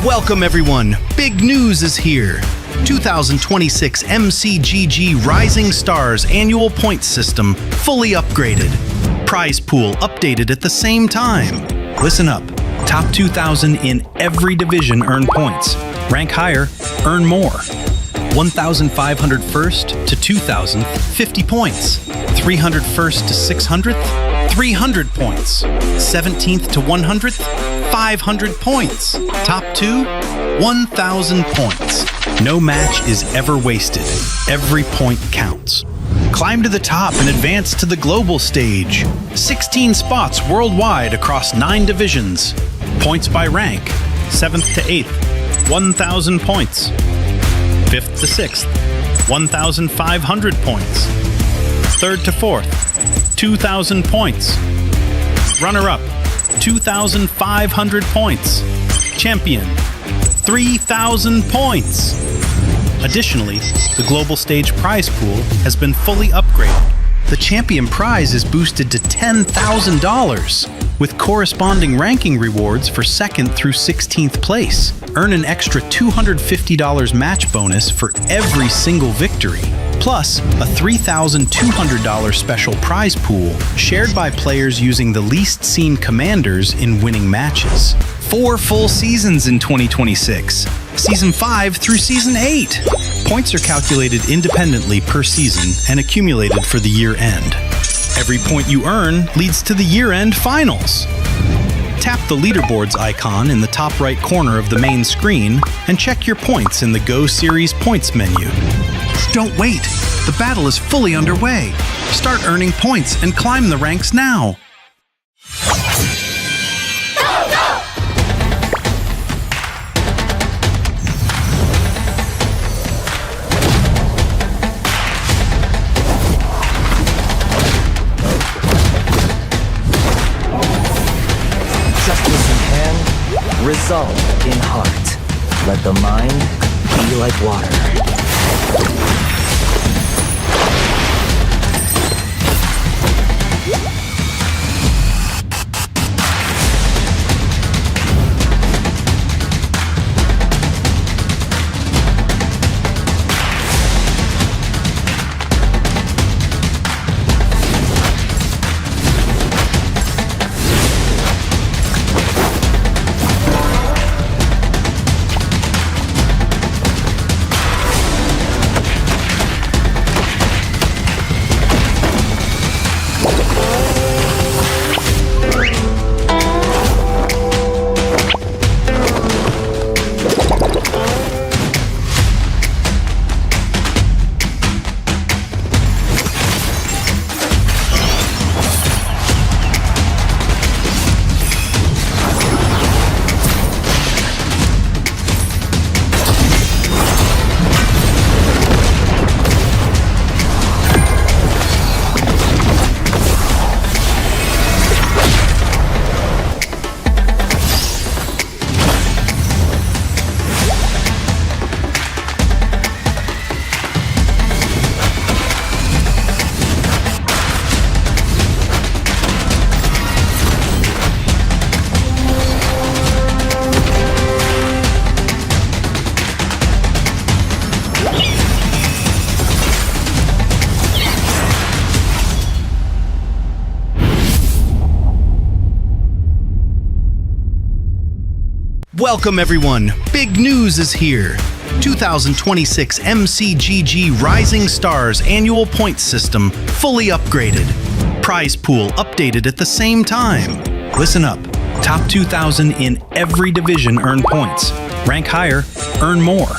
Welcome everyone, big news is here. 2026 MCGG Rising Stars annual points system fully upgraded. Prize pool updated at the same time. Listen up, top 2,000 in every division earn points. Rank higher, earn more. 1,500 first to 2,000, 50 points. 300 first to 600th, 300 points. 17th to 100th, 500 points. Top 2, 1,000 points. No match is ever wasted. Every point counts. Climb to the top and advance to the global stage. 16 spots worldwide across 9 divisions. Points by rank. 7th to 8th, 1,000 points. 5th to 6th, 1,500 points. 3rd to 4th, 2,000 points. Runner-up, 2,500 points. Champion, 3,000 points. Additionally, the global stage prize pool has been fully upgraded. The champion prize is boosted to $10,000, with corresponding ranking rewards for 2nd through 16th place. Earn an extra $250 match bonus for every single victory, plus a $3,200 special prize pool shared by players using the least seen commanders in winning matches. 4 full seasons in 2026, Season 5 through Season 8. Points are calculated independently per season and accumulated for the year end. Every point you earn leads to the year-end finals. Tap the leaderboards icon in the top right corner of the main screen and check your points in the Go Series points menu. Don't wait! The battle is fully underway. Start earning points and climb the ranks now. Justice in hand, resolve in heart. Let the mind be like water. Welcome everyone, big news is here. 2026 MCGG Rising Stars annual points system fully upgraded. Prize pool updated at the same time. Listen up, top 2,000 in every division earn points. Rank higher, earn more.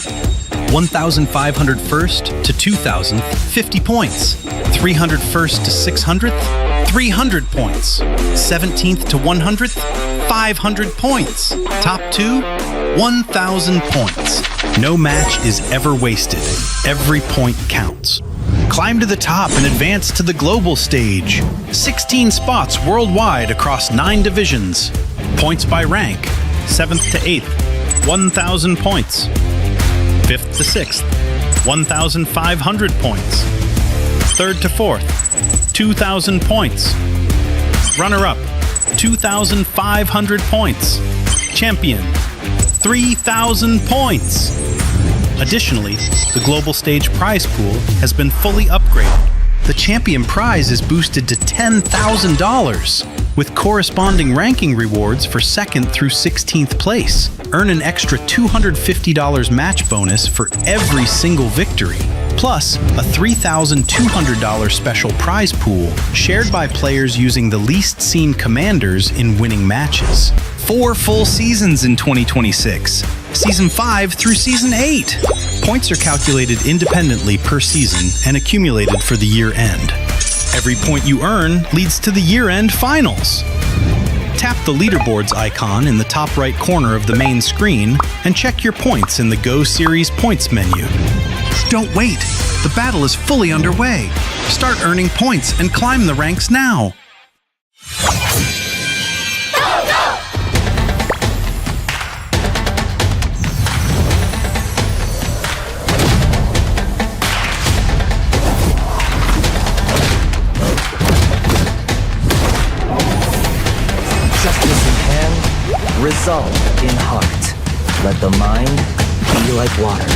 1,500 first to 2,000, 50 points. 300 first to 600th, 300 points. 17th to 100th, 500 points. Top 2, 1,000 points. No match is ever wasted. Every point counts. Climb to the top and advance to the global stage. 16 spots worldwide across 9 divisions. Points by rank. 7th to 8th, 1,000 points. 5th to 6th, 1,500 points. 3rd to 4th, 2,000 points. Runner-up, 2,500 points. Champion, 3,000 points. Additionally, the global stage prize pool has been fully upgraded. The champion prize is boosted to $10,000, with corresponding ranking rewards for 2nd through 16th place. Earn an extra $250 match bonus for every single victory, plus a $3,200 special prize pool shared by players using the least seen commanders in winning matches. 4 full seasons in 2026, Season 5 through Season 8. Points are calculated independently per season and accumulated for the year end. Every point you earn leads to the year-end finals. Tap the leaderboards icon in the top right corner of the main screen and check your points in the Go Series points menu. Don't wait! The battle is fully underway. Start earning points and climb the ranks now. Justice in hand, resolve in heart. Let the mind be like water.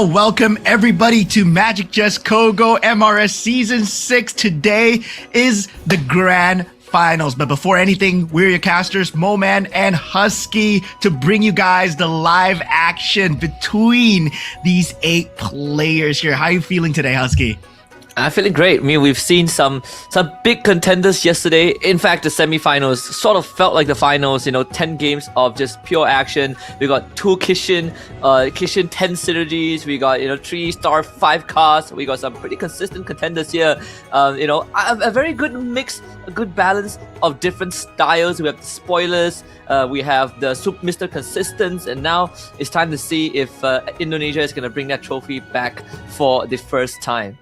Welcome everybody to Magic Just Kogo MRS Season 6. Today is the Grand Finals. But before anything, we're your casters, Moman and Husky, to bring you guys the live action between these 8 players here. How are you feeling today, Husky? I'm feeling great. I mean, we've seen some big contenders yesterday. In fact, the semifinals sort of felt like the finals. 10 games of just pure action. We got 2 Kishin 10 synergies. We got 3-star 5 casts. We got some pretty consistent contenders here. A very good mix, a good balance of different styles. We have the spoilers. We have the Mr. Consistence, and now it's time to see if Indonesia is going to bring that trophy back for the first time.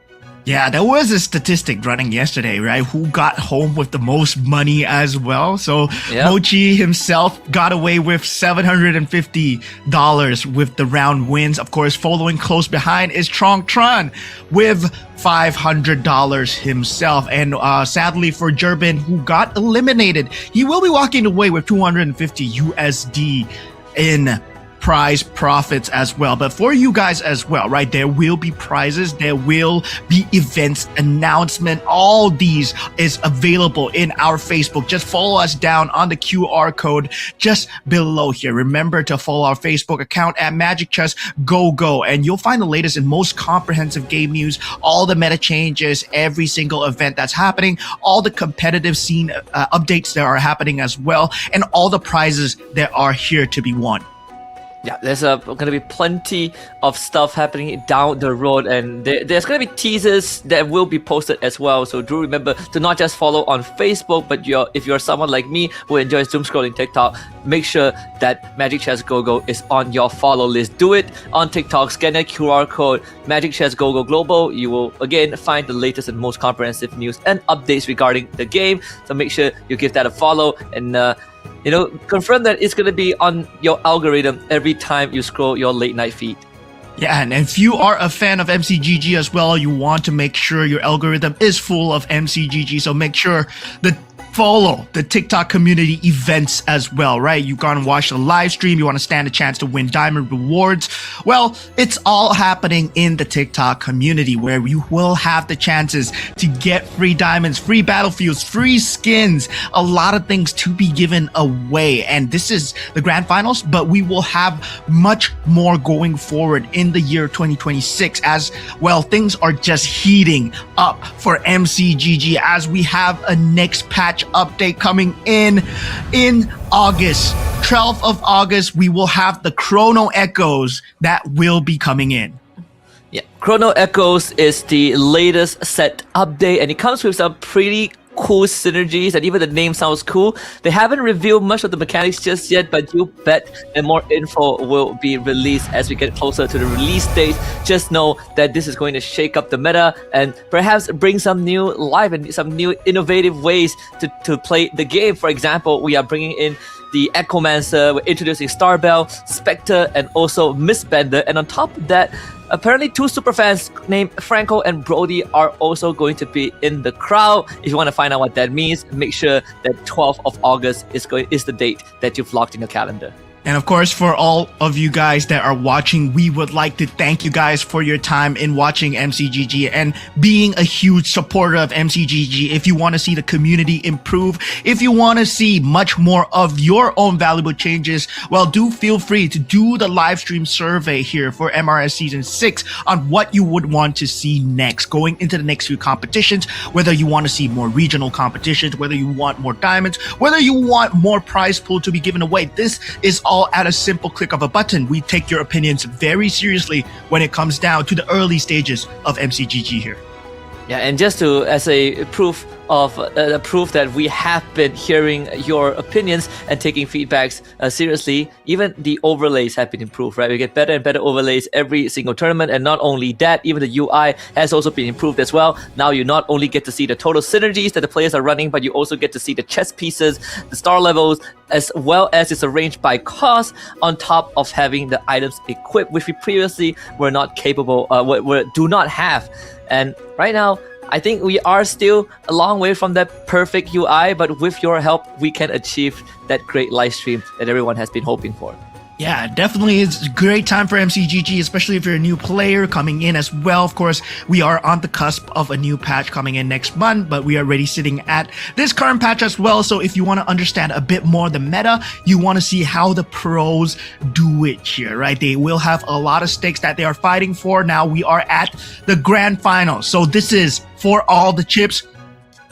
Yeah, there was a statistic running yesterday, right? Who got home with the most money as well. So Mochi himself got away with $750 with the round wins. Of course, following close behind is Trong Tran with $500 himself. And sadly for Jerbin, who got eliminated, he will be walking away with 250 USD in prize profits as well. But for you guys as well, right, there will be prizes, there will be events, announcement. All these is available in our Facebook. Just follow us down on the QR code just below here. Remember to follow our Facebook account at Magic Chess Go, and you'll find the latest and most comprehensive game news, all the meta changes, every single event that's happening, all the competitive scene updates that are happening as well, and all the prizes that are here to be won. Yeah, there's going to be plenty of stuff happening down the road, and there's going to be teasers that will be posted as well. So do remember to not just follow on Facebook, but if you're someone like me who enjoys doom scrolling TikTok, make sure that Magic Chess Go is on your follow list. Do it on TikTok, scan that QR code, Magic Chess Go Global. You will again find the latest and most comprehensive news and updates regarding the game. So make sure you give that a follow and confirm that it's going to be on your algorithm every time you scroll your late night feed. Yeah, and if you are a fan of MCGG as well, you want to make sure your algorithm is full of MCGG. So make sure that follow the TikTok community events as well, right? You gonna watch the live stream, you want to stand a chance to win diamond rewards. Well, it's all happening in the TikTok community where you will have the chances to get free diamonds, free battlefields, free skins, a lot of things to be given away. And this is the grand finals, but we will have much more going forward in the year 2026 as well. Things are just heating up for MCGG as we have a next patch update coming in August. 12th of August, we will have the Chrono Echoes that will be coming in. Yeah, Chrono Echoes is the latest set update, and it comes with some pretty cool synergies, and even the name sounds cool. They haven't revealed much of the mechanics just yet, but you bet that more info will be released as we get closer to the release date. Just know that this is going to shake up the meta and perhaps bring some new life and some new innovative ways to play the game. For example, we are bringing in the Echomancer, we're introducing Starbell, Spectre, and also Mistbender. And on top of that, apparently two superfans named Franco and Brody are also going to be in the crowd. If you want to find out what that means, make sure that 12th of August is the date that you've locked in your calendar. And of course, for all of you guys that are watching, we would like to thank you guys for your time in watching MCGG and being a huge supporter of MCGG. If you want to see the community improve, if you want to see much more of your own valuable changes, well, do feel free to do the live stream survey here for MRS Season 6 on what you would want to see next, going into the next few competitions, whether you want to see more regional competitions, whether you want more diamonds, whether you want more prize pool to be given away. This is all at a simple click of a button. We take your opinions very seriously when it comes down to the early stages of MCGG here. Yeah, and just as a proof that we have been hearing your opinions and taking feedbacks seriously, even the overlays have been improved, right? We get better and better overlays every single tournament, and not only that, even the UI has also been improved as well. Now you not only get to see the total synergies that the players are running, but you also get to see the chess pieces, the star levels, as well as it's arranged by cost on top of having the items equipped, which we previously were not capable, do not have. And right now, I think we are still a long way from that perfect UI, but with your help, we can achieve that great live stream that everyone has been hoping for. Yeah, definitely it's a great time for MCGG, especially if you're a new player coming in as well. Of course, we are on the cusp of a new patch coming in next month, but we are already sitting at this current patch as well. So if you want to understand a bit more the meta, you want to see how the pros do it here, right? They will have a lot of stakes that they are fighting for. Now we are at the grand finals. So this is for all the chips,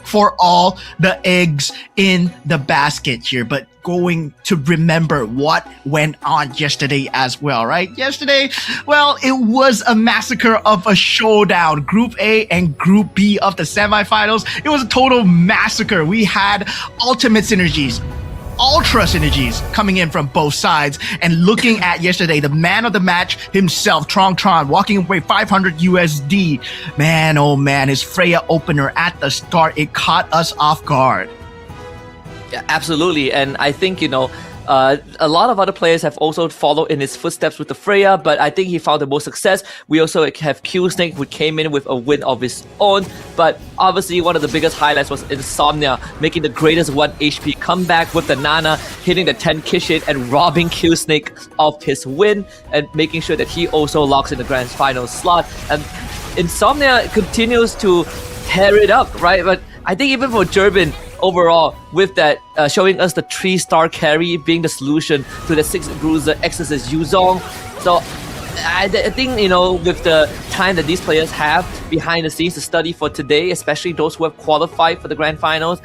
for all the eggs in the basket here, but going to remember what went on yesterday as well, right? Yesterday, well, it was a massacre of a showdown. Group A and Group B of the semifinals. It was a total massacre. We had ultimate synergies, ultra synergies coming in from both sides. And looking at yesterday, the man of the match himself, Tron, walking away 500 USD. Man, oh man, his Freya opener at the start, it caught us off guard. Yeah, absolutely. And I think, A lot of other players have also followed in his footsteps with the Freya, but I think he found the most success. We also have Q-Snake, who came in with a win of his own, but obviously one of the biggest highlights was Insomnia, making the greatest 1 HP comeback with the Nana, hitting the 10 Kishin and robbing Q-Snake of his win, and making sure that he also locks in the Grand Finals slot. And Insomnia continues to tear it up, right? But I think even for Durbin, overall, with that showing us the 3-star carry being the solution to the 6 bruiser Exorcist Yuzong. So I think, with the time that these players have behind the scenes to study for today, especially those who have qualified for the Grand Finals,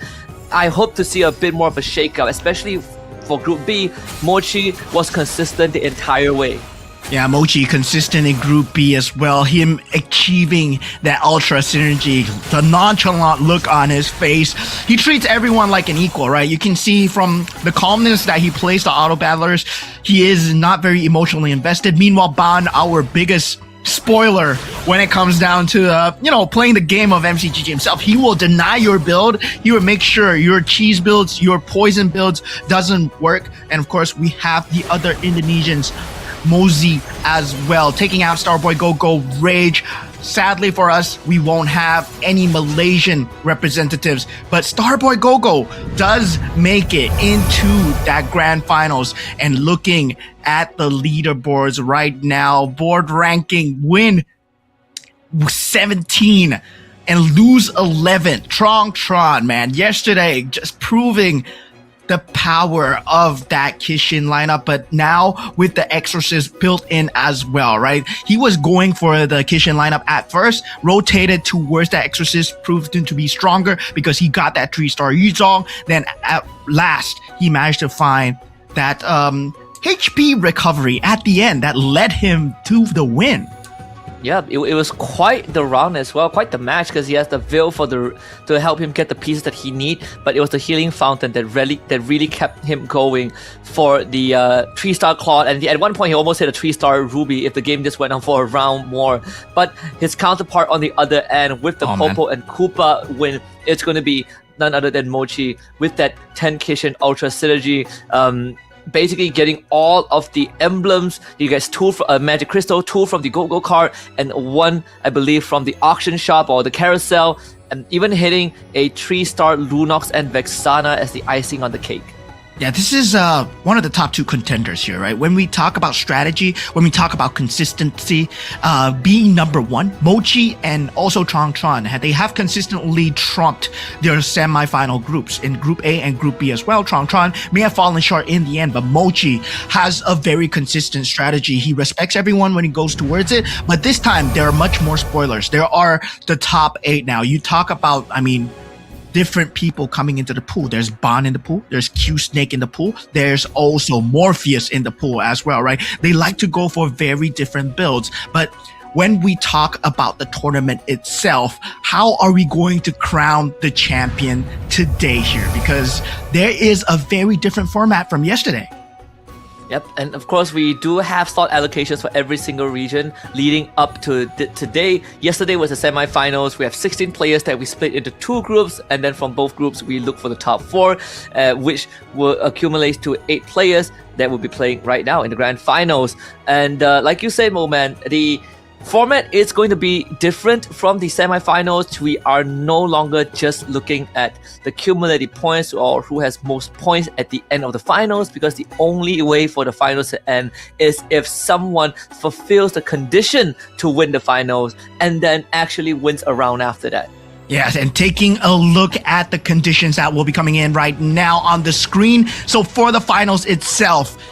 I hope to see a bit more of a shakeup, especially for Group B. Mochi was consistent the entire way. Yeah, Mochi consistent in Group B as well. Him achieving that ultra synergy, the nonchalant look on his face. He treats everyone like an equal, right? You can see from the calmness that he plays the auto battlers, he is not very emotionally invested. Meanwhile, Ban, our biggest spoiler when it comes down to playing the game of MCGG himself, he will deny your build. He will make sure your cheese builds, your poison builds doesn't work. And of course, we have the other Indonesians, Mozi as well, taking out Starboy Go-Go, Rage. Sadly for us, we won't have any Malaysian representatives, but Starboy Go-Go does make it into that Grand Finals. And looking at the leaderboards right now, board ranking, win 17 and lose 11. Tron, man, yesterday just proving the power of that Kishin lineup, but now with the Exorcist built in as well, right? He was going for the Kishin lineup at first, rotated towards that Exorcist, proved him to be stronger because he got that 3-star Yuzong. Then at last, he managed to find that HP recovery at the end that led him to the win. Yeah, it was quite the round as well, quite the match, because he has the Veil to help him get the pieces that he need, but it was the Healing Fountain that really kept him going for the 3-star Claude, and at one point he almost hit a 3-star Ruby if the game just went on for a round more. But his counterpart on the other end with the Popo and Koopa win, it's going to be none other than Mochi with that 10 Kishin Ultra Synergy. Basically getting all of the emblems. You guys 2 from Magic Crystal, 2 from the Go-Go card, and 1, I believe, from the auction shop or the carousel, and even hitting a 3-star Lunox and Vexana as the icing on the cake. Yeah, this is one of the top 2 contenders here, right? When we talk about strategy, when we talk about consistency, being number 1, Mochi and also Tron, they have consistently trumped their semi-final groups in Group A and Group B as well. Tron may have fallen short in the end, but Mochi has a very consistent strategy. He respects everyone when he goes towards it, but this time there are much more spoilers. There are the top 8 now. You talk about, different people coming into the pool. There's Ban in the pool. There's Q-Snake in the pool. There's also Morpheus in the pool as well, right? They like to go for very different builds. But when we talk about the tournament itself, how are we going to crown the champion today here? Because there is a very different format from yesterday. Yep, and of course we do have slot allocations for every single region leading up to today. Yesterday was the semi-finals. We have 16 players that we split into 2 groups, and then from both groups we look for the top 4, which will accumulate to 8 players that will be playing right now in the Grand Finals. And like you said, Mo-Man, the format is going to be different from the semi-finals. We are no longer just looking at the cumulative points or who has most points at the end of the finals, because the only way for the finals to end is if someone fulfills the condition to win the finals and then actually wins a round after that. Yes, and taking a look at the conditions that will be coming in right now on the screen. So for the finals itself,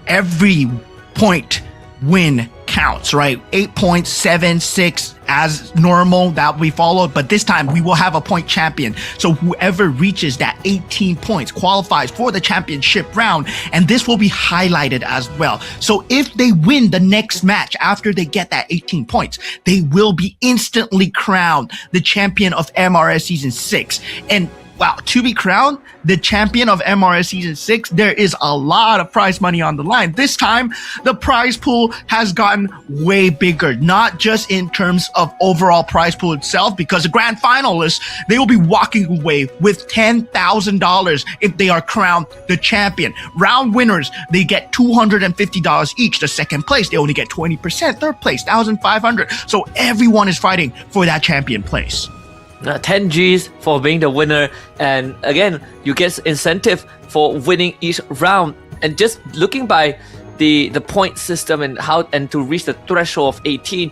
every point win counts, right? 8 points, 7, 6 as normal that we followed, but this time we will have a point champion. So whoever reaches that 18 points qualifies for the championship round, and this will be highlighted as well. So if they win the next match after they get that 18 points, they will be instantly crowned the champion of MRS Season 6. And wow, to be crowned the champion of MRS Season 6, there is a lot of prize money on the line. This time, the prize pool has gotten way bigger, not just in terms of overall prize pool itself, because the grand finalists, they will be walking away with $10,000 if they are crowned the champion. Round winners, they get $250 each. The second place, they only get 20%. Third place, $1,500. So everyone is fighting for that champion place. 10 Gs for being the winner, and again you get incentive for winning each round. And just looking by the point system and to reach the threshold of 18,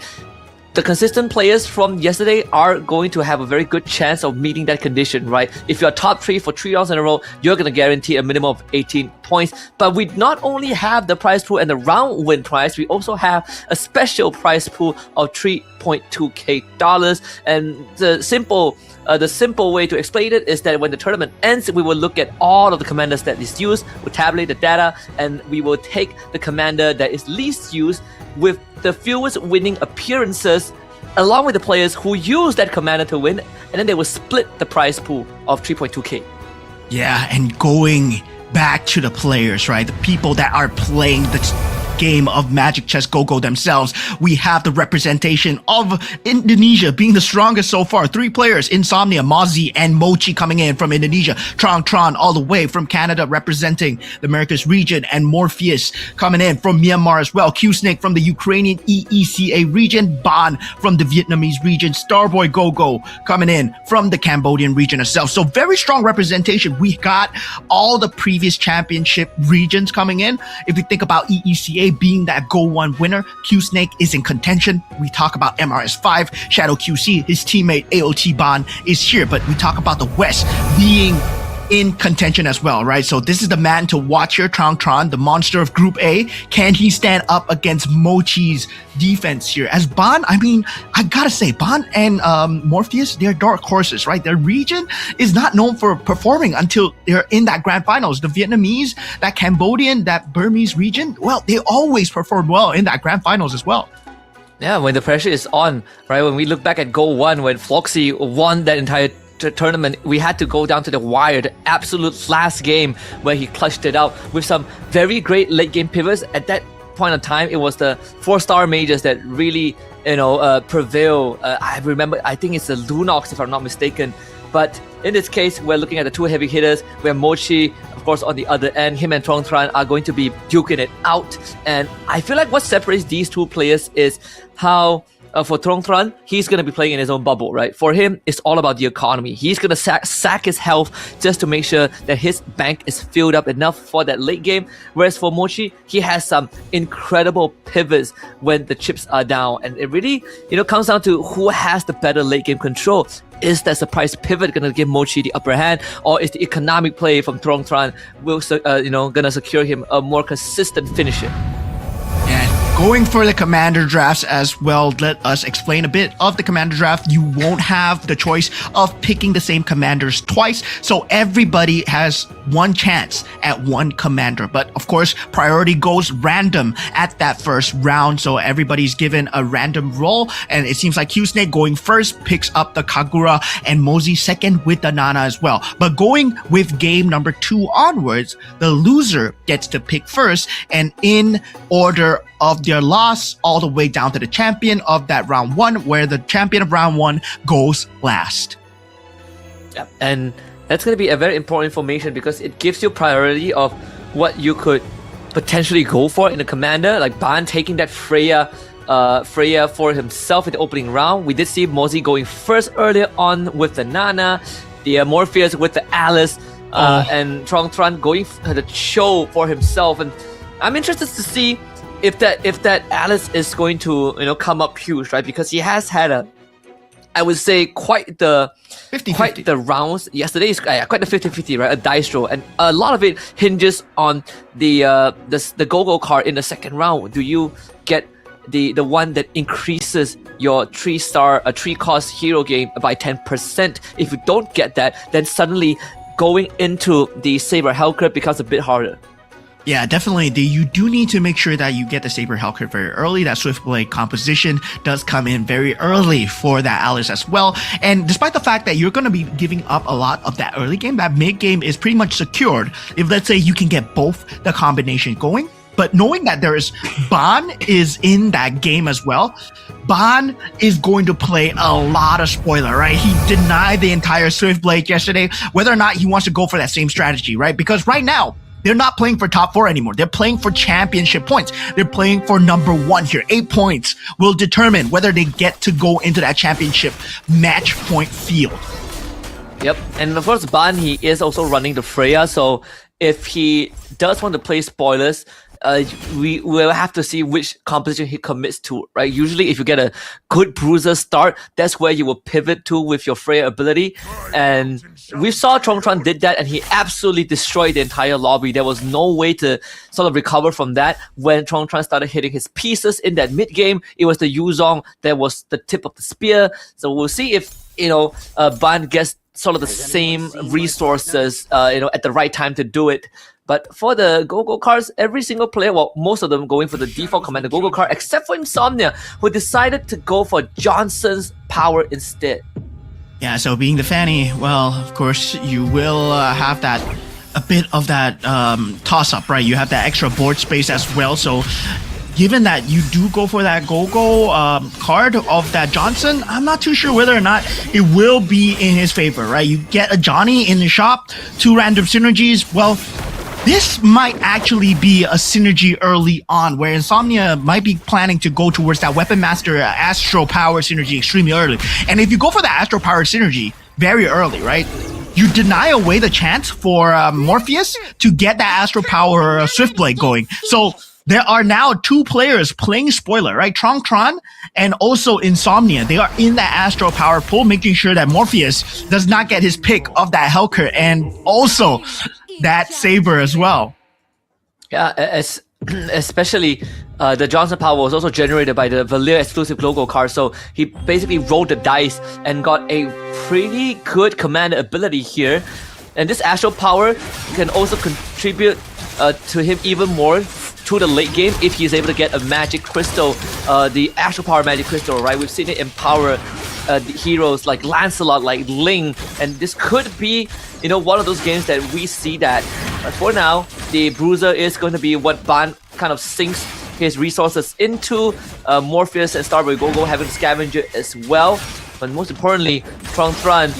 the consistent players from yesterday are going to have a very good chance of meeting that condition, right? If you're top 3 for 3 rounds in a row, you're going to guarantee a minimum of 18 points. But we not only have the prize pool and the round win prize, we also have a special prize pool of $3.2k. And the simple way to explain it is that when the tournament ends, we will look at all of the commanders that is used, we'll tabulate the data, and we will take the commander that is least used with the fewest winning appearances along with the players who use that commander to win, and then they will split the prize pool of 3.2k. Yeah, and going back to the players, right? The people that are playing the game of Magic Chess Go-Go themselves. We have the representation of Indonesia being the strongest so far. 3 players, Insomnia, Mozzie, and Mochi coming in from Indonesia. Tron all the way from Canada representing the Americas region, and Morpheus coming in from Myanmar as well. Q-Snake from the Ukrainian EECA region. Ban from the Vietnamese region. Starboy Go-Go coming in from the Cambodian region itself. So very strong representation. We got all the previous championship regions coming in. If you think about EECA being that Go 1 winner, Q-Snake is in contention. We talk about MRS5, Shadow QC, his teammate AOT Ban is here, but we talk about the West being in contention as well, right? So this is the man to watch here, Tron, the monster of Group A. Can he stand up against Mochi's defense here? As Ban, I mean, I gotta say, Ban and Morpheus, they're dark horses, right? Their region is not known for performing until they're in that grand finals. The Vietnamese, that Cambodian, that Burmese region, well, they always perform well in that grand finals as well. Yeah, when the pressure is on, right? When we look back at Go 1, when Floxy won that entire tournament, we had to go down to the wire, the absolute last game where he clutched it out with some very great late game pivots. At that point of time, it was the 4-star majors that really, prevail. I remember, I think it's the Lunox if I'm not mistaken. But in this case, we're looking at the 2 heavy hitters, where Mochi, of course, on the other end, him and Tron are going to be duking it out. And I feel like what separates these 2 players is how for Tron, he's going to be playing in his own bubble, right? For him, it's all about the economy. He's going to sack his health just to make sure that his bank is filled up enough for that late game. Whereas for Mochi, he has some incredible pivots when the chips are down. And it really, comes down to who has the better late game control. Is that surprise pivot going to give Mochi the upper hand, or is the economic play from Tron going to secure him a more consistent finisher? Going for the commander drafts as well, let us explain a bit of the commander draft. You won't have the choice of picking the same commanders twice, so everybody has one chance at one commander. But of course, priority goes random at that first round, so everybody's given a random roll, and it seems like Q-Snake going first picks up the Kagura, and Mozzie second with the Nana as well. But going with game number 2 onwards, the loser gets to pick first, and in order of their loss all the way down to the champion of that round 1, where the champion of round 1 goes last. Yeah, and that's going to be a very important information because it gives you priority of what you could potentially go for in the commander, like Ban taking that Freya for himself in the opening round. We did see Mozzie going first earlier on with the Nana, the Morpheus with the Alice, and Tron going for the Cho for himself. And I'm interested to see if that Alice is going to come up huge, right? Because he has had I would say quite the 50-50 rounds yesterday. Is quite the 50-50, right? A dice roll, and a lot of it hinges on the Go-Go card in the second round. Do you get the one that increases your 3-cost hero game by 10%? If you don't get that, then suddenly going into the Saber Hellcurt becomes a bit harder. Yeah, definitely. You do need to make sure that you get the Saber Hellcat very early. That Swift Blade composition does come in very early for that Alice as well. And despite the fact that you're going to be giving up a lot of that early game, that mid game is pretty much secured. If let's say you can get both the combination going, but knowing that there is Ban is in that game as well, Ban is going to play a lot of spoiler, right? He denied the entire Swift Blade yesterday, whether or not he wants to go for that same strategy, right? Because right now, they're not playing for top 4 anymore. They're playing for championship points. They're playing for number 1 here. 8 points will determine whether they get to go into that championship match point field. Yep, and of course, Ban, he is also running the Freya, so if he does want to play spoilers, we will have to see which composition he commits to, right? Usually, if you get a good bruiser start, that's where you will pivot to with your Freya ability. And we saw Tron did that, and he absolutely destroyed the entire lobby. There was no way to sort of recover from that. When Tron started hitting his pieces in that mid game, it was the Yuzong that was the tip of the spear. So we'll see if Ban gets sort of the same resources, at the right time to do it. But for the Go-Go cards, every single player, well, most of them going for the default commander Go-Go card, except for Insomnia, who decided to go for Johnson's power instead. Yeah, so being the Fanny, well, of course, you will have a bit of that toss-up, right? You have that extra board space as well, so given that you do go for that Go-Go card of that Johnson, I'm not too sure whether or not it will be in his favor, right? You get a Johnny in the shop, 2 random synergies. Well, this might actually be a synergy early on, where Insomnia might be planning to go towards that Weapon Master Astro Power synergy extremely early. And if you go for that Astro Power synergy very early, right, you deny away the chance for Morpheus to get that Astro Power Swift Blade going. So there are now 2 players playing spoiler, right? Tron and also Insomnia. They are in that Astro Power pool, making sure that Morpheus does not get his pick of that Hellcat and also that Saber as well. Yeah, especially the Johnson power was also generated by the Valir exclusive logo card, so he basically rolled the dice and got a pretty good command ability here. And this Astral Power can also contribute to him even more to the late game if he's able to get a magic crystal, the Astral Power magic crystal, right? We've seen it empower the heroes like Lancelot, like Ling, and this could be, one of those games that we see that. But for now, the Bruiser is going to be what Ban kind of sinks his resources into. Morpheus and Starboy Go-Go having Scavenger as well. But most importantly, Tron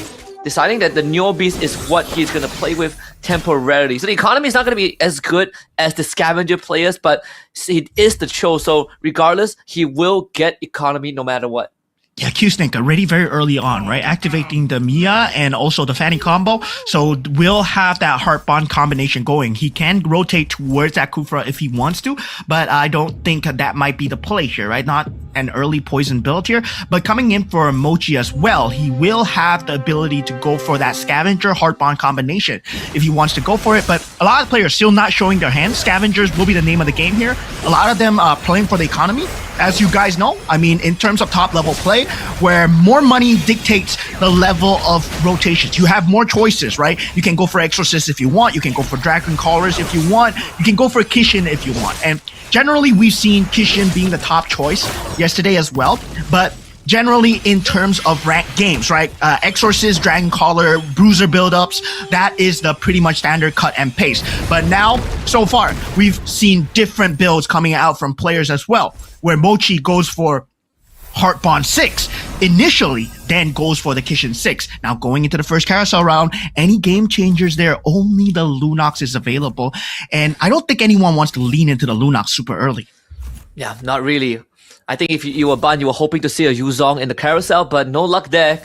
deciding that the Neo Beast is what he's going to play with temporarily. So the economy is not going to be as good as the Scavenger players, but it is the Cho, so regardless, he will get economy no matter what. Yeah, Q-Snake already very early on, right? Activating the Mia and also the Fanny combo. So we'll have that Heart Bond combination going. He can rotate towards that Kufra if he wants to, but I don't think that might be the play here, right? Not an early poison build here, but coming in for Mochi as well, he will have the ability to go for that Scavenger Heart Bond combination if he wants to go for it. But a lot of players still not showing their hands. Scavengers will be the name of the game here. A lot of them are playing for the economy. As you guys know, I mean, in terms of top level play, where more money dictates the level of rotations. You have more choices, right? You can go for Exorcist if you want. You can go for Dragon Callers if you want. You can go for Kishin if you want. And generally, we've seen Kishin being the top choice yesterday as well. But generally, in terms of ranked games, right? Exorcist, Dragon Caller, Bruiser buildups, that is the pretty much standard cut and paste. But now, so far, we've seen different builds coming out from players as well, where Mochi goes for Heart Bond 6 initially, then goes for the Kishin 6. Now going into the first carousel round, any game changers there, only the Lunox is available. And I don't think anyone wants to lean into the Lunox super early. Yeah, not really. I think if you were Ban, you were hoping to see a Yuzong in the carousel, but no luck there.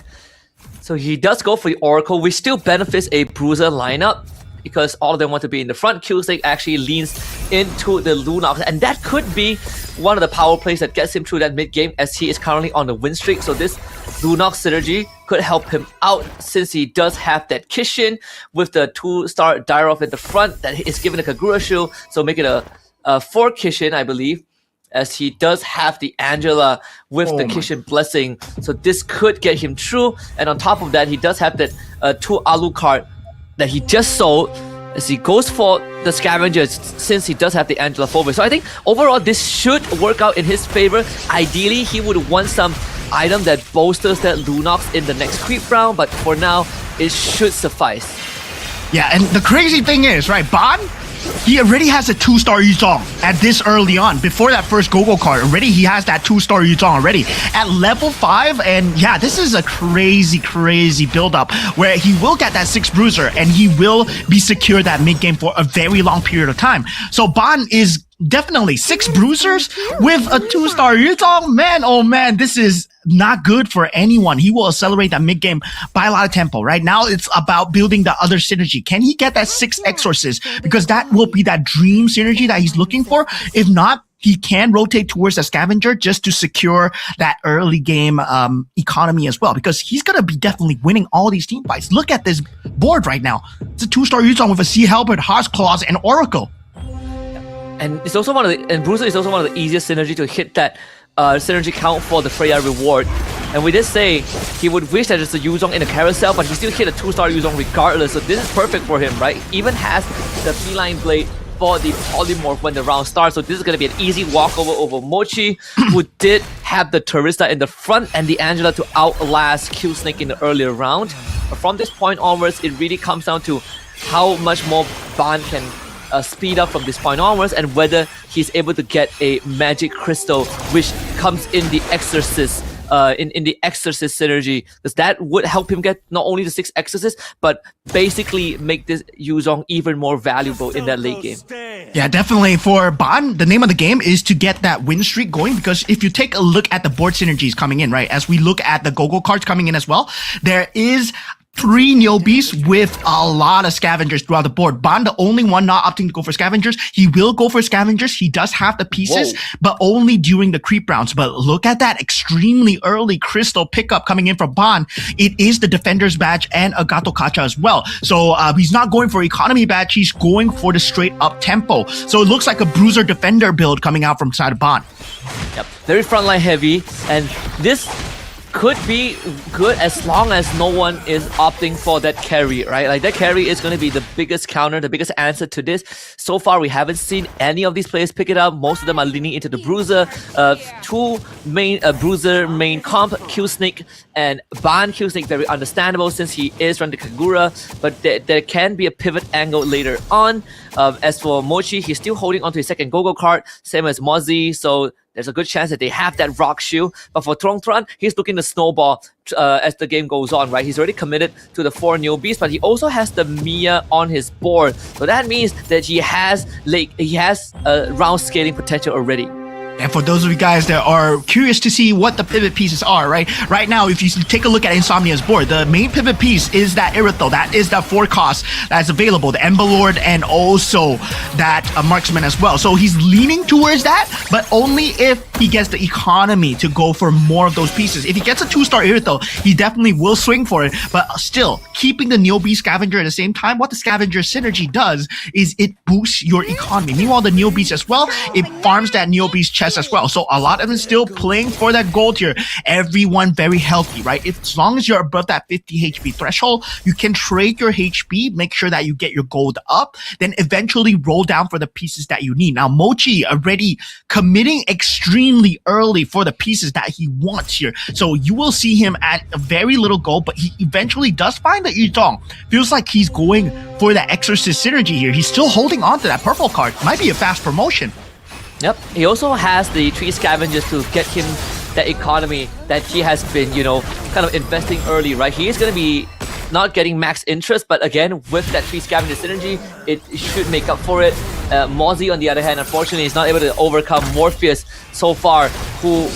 So he does go for the Oracle, which still benefits a Bruiser lineup, because all of them want to be in the front. Q-Snake actually leans into the Lunox, and that could be one of the power plays that gets him through that mid game, as he is currently on the win streak. So this Lunox synergy could help him out, since he does have that Kishin with the 2-star Dairoth in the front that is given a Kagura shield, so make it a 4 Kishin, I believe, as he does have the Angela with the Kishin blessing. So this could get him through, and on top of that, he does have that 2 Alu card that he just sold, as he goes for the scavengers since he does have the Angela forward. So I think overall this should work out in his favor. Ideally, he would want some item that bolsters that Lunox in the next creep round, but for now, it should suffice. Yeah, and the crazy thing is, right, Ban, he already has a 2-star Yuzong at this early on. Before that first Go-Go card, already he has that 2-star Yuzong already. At level 5, and yeah, this is a crazy build-up where he will get that 6 Bruiser and he will be secure that mid-game for a very long period of time. So Ban is definitely 6 Bruisers with a 2-star Yuzong. Man, oh man, this is not good for anyone. He will accelerate that mid-game by a lot of tempo. Right now, it's about building the other synergy. Can he get that 6 Exorcist? Because that will be that dream synergy that he's looking for. If not, he can rotate towards the Scavenger just to secure that early game economy as well, because he's going to be definitely winning all these team fights. Look at this board right now. It's a 2-star Yuzong with a Sea Halberd, Heart's Claws, and Oracle. And it's also and Bruiser is also one of the easiest synergy to hit that synergy count for the Freya reward. And we did say he would wish that there's a Yuzong in the carousel, but he still hit a 2-star Yuzong regardless, so this is perfect for him, right? Even has the Feline Blade for the Polymorph when the round starts, so this is going to be an easy walkover over Mochi, who did have the Turista in the front and the Angela to outlast Kill Snake in the earlier round. But from this point onwards, it really comes down to how much more Ban can speed up from this point onwards, and whether he's able to get a magic crystal which comes in the Exorcist in the Exorcist synergy, because that would help him get not only the 6 Exorcists but basically make this Yuzong even more valuable in that late game. Yeah, definitely. For Ban, the name of the game is to get that win streak going, because if you take a look at the board synergies coming in, right, as we look at the Go-Go cards coming in as well, there is 3 Neobeasts with a lot of Scavengers throughout the board. Ban, the only one not opting to go for Scavengers. He will go for Scavengers. He does have the pieces, but only during the creep rounds. But look at that extremely early crystal pickup coming in from Ban. It is the Defender's Badge and a Gato Kacha as well. So he's not going for Economy Badge. He's going for the straight up tempo. So it looks like a Bruiser Defender build coming out from side of Ban. Yep, very frontline heavy, and this could be good as long as no one is opting for that carry, right? Like that carry is going to be the biggest counter, the biggest answer to this. So far, we haven't seen any of these players pick it up. Most of them are leaning into the Bruiser. 2 main Bruiser main comp, Kill Snake and Ban. Kill Snake very understandable since he is running the Kagura, but there can be a pivot angle later on. As for Mochi, he's still holding onto his second Go-Go card, same as Mozzie, so there's a good chance that they have that rock shield. But for Tron, he's looking to snowball as the game goes on, right? He's already committed to the 4 Neobeasts, but he also has the Mia on his board. So that means that he has round scaling potential already. And for those of you guys that are curious to see what the pivot pieces are, right? Right now, if you take a look at Insomnia's board, the main pivot piece is that Irithel. That is the 4 cost that's available, the Ember Lord, and also that Marksman as well. So he's leaning towards that, but only if he gets the economy to go for more of those pieces. If he gets a 2-star Irithel, he definitely will swing for it, but still, keeping the Neobeast Scavenger at the same time, what the Scavenger synergy does is it boosts your economy. Meanwhile, the Neobeast as well, it farms that Neobeast chest as well. So a lot of them still playing for that gold tier. Everyone very healthy, right? As long as you're above that 50 HP threshold, you can trade your HP, make sure that you get your gold up, then eventually roll down for the pieces that you need. Now, Mochi already committing extremely early for the pieces that he wants here. So you will see him at a very little gold, but he eventually does find the Yuzong. Feels like he's going for that Exorcist synergy here. He's still holding on to that purple card. Might be a fast promotion. Yep, he also has the 3 Scavengers to get him that economy that he has been, kind of investing early, right? He is going to be not getting max interest, but again, with that 3 Scavenger synergy, it should make up for it. Mozzie, on the other hand, unfortunately, is not able to overcome Morpheus so far, who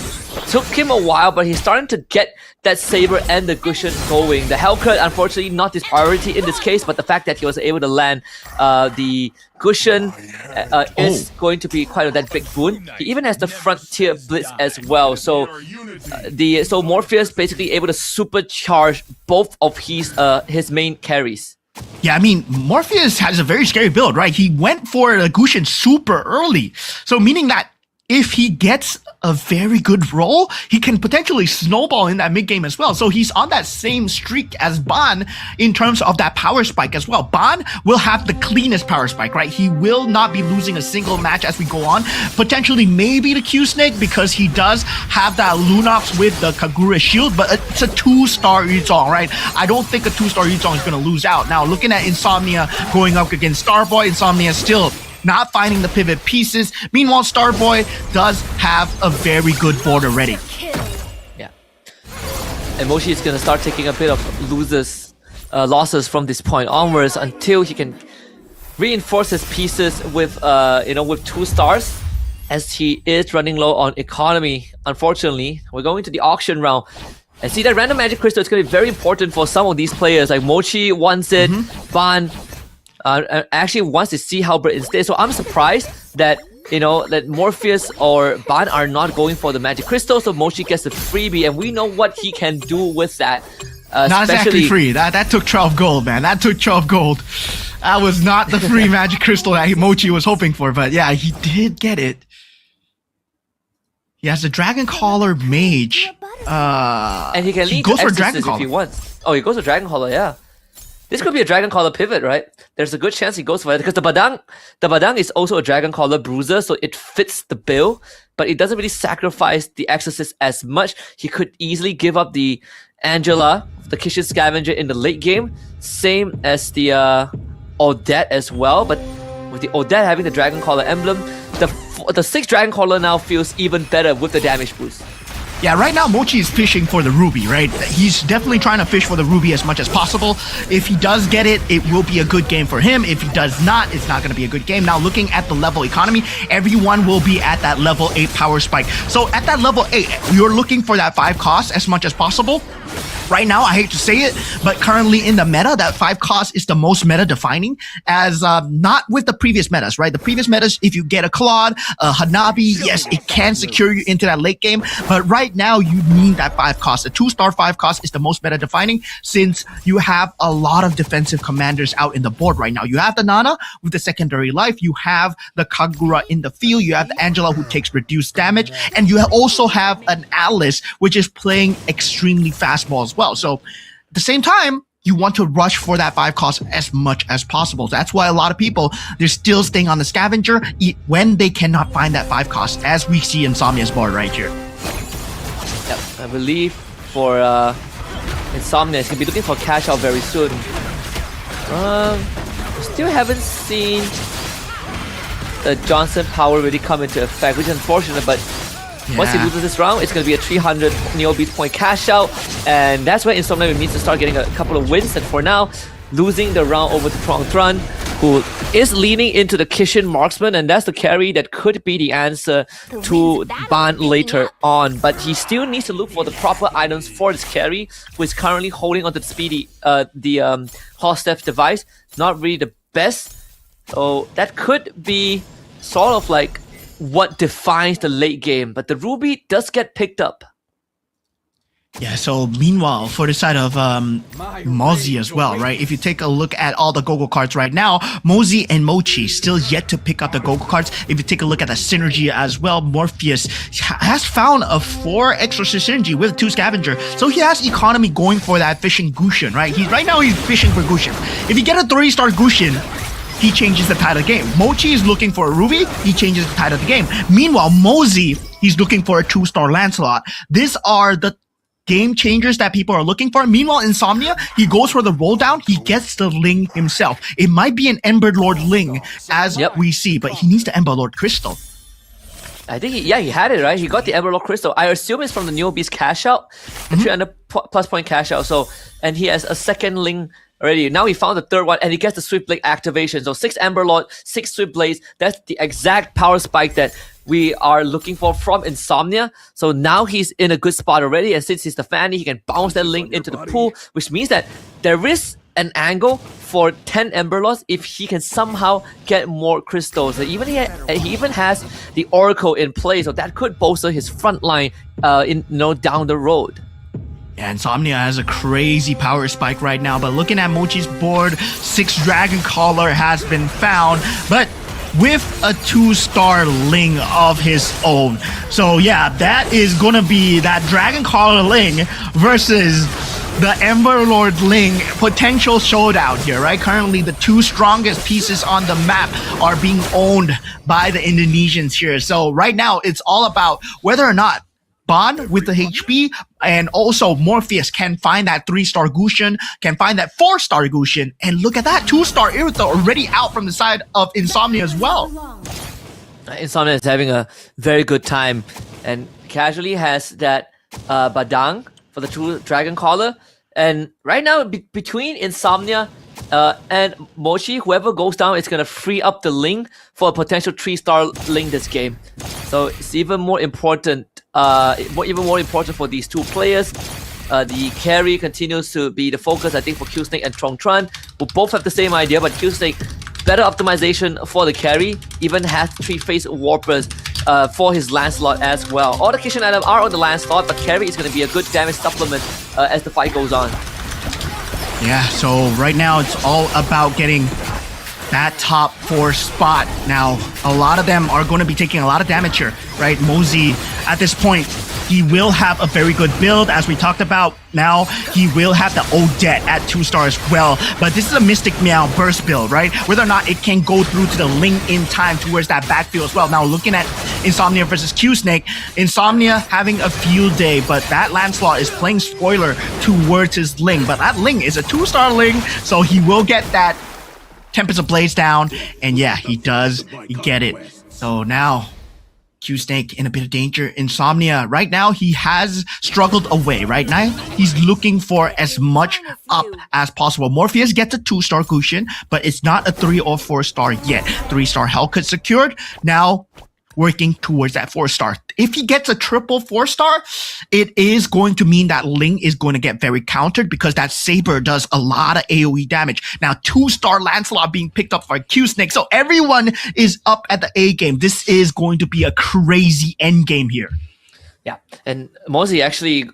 took him a while, but he's starting to get that Saber and the Gushen going. The Hellcut, unfortunately, not his priority in this case, but the fact that he was able to land the Gushen is going to be quite that big boon. He even has the Frontier Blitz as well. So so Morpheus basically able to supercharge both of his main carries. Yeah, I mean, Morpheus has a very scary build, right? He went for the Gushen super early. So meaning that if he gets a very good roll, he can potentially snowball in that mid game as well. So he's on that same streak as Ban in terms of that power spike as well. Ban will have the cleanest power spike, right? He will not be losing a single match as we go on. Potentially maybe the Q-Snake because he does have that Lunox with the Kagura shield, but it's a 2-star Yuzong, right? I don't think a 2-star Yuzong is going to lose out. Now, looking at Insomnia going up against Starboy, Insomnia still not finding the pivot pieces. Meanwhile, Starboy does have a very good board already. Yeah. And Mochi is going to start taking a bit of losses from this point onwards until he can reinforce his pieces with, with 2 stars, as he is running low on economy. Unfortunately, we're going to the auction round. And see that random magic crystal is going to be very important for some of these players. Like Mochi wants it, Ban actually wants to see Halberd instead. So I'm surprised that that Morpheus or Ban are not going for the magic crystal. So Mochi gets the freebie, and we know what he can do with that. Not exactly free. That took 12 gold, man. That took 12 gold. That was not the free magic crystal that Mochi was hoping for, but yeah, he did get it. He has a Dragon Caller Mage. And he can lead to Exorcist if he wants. Oh, he goes for Dragon Caller, yeah. This could be a Dragon Caller pivot, right? There's a good chance he goes for it because the Badang is also a Dragon Caller bruiser, so it fits the bill, but it doesn't really sacrifice the Exorcist as much. He could easily give up the Angela, the Kishin Scavenger in the late game, same as the Odette as well, but with the Odette having the Dragon Caller emblem, the 6th Dragon Caller now feels even better with the damage boost. Yeah, right now Mochi is fishing for the Ruby, right? He's definitely trying to fish for the Ruby as much as possible. If he does get it, it will be a good game for him. If he does not, it's not going to be a good game. Now, looking at the level economy, everyone will be at that level 8 power spike. So at that level 8, you're looking for that 5 cost as much as possible. Right now, I hate to say it, but currently in the meta, that 5 cost is the most meta defining, as not with the previous metas, right? The previous metas, if you get a Claude, a Hanabi, yes, it can secure you into that late game, but right now you need that 5 cost. The 2-star 5 cost is the most meta defining, since you have a lot of defensive commanders out in the board right now. You have the Nana with the secondary life, you have the Kagura in the field, you have the Angela who takes reduced damage, and you also have an Alice which is playing extremely fastball as well. So at the same time, you want to rush for that 5 cost as much as possible. That's why a lot of people, they're still staying on the Scavenger when they cannot find that 5 cost, as we see Insomnia's board right here. Yep, I believe for Insomnia, he's going to be looking for cash out very soon. Still haven't seen the Johnson power really come into effect, which is unfortunate, but once he loses this round, it's going to be a 300 Neo Beast point cash out, and that's where Insomnia needs to start getting a couple of wins. And for now, losing the round over to Trong Thrun, who is leaning into the Kishin Marksman, and that's the carry that could be the answer to Ban later on. But he still needs to look for the proper items for this carry, who is currently holding onto the speedy, Hostef device. Not really the best, so that could be sort of like what defines the late game, but the Ruby does get picked up. Yeah, so meanwhile, for the side of Mozi as well, right? If you take a look at all the Gogo cards right now, Mozi and Mochi still yet to pick up the Gogo cards. If you take a look at the synergy as well, Morpheus has found a 4 Exorcist synergy with 2 Scavenger. So he has economy going for that fishing Gushin, right? Right now he's fishing for Gushin. If you get a 3-star Gushin, he changes the tide of the game. Mochi is looking for a Ruby, he changes the tide of the game. Meanwhile, Mozi, he's looking for a 2-star Lancelot. These are the game changers that people are looking for. Meanwhile, Insomnia, he goes for the roll down, he gets the Ling himself. It might be an Ember Lord Ling, as we see, but he needs the Ember Lord Crystal. I think he had it, right? He got the Ember Lord Crystal. I assume it's from the Neo Beast cash out, the 300 plus point cash out. So, and he has a second Ling already. Now he found the 3rd one, and he gets the Swift Blade activation. So 6 Ember Lord, 6 Swift Blades. That's the exact power spike that we are looking for from Insomnia. So now he's in a good spot already, and since he's the Fanny, he can bounce that Link into the pool, which means that there is an angle for 10 Ember Lords if he can somehow get more crystals. He even has the Oracle in play, so that could bolster his front line down the road. Yeah, Insomnia has a crazy power spike right now, but looking at Mochi's board, 6 Dragon Caller has been found, but with a 2-star Ling of his own. So yeah, that is gonna be that Dragon Caller Ling versus the Ember Lord Ling potential showdown here, right? Currently, the 2 strongest pieces on the map are being owned by the Indonesians here. So right now, it's all about whether or not Bond with the HP and also Morpheus can find that 3-star Gusion, can find that 4-star Gusion, and look at that 2-star Irithel already out from the side of Insomnia as well. Insomnia is having a very good time and casually has that Badang for the 2 Dragon Caller. And right now, between Insomnia and Mochi, whoever goes down is going to free up the Ling for a potential 3-star Ling this game. So it's even more important for these 2 players. The carry continues to be the focus, I think, for Q-Snake and Trong Tran, who both have the same idea, but Q-Snake, better optimization for the carry, even has 3-phase Warpers for his Lancelot as well. All the Kishin items are on the Lancelot, but carry is going to be a good damage supplement as the fight goes on. Yeah, so right now it's all about getting that top 4 spot. Now, a lot of them are going to be taking a lot of damage here, right? Mosey, at this point, he will have a very good build, as we talked about. Now, he will have the Odette at 2-star as well. But this is a Mystic Meow burst build, right? Whether or not it can go through to the Ling in time towards that backfield as well. Now, looking at Insomnia versus Q-Snake, Insomnia having a field day, but that Lancelot is playing spoiler towards his Ling. But that Ling is a 2-star Ling, so he will get that Tempest Ablaze down, and yeah, he does get it. So now, Q-Snake in a bit of danger. Insomnia, right now, he has struggled away. Right now, he's looking for as much up as possible. Morpheus gets a 2-star Gusion, but it's not a 3 or 4-star yet. 3-star Hellcut secured. Now, working towards that 4-star. If he gets a triple 4-star, it is going to mean that Ling is going to get very countered because that Saber does a lot of AoE damage. Now, 2-star Lancelot being picked up for Q-Snake. So everyone is up at the A game. This is going to be a crazy end game here. Yeah, and Mosey actually,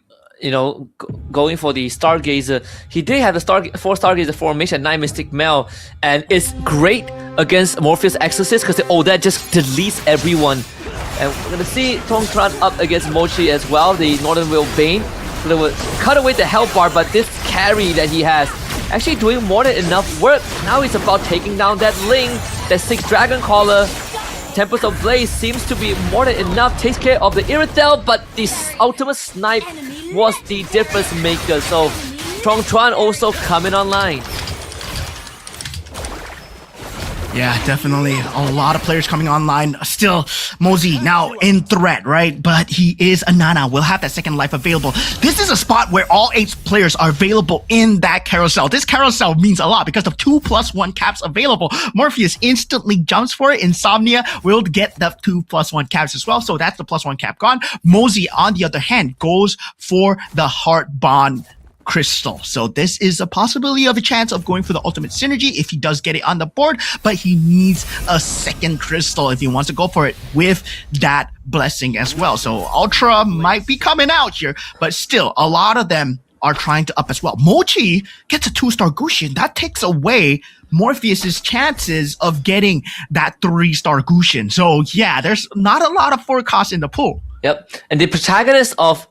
going for the Stargazer. He did have a 4 Stargazer formation, 9 Mystic Mail, and it's great against Morpheus Exorcist because that just deletes everyone. And we're gonna see Tong Tran up against Mochi as well, the Northern Will Bane. So they will cut away the health bar, but this carry that he has actually doing more than enough work. Now it's about taking down that Ling, that 6 Dragon Caller. Tempest of Blaze seems to be more than enough, takes care of the Irithel, but the ultimate snipe was the difference maker. So Trong Tran also coming online. Yeah, definitely a lot of players coming online. Still, Mosey now in threat, right? But he is a Nana, will have that second life available. This is a spot where all 8 players are available in that carousel. This carousel means a lot because of 2+1 caps available. Morpheus instantly jumps for it. Insomnia will get the 2+1 caps as well. So that's the +1 cap gone. Mosey, on the other hand, goes for the Heart Bond Crystal. So this is a possibility of a chance of going for the ultimate synergy if he does get it on the board, but he needs a second crystal if he wants to go for it with that blessing as well. So Ultra might be coming out here, but still a lot of them are trying to up as well. Mochi gets a 2-star Gusion. That takes away Morpheus's chances of getting that 3-star Gusion. So yeah, there's not a lot of forecast in the pool. Yep. And the protagonist of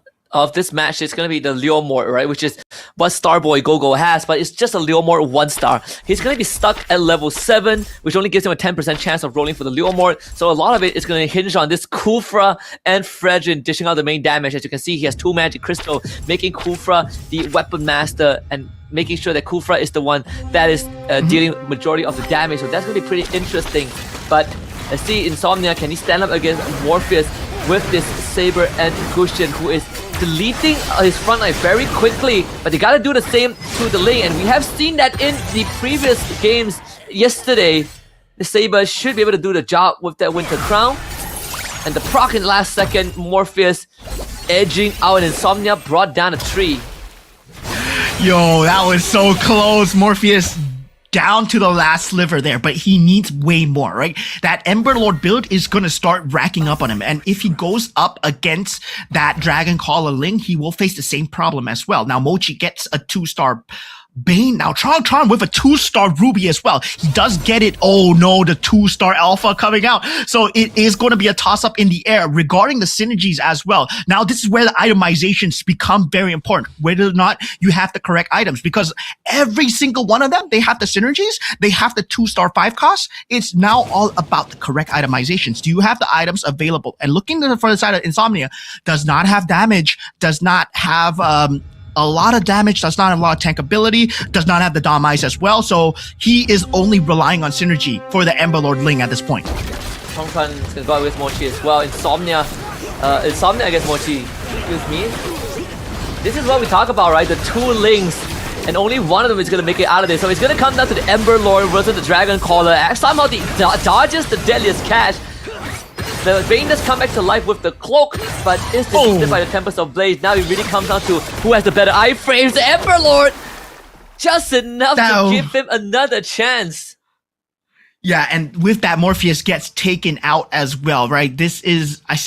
this match is going to be the Leomord, right? Which is what Starboy Gogo has, but it's just a Leomord 1-star. He's going to be stuck at level 7, which only gives him a 10% chance of rolling for the Leomord. So a lot of it is going to hinge on this Kufra and Fredrin dishing out the main damage. As you can see, he has 2 Magic Crystal, making Kufra the Weapon Master and making sure that Kufra is the one that is dealing majority of the damage. So that's going to be pretty interesting. But let's see, Insomnia, can he stand up against Morpheus with this Saber and Gusion, who is deleting his front line very quickly, but they gotta do the same to the Ling, and we have seen that in the previous games yesterday. The Saber should be able to do the job with that Winter Crown, and the proc in the last second, Morpheus edging out, Insomnia brought down a tree. Yo, that was so close. Morpheus down to the last sliver there, but he needs way more, right? That Ember Lord build is going to start racking up on him, and if he goes up against that Dragon Caller Ling, he will face the same problem as well. Now, Mochi gets a 2-star Bane now, Tron with a 2-star Ruby as well. He does get it. Oh no, the 2-star Alpha coming out. So it is going to be a toss-up in the air regarding the synergies as well. Now, this is where the itemizations become very important, whether or not you have the correct items, because every single one of them, they have the synergies, they have the 2-star 5 costs. It's now all about the correct itemizations. Do you have the items available? And looking to the further side of Insomnia, does not have damage, does not have a lot of damage, does not have a lot of tank ability, does not have the Dom Ice as well, so he is only relying on synergy for the Emberlord Ling at this point. Tongkan is gonna go with Mochi as well. Insomnia against Mochi. Excuse me. This is what we talk about, right? The 2 Lings, and only one of them is gonna make it out of this. So it's gonna come down to the Emberlord versus the Dragon Caller. Somehow the dodges the deadliest catch. The Bane does come back to life with the cloak, but is defeated by the Tempest of Blaze. Now it really comes down to who has the better iframes. The Emberlord! Just enough to give him another chance. Yeah, and with that, Morpheus gets taken out as well, right? This is, as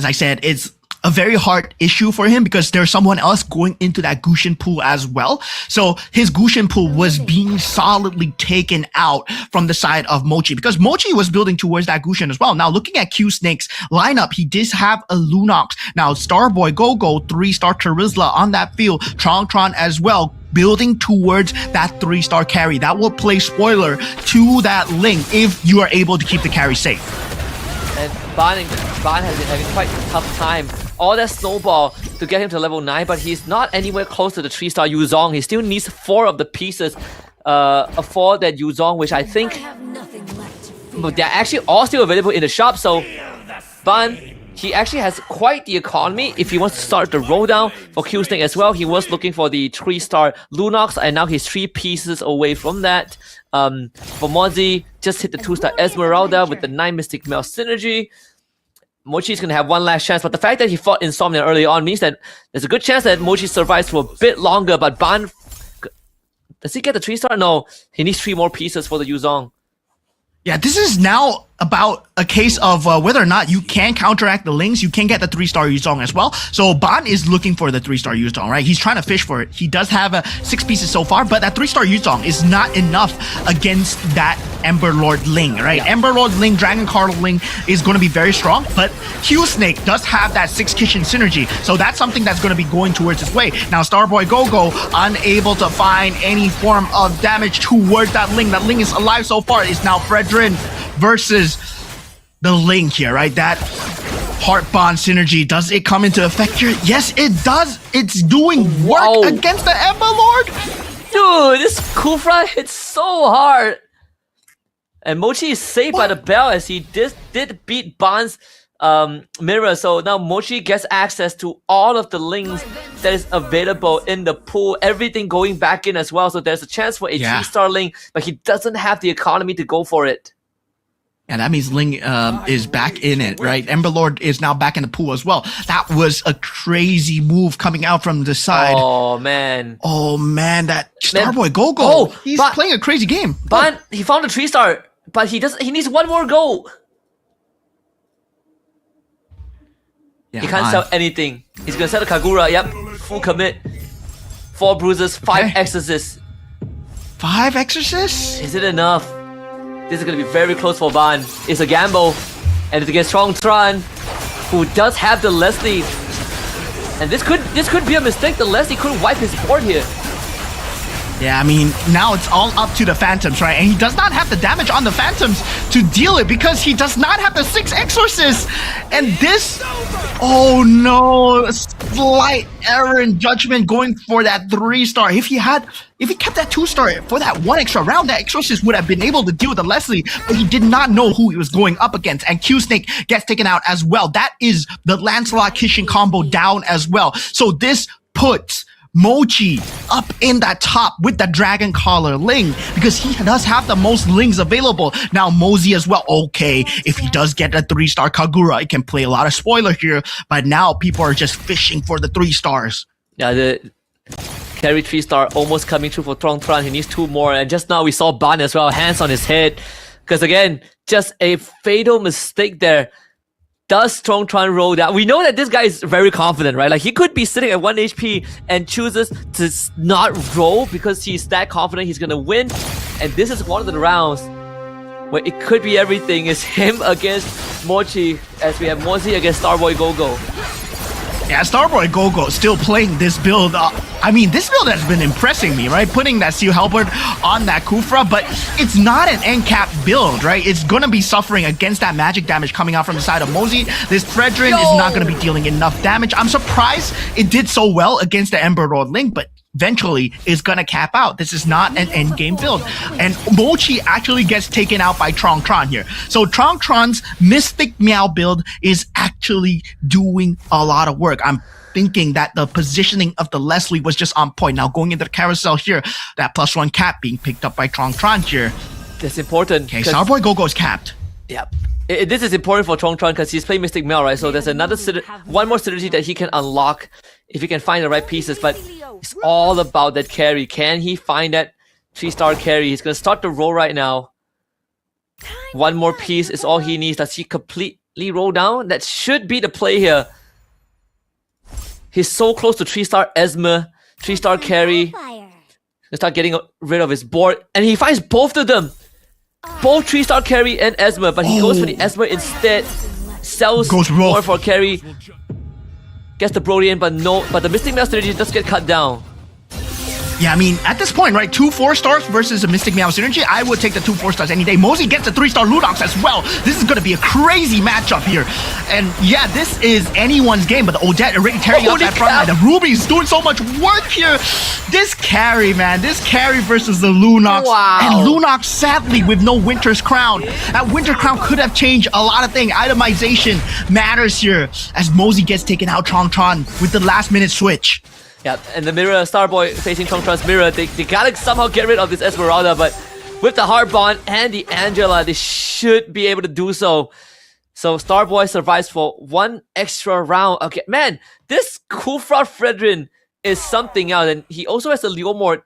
I said, it's a very hard issue for him because there's someone else going into that Gushin pool as well. So his Gushin pool was being solidly taken out from the side of Mochi because Mochi was building towards that Gushin as well. Now, looking at Q Snake's lineup, he did have a Lunox. Now, Starboy Go-Go, 3-star Terizla on that field, Tron as well, building towards that 3-star carry. That will play spoiler to that Ling if you are able to keep the carry safe. And Ban has been having quite a tough time. All that snowball to get him to level 9, but he's not anywhere close to the 3-star Yuzong. He still needs 4 of the pieces for that Yuzong, which I think they're actually all still available in the shop. So Ban, he actually has quite the economy if he wants to start the roll down for Q-Snake as well. He was looking for the 3-star Lunox, and now he's 3 pieces away from that. For Mozzie, just hit the 2-star Esmeralda with the 9 Mystic Mail synergy. Mochi's gonna have one last chance, but the fact that he fought Insomnia early on means that there's a good chance that Mochi survives for a bit longer, but Ban... Does he get the 3-star? No, he needs 3 more pieces for the Yuzong. Yeah, this is now about a case of whether or not you can counteract the Lings. You can get the 3-star Yuzong as well. So Ban is looking for the 3-star Yuzong, right? He's trying to fish for it. He does have 6 pieces so far, but that 3-star Yuzong is not enough against that Emberlord Ling, right? Yeah. Emberlord Ling, Dragon Caller Ling is going to be very strong, but Q-Snake does have that 6 Kishin synergy. So that's something that's going to be going towards his way. Now Starboy Go-Go unable to find any form of damage towards that Ling. That Ling is alive so far. It's now Fredrin versus the Ling here, right? That Heart Bond synergy, does it come into effect here? Yes, it does. It's doing work against the Emberlord. Dude, this Kufra hits so hard. And Mochi is saved by the bell as he did beat Ban's mirror. So now Mochi gets access to all of the Lings that is available in the pool. Everything going back in as well. So there's a chance for a 3-star Ling, but he doesn't have the economy to go for it. And that means Ling is back in it, right? Emberlord is now back in the pool as well. That was a crazy move coming out from the side. Oh, man. Oh, man. That Starboy Go-Go. He's playing a crazy game. Ban, he found a 3-star, but he needs 1 more go. Yeah, he can't sell anything. He's going to sell the Kagura. Yep. Full commit. 4 bruises, 5 exorcists. 5 exorcists? Is it enough? This is going to be very close for Ban. It's a gamble. And it's against Strong Tron, who does have the Leslie. And this could be a mistake. The Leslie could wipe his board here. Yeah, I mean, now it's all up to the Phantoms, right? And he does not have the damage on the Phantoms to deal it because he does not have the 6 Exorcists. And this... Oh no, slight error in judgment going for that 3-star. If he kept that 2-star for that 1 extra round, that Exorcist would have been able to deal with the Leslie, but he did not know who he was going up against. And Q-Snake gets taken out as well. That is the Lancelot Kishin combo down as well. So this puts Mochi up in that top with the Dragon Caller Ling because he does have the most Lings available. Now Mozzie as well. Okay, if he does get a 3-star Kagura, it can play a lot of spoiler here, but now people are just fishing for the 3 stars. Yeah, the carry 3-star almost coming through for Tron. He needs 2 more, and just now we saw Ban as well, hands on his head, because again, just a fatal mistake there. Does Tron roll down? We know that this guy is very confident, right? Like he could be sitting at 1 HP and chooses to not roll because he's that confident he's gonna win. And this is one of the rounds where it could be everything. It's him against Mochi as we have Mozi against Starboy Gogo. Yeah, Starboy Gogo still playing this build. I mean, this build has been impressing me, right? Putting that Steel Halberd on that Kufra, but it's not an end cap build, right? It's gonna be suffering against that magic damage coming out from the side of Mozi. This Fredrin is not gonna be dealing enough damage. I'm surprised it did so well against the Ember Lord Link, but eventually is gonna cap out. This is not an end game build. And Mochi actually gets taken out by Tron here. So Tron's Mystic Meow build is actually doing a lot of work. I'm thinking that the positioning of the Leslie was just on point. Now going into the carousel here, that +1 cap being picked up by Tron here. That's important. Okay, Starboy Gogo is capped. Yeah. This is important for Tron because he's playing Mystic Meow, right? So there's another one more synergy that he can unlock if he can find the right pieces. But it's all about that carry. Can he find that 3-star carry? He's gonna start to roll right now. One more piece is all he needs. Does he completely roll down? That should be the play here. He's so close to 3-star Esmer, 3-star carry. He'll start getting rid of his board, and he finds both of them. Both 3-star carry and Esmer, but he goes for the Esmer instead. Sells more for carry. Gets the Brody in, but the Mystic Meow synergy does get cut down. Yeah, I mean, at this point, right, 2 4-stars versus a Mystic Meow synergy, I would take the 2 4-stars any day. Mozi gets a 3-star Ludox as well. This is going to be a crazy matchup here. And yeah, this is anyone's game, but the Odette already tearing up that front line. The Ruby's doing so much work here. This carry, man, this carry versus the Lunox. Wow. And Lunox, sadly, with no Winter's Crown. That Winter Crown could have changed a lot of things. Itemization matters here as Mozi gets taken out Tron with the last-minute switch. Yeah, and the mirror, Starboy facing Tron's mirror, they gotta somehow get rid of this Esmeralda, but with the Heart Bond and the Angela, they should be able to do so. So Starboy survives for one extra round. Okay, man, this Kufra Fredrin is something else, and he also has a Leomord.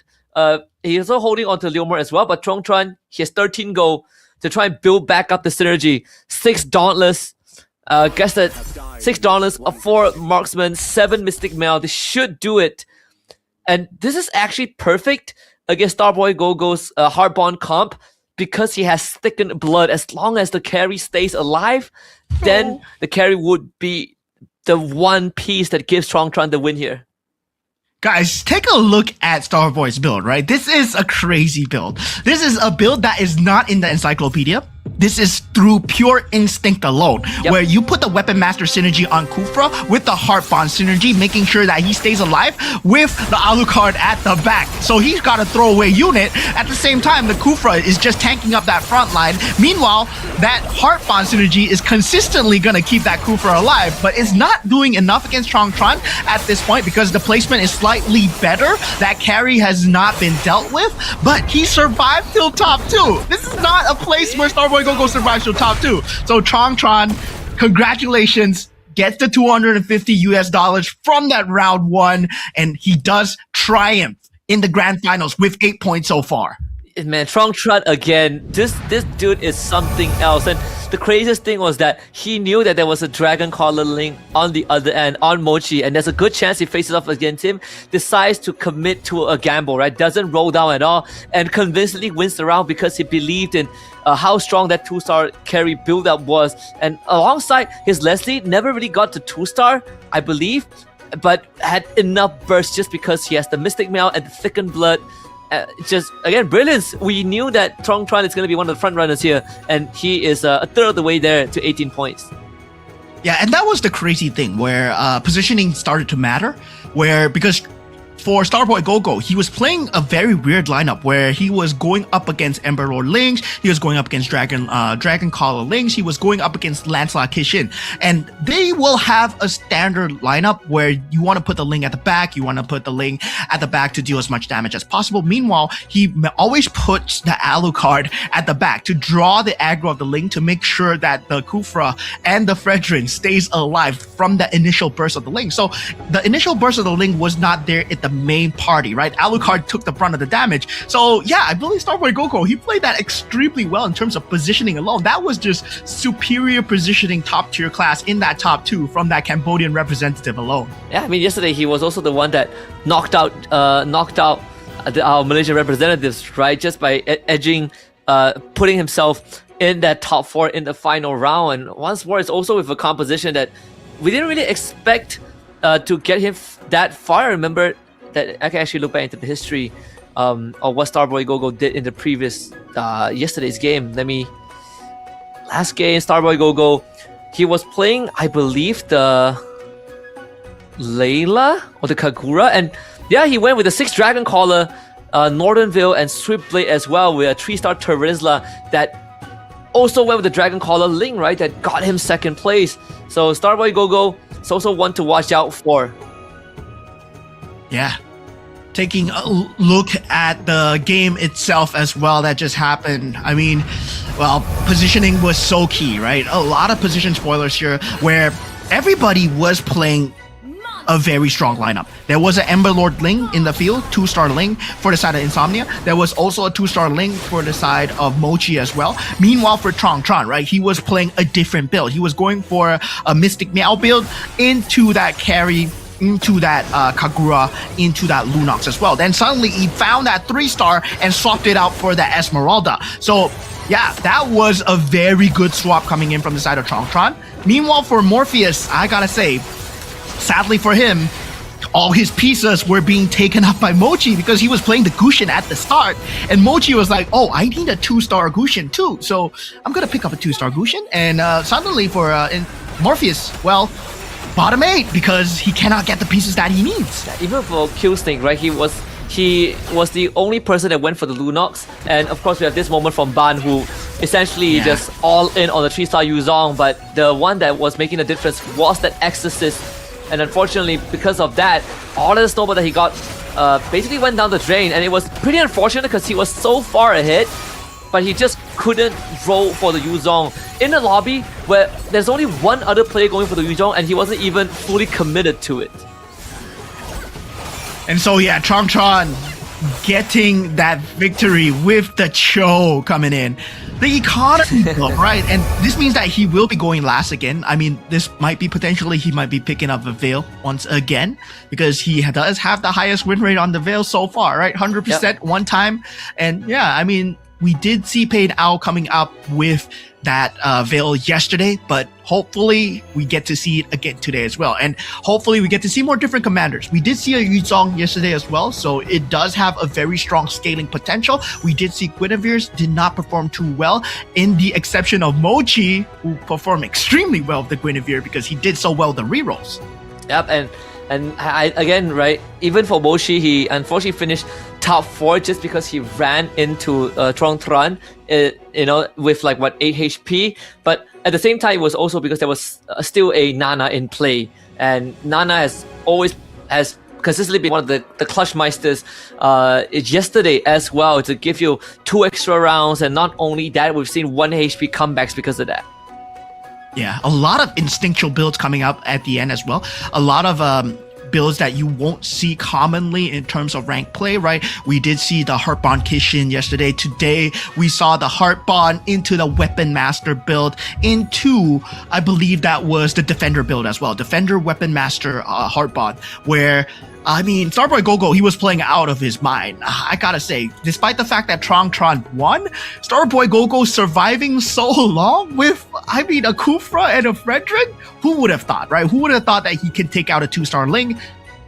He's also holding on to Leomord as well, but Tron, he has 13 gold to try and build back up the synergy. 6 Dauntless. Guess that 6 Dauntless, 4 Marksman, 7 Mystic Meow. They should do it. And this is actually perfect against Starboy Gogo's Heart Bond comp because he has thickened blood. As long as the carry stays alive, then the carry would be the one piece that gives Tron the win here. Guys, take a look at Starboy's build, right? This is a crazy build. This is a build that is not in the encyclopedia. This is through pure instinct alone, where you put the Weapon Master synergy on Kufra with the Heart Bond synergy, making sure that he stays alive with the Alucard at the back. So he's got a throwaway unit. At the same time, the Kufra is just tanking up that front line. Meanwhile, that Heart Bond synergy is consistently going to keep that Kufra alive, but it's not doing enough against Tron at this point because the placement is slightly better. That carry has not been dealt with, but he survived till top 2. This is not a place where Starboy Gogo survives till top 2. So Tron, congratulations, gets the $250 from that round 1, and he does triumph in the grand finals with 8 points so far. Man, Tron again, this dude is something else. And the craziest thing was that he knew that there was a Dragon Collar Link on the other end, on Mochi, and there's a good chance he faces off against him, decides to commit to a gamble, right? Doesn't roll down at all, and convincingly wins the round because he believed in how strong that 2-star carry build-up was. And alongside his Leslie, never really got to 2-star, I believe, but had enough burst just because he has the Mystic Meow and the thickened blood. Just, again, brilliance. We knew that Tron is going to be one of the front runners here, and he is a third of the way there to 18 points. Yeah, and that was the crazy thing where positioning started to matter, because for Starboy Gogo, he was playing a very weird lineup where he was going up against Ember Lord Lynx, he was going up against Dragon Collar Lynx, he was going up against Lancelot Kishin, and they will have a standard lineup where you want to put the Ling at the back, you want to put the Ling at the back to deal as much damage as possible. Meanwhile, he always puts the Alucard at the back to draw the aggro of the Ling to make sure that the Kufra and the Fredrin stays alive from the initial burst of the Ling. So the initial burst of the Ling was not there at the the main party, right? Alucard took the brunt of the damage. So yeah, I believe Starboy Gogo, he played that extremely well in terms of positioning alone. That was just superior positioning, top tier class in that top 2 from that Cambodian representative alone. Yeah, I mean, yesterday he was also the one that knocked out our Malaysian representatives, right? Just by edging, putting himself in that top 4 in the final round. And once more, it's also with a composition that we didn't really expect to get him that far. I remember that I can actually look back into the history of what Starboy Gogo did in the previous yesterday's game. Last game, Starboy Gogo, he was playing, I believe, the Layla or the Kagura, and yeah, he went with the 6 Dragon Caller, Northern Veil, and Swift Blade as well, with a 3-star Terizla that also went with the Dragon Caller Ling, right? That got him 2nd place. So Starboy Gogo is also one to watch out for. Yeah. Taking a look at the game itself as well that just happened. I mean, well, positioning was so key, right? A lot of position spoilers here where everybody was playing a very strong lineup. There was an Ember Lord Ling in the field, 2-star Ling for the side of Insomnia. There was also a 2-star Ling for the side of Mochi as well. Meanwhile, for Tron, right, he was playing a different build. He was going for a Mystic Meow build into that carry, into that Kagura, into that Lunox as well. Then suddenly he found that 3-star and swapped it out for the Esmeralda. So yeah, that was a very good swap coming in from the side of Tron. Meanwhile, for Morpheus, I gotta say, sadly for him, all his pieces were being taken up by Mochi because he was playing the Gushin at the start. And Mochi was like, oh, I need a 2-star Gushin too. So I'm going to pick up a 2-star Gushin. And suddenly for Morpheus, well, bottom 8 because he cannot get the pieces that he needs. Even for Killsnake, right, he was the only person that went for the Lunox. And of course, we have this moment from Ban, who essentially just all in on the 3-star Yuzong. But the one that was making the difference was that Exorcist. And unfortunately, because of that, all of the snowball that he got basically went down the drain. And it was pretty unfortunate because he was so far ahead, but he just couldn't roll for the Yuzong in the lobby where there's only one other player going for the Yuzong and he wasn't even fully committed to it. And so yeah, Tron getting that victory with the Cho coming in. The economy build, right? And this means that he will be going last again. I mean, this might be potentially, he might be picking up a Veil once again because he does have the highest win rate on the Veil so far, right? 100% one time. And yeah, I mean, we did see Pain Owl coming up with that Veil yesterday, but hopefully we get to see it again today as well. And hopefully we get to see more different commanders. We did see a Yuzong yesterday as well, so it does have a very strong scaling potential. We did see Guinevere's did not perform too well, in the exception of Mochi, who performed extremely well with the Guinevere because he did so well the rerolls. Yep, and I, again, right, even for Mochi, he unfortunately finished top 4 just because he ran into Tron, with like, 8 HP. But at the same time, it was also because there was still a Nana in play. And Nana has consistently been one of the clutch meisters yesterday as well, to give you 2 extra rounds. And not only that, we've seen 1 HP comebacks because of that. Yeah, a lot of instinctual builds coming up at the end as well. A lot of builds that you won't see commonly in terms of rank play, right? We did see the Heartbond Kishin yesterday. Today, we saw the Heartbond into the Weapon Master build into, I believe that was the Defender build as well. Defender, Weapon Master, Heartbond, where I mean, Starboy Gogo, he was playing out of his mind. I gotta say, despite the fact that Tron won, Starboy Gogo surviving so long with, I mean, a Kufra and a Frederick? Who would have thought, right? Who would have thought that he could take out a 2-star Ling?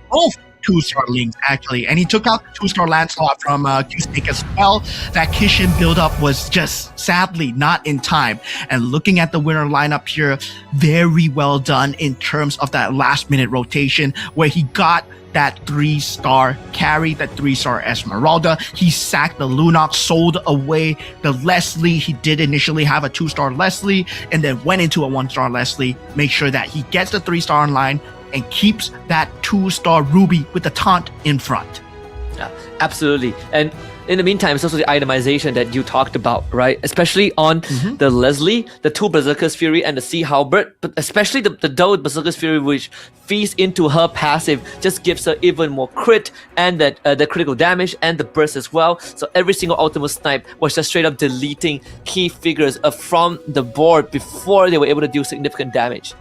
Both 2-star Lings, actually. And he took out the 2-star Lancelot from Q-Snake as well. That Kishin build-up was just, sadly, not in time. And looking at the winner lineup here, very well done in terms of that last-minute rotation where he got that 3-star carry, that 3-star Esmeralda. He sacked the Lunox, sold away the Leslie. He did initially have a 2-star Leslie and then went into a 1-star Leslie. Make sure that he gets the 3-star online and keeps that 2-star Ruby with the taunt in front. Yeah, absolutely. And in the meantime, it's also the itemization that you talked about, right? Especially on the Leslie, the 2 Berserker's Fury, and the Sea Halberd, but especially the double Berserker's Fury, which feeds into her passive, just gives her even more crit and that the critical damage and the burst as well. So every single ultimate snipe was just straight up deleting key figures from the board before they were able to do significant damage.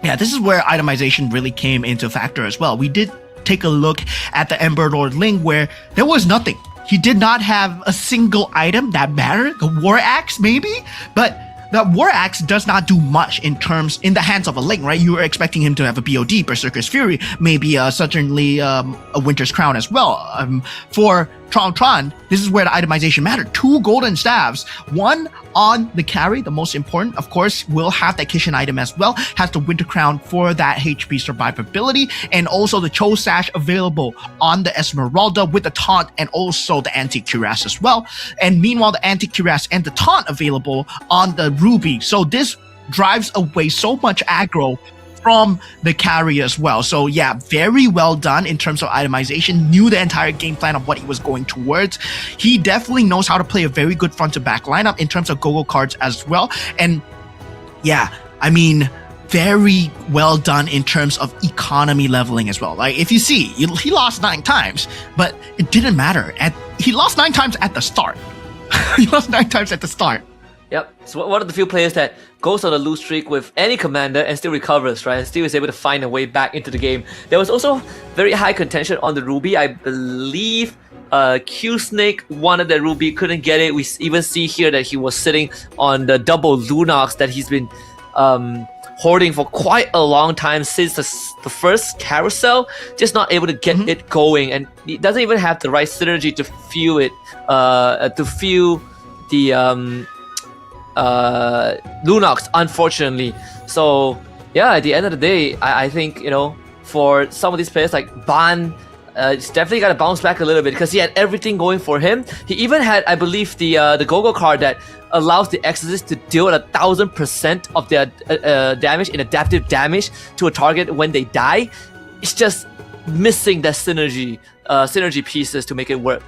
Yeah, this is where itemization really came into factor as well. We did take a look at the Ember Lord Ling where there was nothing. He did not have a single item that mattered. The War Axe maybe, but the War Axe does not do much in the hands of a Ling, right? You were expecting him to have a BOD, Berserker's Fury, maybe certainly a Winter's Crown as well. For Tron, this is where the itemization mattered. 2 golden staves, one on the carry, the most important, of course, will have that Kishin item as well, has the Winter Crown for that HP survivability, and also the Cho Sash available on the Esmeralda with the taunt and also the anti-cuirass as well. And meanwhile, the anti-cuirass and the taunt available on the Ruby. So this drives away so much aggro from the carry as well. So yeah, very well done in terms of itemization, knew the entire game plan of what he was going towards. He definitely knows how to play a very good front to back lineup in terms of go-go cards as well. And yeah, I mean, very well done in terms of economy leveling as well. Like if you see, he lost 9 times, but it didn't matter. He lost 9 times at the start. He lost 9 times at the start. Yep. So one of the few players that goes on a lose streak with any commander and still recovers, right? And still is able to find a way back into the game. There was also very high contention on the Ruby. I believe Q-Snake wanted the Ruby, couldn't get it. We even see here that he was sitting on the double Lunox that he's been hoarding for quite a long time since the first carousel, just not able to get it going. And he doesn't even have the right synergy to fuel it, to fuel the Lunox, unfortunately. So yeah, at the end of the day, I think, you know, for some of these players like Ban, it's definitely got to bounce back a little bit because he had everything going for him. He even had, I believe, the go-go card that allows the Exorcist to deal 1000% of their damage in adaptive damage to a target when they die. It's just missing that synergy pieces to make it work.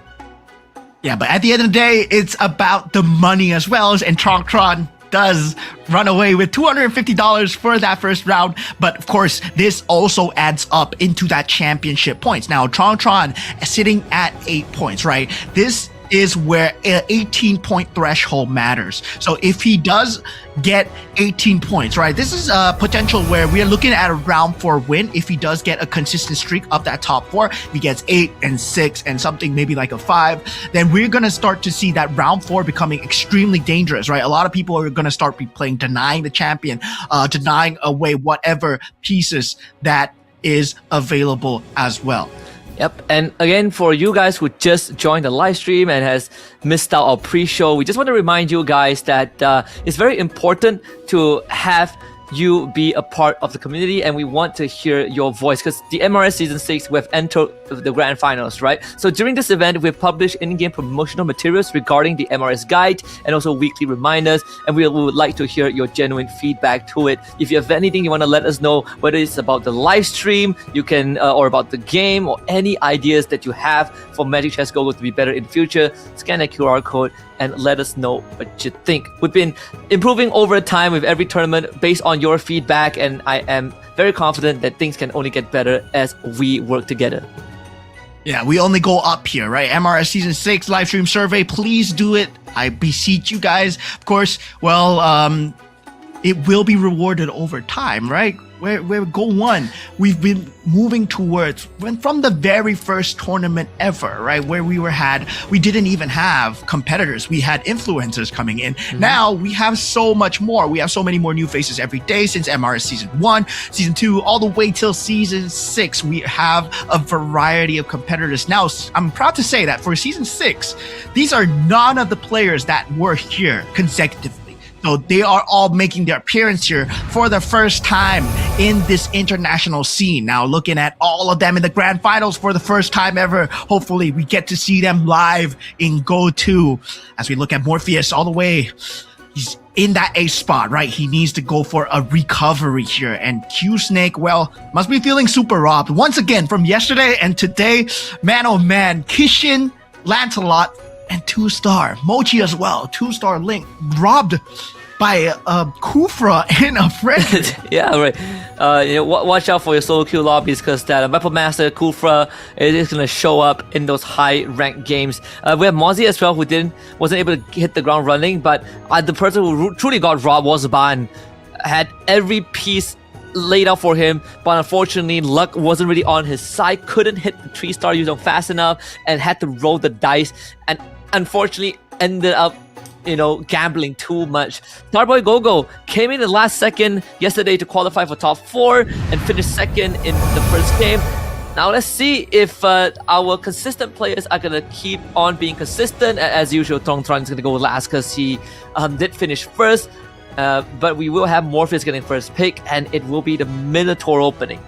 Yeah, but at the end of the day, it's about the money as well, and Tron does run away with $250 for that first round. But of course, this also adds up into that championship points. Now, Tron sitting at 8 points, right? This is where an 18-point threshold matters. So if he does get 18 points, right, this is a potential where we are looking at a round 4 win. If he does get a consistent streak of that top 4, if he gets 8 and 6 and something maybe like a 5, then we're going to start to see that round 4 becoming extremely dangerous, right? A lot of people are going to start playing denying the champion, denying away whatever pieces that is available as well. Yep, and again, for you guys who just joined the live stream and has missed out our pre-show, we just want to remind you guys that it's very important to have you be a part of the community, and we want to hear your voice because the MRS Season 6, we've entered the Grand Finals, right? So during this event, we've published in-game promotional materials regarding the MRS guide and also weekly reminders, and we would like to hear your genuine feedback to it. If you have anything you want to let us know, whether it's about the live stream, you can, or about the game, or any ideas that you have for Magic Chess Go-Go to be better in the future, scan that QR code and let us know what you think. We've been improving over time with every tournament based on your feedback, and I am very confident that things can only get better as we work together. Yeah, we only go up here, right? MRS Season 6 live stream survey, please do it. I beseech you guys. Of course, well, it will be rewarded over time, right? We're goal 1. We've been moving towards from the very first tournament ever, right? Where we didn't even have competitors. We had influencers coming in. Now we have so much more. We have so many more new faces every day since MRS Season 1, Season 2, all the way till Season 6. We have a variety of competitors. Now, I'm proud to say that for Season 6, these are none of the players that were here consecutively. So they are all making their appearance here for the first time in this international scene. Now looking at all of them in the Grand Finals for the first time ever. Hopefully we get to see them live in Go 2 as we look at Morpheus all the way he's in that ace spot, right? He needs to go for a recovery here. And Q Snake, well, must be feeling super robbed. Once again, from yesterday and today, man oh man, Kishin, Lancelot, and 2-star. Mochi as well, 2-star Link, robbed by Kufra and a friend. Yeah, right. Watch out for your solo queue lobbies because that Weapon Master Kufra is going to show up in those high ranked games. We have Mozzie as well, who wasn't able to hit the ground running, but the person who truly got robbed was Ban. Had every piece laid out for him, but unfortunately luck wasn't really on his side. Couldn't hit the 3-star user fast enough and had to roll the dice, and unfortunately ended up gambling too much. Starboy Gogo came in the last second yesterday to qualify for top 4 and finished second in the first game. Now let's see if our consistent players are gonna keep on being consistent. As usual, Tron is gonna go last because he did finish first. But we will have Morpheus getting first pick, and it will be the Minotaur opening.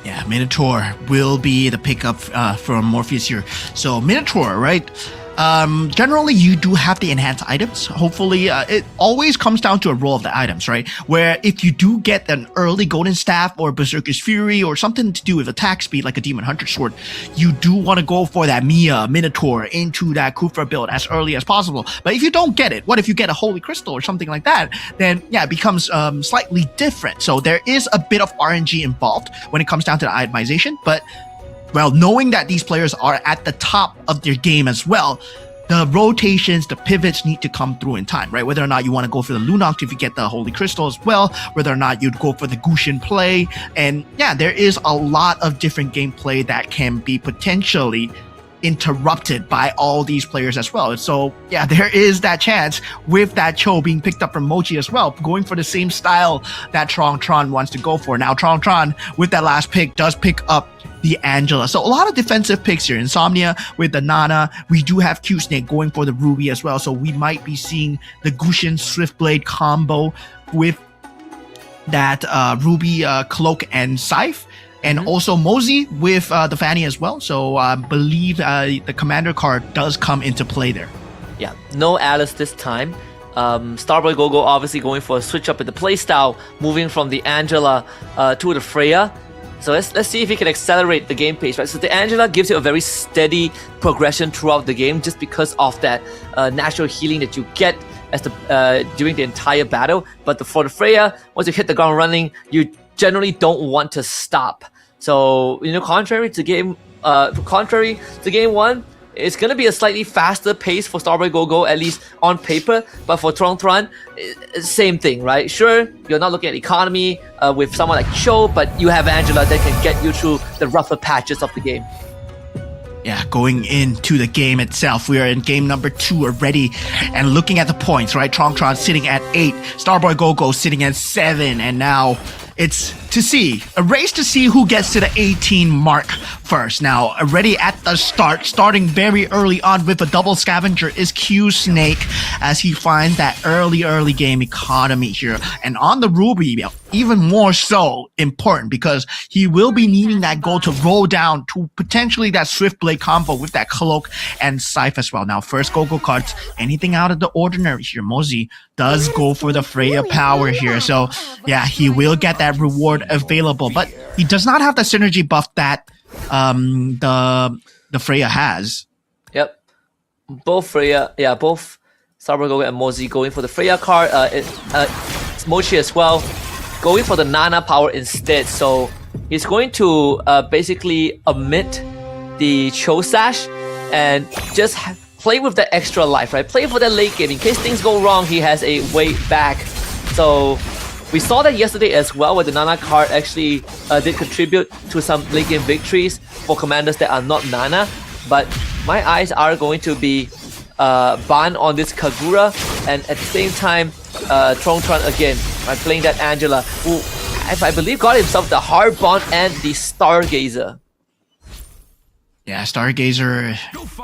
Yeah, Minotaur will be the pickup from Morpheus here. So Minotaur, right? Generally, you do have the enhanced items. Hopefully, it always comes down to a roll of the items, right? Where if you do get an early Golden Staff or Berserker's Fury or something to do with attack speed like a Demon Hunter Sword, you do want to go for that Minotaur into that Kufra build as early as possible. But if you don't get it, what if you get a Holy Crystal or something like that? Then yeah, it becomes slightly different. So there is a bit of RNG involved when it comes down to the itemization, but well, knowing that these players are at the top of their game as well, the rotations, the pivots need to come through in time, right? Whether or not you want to go for the Lunox if you get the Holy Crystal as well, whether or not you'd go for the Gushin play. And yeah, there is a lot of different gameplay that can be potentially interrupted by all these players as well. So yeah, there is that chance with that Cho being picked up from Mochi as well, going for the same style that Tron wants to go for. Now Tron with that last pick does pick up the Angela. So a lot of defensive picks here. Insomnia with the Nana. We do have Q Snake going for the Ruby as well. So we might be seeing the Gushin Swiftblade combo with that Ruby Cloak and Scythe. And also Mozzie with the Fanny as well. So I believe the Commander card does come into play there. Yeah, no Alice this time. Starboy Gogo obviously going for a switch up in the playstyle, moving from the Angela to the Freya. So let's see if he can accelerate the game pace, right? So the Angela gives you a very steady progression throughout the game just because of that natural healing that you get as during the entire battle. But for the Freya, once you hit the ground running, you generally don't want to stop. So contrary to game 1, it's going to be a slightly faster pace for Starboy Gogo, at least on paper. But for Tron, same thing, right? Sure, you're not looking at economy with someone like Cho, but you have Angela that can get you through the rougher patches of the game. Yeah, going into the game itself, we are in game number 2 already, and looking at the points, right? Tron sitting at 8, Starboy Gogo sitting at 7, and now it's a race to see who gets to the 18 mark first. Now, already at the starting very early on with a double scavenger is Q Snake as he finds that early game economy here. And on the Ruby, even more so important because he will be needing that gold to roll down to potentially that Swiftblade combo with that Cloak and Scythe as well. Now, first Gogo cards, anything out of the ordinary here. Mozzie does go for the Freya power here. So yeah, he will get that reward available, but he does not have the synergy buff that the Freya has. Yep, both Starboy Gogo and Mozzie going for the Freya card. Mochi as well going for the Nana power instead. So he's going to basically omit the Cho Sash and just play with the extra life, right? Play for the late game. In case things go wrong, he has a way back. So we saw that yesterday as well, where the Nana card actually did contribute to some late game victories for commanders that are not Nana. But my eyes are going to be Ban on this Kagura, and at the same time, Tron again, right, playing that Angela, who I believe got himself the Hard Bond and the Stargazer. Yeah, Stargazer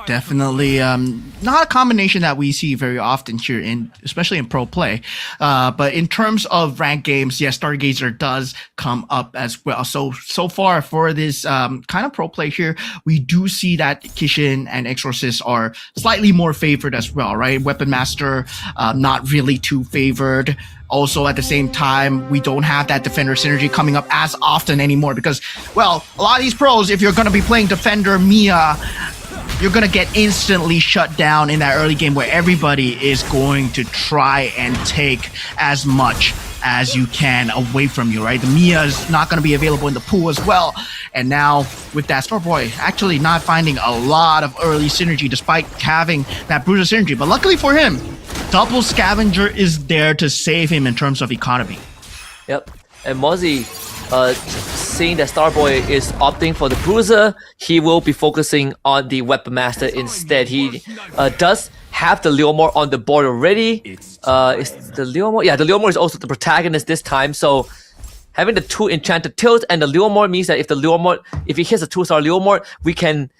definitely not a combination that we see very often here especially in pro play. But in terms of ranked games, yes, Stargazer does come up as well. So far for this kind of pro play here, we do see that Kishin and Exorcist are slightly more favored as well, right? Weapon Master not really too favored. Also, at the same time, we don't have that Defender synergy coming up as often anymore because, well, a lot of these pros, if you're going to be playing Defender Mia, you're going to get instantly shut down in that early game where everybody is going to try and take as much as you can away from you, right? The Mia is not going to be available in the pool as well. And now with that Starboy actually not finding a lot of early synergy despite having that Bruiser synergy. But luckily for him, Double Scavenger is there to save him in terms of economy. Yep. And Mozzie, seeing that Starboy is opting for the Bruiser, he will be focusing on the Weapon Master instead. He does have the Leomore on the board already. Is the Leomore? Yeah, the Leomore is also the protagonist this time. So having the 2 Enchanted Tilt and the Leomore means that if he hits a 2-star Leomore, we can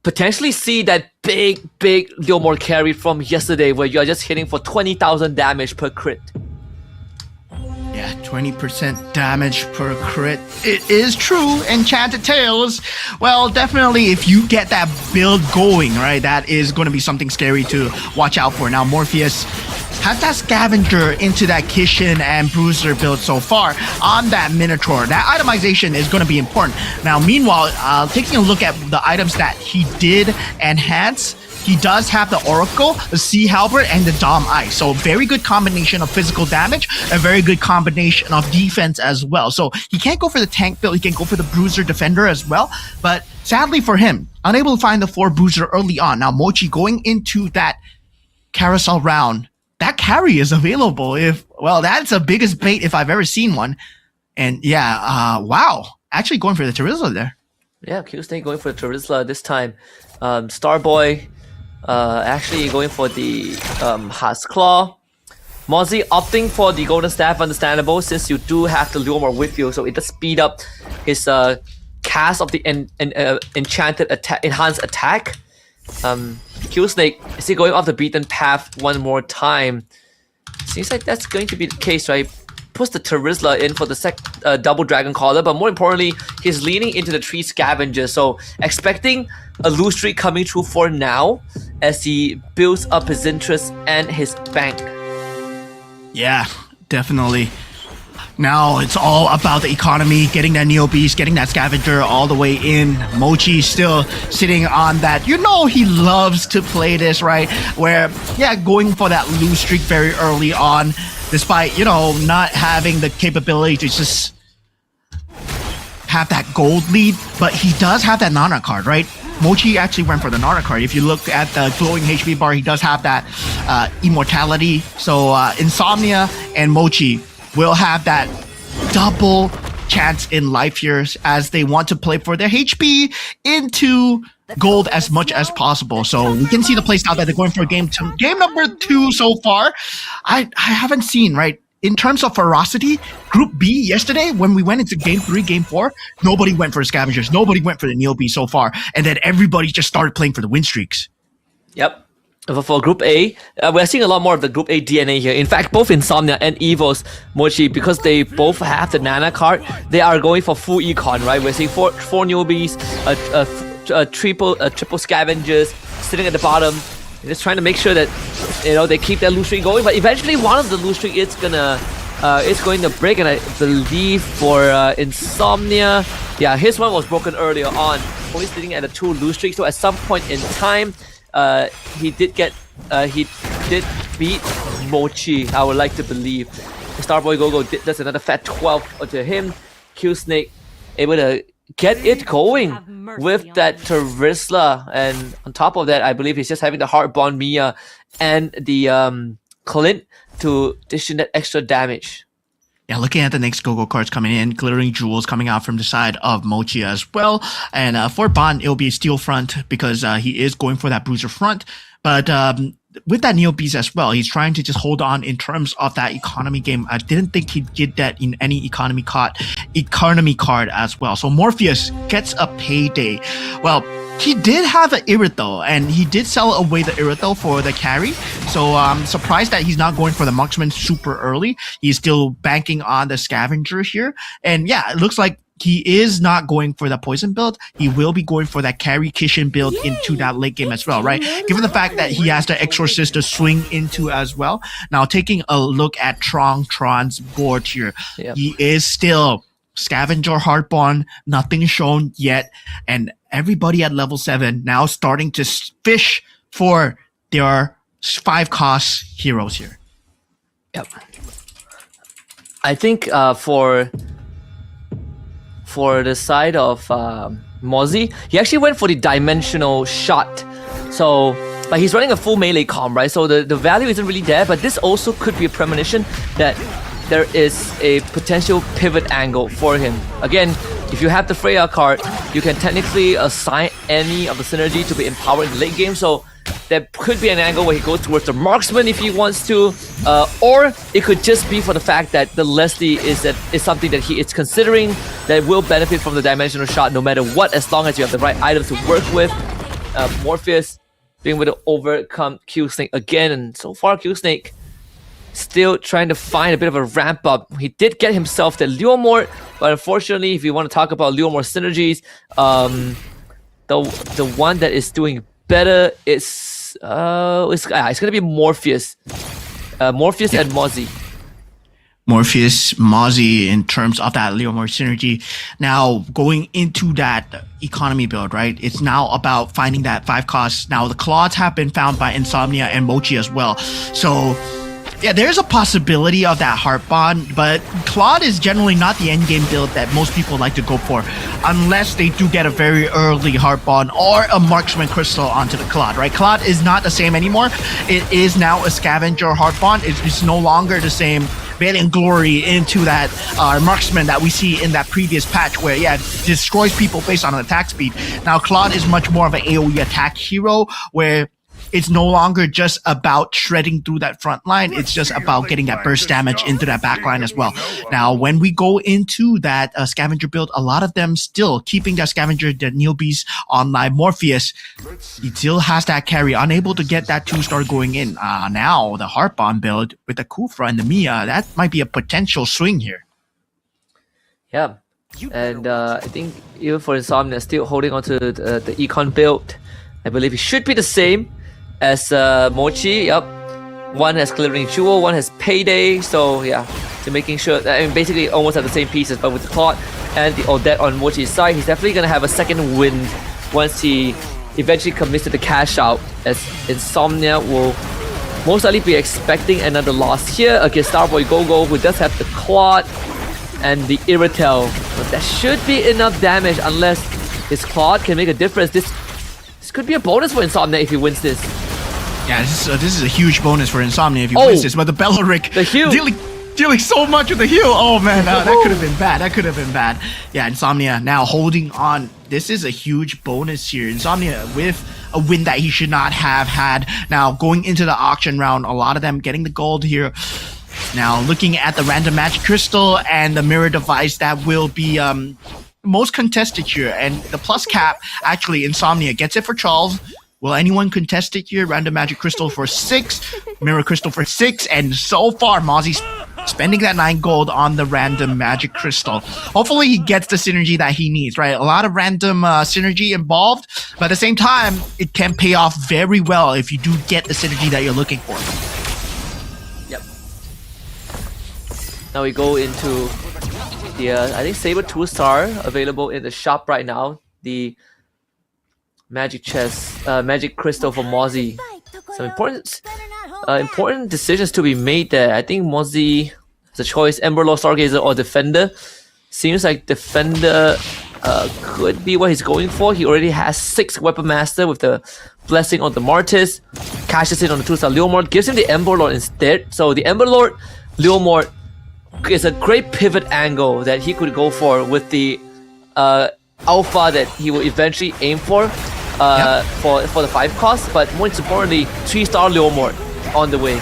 potentially see that big Leomore carry from yesterday where you are just hitting for 20,000 damage per crit. Yeah, 20% damage per crit. It is true. Enchanted Tales. Well, definitely if you get that build going, right, that is going to be something scary to watch out for. Now, Morpheus has that Scavenger into that Kishin and Bruiser build so far on that Minotaur. That itemization is going to be important. Now, meanwhile, taking a look at the items that he did enhance, he does have the Oracle, the Sea Halberd, and the Dom Ice. So very good combination of physical damage, a very good combination of defense as well. So he can't go for the tank build, he can go for the Bruiser Defender as well. But sadly for him, unable to find the 4 Bruiser early on. Now Mochi going into that carousel round, that carry is available. That's the biggest bait if I've ever seen one. And yeah, wow. Actually going for the Terizla there. Yeah, Q-Snake going for the Terizla this time. Starboy actually going for the Hasclaw. Mozzie opting for the Golden Staff, understandable, since you do have the Leomore with you, so it does speed up his cast of the enchanted enhanced attack. Q-Snake, is he going off the beaten path one more time? Seems like that's going to be the case, right? Puts the Terizla in for the double Dragon Caller, but more importantly, he's leaning into the 3 Scavengers, so expecting a loose streak coming through for now as he builds up his interest and his bank. Yeah, definitely. Now it's all about the economy, getting that Neo Beast, getting that Scavenger all the way in. Mochi still sitting on that. You know he loves to play this, right? Where, yeah, going for that loose streak very early on, despite, not having the capability to just have that gold lead, but he does have that Nana card, right? Mochi actually went for the Nana card. If you look at the glowing HP bar, he does have that immortality. So Insomnia and Mochi will have that double chance in life here as they want to play for their HP into gold as much as possible. So we can see the playstyle that they're going for game number 2 so far. I haven't seen, right? In terms of ferocity, Group B yesterday, when we went into game 3, game 4, nobody went for the Scavengers. Nobody went for the Neo B so far. And then everybody just started playing for the win streaks. Yep. For Group A, we're seeing a lot more of the Group A DNA here. In fact, both Insomnia and Evo's Mochi, because they both have the Nana card, they are going for full econ, right? We're seeing four newbies, triple Scavengers sitting at the bottom, just trying to make sure that they keep their loose streak going. But eventually, one of the loose streak is going to break, and I believe for Insomnia, yeah, his one was broken earlier on. Only sitting at a 2 loose streak, so at some point in time, he did beat Mochi, I would like to believe. Starboy Gogo does another fat 12 to him. Q-Snake able to get it going with that Terizla, and on top of that, I believe he's just having the Heartborn Mia and the Clint to dish in that extra damage. Yeah, looking at the next Go-Go cards coming in, Glittering Jewels coming out from the side of Mochi as well. And for Bond, it'll be a Steel Front because he is going for that Bruiser Front. But with that Neo Beast as well, he's trying to just hold on in terms of that economy game. I didn't think he'd get that in any economy card as well. So Morpheus gets a payday. Well, He did have an Irithel, and he did sell away the Irithel for the carry. So I'm surprised that he's not going for the Marksman super early. He's still banking on the Scavenger here. And yeah, it looks like he is not going for the poison build. He will be going for that carry Kishin build into that late game as well, right? Given the fact that he has the Exorcist to swing into as well. Now, taking a look at Tron's board here, he is still Scavenger Heartbond, nothing shown yet, and everybody at level 7 now starting to fish for their 5-cost heroes here. Yep. I think for the side of Mozzie, he actually went for the dimensional shot. So, but he's running a full melee comp, right? So the value isn't really there, but this also could be a premonition that there is a potential pivot angle for him. Again, if you have the Freya card, you can technically assign any of the synergy to be empowered in the late game. So there could be an angle where he goes towards the marksman if he wants to, or it could just be for the fact that the Leslie is something that he is considering that will benefit from the dimensional shot no matter what, as long as you have the right items to work with. Morpheus being able to overcome Q Snake again, and so far Q Snake still trying to find a bit of a ramp up. He did get himself the Leomort, but unfortunately, if you want to talk about Leomort synergies, the one that is doing better is it's gonna be Morpheus, and Mozzie. Morpheus, Mozzie in terms of that Leomort synergy. Now going into that economy build, right? It's now about finding that 5-cost. Now the Claws have been found by Insomnia and Mochi as well. So yeah, there's a possibility of that heart bond, but Claude is generally not the endgame build that most people like to go for, unless they do get a very early heart bond or a marksman crystal onto the Claude, right? Claude is not the same anymore. It is now a scavenger heart bond. It's no longer the same Valiant Glory into that marksman that we see in that previous patch where, yeah, it destroys people based on attack speed. Now, Claude is much more of an AoE attack hero where it's no longer just about shredding through that front line. It's just about getting that burst damage into that back line as well. Now, when we go into that scavenger build, a lot of them still keeping that scavenger, the newbies online. Morpheus, he still has that carry, unable to get that 2-star going in. Now, the Heartbond build with the Kufra and the Mia, that might be a potential swing here. Yeah. And I think even for Insomnia, still holding on to the Econ build. I believe it should be the same as Mochi. Yep, one has Clearing Jewel, one has Payday. So yeah, so making sure that, I mean, basically almost have the same pieces, but with the Claude and the Odette on Mochi's side, he's definitely gonna have a second wind once he eventually commits to the cash out, as Insomnia will most likely be expecting another loss here against Starboy Gogo, who does have the Claude and the Irritel. But that should be enough damage unless his Claude can make a difference. This could be a bonus for Insomnia if he wins this. Yeah, this is a huge bonus for Insomnia if he wins this. But the Bellaric the heal. dealing so much with the heal. Oh man, that could have been bad. That could have been bad. Yeah, Insomnia now holding on. This is a huge bonus here. Insomnia with a win that he should not have had. Now going into the auction round, a lot of them getting the gold here. Now looking at the random magic crystal and the mirror device, that will be most contested here, and the plus cap, actually Insomnia gets it for Charles. Will anyone contest it here? Random magic crystal for 6, mirror crystal for 6, and so far Mozzie's spending that 9 gold on the random magic crystal. Hopefully he gets the synergy that he needs, right? A lot of random synergy involved, but at the same time, it can pay off very well if you do get the synergy that you're looking for. Yep. Now we go into the I think Saber 2-star available in the shop right now. The magic chest, magic crystal for Mozzie. Some important decisions to be made there. I think Mozzie has a choice: Ember Lord, Stargazer, or Defender. Seems like Defender could be what he's going for. He already has 6 Weapon Master with the Blessing on the Martyrs. Cashes in on the 2-star Leomort, gives him the Ember Lord instead. So the Ember Lord, Leomort is a great pivot angle that he could go for with the alpha that he will eventually aim for the 5-cost, but most importantly, 3-star Leomort on the way.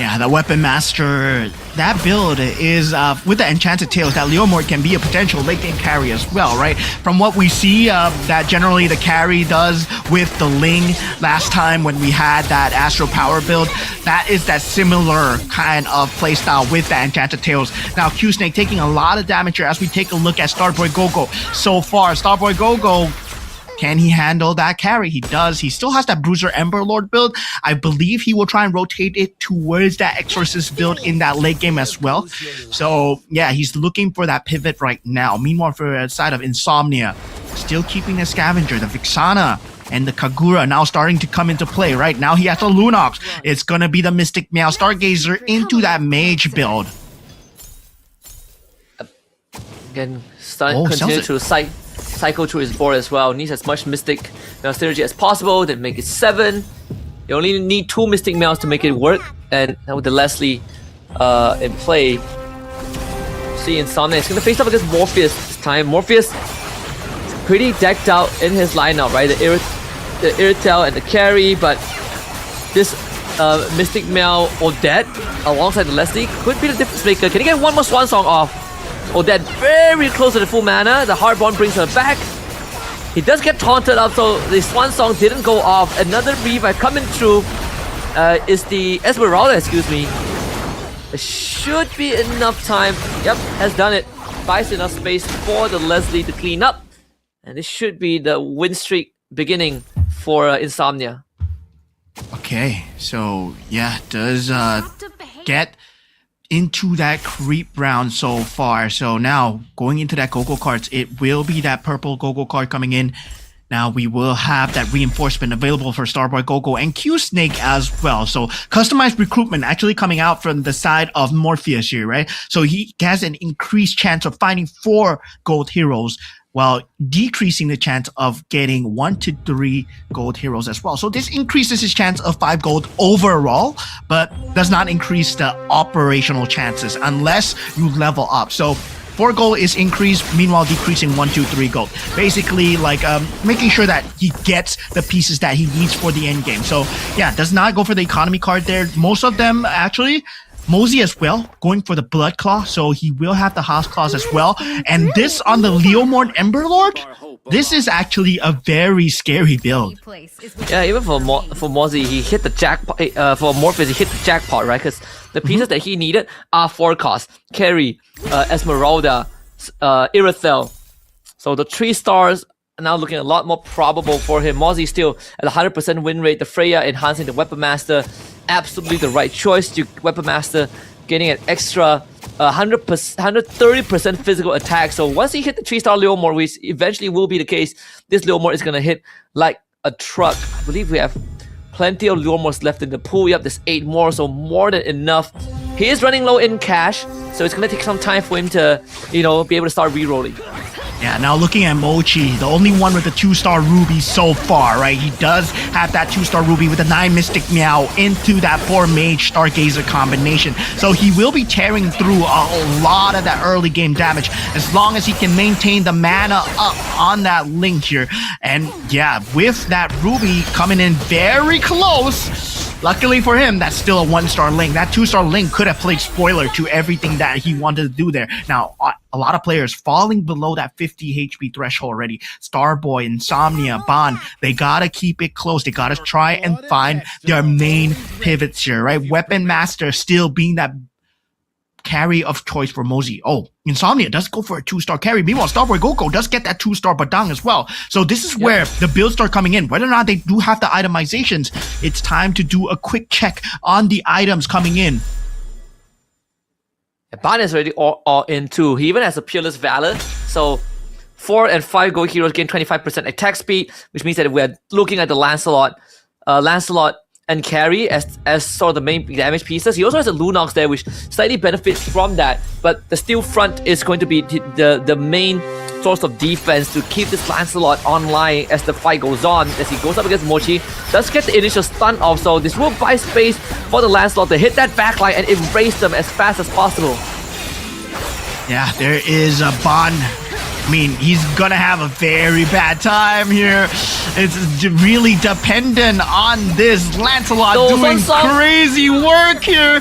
Yeah, the Weapon Master that build is with the Enchanted Tails, that Leomord can be a potential late game carry as well, right? From what we see, that generally the carry does with the Ling last time when we had that Astro Power build, that is that similar kind of playstyle with the Enchanted Tails. Now, Q-Snake taking a lot of damage here as we take a look at Starboy Gogo. So far, Starboy Gogo, can he handle that carry? He does. He still has that Bruiser Ember Lord build. I believe he will try and rotate it towards that Exorcist build in that late game as well. So yeah, he's looking for that pivot right now. Meanwhile, for the side of Insomnia, still keeping the Scavenger, the Vixana, and the Kagura now starting to come into play. Right now, he has a Lunox. It's gonna be the Mystic Meow Stargazer into that Mage build. Again, continue to cycle through his board as well. Needs as much Mystic Meow synergy as possible. Then make it 7. You only need 2 Mystic Meows to make it work. And with the Leslie in play, see Insomnia is going to face off against Morpheus this time. Morpheus is pretty decked out in his lineup, right? The Irritel and the carry, but this Mystic Meow Odette alongside the Leslie could be the difference maker. Can he get one more Swan Song off? Odette very close to the full mana. The Heartborn brings her back. He does get taunted up, so the Swan Song didn't go off. Another revive coming through is the Esmeralda, excuse me. It should be enough time. Yep, has done it. Buys enough space for the Leslie to clean up. And this should be the win streak beginning for Insomnia. Okay, so yeah, does get into that creep round so far. So now going into that Gogo cards, it will be that purple Gogo card coming in. Now we will have that reinforcement available for Starboy Gogo and Q-Snake as well. So customized recruitment actually coming out from the side of Morpheus here, right? So he has an increased chance of finding 4 gold heroes, while decreasing the chance of getting 1 to 3 gold heroes as well. So this increases his chance of 5 gold overall, but does not increase the operational chances unless you level up. So 4 gold is increased, meanwhile decreasing 1, 2, 3 gold. Basically, like making sure that he gets the pieces that he needs for the end game. So yeah, does not go for the economy card there. Most of them actually. Mosey as well, going for the Blood Claw, so he will have the House Claws as well. And this on the Leomord Emberlord, this is actually a very scary build. Yeah, even for Mosey, he hit the jackpot. For Morpheus, he hit the jackpot, right? Because the pieces that he needed are 4 costs. Carry, Esmeralda, Irithel. So the 3 stars are now looking a lot more probable for him. Mosey still at 100% win rate. The Freya enhancing the Weapon Master. Absolutely the right choice. Weapon Master getting an extra 130% physical attack. So once he hit the 3-star Leomord, which eventually will be the case, this Leomord is going to hit like a truck. I believe we have plenty of Leomords left in the pool. Yep, there's 8 more, so more than enough. He is running low in cash, so it's going to take some time for him to, be able to start re-rolling. Yeah, now looking at Mochi, the only one with the 2-star Ruby so far, right? He does have that 2-star Ruby with a 9 Mystic Meow into that 4 Mage Stargazer combination. So he will be tearing through a lot of that early game damage as long as he can maintain the mana up on that Link here. And yeah, with that Ruby coming in very close, luckily for him, that's still a 1-star Link. That 2-star Link could have played spoiler to everything that he wanted to do there. Now, a lot of players falling below that 50 HP threshold already. Starboy, Insomnia, Bond, they gotta keep it close. They gotta try and find their main pivots here, right? Weapon Master still being that carry of choice for Mosey. Oh, Insomnia does go for a 2-star carry. Meanwhile, Starboy Goku does get that 2-star Badang as well. So this is where the builds start coming in. Whether or not they do have the itemizations, it's time to do a quick check on the items coming in. Ban is already all in too. He even has a Peerless Valor. So 4 and 5 gold heroes gain 25% attack speed, which means that we're looking at the Lancelot and carry as sort of the main damage pieces. He also has a Lunox there, which slightly benefits from that. But the Steel Front is going to be the main source of defense to keep this Lancelot online as the fight goes on. As he goes up against Mochi, does get the initial stun off, so this will buy space for the Lancelot to hit that backline and erase them as fast as possible. Yeah, there is a Bond I mean, he's gonna have a very bad time here. It's really dependent on this. Lancelot doing crazy work here.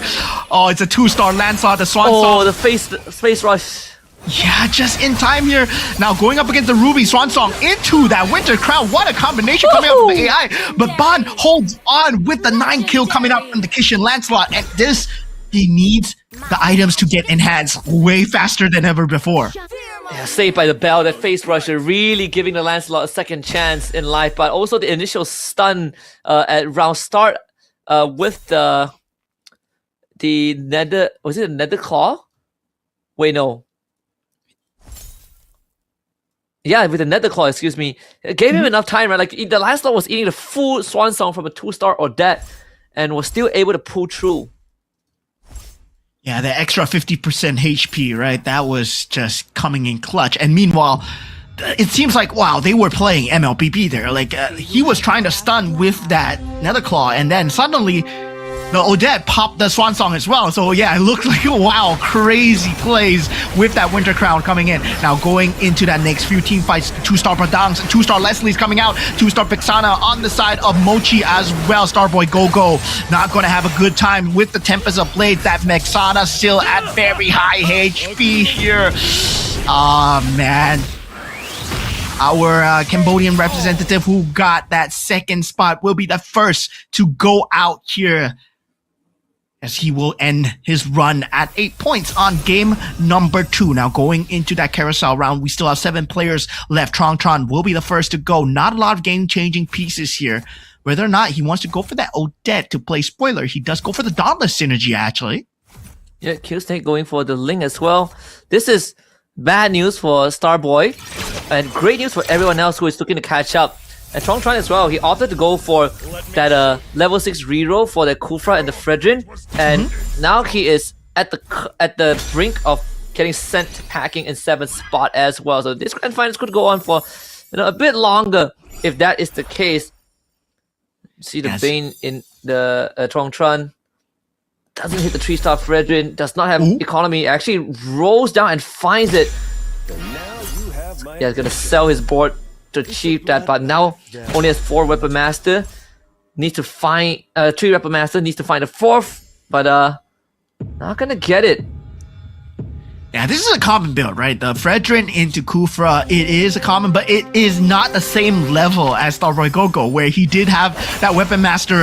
Oh, it's a 2-star Lancelot, the Swan Song. Oh, the face rush. Yeah, just in time here. Now going up against the Ruby Swan Song into that Winter Crown. What a combination coming out from the AI. But Bond holds on with the 9 kill coming out from the Kishin Lancelot. And this, he needs the items to get enhanced way faster than ever before. Yeah, saved by the bell. That face rusher really giving the Lancelot a second chance in life. But also the initial stun at round start with the nether. Was it a nether claw? Wait, no. Yeah, with the nether claw, excuse me. It gave him enough time, right? Like, the Lancelot was eating the full Swan Song from a 2-star Odette and was still able to pull through. Yeah, the extra 50% HP, right? That was just coming in clutch. And meanwhile, it seems like, wow, they were playing MLBB there. Like, he was trying to stun with that nether claw, and then suddenly the Odette popped the Swan Song as well. So yeah, it looked like, wow, crazy plays with that Winter Crown coming in. Now going into that next few team fights, 2-star Pradangs, 2-star Leslie's coming out, 2-star Pixana on the side of Mochi as well. Starboy Go-Go not going to have a good time with the Tempest of Blades. That Mexana still at very high HP here. Oh man. Our Cambodian representative who got that second spot will be the first to go out here, as he will end his run at 8 points on game number 2. Now going into that carousel round, we still have 7 players left. Tron will be the first to go. Not a lot of game-changing pieces here. Whether or not he wants to go for that Odette to play spoiler, he does go for the Dauntless synergy actually. Yeah, Q-Snake going for the Ling as well. This is bad news for Starboy and great news for everyone else who is looking to catch up. And Tron as well, he opted to go for that level 6 reroll for the Kufra and the Fredrin, and now he is at the brink of getting sent packing in 7th spot as well. So this grand finals could go on for a bit longer if that is the case. See the Bane in the Tron doesn't hit the 3-star Fredrin, does not have economy, actually rolls down and finds it. Yeah, he's gonna sell his board to achieve that, but now only has 4 Weapon Master. Needs to find 3 Weapon Master, needs to find a 4th, but not gonna get it. Yeah, this is a common build, right? The Fredrin into Kufra, it is a common, but it is not the same level as Starboy Go-Go, where he did have that Weapon Master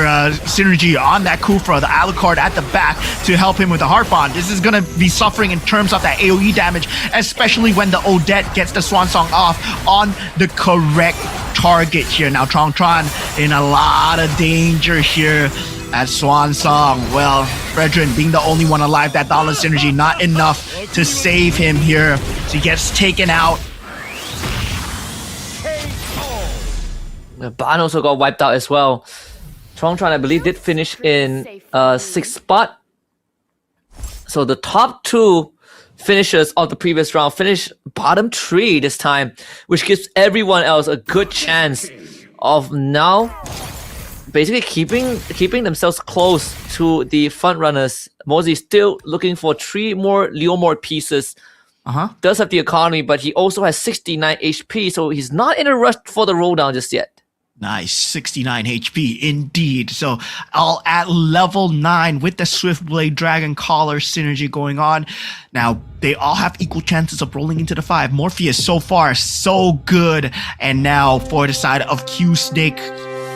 synergy on that Kufra, the Alucard at the back to help him with the Heart Bond. This is going to be suffering in terms of that AoE damage, especially when the Odette gets the Swan Song off on the correct target here. Now Tron in a lot of danger here. At Swan Song, well, Fredrin being the only one alive, that Dauntless synergy not enough to save him here. So he gets taken out. Ban also got wiped out as well. Tron, I believe, did finish in 6th spot. So the top 2 finishers of the previous round finish bottom 3 this time, which gives everyone else a good chance of now basically keeping themselves close to the front runners. Mosey still looking for 3 more Leomord pieces. Does have the economy, but he also has 69 HP, so he's not in a rush for the roll down just yet. Nice, 69 HP indeed. So all at level 9 with the Swiftblade Dragon Collar synergy going on. Now they all have equal chances of rolling into the 5. Morpheus so far so good, and now for the side of Q-Snake,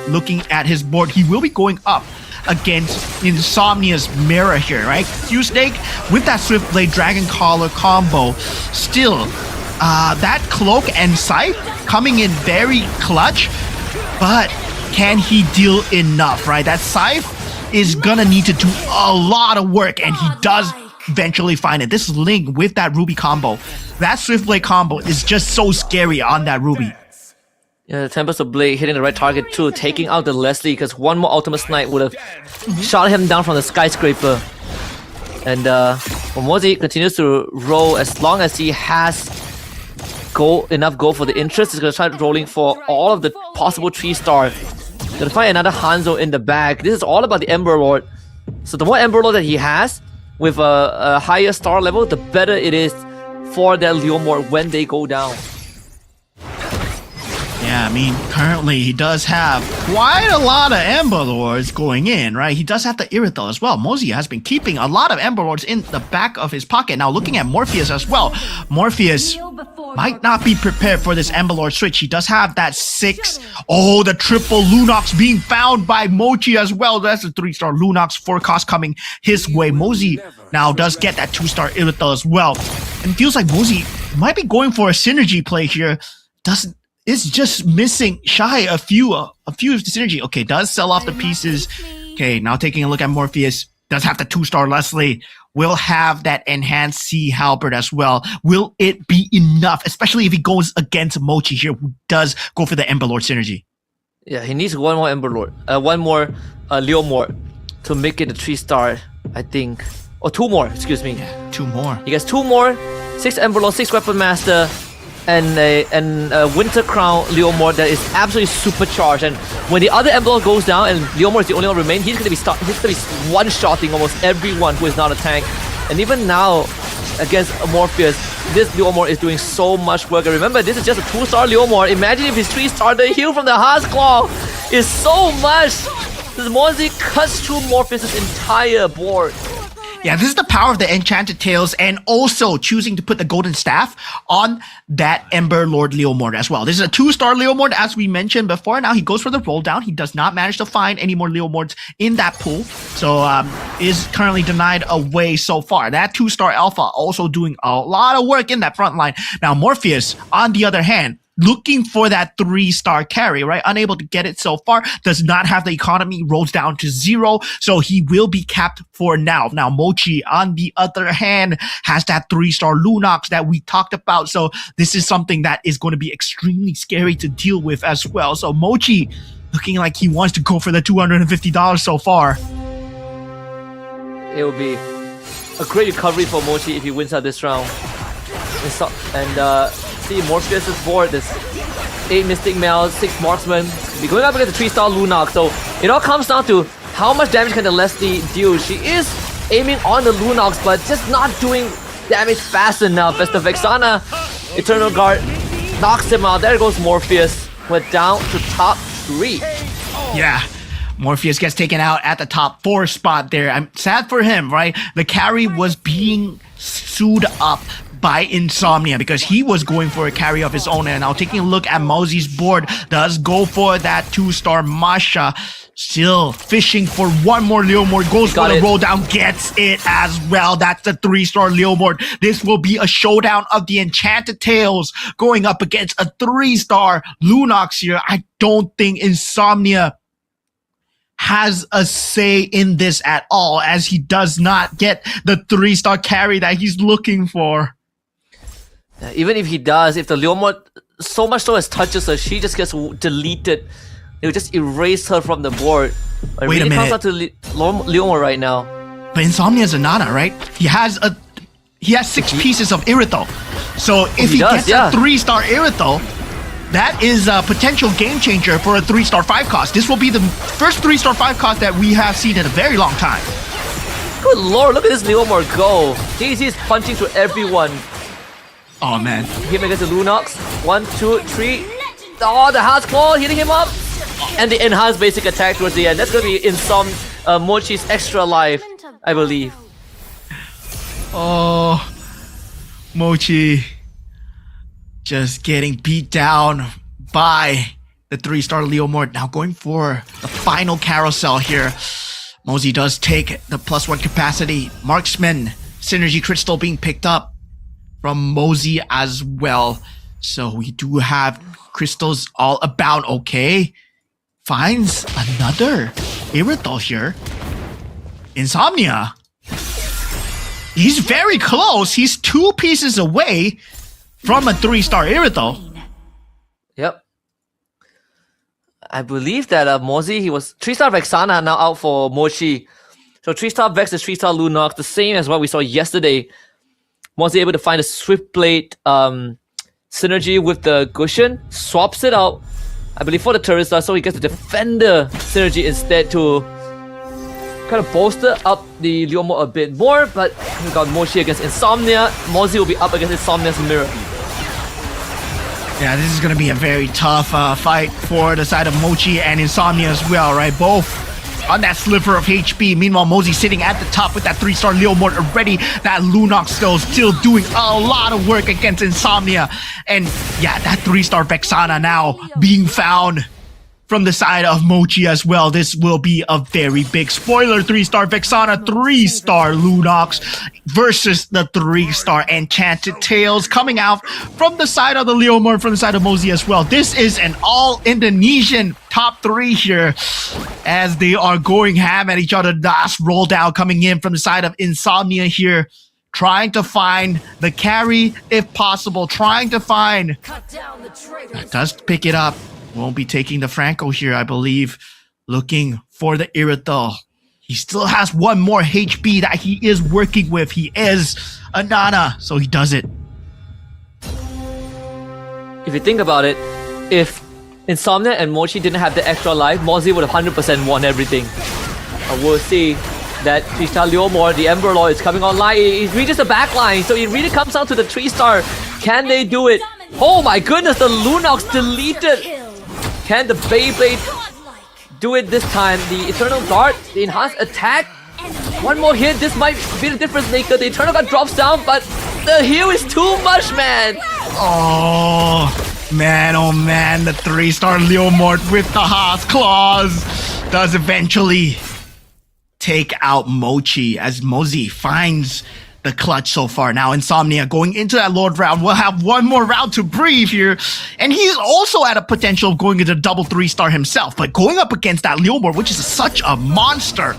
looking at his board, he will be going up against Insomnia's Mirror here, right? Q-Snake with that Swiftblade Dragon Collar combo, still that Cloak and Scythe coming in very clutch, but can he deal enough, right? That Scythe is gonna need to do a lot of work, and he does eventually find it. This Ling with that Ruby combo, that Swiftblade combo is just so scary on that Ruby. Yeah, the Tempest of Blade hitting the right target too, taking out the Leslie, because one more Ultimate Snipe would have shot him down from the skyscraper. And Momozi continues to roll as long as he has enough gold for the interest. He's going to try rolling for all of the possible 3-star. Going to find another Hanzo in the bag. This is all about the Ember Lord. So the more Ember Lord that he has, with a higher star level, the better it is for their Leomord when they go down. Yeah, I mean, currently he does have quite a lot of Ember Lords going in, right? He does have the Irithel as well. Mosey has been keeping a lot of Ember Lords in the back of his pocket. Now, looking at Morpheus as well. Morpheus might not be prepared for this Ember Lord switch. He does have that 6. Oh, the triple Lunox being found by Mochi as well. That's a 3-star Lunox forecast coming his way. Mosey now does get that 2-star Irithel as well. And it feels like Mosey might be going for a synergy play here. It's just missing shy a few of the synergy. Okay, does sell off the pieces. Okay, now taking a look at Morpheus. Does have the 2-star Leslie. Will have that enhanced Sea Halberd as well. Will it be enough? Especially if he goes against Mochi here, who does go for the Ember Lord synergy. Yeah, he needs one more Ember Lord. One more Leomord to make it a 3-star, I think. Or 2 more, excuse me. Yeah, 2 more. He gets 2 more, 6 Ember Lord, 6 Weapon Master, and a Winter Crown Leomord that is absolutely supercharged. And when the other Ember Lord goes down and Leomord is the only one remain, he's gonna be one-shotting almost everyone who is not a tank. And even now, against Morpheus, this Leomord is doing so much work. And remember, this is just a 2-star Leomord. Imagine if he's 3-star, the heal from the Heart's Claw is so much. This Mosey cuts through Morpheus' entire board. Yeah, this is the power of the Enchanted Tales, and also choosing to put the Golden Staff on that Ember Lord Leomord as well. This is a 2-star Leomord, as we mentioned before. Now he goes for the roll down. He does not manage to find any more Leomords in that pool, so is currently denied away so far. That 2-star Alpha also doing a lot of work in that front line. Now Morpheus, on the other hand, looking for that 3-star carry, right? Unable to get it so far. Does not have the economy. Rolls down to 0. So he will be capped for now. Now, Mochi, on the other hand, has that 3-star Lunox that we talked about. So this is something that is going to be extremely scary to deal with as well. So Mochi looking like he wants to go for the $250 so far. It will be a great recovery for Mochi if he wins out this round. And see Morpheus' board, this 8 Mystic Males, 6 Marksmen. We're going up against the 3-star Lunox, so it all comes down to how much damage can the Leslie do. She is aiming on the Lunox, but just not doing damage fast enough as the Vexana Eternal Guard knocks him out. There goes Morpheus. We're down to top 3. Yeah. Morpheus gets taken out at the top 4 spot there. I'm sad for him, right? The carry was being sued up by Insomnia because he was going for a carry of his own. And now taking a look at Mosey's board, does go for that 2-star Masha. Still fishing for one more Leomord, goes for the roll down, gets it as well. That's the 3-star Leomord. This will be a showdown of the Enchanted Tales going up against a 3-star Lunox here. I don't think Insomnia has a say in this at all, as he does not get the 3-star carry that he's looking for. Even if he does, if the Leomord so much so as touches her, she just gets deleted. It will just erase her from the board. It Wait really a minute. comes out to Leomord right now. But Insomnia is a Nana, right? He has 6 pieces of Irithel. So if he gets a 3-star Irithel, that is a potential game changer for a 3-star 5 cost. This will be the first 3-star 5 cost that we have seen in a very long time. Good lord, look at this Leomord go. He's punching through everyone. Oh man. Him against the Lunox. 1, 2, 3. Oh, the Heart's Claw hitting him up. And the enhanced basic attack towards the end. That's gonna be in some Mochi's extra life, I believe. Oh, Mochi just getting beat down by the 3-star Leomord. Now going for the final carousel here. Mosey does take the +1 capacity. Marksman synergy crystal being picked up from Mosey as well. So we do have crystals all about. Okay. Finds another Irithel here. Insomnia. He's very close. He's 2 pieces away from a 3-star Irithel. Yep. I believe that Mosey, he was 3-star Vexana now out for Mochi. So 3-star Vex is 3-star Lunox, the same as what we saw yesterday. Mosey able to find a Swiftblade synergy with the Gushen, swaps it out, I believe, for the Turista, so he gets the Defender synergy instead to kind of bolster up the Leomord a bit more. But we got Mochi against Insomnia. Mosey will be up against Insomnia's Mirror. Yeah, this is going to be a very tough fight for the side of Mochi and Insomnia as well, right? Both on that sliver of HP. Meanwhile, Mosey sitting at the top with that 3-star Leomord already. That Lunox still doing a lot of work against Insomnia. And yeah, that 3-star Vexana now being found from the side of Mochi as well. This will be a very big spoiler. 3-star Vexana, 3-star Lunox versus the 3-star Enchanted Tails coming out from the side of the Leomord, from the side of Mosey as well. This is an all-Indonesian top 3 here as they are going ham at each other. Last roll down coming in from the side of Insomnia here, trying to find the carry if possible, trying to find... Does pick it up. Won't be taking the Franco here, I believe. Looking for the Irithel. He still has one more HP that he is working with. He is a Nana, so he does it. If you think about it, if Insomnia and Mochi didn't have the extra life, Mozzie would have 100% won everything. We'll see that 3-star Leomord, the Ember Lord, is coming online. It reaches the backline, so it really comes down to the 3-star. Can they do it? Oh my goodness, the Lunox deleted. Can the Beyblade do it this time? The Eternal Guard, the enhanced attack. One more hit, this might be the difference maker. The Eternal Guard drops down, but the heal is too much, man. Oh man, the 3-star Leomord with the Haas Claws does eventually take out Mochi as Mosey finds the clutch so far. Now Insomnia going into that Lord round will have one more round to breathe here, and he's also at a potential of going into double 3-star himself, but going up against that Leomord, which is such a monster.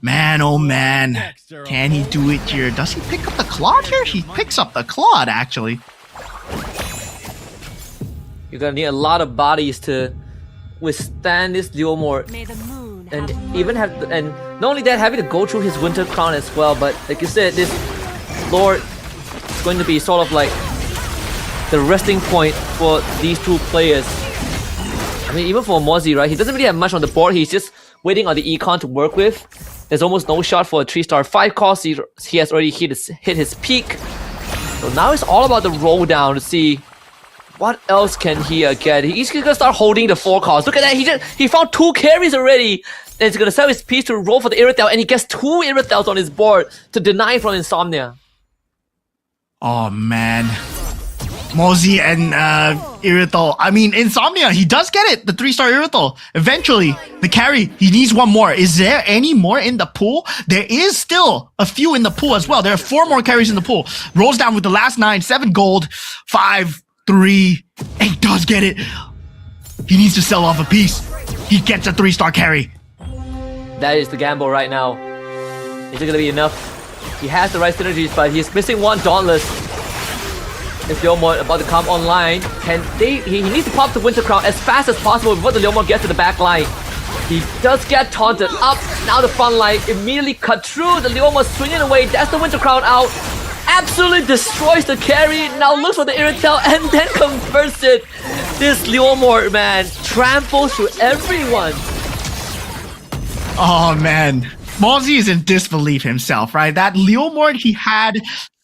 Man, oh man, can he do it here? Does he pick up the Claude here? He picks up the Claude, actually. You're gonna need a lot of bodies to withstand this Leomord. And even have, and not only that, having to go through his Winter Crown as well. But like you said, this Lord is going to be sort of like the resting point for these two players. I mean, even for Mozzie, right? He doesn't really have much on the board. He's just waiting on the econ to work with. There's almost no shot for a 3-star 5 cost. He has already hit his peak. So now it's all about the roll down to see what else can he get. He's gonna start holding the 4 cost. Look at that. He found 2 carries already. And he's gonna sell his piece to roll for the Irithel, and he gets 2 Irithels on his board to deny from Insomnia. Oh man, Mozzie and Irithel. I mean, Insomnia, he does get it. The 3-star Irithel. Eventually, the carry, he needs one more. Is there any more in the pool? There is still a few in the pool as well. There are 4 more carries in the pool. Rolls down with the last 9, 7 gold, 5, 3, and he does get it. He needs to sell off a piece. He gets a 3-star carry. That is the gamble right now. Is it gonna be enough? He has the right synergies, but he's missing one Dauntless. Is Leomord about to come online? He needs to pop the Winter Crown as fast as possible before the Leomord gets to the back line. He does get taunted up. Now the front line immediately cut through. The Leomord swinging away. That's the Winter Crown out. Absolutely destroys the carry. Now looks for the Irithel and then converts it. This Leomord, man, tramples through everyone. Oh man, Mozzie is in disbelief himself, right? That Leomord he had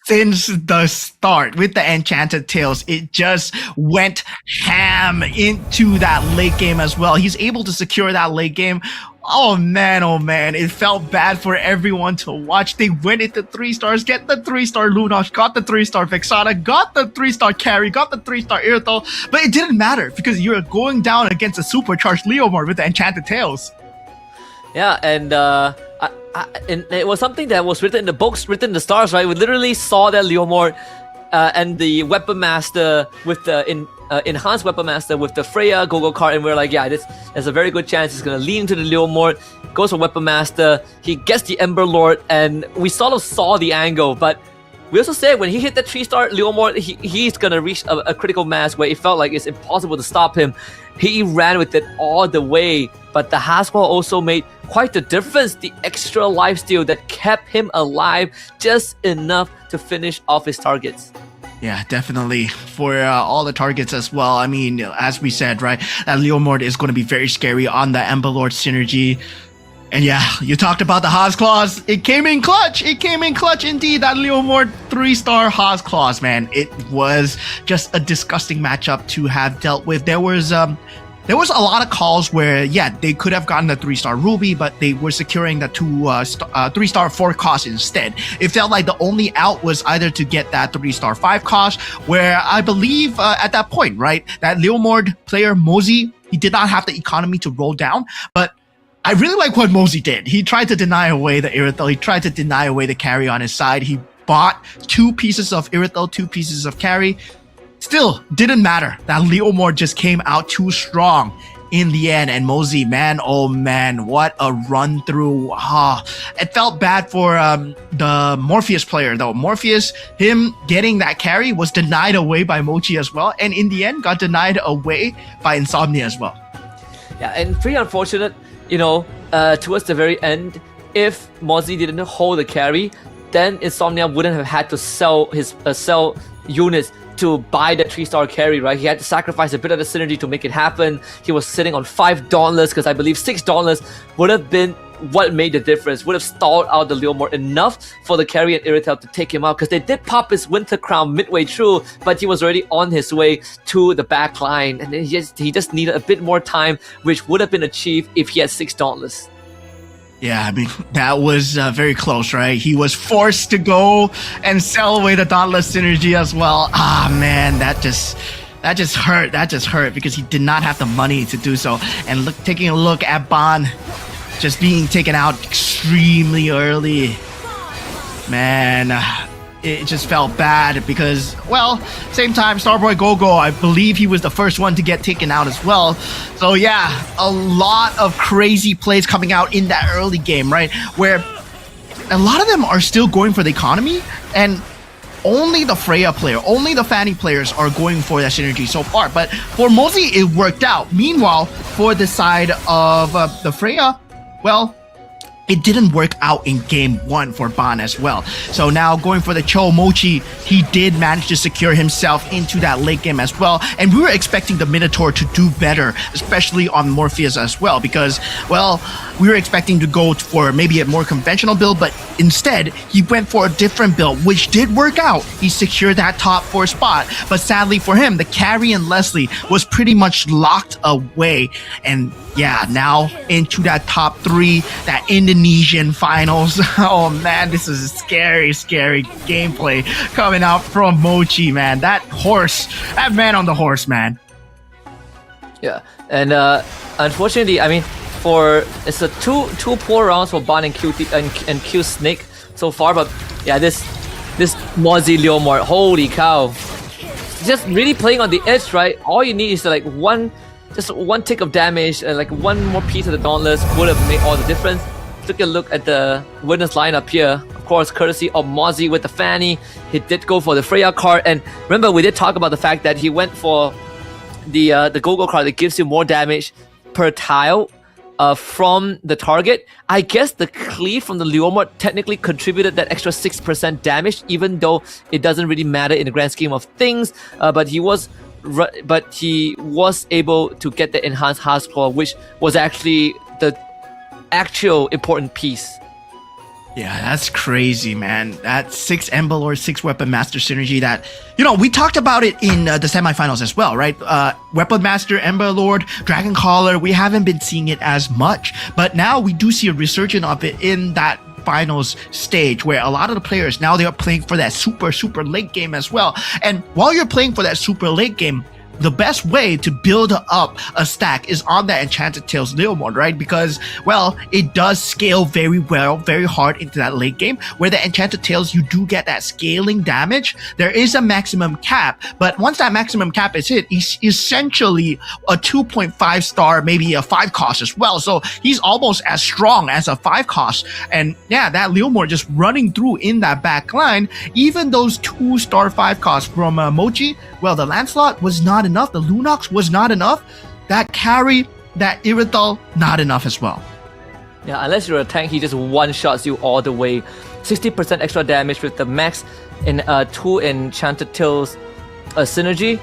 since the start with the Enchanted Tails, it just went ham into that late game as well. He's able to secure that late game. Oh man, it felt bad for everyone to watch. They went into 3 stars, get the 3-star Lunox, got the 3-star Vexana, got the 3-star carry, got the 3-star Irithel, but it didn't matter because you're going down against a supercharged Leomord with the Enchanted Tails. Yeah, and and it was something that was written in the books, written in the stars, right? We literally saw that Leomord and the Weapon Master with the enhanced Weapon Master with the Freya Go-Go card, and we're like, yeah, there's a very good chance he's gonna lean into the Leomord, goes for Weapon Master, he gets the Ember Lord, and we sort of saw the angle, but we also said when he hit that 3-star Leomord, he's gonna reach a critical mass where it felt like it's impossible to stop him. He ran with it all the way, but the Haskell also made quite the difference. The extra lifesteal that kept him alive just enough to finish off his targets. Yeah, definitely. For all the targets as well. I mean, as we said, right, that Leomord is going to be very scary on the Ember Lord synergy. And yeah, you talked about the Haas clause. It came in clutch. It came in clutch indeed. That Leomord 3-star Haas clause, man. It was just a disgusting matchup to have dealt with. There was a lot of calls where, yeah, they could have gotten the 3-star Ruby, but they were securing the 3-star 4 cost instead. It felt like the only out was either to get that 3-star 5 cost, where I believe at that point, right, that Leomord player Mosey, he did not have the economy to roll down, but I really like what Mosey did. He tried to deny away the Irithel. He tried to deny away the carry on his side. He bought 2 pieces of Irithel, 2 pieces of carry. Still, didn't matter. That Leomord just came out too strong in the end. And Mosey, man, oh man, what a run through. It felt bad for the Morpheus player though. Morpheus, him getting that carry was denied away by Mochi as well. And in the end, got denied away by Insomnia as well. Yeah, and pretty unfortunate, towards the very end, if Mozzie didn't hold the carry, then Insomnia wouldn't have had to sell his units to buy the 3-star carry, right? He had to sacrifice a bit of the synergy to make it happen. He was sitting on $5 because I believe $6 would have been what made the difference, would have stalled out the Leomord enough for the carry and Irithel to take him out, because they did pop his Winter Crown midway through, but he was already on his way to the back line, and he just needed a bit more time, which would have been achieved if he had $6. Yeah, I mean, that was very close, right? He was forced to go and sell away the Dauntless synergy as well. Man, that just hurt. That just hurt because he did not have the money to do so. And taking a look at Ban just being taken out extremely early. Man, it just felt bad because, well, same time, Starboy Gogo, I believe he was the first one to get taken out as well. So yeah, a lot of crazy plays coming out in that early game, right? Where a lot of them are still going for the economy, and only the Freya player, only the Fanny players are going for that synergy so far. But for Mosey, it worked out. Meanwhile, for the side of the Freya, well, it didn't work out in game 1 for Ban as well. So now going for the Cho Mochi, he did manage to secure himself into that late game as well. And we were expecting the Minotaur to do better, especially on Morpheus as well, because, well, we were expecting to go for maybe a more conventional build, but instead he went for a different build, which did work out. He secured that top 4 spot, but sadly for him, the carry and Leslie was pretty much locked away. And yeah, now into that top 3, that Indonesian finals. Oh man, this is a scary, scary gameplay coming out from Mochi, man. That man on the horse, man. Yeah, and unfortunately, I mean, it's a two poor rounds for Ban and Q Snake so far, but yeah, this Mozzie Leomord, holy cow, just really playing on the edge, right? All you need is like just one tick of damage, and like one more piece of the Dauntless would have made all the difference. Took a look at the winners lineup here. Of course, courtesy of Mozzie with the Fanny. He did go for the Freya card, and remember we did talk about the fact that he went for the Go-Go card that gives you more damage per tile from the target. I guess the cleave from the Leomord technically contributed that extra 6% damage, even though it doesn't really matter in the grand scheme of things. But he was able to get the enhanced Haas Claw, which was actually the actual important piece. Yeah, that's crazy, man. That 6 Ember Lord, 6 Weapon Master synergy that, we talked about it in the semifinals as well, right? Weapon Master, Ember Lord, Dragon Caller, we haven't been seeing it as much, but now we do see a resurgence of it in that finals stage where a lot of the players now they are playing for that super late game as well. And while you're playing for that super late game, the best way to build up a stack is on that Enchanted Tales Leomord, right? Because, well, it does scale very well, very hard into that late game, where the Enchanted Tales, you do get that scaling damage. There is a maximum cap, but once that maximum cap is hit, he's essentially a 2.5 star, maybe a 5 cost as well. So he's almost as strong as a 5 cost. And yeah, that Leomord just running through in that back line, even those 2-star 5 costs from Mochi, well, the Lancelot was not enough. The Lunox was not enough. That carry, that Irithel, not enough as well. Yeah, unless you're a tank, he just one-shots you all the way. 60% extra damage with the max in 2 Enchanted Tales synergy.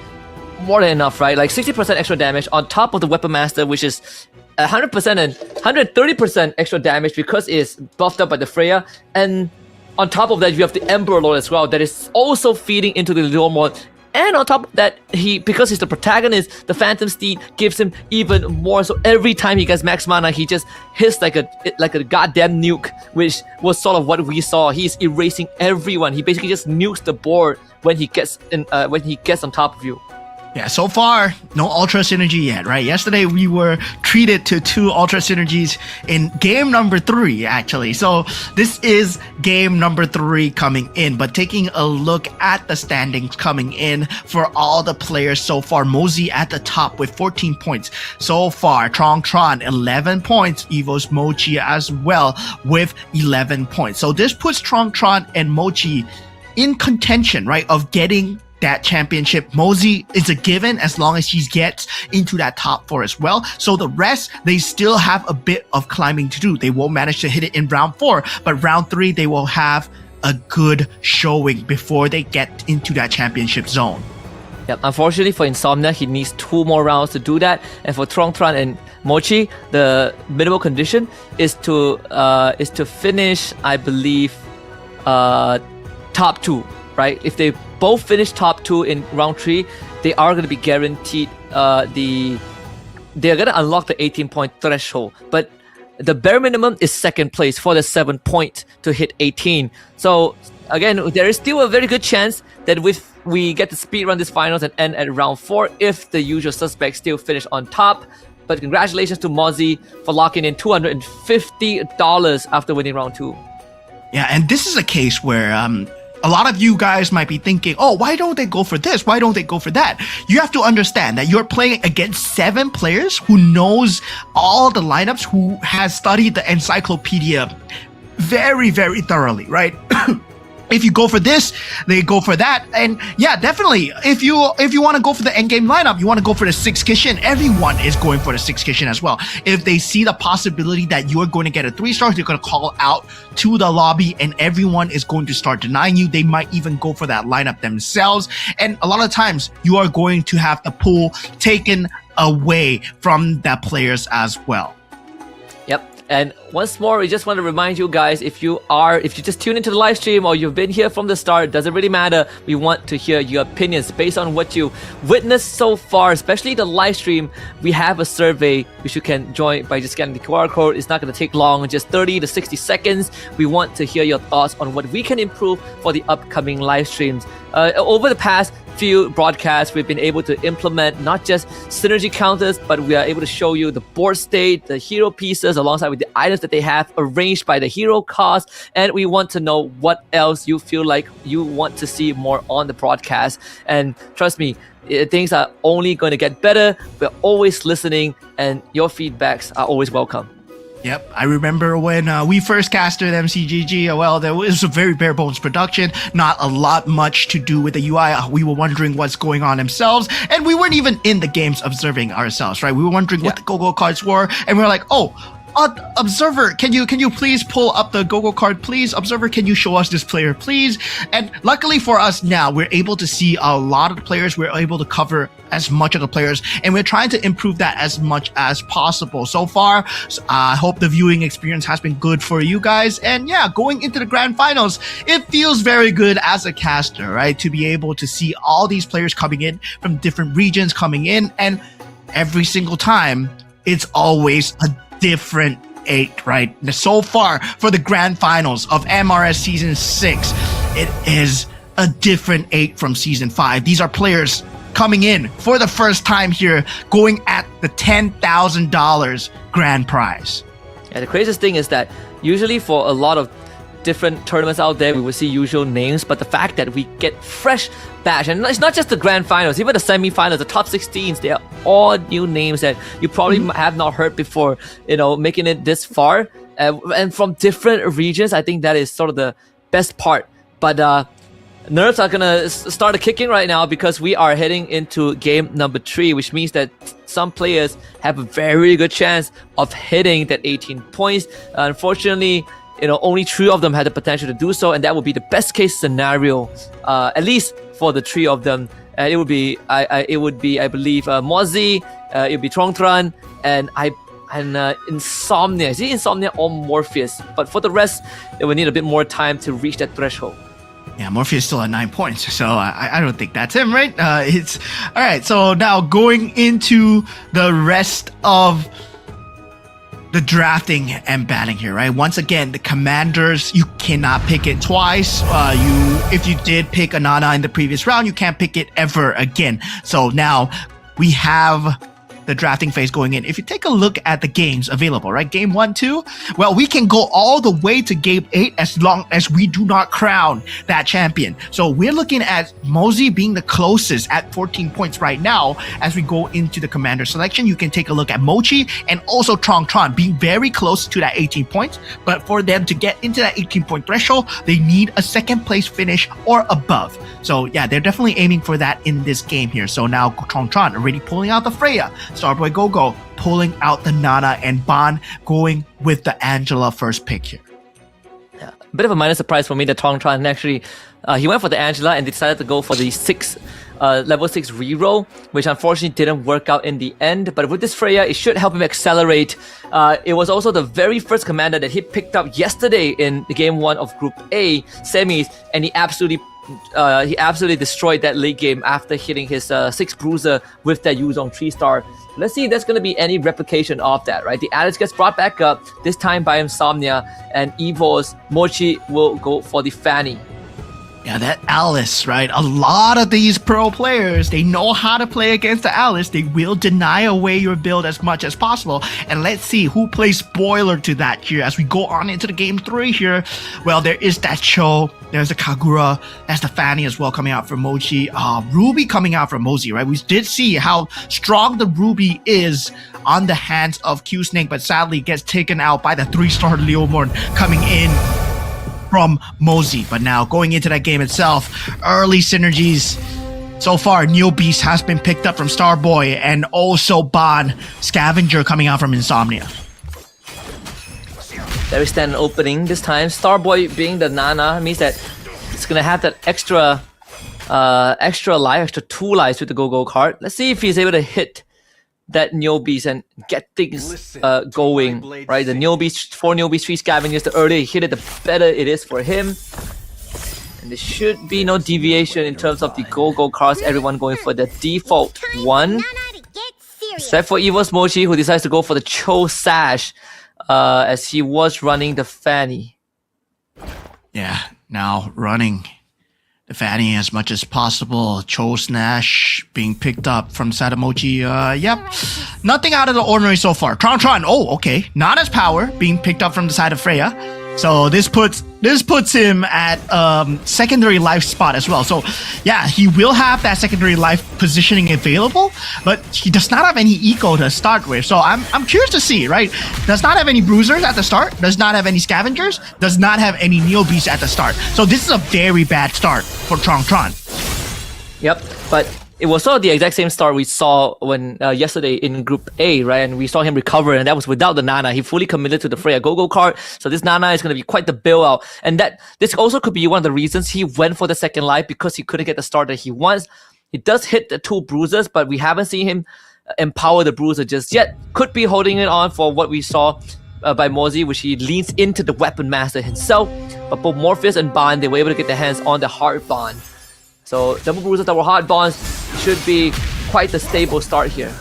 More than enough, right? Like 60% extra damage on top of the Weapon Master, which is 100% and 130% extra damage because it's buffed up by the Freya, and on top of that, you have the Emperor Lord as well that is also feeding into the Lord Mod. And on top of that, because he's the protagonist, the Phantom Steed gives him even more. So every time he gets max mana, he just hits like a goddamn nuke, which was sort of what we saw. He's erasing everyone. He basically just nukes the board when he gets on top of you. Yeah, so far, no Ultra Synergy yet, right? Yesterday, we were treated to 2 Ultra Synergies in game number 3, actually. So this is game number 3 coming in. But taking a look at the standings coming in for all the players so far, Mosey at the top with 14 points. So far, Tron 11 points, Evo's Mochi as well with 11 points. So this puts Tron and Mochi in contention, right, of getting that championship. Mosey is a given as long as he gets into that top 4 as well. So the rest, they still have a bit of climbing to do. They won't manage to hit it in round 4, but round 3, they will have a good showing before they get into that championship zone. Yep. Unfortunately for Insomnia, he needs 2 more rounds to do that. And for Tron and Mochi, the minimal condition is to finish, I believe, top 2. Right? If they both finish top 2 in round 3, they are going to be guaranteed they're going to unlock the 18-point threshold. But the bare minimum is 2nd place for the 7 point to hit 18. So again, there is still a very good chance that we get to speed run this finals and end at round 4 if the usual suspects still finish on top. But congratulations to Mozzie for locking in $250 after winning round 2. Yeah, and this is a case where a lot of you guys might be thinking, oh, why don't they go for this? Why don't they go for that? You have to understand that you're playing against 7 players who knows all the lineups, who has studied the encyclopedia very, very thoroughly, right? If you go for this, they go for that. And yeah, definitely, if you want to go for the endgame lineup, you want to go for the 6 Kishin, everyone is going for the 6 Kishin as well. If they see the possibility that you are going to get a 3-star, they're going to call out to the lobby and everyone is going to start denying you. They might even go for that lineup themselves. And a lot of times, you are going to have the pool taken away from the players as well. Yep. And once more, we just want to remind you guys, if you just tune into the live stream or you've been here from the start, it doesn't really matter. We want to hear your opinions based on what you witnessed so far, especially the live stream. We have a survey which you can join by just scanning the QR code. It's not going to take long, just 30 to 60 seconds. We want to hear your thoughts on what we can improve for the upcoming live streams. Over the past few broadcasts, we've been able to implement not just synergy counters, but we are able to show you the board state, the hero pieces, alongside with the items that they have arranged by the hero cost. And we want to know what else you feel like you want to see more on the broadcast. And trust me, things are only going to get better. We're always listening, and your feedbacks are always welcome. Yep, I remember when we first casted MCGG, well, there was a very bare bones production, not a lot much to do with the UI. We were wondering what's going on themselves, and we weren't even in the games observing ourselves, right? We were wondering what the go-go cards were, and we were like, oh, Observer, can you please pull up the go-go card, please? Observer, can you show us this player, please? And luckily for us now, we're able to see a lot of the players. We're able to cover as much of the players, and we're trying to improve that as much as possible. So far, I hope the viewing experience has been good for you guys. And yeah, going into the grand finals, it feels very good as a caster, right? To be able to see all these players coming in from different regions coming in, and every single time, it's always a different 8, right? So far for the grand finals of MRS season 6, it is a different 8 from season 5. These are players coming in for the first time here, going at the $10,000 grand prize. Yeah, the craziest thing is that usually for a lot of different tournaments out there, we will see usual names, but the fact that we get fresh batch, and it's not just the grand finals, even the semi-finals, the top 16s, they are all new names that you probably have not heard before, making it this far, and from different regions. I think that is sort of the best part. But nerves are gonna start kicking right now because we are heading into game number 3, which means that some players have a very good chance of hitting that 18 points. Unfortunately, only 3 of them had the potential to do so, and that would be the best case scenario, at least for the 3 of them. And it would be, I believe, Mozzie, it would be Trong Tran, and I and Insomnia. Is it Insomnia or Morpheus? But for the rest, it will need a bit more time to reach that threshold. Yeah, Morpheus still at 9 points, so I don't think that's him, right? It's all right. So now going into the rest of the drafting and batting here, right? Once again, the commanders, you cannot pick it twice. If you did pick a Nana in the previous round, you can't pick it ever again. So now we have the drafting phase going in. If you take a look at the games available, right? Game 1, 2, well, we can go all the way to game 8 as long as we do not crown that champion. So we're looking at Mosey being the closest at 14 points right now. As we go into the commander selection, you can take a look at Mochi and also Tron being very close to that 18 points. But for them to get into that 18-point threshold, they need a second place finish or above. So yeah, they're definitely aiming for that in this game here. So now Tron already pulling out the Freya, Starboy Gogo pulling out the Nana, and Ban going with the Angela first pick here. Yeah, a bit of a minor surprise for me that Tron actually he went for the Angela and decided to go for the level 6 reroll, which unfortunately didn't work out in the end. But with this Freya, it should help him accelerate. It was also the very first commander that he picked up yesterday in the game 1 of Group A semis, and he absolutely destroyed that late game after hitting his 6 bruiser with that Yuzong 3-star. Let's see if there's going to be any replication of that, right? The Alice gets brought back up, this time by Insomnia, and Evo's Mochi will go for the Fanny. Yeah, that Alice, right? A lot of these pro players, they know how to play against the Alice. They will deny away your build as much as possible. And let's see who plays spoiler to that here as we go on into the game 3 here. Well, there is that Cho. There's the Kagura. That's the Fanny as well coming out from Mochi. Ruby coming out from Mosey, right? We did see how strong the Ruby is on the hands of Q-Snake, but sadly gets taken out by the 3-star Leomorn coming in from Mosey. But now going into that game itself, early synergies. So far, Neo Beast has been picked up from Starboy, and also Ban Scavenger coming out from Insomnia. There is an opening this time. Starboy being the Nana means that it's gonna have that extra life, extra 2 lives with the Go-Go card. Let's see if he's able to hit that Neo Beast and get things going, right? The Neo Beast, 4 Neo Beast, 3 Scavengers, the earlier he hit it, the better it is for him. And there should be no deviation in terms of the Go-Go cards, everyone going for the default one. Except for Evo's Mochi, who decides to go for the Cho Sash, as he was running the Fanny. Yeah, now running the Fanny as much as possible. Cho Snash being picked up from Sadamochi. Yep. Nothing out of the ordinary so far. Tron. Oh, okay. Not as power being picked up from the side of Freya. So this puts him at secondary life spot as well. So yeah, he will have that secondary life positioning available, but he does not have any eco to start with. So I'm curious to see, right? Does not have any bruisers at the start, does not have any scavengers, does not have any Neo Beasts at the start. So this is a very bad start for Tron. Yep, but it was sort of the exact same start we saw when yesterday in Group A, right? And we saw him recover, and that was without the Nana. He fully committed to the Freya Go-Go card, so this Nana is going to be quite the bailout. And this also could be one of the reasons he went for the second life, because he couldn't get the start that he wants. He does hit the 2 bruisers, but we haven't seen him empower the bruiser just yet. Could be holding it on for what we saw by Mosey, which he leans into the Weapon Master himself. But both Morpheus and Ban, they were able to get their hands on the Hard Bond. So double bruisers, double hard bonds should be quite a stable start here.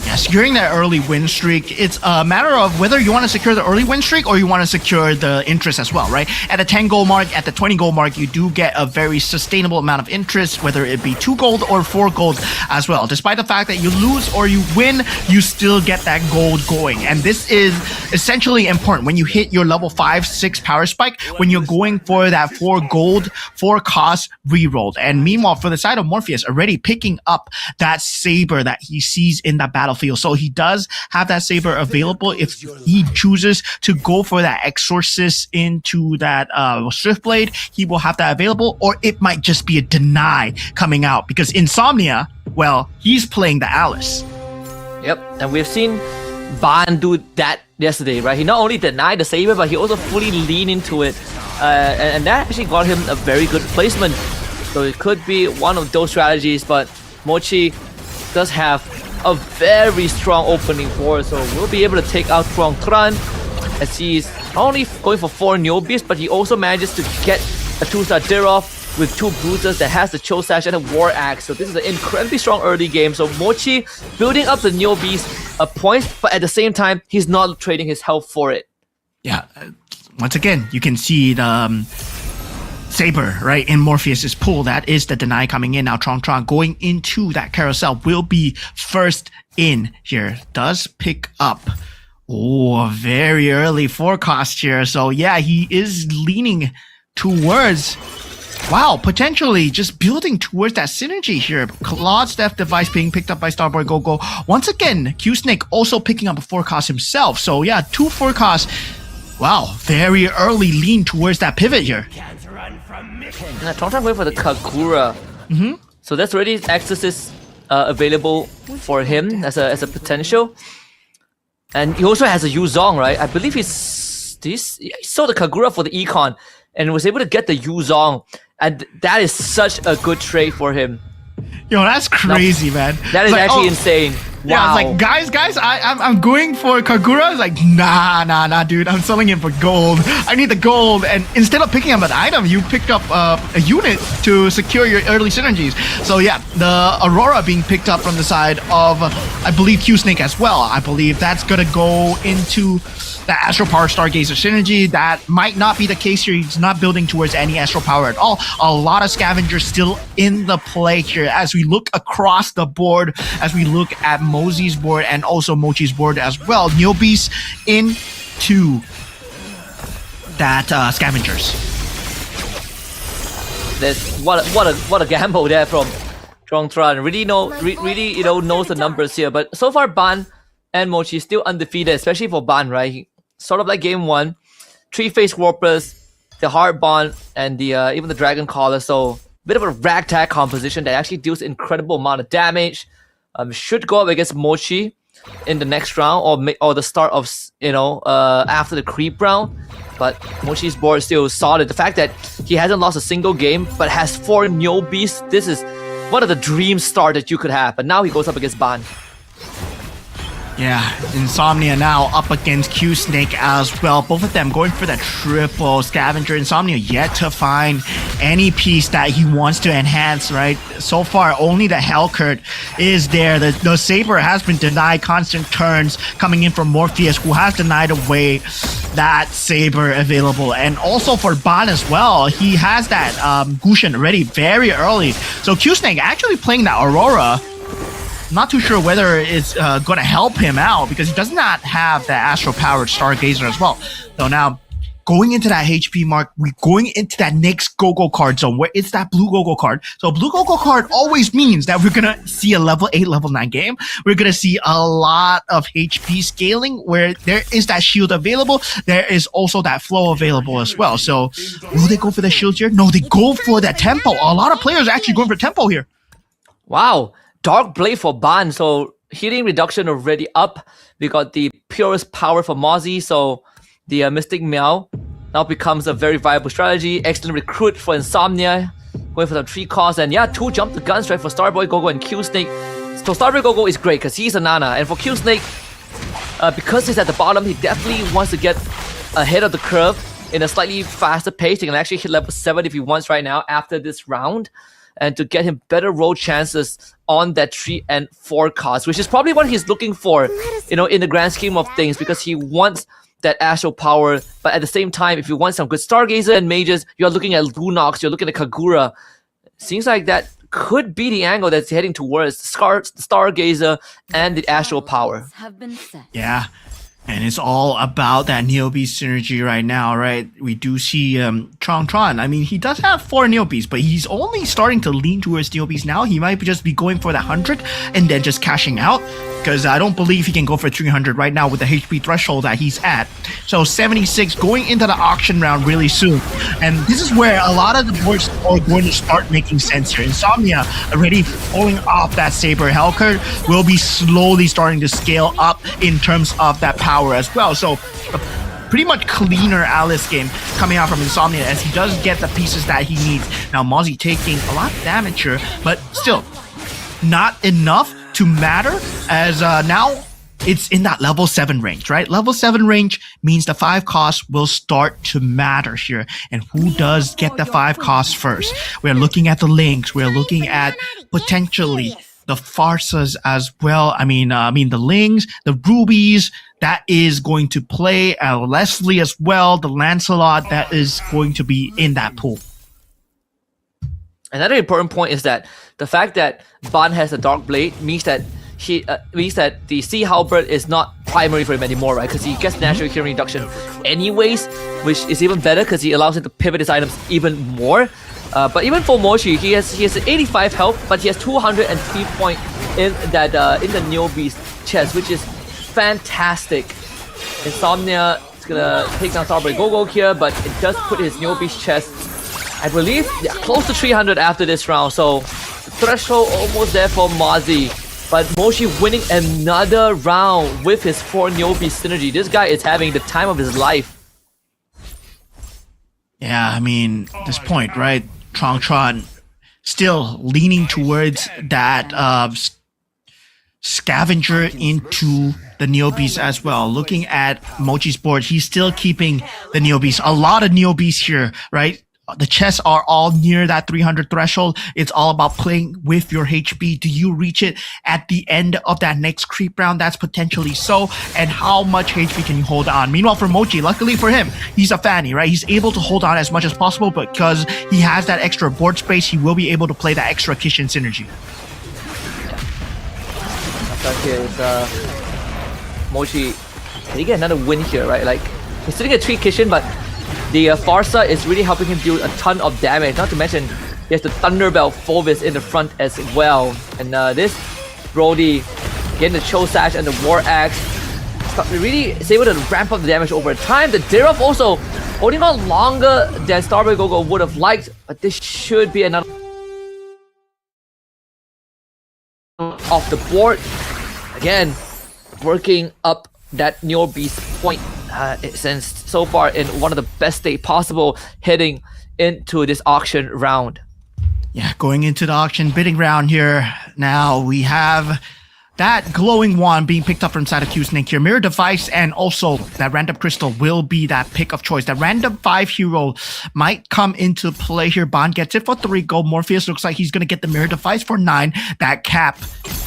Yeah, securing that early win streak, it's a matter of whether you want to secure the early win streak or you want to secure the interest as well, right? At the 10 gold mark, at the 20 gold mark, you do get a very sustainable amount of interest, whether it be 2 gold or 4 gold as well. Despite the fact that you lose or you win, you still get that gold going. And this is essentially important when you hit your level 5, 6 power spike, when you're going for that 4 gold, 4 cost rerolled. And meanwhile, for the side of Morpheus, already picking up that saber that he sees in that battlefield. So he does have that saber available if he chooses to go for that exorcist into that Swiftblade. He will have that available, or it might just be a deny coming out because Insomnia, well, he's playing the Alice. Yep, and we've seen Ban do that yesterday, right? He not only denied the saber, but he also fully leaned into it, and that actually got him a very good placement. So it could be one of those strategies, but Mochi does have a very strong opening for us. So we'll be able to take out Truong Tran as he's not only going for 4 Neobees, but he also manages to get a 2-star Diroth with 2 bruisers that has the Cho Sash and a War Axe. So this is an incredibly strong early game. So Mochi building up the Neobees points, but at the same time, he's not trading his health for it. Yeah, once again, you can see the Saber, right, in Morpheus's pool. That is the deny coming in. Now Truong Tran going into that carousel will be first in here. Does pick up. Oh, a very early forecast here. So yeah, he is leaning towards, wow, potentially just building towards that synergy here. Claude's Death Device being picked up by Starboy Gogo. Once again, Q-Snake also picking up a forecast himself. So yeah, 2 forecasts. Wow, very early lean towards that pivot here. Yeah, Truong Tran going for the Kagura. So that's already Exorcist available for him as a potential. And he also has a Yuzong, right? I believe he saw the Kagura for the Econ and was able to get the Yuzong. And that is such a good trade for him. Yo, that's crazy, man. That is actually insane. Yeah, Wow. it's like, guys, I'm going for Kagura. It's like, nah, dude. I'm selling him for gold. I need the gold. And instead of picking up an item, you picked up a unit to secure your early synergies. So yeah, the Aurora being picked up from the side of, I believe, Q-Snake as well. I believe that's going to go into the Astral Power Stargazer synergy. That might not be the case here. He's not building towards any Astral Power at all. A lot of Scavengers still in the play here as we look across the board, as we look at Mosey's board and also Mochi's board as well. Neobees into that Scavengers. That's what a gamble there from Truong Tran. Really knows the numbers here. But so far, Ban and Mochi still undefeated, especially for Ban, right? Sort of like game 1, 3-face Warpers, the Hard Bond, and the even the Dragon Collar. So bit of a ragtag composition that actually deals incredible amount of damage. Should go up against Mochi in the next round or the start of after the creep round. But Mochi's board is still solid. The fact that he hasn't lost a single game but has 4 Neobees, this is one of the dream start that you could have. But now he goes up against Ban. Yeah, Insomnia now up against Q-Snake as well. Both of them going for that triple Scavenger. Insomnia yet to find any piece that he wants to enhance, right? So far, only the Hellcurt is there. The Saber has been denied constant turns coming in from Morpheus, who has denied away that Saber available. And also for Ban as well, he has that Gushin already very early. So Q-Snake actually playing that Aurora. Not too sure whether it's going to help him out because he does not have the Astral Powered Stargazer as well. So now, going into that HP mark, we're going into that next Go-Go card zone where it's that blue Go-Go card. So blue Go-Go card always means that we're going to see a level 8, level 9 game. We're going to see a lot of HP scaling where there is that shield available. There is also that flow available as well. So will they go for the shield here? No, they go for that tempo. A lot of players are actually going for tempo here. Wow. Dark Blade for Ban, so healing reduction already up. We got the purest power for Mozzie, so the Mystic Meow now becomes a very viable strategy. Excellent recruit for Insomnia, going for some 3 costs, and yeah, 2 jump the guns right for Starboy Gogo and Q-Snake. So Starboy Gogo is great because he's a Nana, and for Q-Snake, because he's at the bottom, he definitely wants to get ahead of the curve in a slightly faster pace. He can actually hit level 7 if he wants right now after this round, and to get him better roll chances on that 3 and 4 cost, which is probably what he's looking for, in the grand scheme of things, because he wants that Astral Power, but at the same time, if you want some good Stargazer and Mages, you're looking at Lunox, you're looking at Kagura. Seems like that could be the angle that's heading towards Stargazer and the Astral Power. Yeah. And it's all about that Neobees synergy right now, right? We do see Truong Tran. I mean, he does have 4 Neobees, but he's only starting to lean towards Neobees now. He might just be going for the 100 and then just cashing out, because I don't believe he can go for 300 right now with the HP threshold that he's at. So 76 going into the auction round really soon. And this is where a lot of the boards are going to start making sense here. Insomnia already pulling off that Saber Hellcurt will be slowly starting to scale up in terms of that power as well. So a pretty much cleaner Alice game coming out from Insomnia as he does get the pieces that he needs. Now Mozzie taking a lot of damage here, but still not enough to matter as now it's in that level 7 range, right? Level 7 range means the 5 costs will start to matter here. And who does get the 5 costs first? We're looking at the links. We're looking at potentially the Farsas as well. I mean the Lings, the Rubies, that is going to play. Leslie as well, the Lancelot, that is going to be in that pool. Another important point is that the fact that Ban has a Dark Blade means that the Sea Halberd is not primary for him anymore, right? Because he gets natural healing reduction anyways, which is even better because he allows him to pivot his items even more. But even for Mochi, he has 85 health, but he has 203 points in the Neobeast chest, which is fantastic. Insomnia is gonna take down Starboy Gogo here, but it does put his Neobeast chest, I believe, close to 300 after this round. So threshold almost there for Mozzie. But Mochi winning another round with his 4 Neobeast synergy. This guy is having the time of his life. Yeah, I mean, this point, right? Tron still leaning towards that scavenger into the Neobeast as well. Looking at Mochi's board, he's still keeping the Neobeast. A lot of Neobeast here, right? The chests are all near that 300 threshold. It's all about playing with your HP. Do you reach it at the end of that next creep round? That's potentially so. And how much HP can you hold on? Meanwhile, for Mochi, luckily for him, he's a fanny, right? He's able to hold on as much as possible, but because he has that extra board space, he will be able to play that extra Kishin synergy. Here is Mochi. Can he get another win here, right? Like, he's sitting at 3 Kishin, but the Farsa is really helping him deal a ton of damage. Not to mention, he has the Thunderbelt Fulvis in the front as well. And this Brody getting the Cho Sash and the War Axe really is able to ramp up the damage over time. The Dirov also holding on longer than Starboy Gogo would have liked, but this should be another off the board. Again, working up that Neobeast point. Since so far in one of the best state possible heading into this auction round. Yeah, going into the auction bidding round here. Now we have that glowing wand being picked up from side of Q-Snake here. Mirror device and also that random crystal will be that pick of choice. That random 5 hero might come into play here. Bond gets it for 3 gold. Morpheus looks like he's going to get the mirror device for 9. That cap.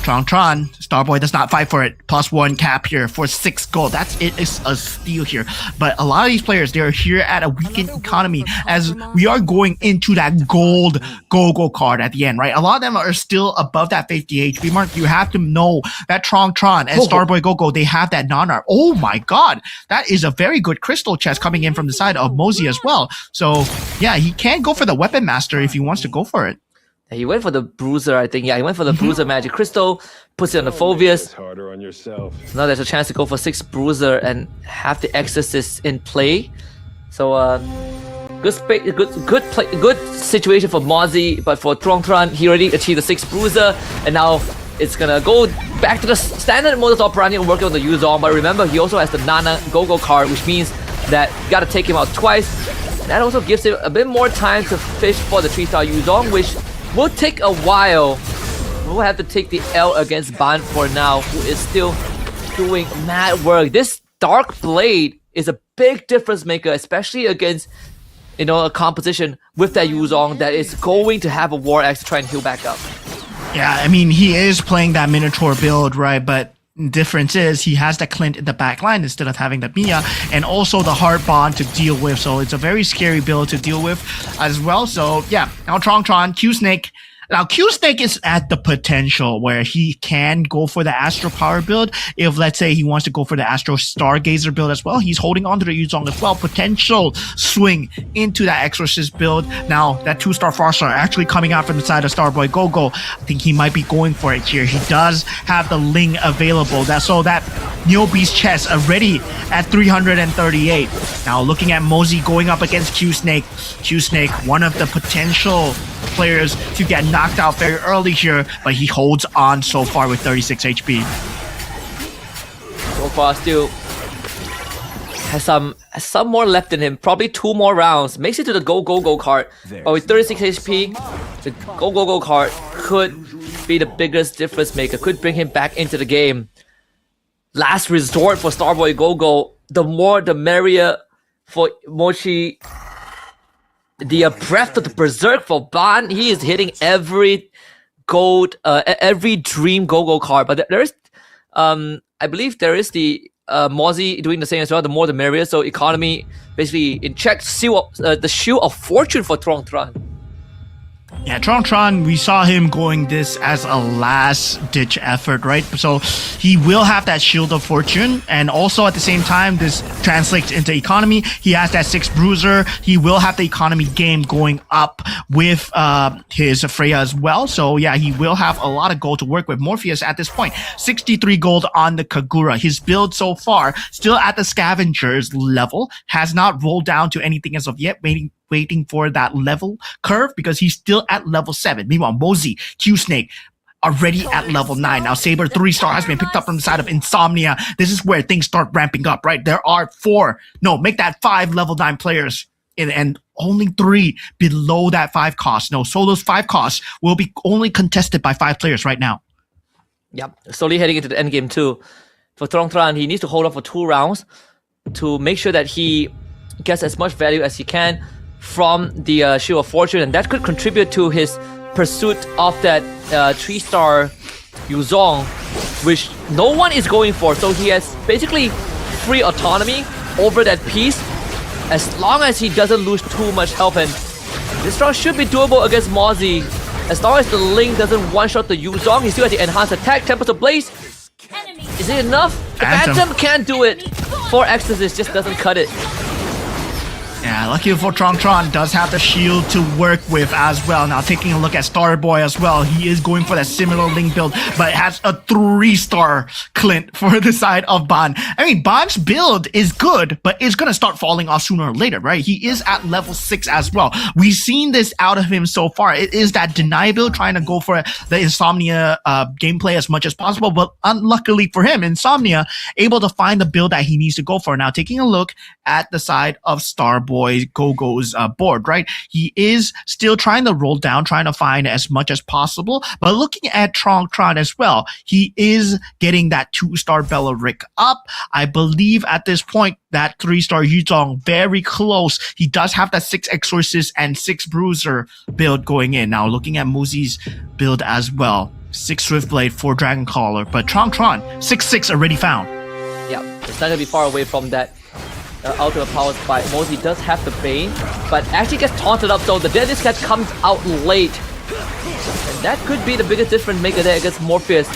Tron, Starboy does not fight for it. +1 cap here for 6 gold. It is a steal here. But a lot of these players, they are here at a weakened economy as we are going into that gold Gogo card at the end, right? A lot of them are still above that 50 HP mark. You have to know that Tron and Starboy Gogo, they have that non-art. Oh my god, that is a very good crystal chest coming in from the side of Mosey as well. So yeah, he can go for the Weapon Master if he wants to go for it. He went for the Bruiser, I think. Yeah, he went for the Bruiser Magic Crystal, puts it on the Fulvius. Harder on yourself. So now there's a chance to go for 6 Bruiser and have the Exorcist in play. So good situation for Mozzie, but for Tron, he already achieved the 6 Bruiser, and now it's gonna go back to the standard modus operandi and work on the Yuzong. But remember, he also has the Nana Gogo card, which means that you gotta take him out twice. And that also gives him a bit more time to fish for the 3-star Yuzong, which will take a while. We'll have to take the L against Ban for now, who is still doing mad work. This Dark Blade is a big difference maker, especially against, you know, a composition with that Yuzong that is going to have a War Axe to try and heal back up. Yeah, I mean, he is playing that Minotaur build, right? But difference is he has the Clint in the back line instead of having the Mia, and also the Heart Bond to deal with. So it's a very scary build to deal with as well. So yeah, now Tron, Q-Snake. Now, Q-Snake is at the potential where he can go for the Astro Power build. If, let's say, he wants to go for the Astro Stargazer build as well, he's holding on to the Yuzong as well. Potential swing into that Exorcist build. Now, that 2-star Farsa actually coming out from the side of Starboy Gogo. I think he might be going for it here. He does have the Ling available. So that Neobeast chest already at 338. Now, looking at Mosey going up against Q-Snake. Q-Snake, one of the potential players to get knocked out very early here, but he holds on so far with 36 HP. So far, still has some more left in him. Probably 2 more rounds. Makes it to the go card. But with 36 HP, the go card could be the biggest difference maker. Could bring him back into the game. Last resort for Starboy Go. The more the merrier for Mochi. The breath of the Berserk for Ban. He is hitting every gold, every dream go card. But there is, I believe there is the Mozzie doing the same as well. The more the merrier. So economy basically in check. The Shield of Fortune for Tron. Yeah, Tron, we saw him going this as a last-ditch effort, right? So he will have that Shield of Fortune, and also at the same time, this translates into economy. He has that 6 Bruiser. He will have the economy game going up with his Freya as well. So yeah, he will have a lot of gold to work with. Morpheus at this point, 63 gold on the Kagura. His build so far, still at the Scavengers level, has not rolled down to anything as of yet, waiting for that level curve because he's still at level 7. Meanwhile, Mozzie, Q-Snake, already at level 9. Now, Saber 3-star has been picked up from the side of Insomnia. This is where things start ramping up, right? There are 5 level 9 players and only 3 below that 5 cost. No, so those 5 costs will be only contested by 5 players right now. Yep, slowly heading into the end game too. For Tron, he needs to hold on for 2 rounds to make sure that he gets as much value as he can from the Shield of Fortune, and that could contribute to his pursuit of that 3-star Yuzong, which no one is going for. So he has basically free autonomy over that piece as long as he doesn't lose too much health, and this round should be doable against Mozzie. As long as the Link doesn't one-shot the Yuzong, he still has the enhanced attack, Tempest of Blaze. Is it enough? The Phantom can't do it. 4 Exorcist just doesn't cut it. Yeah, lucky for Tron does have the shield to work with as well. Now taking a look at Starboy as well, he is going for that similar Link build, but has a 3-star Clint for the side of Ban. I mean, Ban's build is good, but it's gonna start falling off sooner or later, right? He is at level 6 as well. We've seen this out of him so far. It is that deny build, trying to go for the Insomnia gameplay as much as possible, but unluckily for him, Insomnia able to find the build that he needs to go for. Now taking a look at the side of Starboy Gogo's board, right? He is still trying to roll down, trying to find as much as possible, but looking at Tron as well, he is getting that 2-star Bellaric up. I believe at this point that 3-star Yuzong very close. He does have that 6 Exorcist and 6 Bruiser build going in. Now looking at Mozzie's build as well, 6 Swiftblade, 4 Dragon Caller, but Tron 6/6 already found. Yeah, it's not gonna be far away from that ultimate power spike. Mozzie does have the Bane, but actually gets taunted up, so the Deadliest Catch comes out late. And that could be the biggest difference maker there against Morpheus.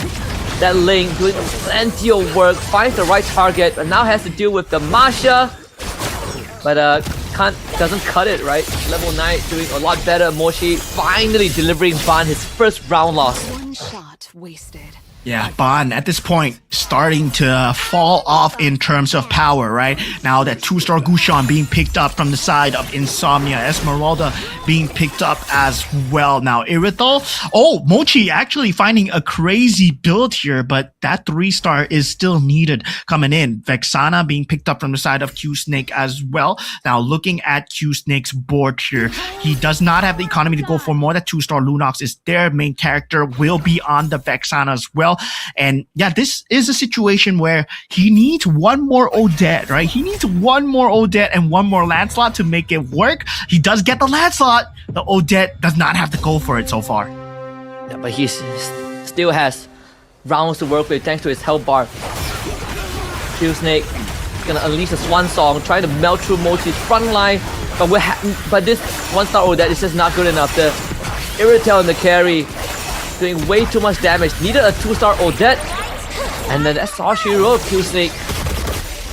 That Link doing plenty of work, finds the right target, but now has to deal with the Masha. But doesn't cut it, right? Level 9 doing a lot better. Mochi finally delivering Ban his first round loss. 1 shot wasted. Yeah, Ban at this point starting to fall off in terms of power, right? Now that 2-star Gushan being picked up from the side of Insomnia, Esmeralda being picked up as well. Now Irithel, Mochi actually finding a crazy build here, but that 3-star is still needed coming in. Vexana being picked up from the side of Q-Snake as well. Now looking at Q-Snake's board here, he does not have the economy to go for more. That 2-star Lunox is their main character, will be on the Vexana as well. And yeah, this is a situation where he needs 1 more Odette, right? He needs 1 more Odette and 1 more Lancelot to make it work. He does get the Lancelot. The Odette does not have to go for it so far. Yeah, but he still has rounds to work with thanks to his health bar. Q-Snake gonna unleash a Swan Song, trying to melt through Mochi's front line. But this 1-star Odette is just not good enough. The Irritel and the carry doing way too much damage. Needed a 2-star Odette, and then that's all she wrote. Q-Snake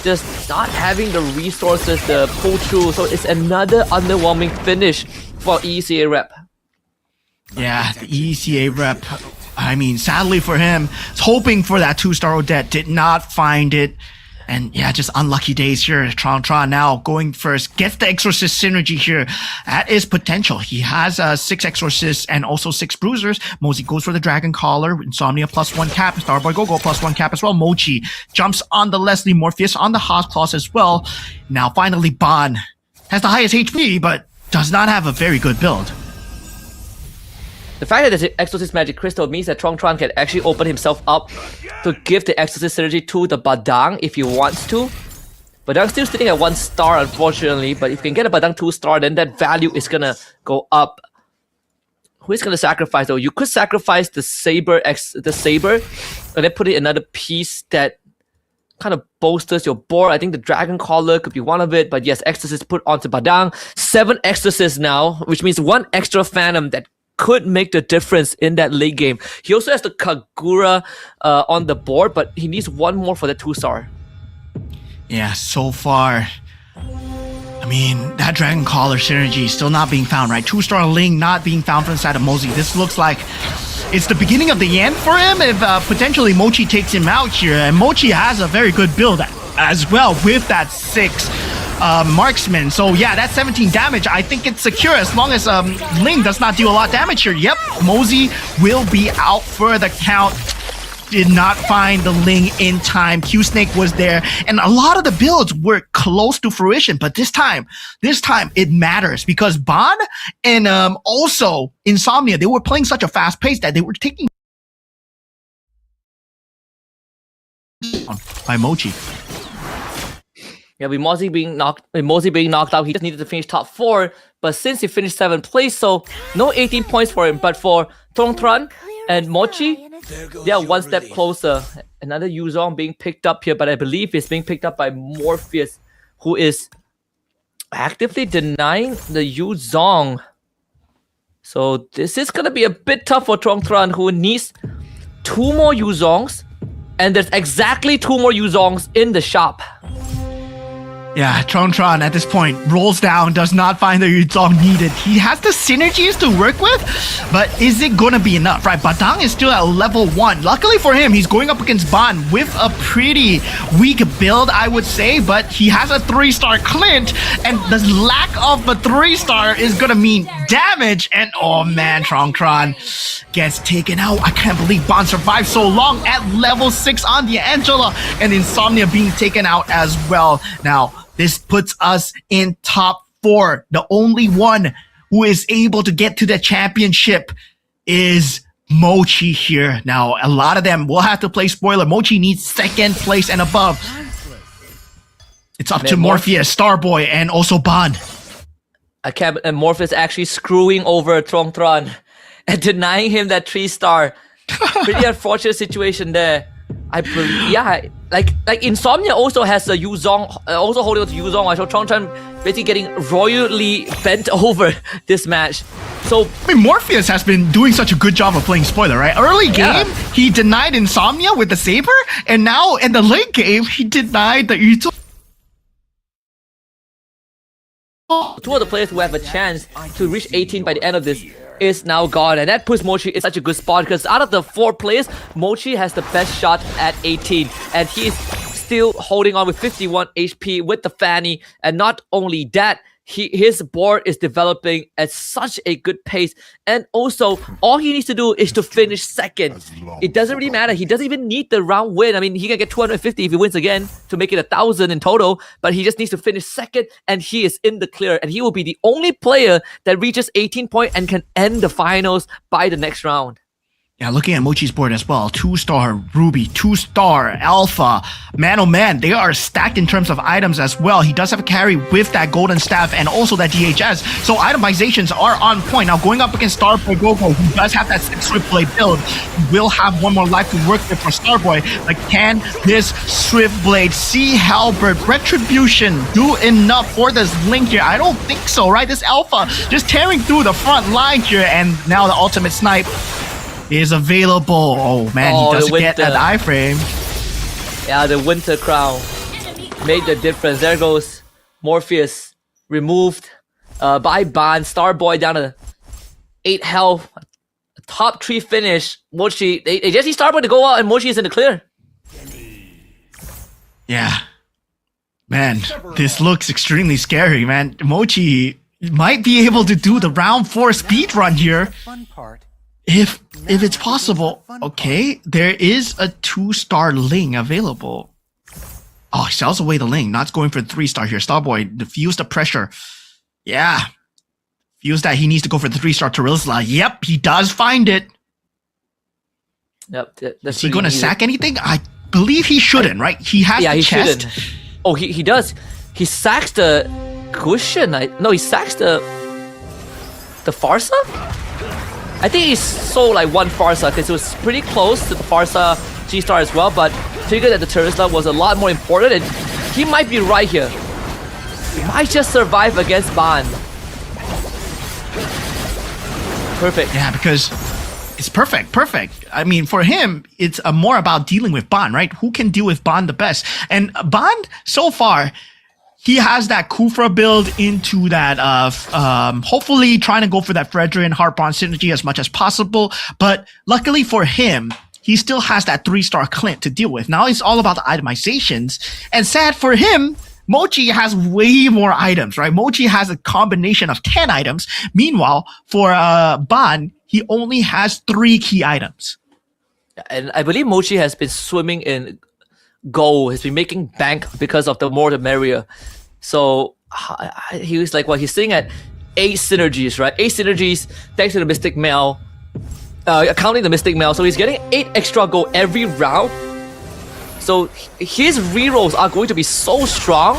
just not having the resources to pull through, so it's another underwhelming finish for ECA rep. Yeah, the ECA rep, I mean, sadly for him, hoping for that 2-star Odette, did not find it. And yeah, just unlucky days here. Tron now going first. Gets the Exorcist synergy here. That is potential. He has 6 Exorcists and also 6 Bruisers. Mosey goes for the Dragon Collar. Insomnia +1 cap. Starboy Go-Go +1 cap as well. Mochi jumps on the Leslie. Morpheus on the Haas Claws as well. Now finally Ban has the highest HP, but does not have a very good build. The fact that there's an Exorcist Magic Crystal means that Tron can actually open himself up to give the Exorcist synergy to the Badang if he wants to. Badang's still sitting at 1 star, unfortunately, but if you can get a Badang 2 star, then that value is gonna go up. Who is gonna sacrifice though? You could sacrifice the Saber, and then put it in another piece that kind of bolsters your board. I think the Dragon Collar could be one of it, but yes, Exorcist put onto Badang. 7 Exorcists now, which means 1 extra Phantom that could make the difference in that late game. He also has the Kagura on the board, but he needs 1 more for the 2 star. Yeah, so far, I mean, that Dragon Collar synergy is still not being found, right? 2-star Ling not being found from the side of Mosey. This looks like it's the beginning of the end for him if potentially Mochi takes him out here. And Mochi has a very good build as well with that 6 marksman. So yeah, that's 17 damage. I think it's secure as long as Ling does not do a lot of damage here. Yep, Mosey will be out for the count. Did not find the Ling in time. Q-Snake was there, and a lot of the builds were close to fruition. But this time it matters because Ban and also Insomnia, they were playing such a fast pace that they were taking by Mochi. Yeah, with Mosey being knocked out, he just needed to finish top 4. But since he finished 7th place, so no 18 points for him. But for Tron and Mochi, they are 1 step closer. Another Yuzong being picked up here, but I believe it's being picked up by Morpheus, who is actively denying the Yuzong. So this is gonna be a bit tough for Tron, who needs 2 more Yuzongs, and there's exactly 2 more Yuzongs in the shop. Yeah, Tron at this point rolls down, does not find the Yuzong needed. He has the synergies to work with, but is it gonna be enough, right? Badang is still at level 1. Luckily for him, he's going up against Ban with a pretty weak build, I would say, but he has a 3-star Clint, and the lack of a 3-star is gonna mean damage, and oh man, Tron gets taken out. I can't believe Ban survived so long at level 6 on the Angela, and Insomnia being taken out as well. Now, this puts us in top 4. The only one who is able to get to the championship is Mochi here. Now, a lot of them will have to play spoiler. Mochi needs 2nd place and above. It's up to Morpheus, Starboy, and also Ban. And Morpheus actually screwing over Tron and denying him that 3-star. Pretty unfortunate situation there. I believe, yeah, like Insomnia also has a Yuzong, also holding on to Yuzong. So Tron basically getting royally bent over this match. So I mean, Morpheus has been doing such a good job of playing spoiler, right? Early game, he denied Insomnia with the Saber, and now in the late game, he denied the Yuzong. 2 of the players who have a chance to reach 18 by the end of this is now gone, and that puts Mochi in such a good spot because out of the 4 players, Mochi has the best shot at 18, and he's still holding on with 51 HP with the Fanny. And not only that, his board is developing at such a good pace, and also all he needs to do is to finish 2nd. It doesn't really matter. He doesn't even need the round win. I mean, he can get 250 if he wins again to make it 1,000 in total, but he just needs to finish 2nd, and he is in the clear, and he will be the only player that reaches 18 points and can end the finals by the next round. Yeah, looking at Mochi's board as well, 2-star Ruby, 2-star Alpha. Man, oh man, they are stacked in terms of items as well. He does have a carry with that Golden Staff and also that DHS. So itemizations are on point. Now going up against Starboy Go-Go, who does have that 6 Swift Blade build, will have 1 more life to work with for Starboy. But can this Swift Blade, Sea Halberd, Retribution do enough for this Link here? I don't think so, right? This Alpha just tearing through the front line here, and now the ultimate snipe is available. Oh man, he doesn't get that iframe. Yeah, the Winter Crown made the difference. There goes Morpheus removed by Ban. Starboy down to 8 health. Top 3 finish. Mochi, they just need Starboy to go out, and Mochi is in the clear. Yeah, Man, this looks extremely scary, man. Mochi might be able to do the round 4 speed run here. If it's possible. Okay, there is a 2-star Ling available. Oh, he sells away the Ling. Not going for the 3-star here. Starboy diffuse the pressure. Yeah. Feels that he needs to go for the 3-star Terizla. Yep, he does find it. Yep. Is he going to sack anything? I believe he shouldn't, right? He has the chest. Shouldn't. Oh, he does. He sacks the cushion. No, he sacks the Farsa? I think he sold like one Farsa because it was pretty close to the Farsa G-Star as well, but figured that the Terizla was a lot more important, and he might be right here. He might just survive against Ban. Perfect. Yeah, because it's perfect. I mean, for him, it's more about dealing with Ban, right? Who can deal with Ban the best? And Ban, so far, he has that Kufra build into that, hopefully trying to go for that Fredrin Heartbond synergy as much as possible. But luckily for him, he still has that 3-star Clint to deal with. Now it's all about the itemizations. And sad for him, Mochi has way more items, right? Mochi has a combination of 10 items. Meanwhile, for Ban, he only has 3 key items. And I believe Mochi has been swimming in gold, has been making bank because of the more the merrier. So he was like, he's sitting at 8 synergies, right? 8 synergies thanks to the Mystic Mail, counting the Mystic Mail. So he's getting 8 extra gold every round. So his rerolls are going to be so strong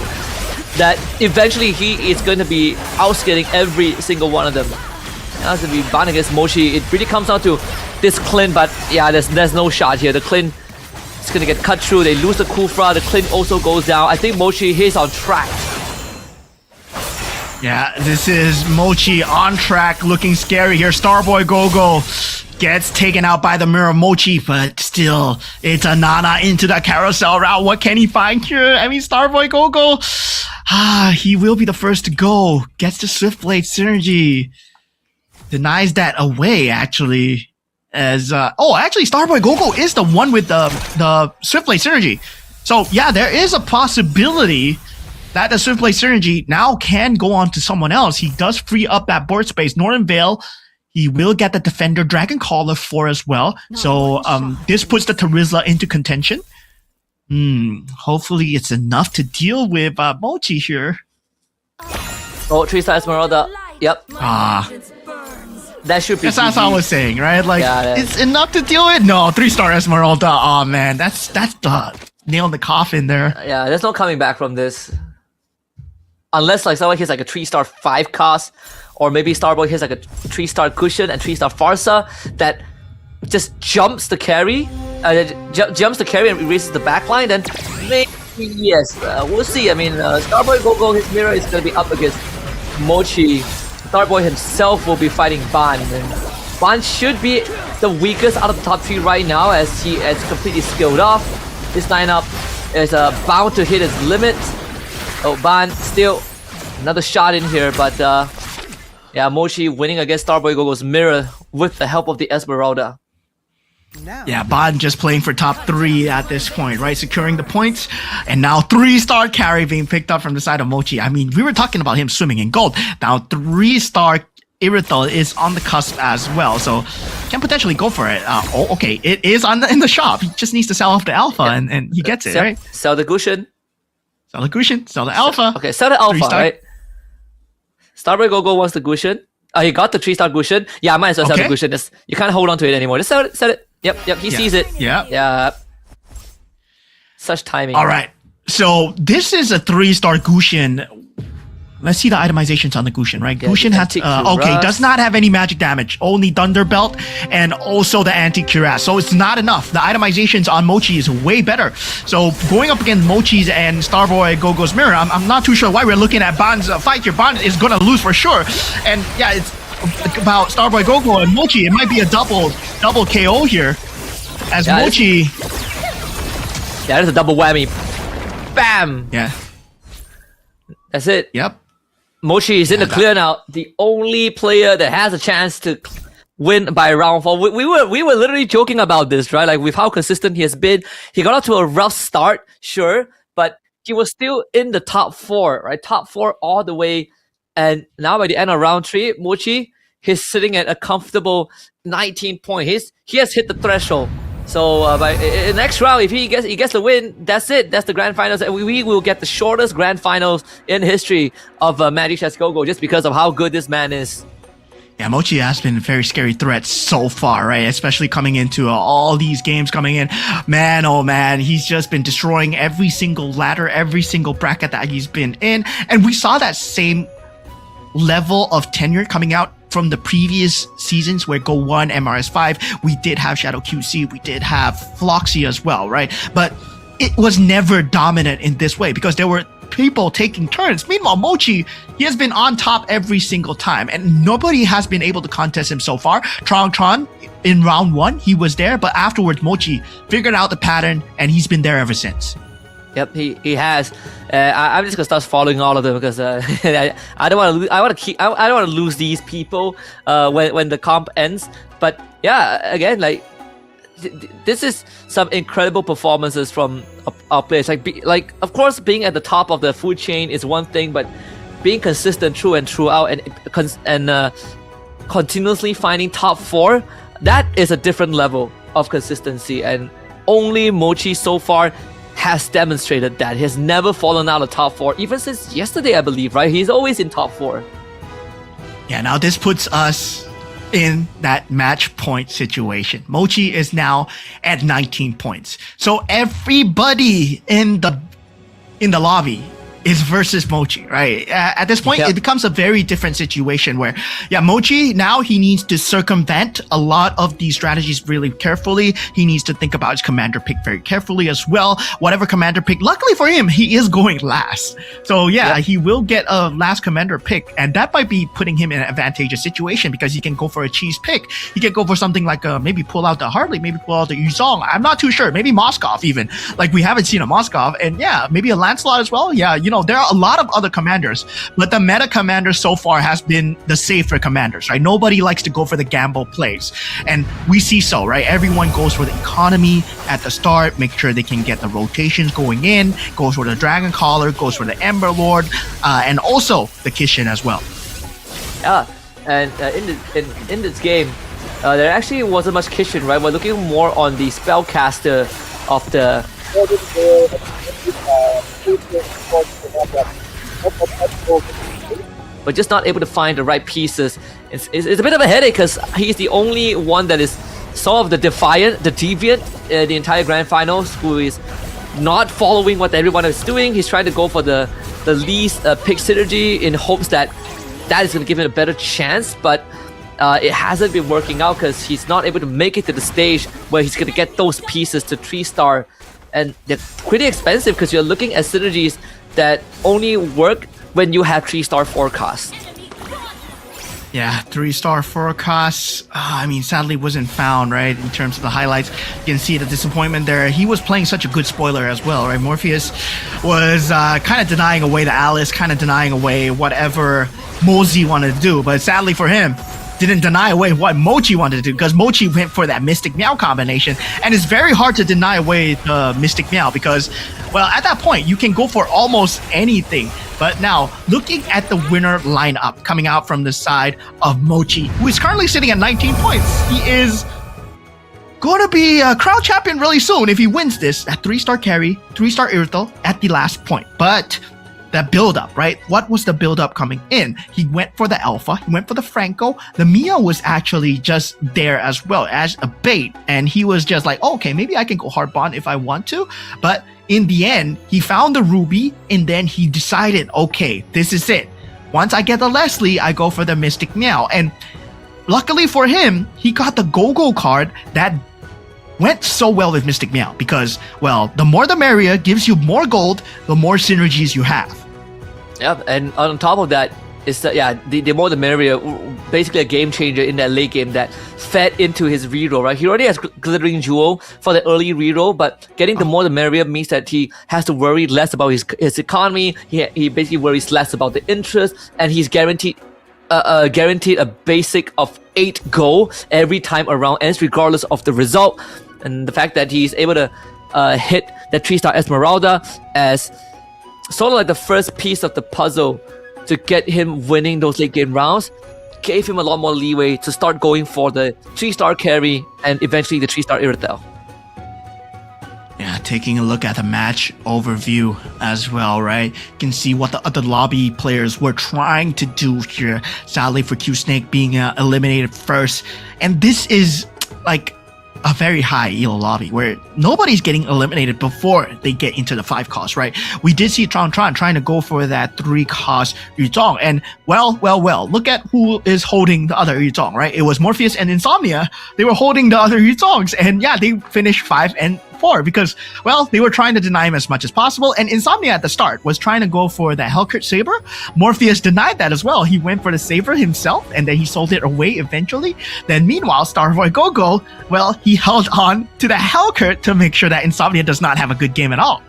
that eventually he is going to be outscaling every single one of them. That's going to be Ban against Mochi. It really comes down to this Clint, but yeah, there's no shot here. The Clint is going to get cut through. They lose the Kufra. The Clint also goes down. I think Mochi, he's on track. Yeah, this is Mochi on track, looking scary here. Starboy Gogo gets taken out by the Mirror Mochi, but still, it's a Nana into the carousel route. What can he find here? I mean, Starboy Gogo, he will be the first to go. Gets the Swiftblade synergy. Denies that away, actually. Actually, Starboy Gogo is the one with the Swiftblade synergy. So, yeah, there is a possibility that the Swiftblade synergy now can go on to someone else. He does free up that board space. Northern Vale, he will get the Defender Dragon Caller 4 as well. So this puts the Terizla into contention. Hopefully it's enough to deal with Mochi here. Oh, 3-star Esmeralda. Yep. That should be. That's what I was saying, right? Like, yeah, it's enough to deal with. No, 3-star Esmeralda. Oh man, that's the nail in the coffin there. Yeah, there's no coming back from this. Unless like someone hits like a 3-star 5 cost, or maybe Starboy hits like a 3-star cushion and 3-star Farsa that just jumps the carry, jumps the carry and erases the backline, then maybe yes, we'll see. I mean, Starboy Gogo, his mirror is going to be up against Mochi. Starboy himself will be fighting Ban, and Ban should be the weakest out of the top 3 right now, as he is completely skilled off. This lineup is bound to hit its limit. Oh, Ban still another shot in here, but yeah, Mochi winning against Starboy Gogo's mirror with the help of the Esmeralda. Yeah, Ban just playing for top 3 at this point, right? Securing the points, and now 3-star carry being picked up from the side of Mochi. I mean, we were talking about him swimming in gold. Now 3-star Irithel is on the cusp as well, so can potentially go for it. Okay, it is in the shop. He just needs to sell off the alpha, and he gets it, right? Sell the Gushin. Sell the Gushin, sell the alpha. Okay, sell the alpha, 3-star. right? Starboy Gogo wants the Gushin. He got the 3-star Gushin. Yeah, I might as well sell the Gushin. You can't hold on to it anymore. Just sell it. Yep, he sees it. Yeah. Such timing. All right. So this is a 3-star Gushin. Let's see the itemizations on the Gushin, right? Yeah, Gushin has does not have any magic damage, only Thunder Belt and also the anti-cuirass. So it's not enough. The itemizations on Mochi is way better. So going up against Mochi's and Starboy Gogo's mirror, I'm not too sure why we're looking at Ban's fight here. Ban is gonna lose for sure. And yeah, it's about Starboy Gogo and Mochi. It might be a double KO here, as Mochi. Yeah, that's a double whammy. Bam. Yeah. That's it. Yep. Mochi is in the clear now. The only player that has a chance to win by round 4. We were literally joking about this, right? Like with how consistent he has been. He got off to a rough start, sure, but he was still in the top 4, right? Top 4 all the way. And now by the end of round 3, Mochi, he's sitting at a comfortable 19 points. He has hit the threshold. So by in next round, if he gets the win, that's it. That's the grand finals, and we will get the shortest grand finals in history of Magic Chess Go-Go, just because of how good this man is. Yeah, Mochi has been a very scary threat so far, right? Especially coming into all these games coming in. Man, oh man, he's just been destroying every single ladder, every single bracket that he's been in. And we saw that same level of tenure coming out from the previous seasons where Go 1, MRS5, we did have Shadow QC, we did have Floxy as well, right? But it was never dominant in this way because there were people taking turns. Meanwhile, Mochi, he has been on top every single time and nobody has been able to contest him so far. Tron, in round 1, he was there, but afterwards, Mochi figured out the pattern and he's been there ever since. Yep, he has. I'm just gonna start following all of them because I don't want to. I don't want to lose these people when the comp ends. But yeah, again, like this is some incredible performances from our players. Like of course, being at the top of the food chain is one thing, but being consistent through and throughout and continuously finding top 4, that is a different level of consistency. And only Mochi so far has demonstrated that. He has never fallen out of top 4, even since yesterday, I believe, right? He's always in top 4. Yeah, now this puts us in that match point situation. Mochi is now at 19 points. So everybody in the lobby is versus Mochi, right? At this point, it becomes a very different situation where, yeah, Mochi, now he needs to circumvent a lot of these strategies really carefully. He needs to think about his commander pick very carefully as well. Whatever commander pick, luckily for him, he is going last. So yeah, he will get a last commander pick, and that might be putting him in an advantageous situation because he can go for a cheese pick. He can go for something like maybe pull out the Harley, maybe pull out the Yuzong. I'm not too sure. Maybe Moskov even. Like we haven't seen a Moskov, and yeah, maybe a Lancelot as well. Yeah, there are a lot of other commanders, but the meta commander so far has been the safer commanders, right? Nobody likes to go for the gamble plays. And we see so, right? Everyone goes for the economy at the start, make sure they can get the rotations going in, goes for the Dragon Caller, goes for the Ember Lord, and also the Kishin as well. Yeah, and in this game, there actually wasn't much Kishin, right? We're looking more on the spellcaster of the but just not able to find the right pieces. It's a bit of a headache because he's the only one that is sort of the deviant, the entire grand finals, who is not following what everyone is doing. He's trying to go for the least pick synergy in hopes that is going to give him a better chance, but it hasn't been working out because he's not able to make it to the stage where he's going to get those pieces to 3-star. And they're pretty expensive because you're looking at synergies that only work when you have 3-star forecasts. Yeah, 3-star forecasts. Sadly wasn't found, right? In terms of the highlights, you can see the disappointment there. He was playing such a good spoiler as well, right? Morpheus was kind of denying away the Alice, kind of denying away whatever Mosey wanted to do. But sadly for him, didn't deny away what Mochi wanted to do because Mochi went for that Mystic Meow combination, and it's very hard to deny away the Mystic Meow because, well, at that point you can go for almost anything. But now, looking at the winner lineup coming out from the side of Mochi, who is currently sitting at 19 points, he is going to be a crowd champion really soon if he wins this at 3-star carry, 3-star Irithel at the last point. But that build-up, right? What was the build-up coming in? He went for the Alpha, he went for the Franco. The Mia was actually just there as well as a bait, and he was just like, oh, okay, maybe I can go hard bond if I want to. But in the end, he found the Ruby, and then he decided, okay, this is it. Once I get the Leslie, I go for the Mystic Meow. And luckily for him, he got the Go-Go card that went so well with Mystic Meow because, well, the more the merrier, gives you more gold, the more synergies you have. Yeah, and on top of that, is that the more the merrier, basically a game changer in that late game that fed into his reroll, right? He already has Glittering Jewel for the early reroll, but getting the more the merrier means that he has to worry less about his economy. He basically worries less about the interest, and he's guaranteed a basic of 8 gold every time around ends, regardless of the result. And the fact that he's able to hit that 3-star Esmeralda as sort of like the first piece of the puzzle to get him winning those late game rounds, gave him a lot more leeway to start going for the 3-star carry and eventually the 3-star Irithel. Yeah, taking a look at the match overview as well, right? You can see what the other lobby players were trying to do here. Sadly for Q-Snake being eliminated first. And this is like a very high elo lobby where nobody's getting eliminated before they get into the 5 cost, right? We did see Tron trying to go for that 3 cost Yuzong, and well, look at who is holding the other Yuzong, right? It was Morpheus and Insomnia. They were holding the other Yuzongs, and yeah, they finished 5 and 4 because, well, they were trying to deny him as much as possible, and Insomnia at the start was trying to go for the Hellcurt Saber. Morpheus denied that as well. He went for the Saber himself, and then he sold it away eventually. Then meanwhile, Starboy Gogo, well, he held on to the Hellcurt to make sure that Insomnia does not have a good game at all.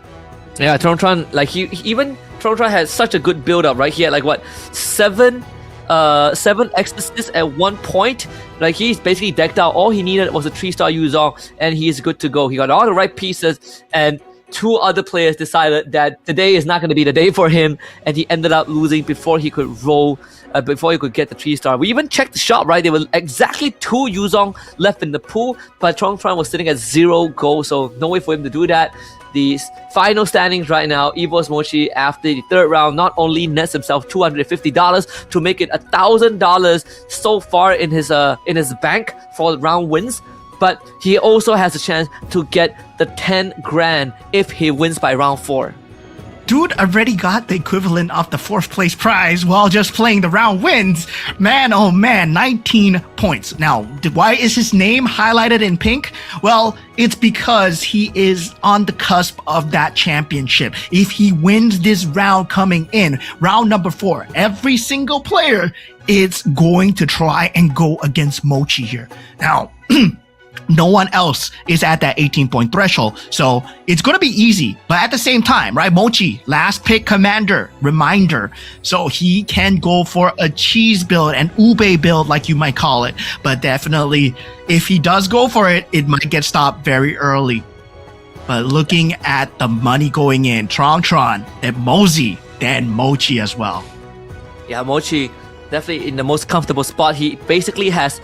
Yeah, Tron, like even Tron had such a good build up, right? He had like what, 7 Exorcists at one point. Like he's basically decked out. All he needed was a 3-star Yuzong, and he's good to go. He got all the right pieces, and 2 other players decided that today is not going to be the day for him, and he ended up losing before he could roll, before he could get the 3-star. We even checked the shop, right? There were exactly 2 Yuzong left in the pool, but Tron was sitting at 0 gold, so no way for him to do that. The final standings right now, Evo's Mochi after the 3rd round not only nets himself $250 to make it $1,000 so far in his bank for round wins, but he also has a chance to get the 10 grand if he wins by round 4. Dude already got the equivalent of the 4th place prize while just playing the round wins. Man, oh man, 19 points. Now, why is his name highlighted in pink? Well, it's because he is on the cusp of that championship. If he wins this round coming in, round number 4, every single player is going to try and go against Mochi here. Now, no one else is at that 18-point threshold, so it's going to be easy. But at the same time, right, Mochi, last pick commander, reminder. So he can go for a cheese build, an ube build, like you might call it. But definitely, if he does go for it, it might get stopped very early. But looking at the money going in, Tron, then Mosey, then Mochi as well. Yeah, Mochi definitely in the most comfortable spot. He basically has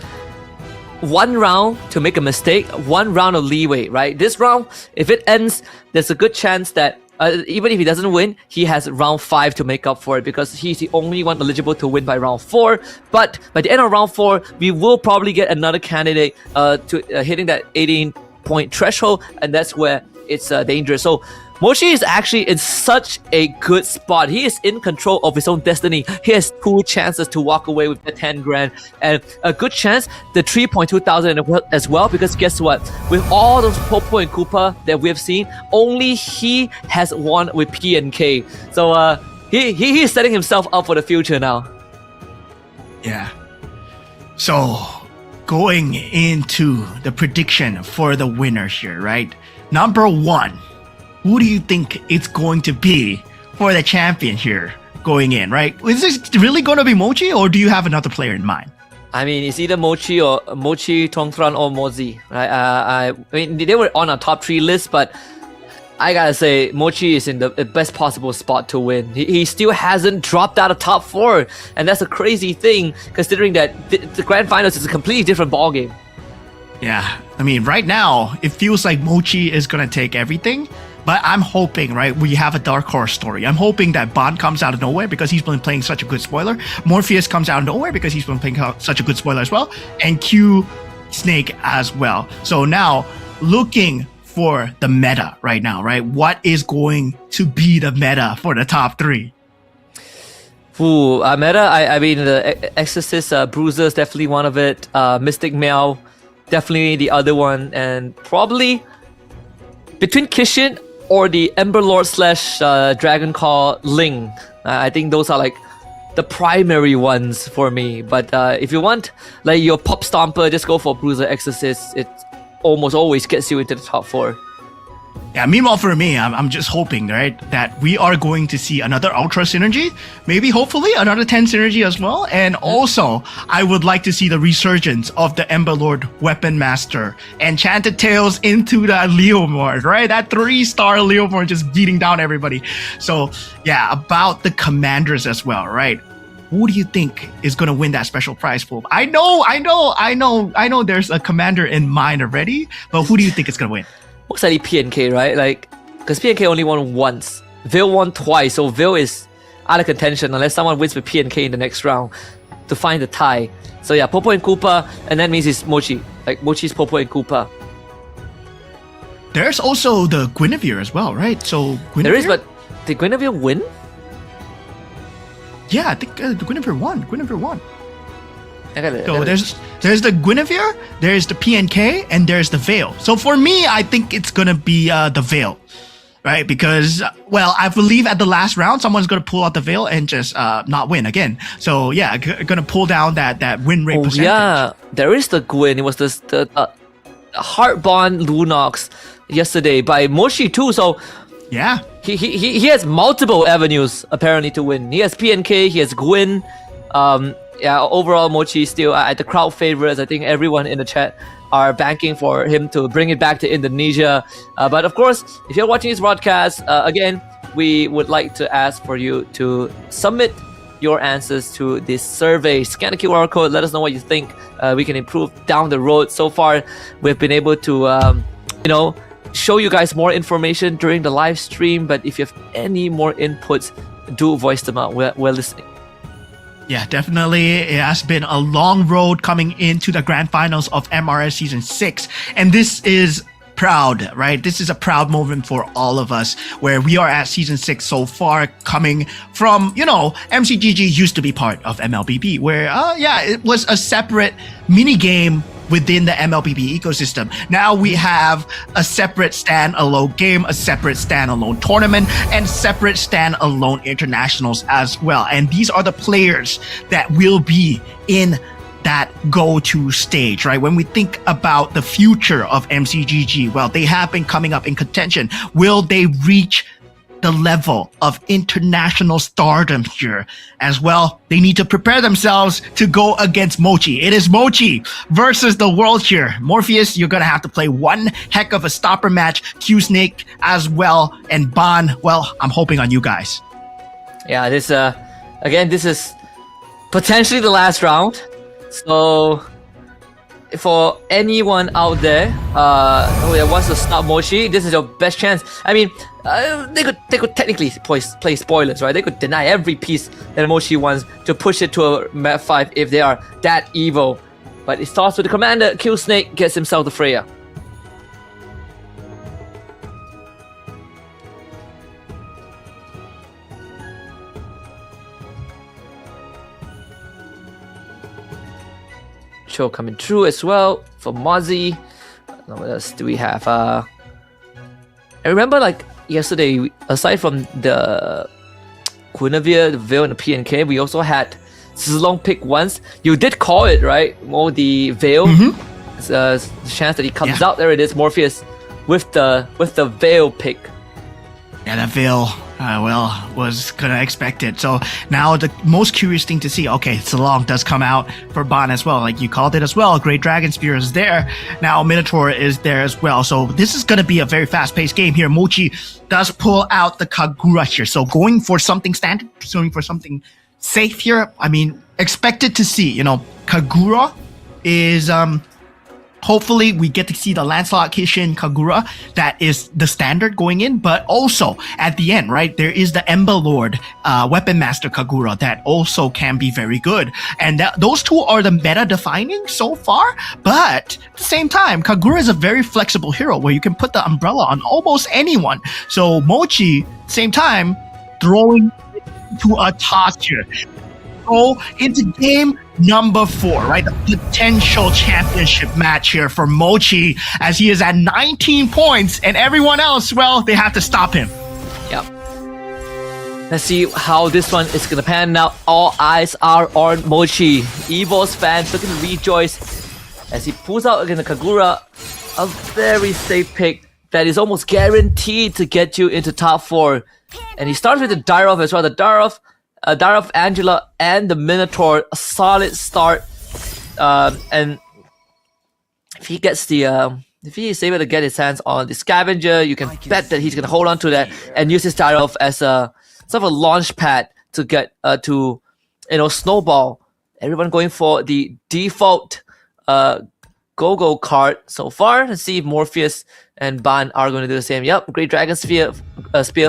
1 round to make a mistake, 1 round of leeway, right? This round, if it ends, there's a good chance that even if he doesn't win, he has round 5 to make up for it because he's the only one eligible to win by round 4. But by the end of round 4, we will probably get another candidate to hitting that 18-point threshold, and that's where it's dangerous. So Mochi is actually in such a good spot. He is in control of his own destiny. He has 2 chances to walk away with the 10 grand and a good chance the 3,200 as well, because guess what? With all those Popo and Koopa that we have seen, only he has won with P and K. So he is setting himself up for the future now. Yeah. So going into the prediction for the winner here, right? Number 1. Who do you think it's going to be for the champion here going in, right? Is this really going to be Mochi, or do you have another player in mind? I mean, it's either Mochi, Tongtran, or Mozi. Right? I mean, they were on our top 3 list, but I gotta say, Mochi is in the best possible spot to win. He still hasn't dropped out of top 4, and that's a crazy thing considering that the Grand Finals is a completely different ballgame. Yeah, I mean, right now, it feels like Mochi is going to take everything. But I'm hoping, right, we have a dark horse story. I'm hoping that Bond comes out of nowhere because he's been playing such a good spoiler. Morpheus comes out of nowhere because he's been playing such a good spoiler as well. And Q Snake as well. So now, looking for the meta right now, right? What is going to be the meta for the top 3? Ooh, meta, I mean, the Exorcist Bruiser is definitely one of it. Mystic Meow, definitely the other one. And probably between Kishin or the Ember Lord / Dragon Call Ling. I think those are like the primary ones for me. But if you want like your pop stomper, just go for Bruiser Exorcist. It almost always gets you into the top 4. Yeah, meanwhile for me, I'm just hoping, right, that we are going to see another Ultra Synergy, maybe hopefully another 10 Synergy as well. And also, I would like to see the resurgence of the Ember Lord Weapon Master Enchanted Tales into that Leomord, right? That 3-star Leomord just beating down everybody. So yeah, about the commanders as well, right? Who do you think is going to win that special prize pool? I know there's a commander in mind already, but who do you think is going to win? Most likely PNK, right? Like, because PNK only won once. Veil won twice, so Veil is out of contention unless someone wins with PNK in the next round to find the tie. So yeah, Popo and Koopa, and that means it's Mochi. Like, Mochi's Popo and Koopa. There's also the Guinevere as well, right? So Guinevere? There is, but did Guinevere win? Yeah, I think the Guinevere won. Guinevere won. So there's the Guinevere, there's the PNK, and there's the Veil. So for me, I think it's gonna be the Veil, right? Because well, I believe at the last round, someone's gonna pull out the Veil and just not win again. So yeah, gonna pull down that win rate percentage. Yeah, there is the Gwyn. It was the Heartbond Lunox yesterday by Moshi too. So yeah. He has multiple avenues apparently to win. He has PNK, he has Gwyn. Yeah, overall Mochi still the crowd favorites. I think everyone in the chat are banking for him to bring it back to Indonesia. But of course, if you're watching this broadcast, again, we would like to ask for you to submit your answers to this survey. Scan the QR code, let us know what you think we can improve down the road. So far, we've been able to, show you guys more information during the live stream. But if you have any more inputs, do voice them out. We're listening. Yeah, definitely. It has been a long road coming into the grand finals of MRS Season 6. And this is proud, right? This is a proud moment for all of us where we are at Season 6 so far, coming from, MCGG used to be part of MLBB, where, it was a separate mini game within the MLBB ecosystem. Now we have a separate standalone game, a separate standalone tournament, and separate standalone internationals as well. And these are the players that will be in that go-to stage, right? When we think about the future of MCGG, well, they have been coming up in contention. Will they reach the level of international stardom here as well? They need to prepare themselves to go against Mochi. It is Mochi versus the world here. Morpheus, you're gonna have to play one heck of a stopper match. Q-Snake as well, and Ban, well, I'm hoping on you guys. Yeah, this is potentially the last round. So for anyone out there who wants to stop Mochi, this is your best chance. I mean, they could technically play spoilers, right? They could deny every piece that Mochi wants to push it to a map 5 if they are that evil. But it starts with the commander. Killsnake gets himself the Freya. Show coming through as well for Mozzie. What else do we have? I remember like yesterday, aside from the Guinevere, the Veil, and the PNK, we also had Zilong pick once. You did call it, right? More the Veil. It's a chance that he comes out. There it is, Morpheus with the Veil pick. Yeah, that Veil, was gonna expect it. So now the most curious thing to see, okay, Zilong does come out for Ban as well. Like you called it as well. Great Dragon Spear is there. Now Minotaur is there as well. So this is gonna be a very fast-paced game here. Mochi does pull out the Kagura here. So going for something standard, going for something safe here. I mean, expected to see, Kagura is hopefully we get to see the Lancelot Kishin Kagura. That is the standard going in, but also at the end, right, there is the Ember Lord Weapon Master Kagura that also can be very good. And those two are the meta defining so far, but at the same time, Kagura is a very flexible hero where you can put the umbrella on almost anyone. So Mochi, same time, throwing to a toss here. Go into game number 4, right? The potential championship match here for Mochi, as he is at 19 points, and everyone else, well, they have to stop him. Yep. Let's see how this one is gonna pan out. All eyes are on Mochi. Evil's fans looking to rejoice as he pulls out against the Kagura. A very safe pick. that is almost guaranteed to get you into top 4. And he starts with the Darov as well. The Darov, Angela, and the Minotaur, a solid start. And if he gets if he is able to get his hands on the Scavenger, you can bet that he's gonna hold on to that and use his Darov as a sort of a launch pad to get to snowball. Everyone going for the default Go-Go card so far. Let's see if Morpheus and Ban are going to do the same. Yep, Great Dragon Spear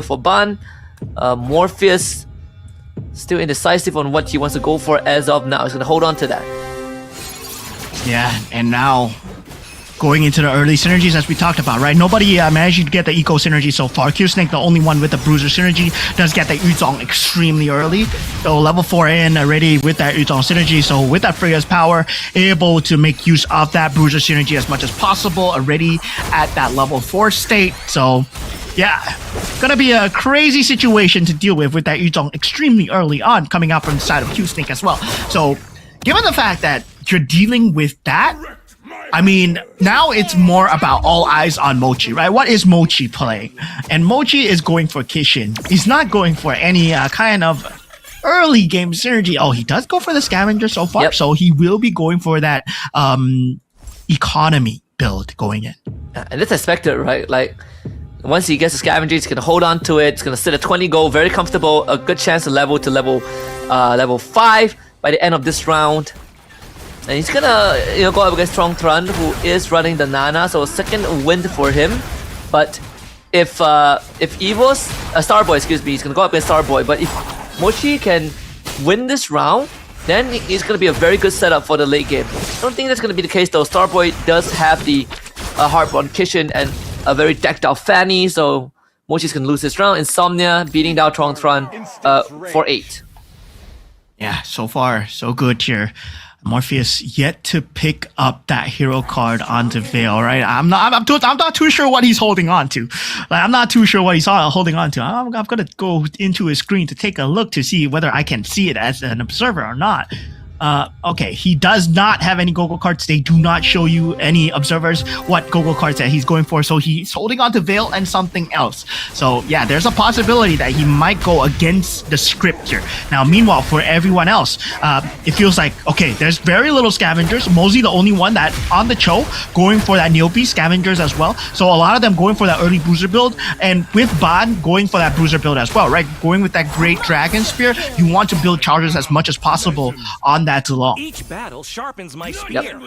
for Ban. Morpheus still indecisive on what he wants to go for as of now. He's going to hold on to that. Yeah, and now going into the early synergies as we talked about, right? Nobody managed to get the eco synergy so far. Q-Snake, the only one with the bruiser synergy, does get the Yuzong extremely early. So level 4 in already with that Yuzong synergy. So with that Freya's power, able to make use of that bruiser synergy as much as possible already at that level 4 state. So yeah, gonna be a crazy situation to deal with that Yuzong extremely early on coming out from the side of Q-Snake as well. So given the fact that you're dealing with that, I mean, now it's more about all eyes on Mochi, right? What is Mochi playing? And Mochi is going for Kishin. He's not going for any kind of early game synergy. Oh, he does go for the Scavenger so far, so he will be going for that economy build going in. And that's expected, right? Like, once he gets the Scavenger, he's going to hold on to it. It's going to sit at 20 gold, very comfortable. A good chance to level 5 by the end of this round. And he's gonna go up against Trong Tran, who is running the Nana, so a second wind for him. But if Evo's Starboy, excuse me, he's gonna go up against Starboy. But if Mochi can win this round, then it's gonna be a very good setup for the late game. I don't think that's gonna be the case though. Starboy does have the Harp on Kishin and a very decked out Fanny, so Mochi's gonna lose this round. Insomnia beating down Trong Tran for 8. Yeah, so far so good here. Morpheus yet to pick up that hero card onto Veil, right? I'm not too sure what he's holding on to. Like, I'm not too sure what he's holding on to. I'm gonna go into his screen to take a look to see whether I can see it as an observer or not. Okay, he does not have any Go-Go cards. They do not show you any observers what Go-Go cards that he's going for. So he's holding on to Veil and something else. So yeah, there's a possibility that he might go against the script here. Now, meanwhile, for everyone else, it feels like, okay, there's very little Scavengers. Mosey, the only one that on the Cho, going for that Neopy Scavengers as well. So a lot of them going for that early Bruiser build. And with Ban going for that Bruiser build as well, right? Going with that Great Dragon Spear, you want to build charges as much as possible on that long. Each battle sharpens my spear.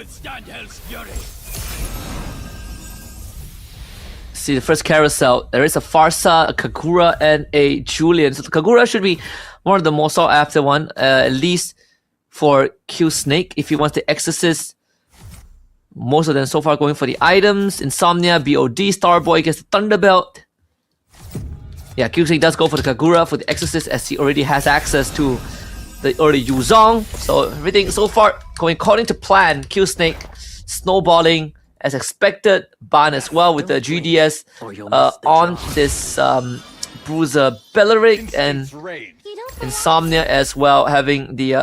See the first carousel. There is a Farsa, a Kagura, and a Julian. So the Kagura should be one of the more sought after one, at least for Q-Snake if he wants the Exorcist. Most of them so far going for the items. Insomnia, BOD, Starboy gets the Thunderbelt. Yeah, Q-Snake does go for the Kagura for the Exorcist as he already has access to the early Yuzong. So everything so far going according to plan. Q-Snake snowballing as expected. Ban as well with the GDS on this Bruiser Belleric, and Insomnia as well having the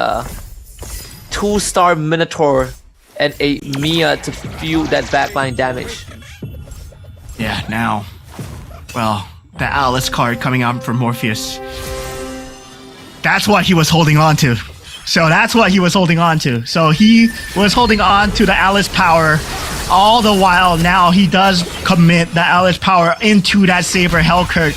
2-star Minotaur and a Mia to fuel that backline damage. Yeah, now, well, the Alice card coming out from Morpheus. That's what he was holding on to. So that's what he was holding on to. So he was holding on to the Alice power all the while. Now he does commit the Alice power into that Saber Hellkurt.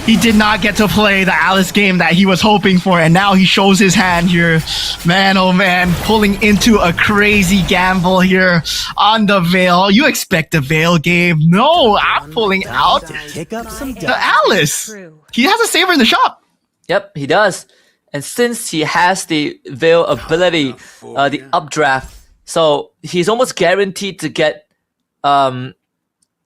He did not get to play the Alice game that he was hoping for, and now he shows his hand here. Man, oh man, pulling into a crazy gamble here on the Veil. You expect the Veil game? No, I'm pulling out the Alice. He has a Saber in the shop. Yep, he does. And since he has the Veil ability, the updraft, so he's almost guaranteed to get to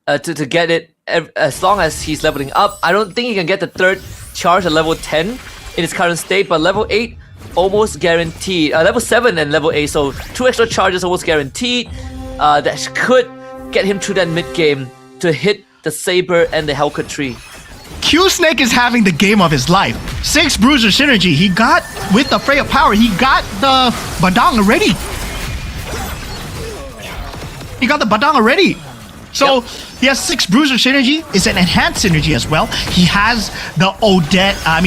get it as long as he's leveling up. I don't think he can get the third charge at level 10 in his current state, but level 8 almost guaranteed. Level 7 and level 8, so 2 extra charges almost guaranteed. That could get him through that mid game to hit the Saber and the Hellkurt tree. Q-Snake is having the game of his life. 6 Bruiser synergy. He got, with the Freya power, he got the Badang already. So he has 6 bruiser synergy. It's an enhanced synergy as well. He has the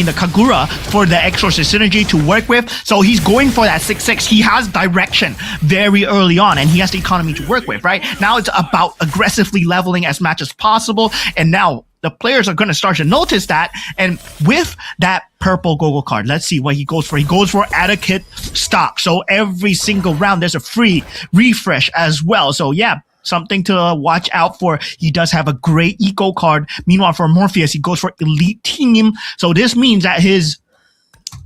the Kagura for the exorcist synergy to work with. So he's going for that 6/6. He has direction very early on, and he has the economy to work with, right? Now it's about aggressively leveling as much as possible. And now the players are going to start to notice that. And with that purple Gogo card, let's see what he goes for. He goes for Etiquette stock. So every single round, there's a free refresh as well. So yeah, something to watch out for. He does have a great eco card. Meanwhile, for Morpheus, he goes for Elite Team. So this means that his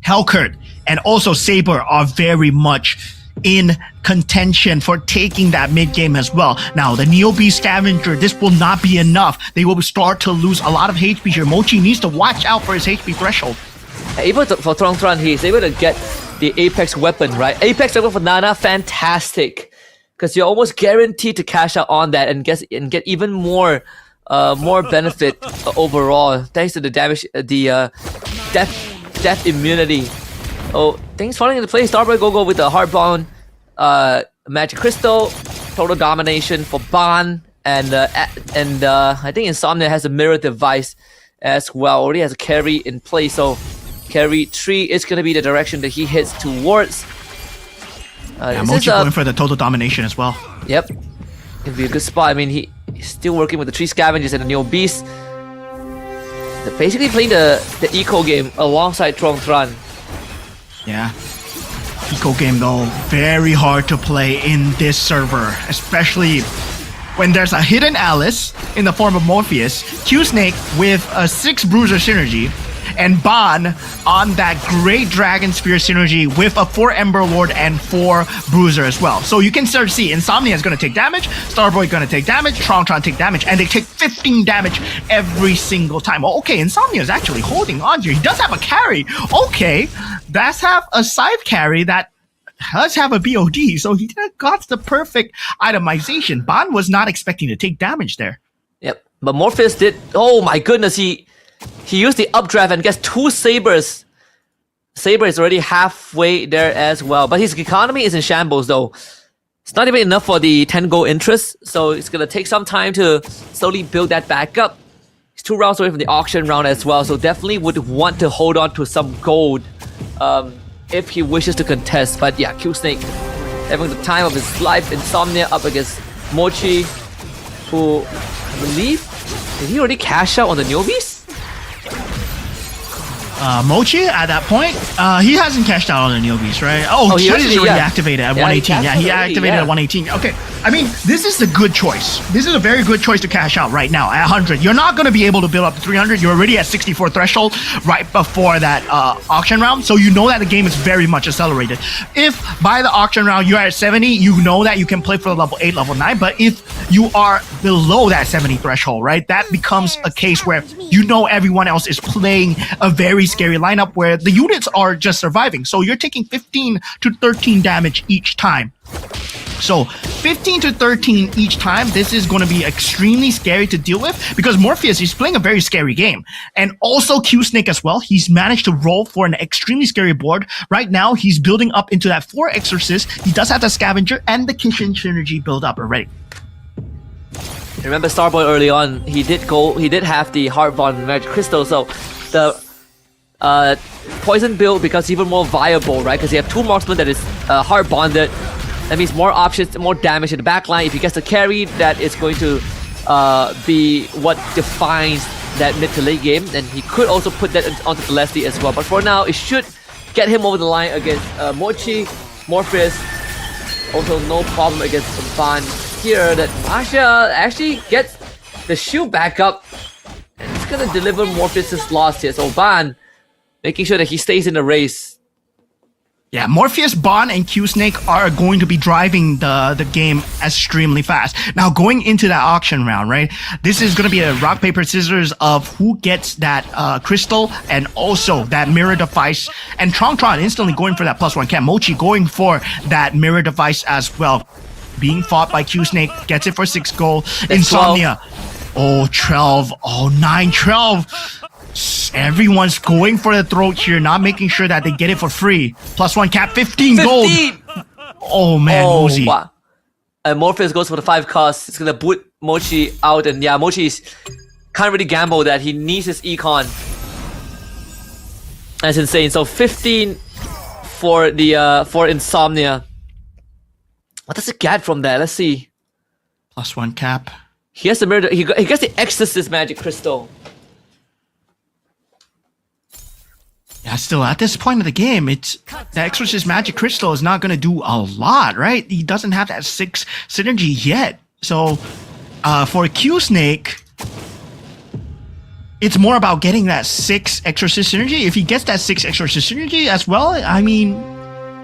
Hellcurt and also Saber are very much in contention for taking that mid game as well. Now, the Neo Beast Scavenger, this will not be enough. They will start to lose a lot of HP here. Mochi needs to watch out for his HP threshold. For Tron, he's able to get the Apex weapon, right? Apex weapon for Nana, fantastic. Because you're almost guaranteed to cash out on that and get even more benefit overall, thanks to the damage, the death immunity. Oh, things falling into place. Starboy Gogo with the Heartbound, Magic Crystal, total domination for Ban, and I think Insomnia has a mirror device as well. Already has a carry in place, so carry 3 is gonna be the direction that he hits towards. Mochi going for the total domination as well. Yep, it'd be a good spot. I mean, he's still working with the 3 scavengers and the Neo Beast. They're basically playing the eco game alongside Tron. Yeah. Eco game though, very hard to play in this server, especially when there's a hidden Alice in the form of Morpheus, Q-Snake with a 6 bruiser synergy, and Ban on that great Dragon Spear synergy with a 4 Ember Lord and 4 bruiser as well. So you can start to see Insomnia is going to take damage, Starboy going to take damage, Tron take damage, and they take 15 damage every single time. Oh, okay, Insomnia is actually holding on here. He does have a carry. Okay, does have a scythe carry that does have a BOD, so he got the perfect itemization. Ban was not expecting to take damage there. Yep, but Morpheus did. Oh my goodness, he used the updraft and gets 2 sabers. Saber is already halfway there as well, but his economy is in shambles though. It's not even enough for the 10 gold interest, so it's gonna take some time to slowly build that back up. He's 2 rounds away from the auction round as well, so definitely would want to hold on to some gold if he wishes to contest. But yeah, Q-Snake having the time of his life. Insomnia up against Mochi, who I believe, did he already cash out on the Neo Beast? Mochi at that point, he hasn't cashed out on the Neo Beast, right? Oh, he already activated at 118. Yeah, he activated at 118. Okay, I mean, this is a good choice. This is a very good choice to cash out right now at 100. You're not going to be able to build up to 300. You're already at 64 threshold right before that auction round, so you know that the game is very much accelerated. If by the auction round you're at 70, you know that you can play for the level 8, level 9, but if you are below that 70 threshold, right, that becomes a case where you know everyone else is playing a very scary lineup where the units are just surviving. So you're taking 15 to 13 damage each time. So 15 to 13 each time, this is going to be extremely scary to deal with because Morpheus is playing a very scary game. And also Q-Snake as well. He's managed to roll for an extremely scary board. Right now, he's building up into that 4 Exorcist. He does have the Scavenger and the Kishin synergy build up already. Remember Starboy early on, he did have the Heartbound Magic Crystal, so the poison build becomes even more viable, right? Because you have 2 marksmen that is hard bonded. That means more options, more damage in the backline. If he gets the carry, that is going to be what defines that mid to late game. And he could also put that onto Celeste as well. But for now, it should get him over the line against Mochi, Morpheus. Also, no problem against Ban here. That Masha actually gets the shield back up. And it's gonna deliver Morpheus' loss here. So Ban making sure that he stays in the race. Yeah, Morpheus, Ban, and Q-Snake are going to be driving the game extremely fast. Now, going into that auction round, right? This is going to be a rock, paper, scissors of who gets that crystal and also that mirror device. And Tron instantly going for that +1 camp. Mochi going for that mirror device as well. Being fought by Q-Snake, gets it for 6 gold. Insomnia. 12. Oh, 12. Oh, 9, 12. Everyone's going for the throat here, not making sure that they get it for free. +1 cap, 15 gold. Oh man, Mosey. Wow. And Morpheus goes for the 5 cost. It's gonna boot Mochi out, and yeah, Mochi can't really gamble that. He needs his econ. That's insane. So 15 for the for Insomnia. What does it get from that? Let's see. +1 cap. He has the mirror. He gets the Exorcist Magic Crystal. Yeah, still at this point of the game, it's the Exorcist Magic Crystal is not going to do a lot, right? He doesn't have that 6 synergy yet. So for Q Snake, it's more about getting that 6 Exorcist synergy. If he gets that 6 Exorcist synergy as well, I mean,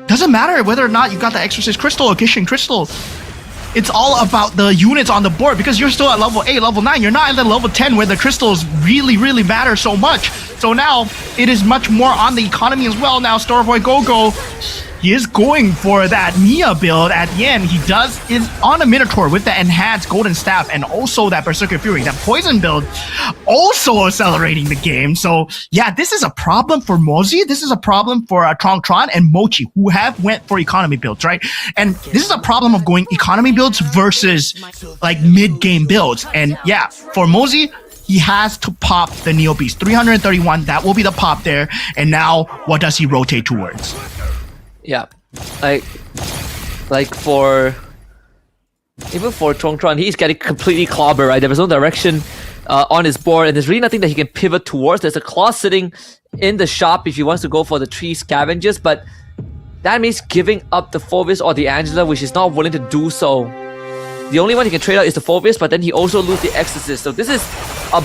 doesn't matter whether or not you got the Exorcist Crystal or Kishin Crystal. It's all about the units on the board because you're still at level 8, level 9. You're not at the level 10 where the crystals really, really matter so much. So now it is much more on the economy as well. Now Starboy Gogo, he is going for that Mia build at the end. He is on a Minotaur with the enhanced Golden Staff and also that Berserker Fury. That Poison build also accelerating the game. So yeah, this is a problem for Mozi. This is a problem for Tron and Mochi, who have went for economy builds, right? And this is a problem of going economy builds versus like mid-game builds. And yeah, for Mozi, he has to pop the Neo Beast. 331, that will be the pop there. And now, what does he rotate towards? Yeah, like for even for Tron, he's getting completely clobbered, right? There was no direction on his board, and there's really nothing that he can pivot towards. There's a claw sitting in the shop if he wants to go for the 3 scavengers, but that means giving up the Phovis or the Angela, which he's not willing to do so. The only one he can trade out is the Phovis, but then he also loses the Exorcist. So this is a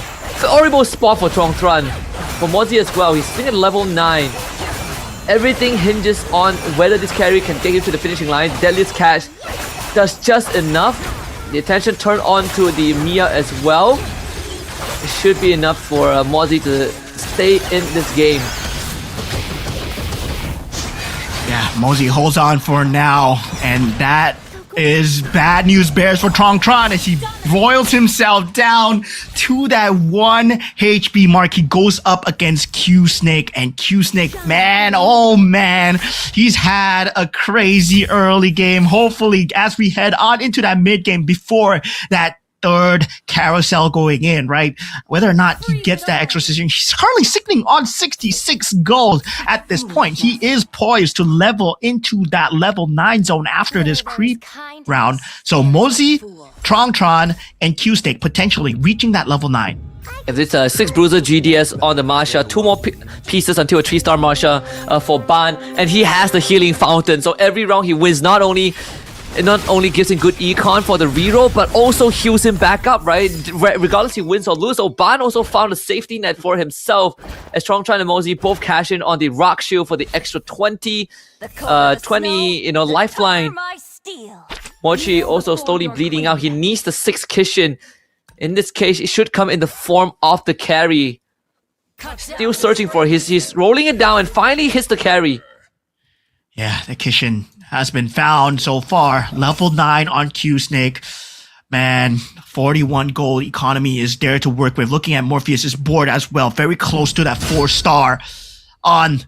horrible spot for Tron. For Mozi as well, he's sitting at level 9. Everything hinges on whether this carry can get him to the finishing line. Deadliest Catch does just enough. The attention turned on to the Mia as well. It should be enough for Mozi to stay in this game. Yeah, Mozi holds on for now, and that is bad news bears for Tron as he boils himself down to that 1 HP mark. He goes up against Q Snake, and Q Snake, man, oh man, he's had a crazy early game. Hopefully, as we head on into that mid game before that 3rd carousel going in, right? Whether or not he gets that exorcism, he's currently sitting on 66 gold at this point. He is poised to level into that level 9 zone after this creep round. So Mozi, Tron, and Q Snake potentially reaching that level 9. If it's a 6 Bruiser GDS on the Masha, 2 more pieces until a 3-star Masha for Ban, and he has the Healing Fountain. So every round he wins, not only gives him good econ for the reroll, but also heals him back up, right? Regardless he wins or loses. Ban also found a safety net for himself as Tron and Mozi both cash in on the Rock Shield for the extra 20 lifeline. Mochi also slowly bleeding out. He needs the 6 Kishin. In this case, it should come in the form of the carry. Still searching for he's rolling it down and finally hits the carry. Yeah, the Kishin has been found so far. Level 9 on Q Snake. Man, 41 gold economy is there to work with. Looking at Morpheus's board as well. Very close to that 4-star on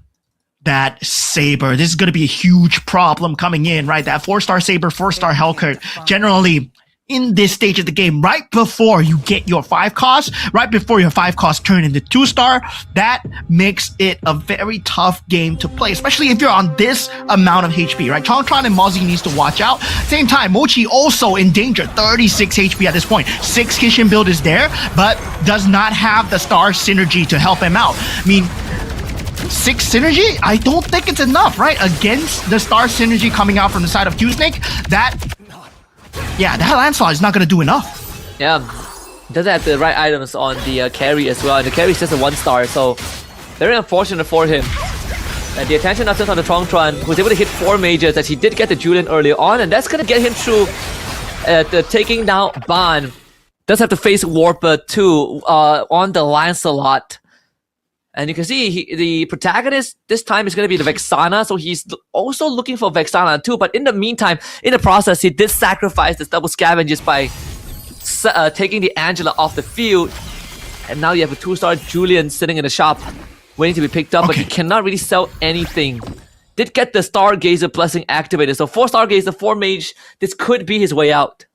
that Saber. This is going to be a huge problem coming in, right? That 4-star Saber, 4-star Hellkurt. Generally, in this stage of the game, right before you get your 5 cost, right before your 5 cost turn into 2-star, that makes it a very tough game to play, especially if you're on this amount of HP, right? Tron and Mozi needs to watch out. Same time, Mochi also in danger, 36 HP at this point. 6 Kishin build is there, but does not have the star synergy to help him out. I mean, 6 synergy? I don't think it's enough, right? Against the star synergy coming out from the side of Q Snake, that landslide is not going to do enough. Yeah, doesn't have the right items on the carry as well, and the carry is just a 1-star, so very unfortunate for him. And the attention now turns on the Tron, who's able to hit 4 mages, as he did get the Julian earlier on, and that's going to get him through taking down Ban. Does have to face Warper too on the Lancelot. And you can see the protagonist this time is going to be the Vexana, so he's also looking for Vexana too. But in the meantime, in the process, he did sacrifice this double scavengers by taking the Angela off the field. And now you have a 2-star Julian sitting in the shop, waiting to be picked up, but he cannot really sell anything. did get the Stargazer blessing activated. So 4 Stargazer, 4 Mage, this could be his way out.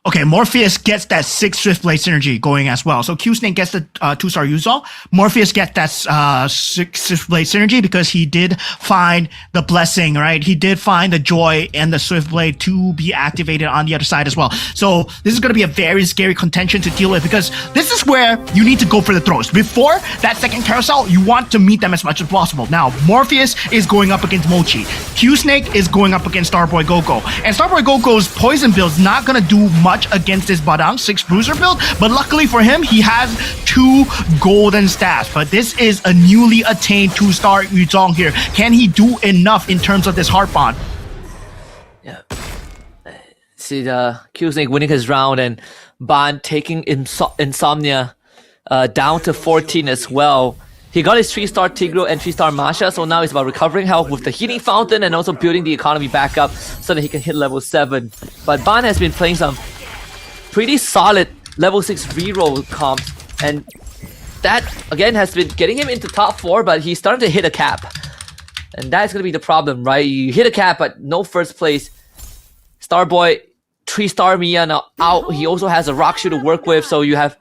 Okay, Morpheus gets that 6 Swiftblade synergy going as well. So Q-Snake gets the 2-star Yuzol. Morpheus gets that 6 Swiftblade synergy because he did find the blessing, right? He did find the joy and the Swiftblade to be activated on the other side as well. So this is going to be a very scary contention to deal with because this is where you need to go for the throws. Before that second carousel, you want to meet them as much as possible. Now, Morpheus is going up against Mochi. Q-Snake is going up against Starboy Gogo. And Starboy Gogo's poison build is not going to do much against this Badang 6 Bruiser build, but luckily for him, he has 2 golden stats. But this is a newly attained 2-star Yuzong here. Can he do enough in terms of this heart bond? Yeah. See the Q-Snake winning his round and Ban taking Insomnia down to 14 as well. He got his 3-star Tigreal and 3-star Masha, so now it's about recovering health with the healing fountain and also building the economy back up so that he can hit level 7. But Ban has been playing some pretty solid level 6 reroll comps, and that again has been getting him into top 4, but he's starting to hit a cap. And that's gonna be the problem, right? You hit a cap but no first place. Starboy, 3-star Mia now out. He also has a rock shoe to work with, so you have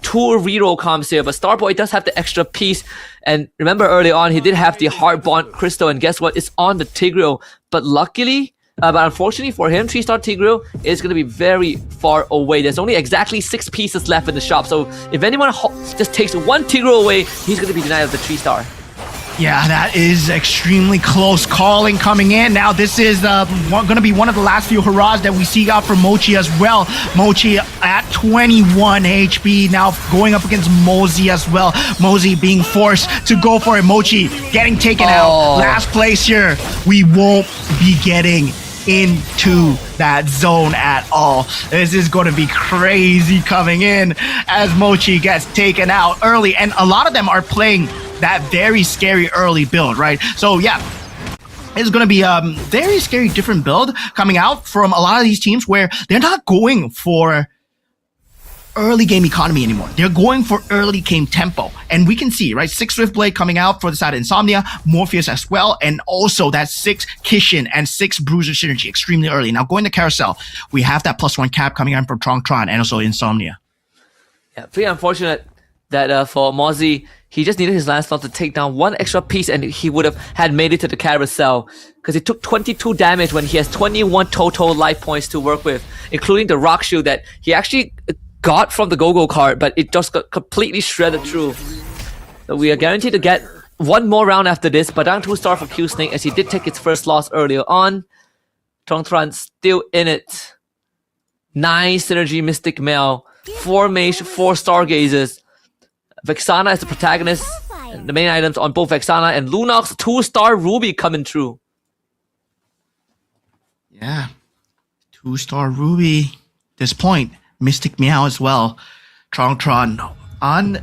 2 reroll comps here, but Starboy does have the extra piece. And remember early on, he did have the Heart Bond Crystal, and guess what? It's on the Tigreal. But luckily, but unfortunately for him, 3-star Tigreal is going to be very far away. There's only exactly 6 pieces left in the shop. So if anyone just takes 1 Tigreal away, he's going to be denied of the 3-star. Yeah, that is extremely close calling coming in. Now, this is going to be one of the last few hurrahs that we see out from Mochi as well. Mochi at 21 HP, now going up against Mosey as well. Mosey being forced to go for it. Mochi getting taken out. Last place here. We won't be getting into that zone at all. This is going to be crazy coming in as Mochi gets taken out early, and a lot of them are playing that very scary early build, right? So yeah, it's going to be a very scary different build coming out from a lot of these teams where they're not going for early game economy anymore. They're going for early game tempo. And we can see, right, 6 Swiftblade coming out for the side of Insomnia, Morpheus as well, and also that 6 Kishin and 6 Bruiser synergy extremely early. Now going to Carousel, we have that +1 cap coming in from Tron and also Insomnia. Yeah, pretty unfortunate that for Mozzie, he just needed his last slot to take down 1 extra piece and he would have had made it to the Carousel, because he took 22 damage when he has 21 total life points to work with, including the rock shoe that he actually got from the Go-Go card, but it just got completely shredded through. So we are guaranteed to get 1 more round after this, but down 2-star for Q-Snake as he did take his first loss earlier on. Tron still in it. 9 Synergy Mystic Mail, 4 Mage, 4 Stargazers. Vexana is the protagonist, and the main items on both Vexana and Lunox. 2-star Ruby coming through. Yeah, 2-star Ruby. This point, Mystic Meow as well. Tron on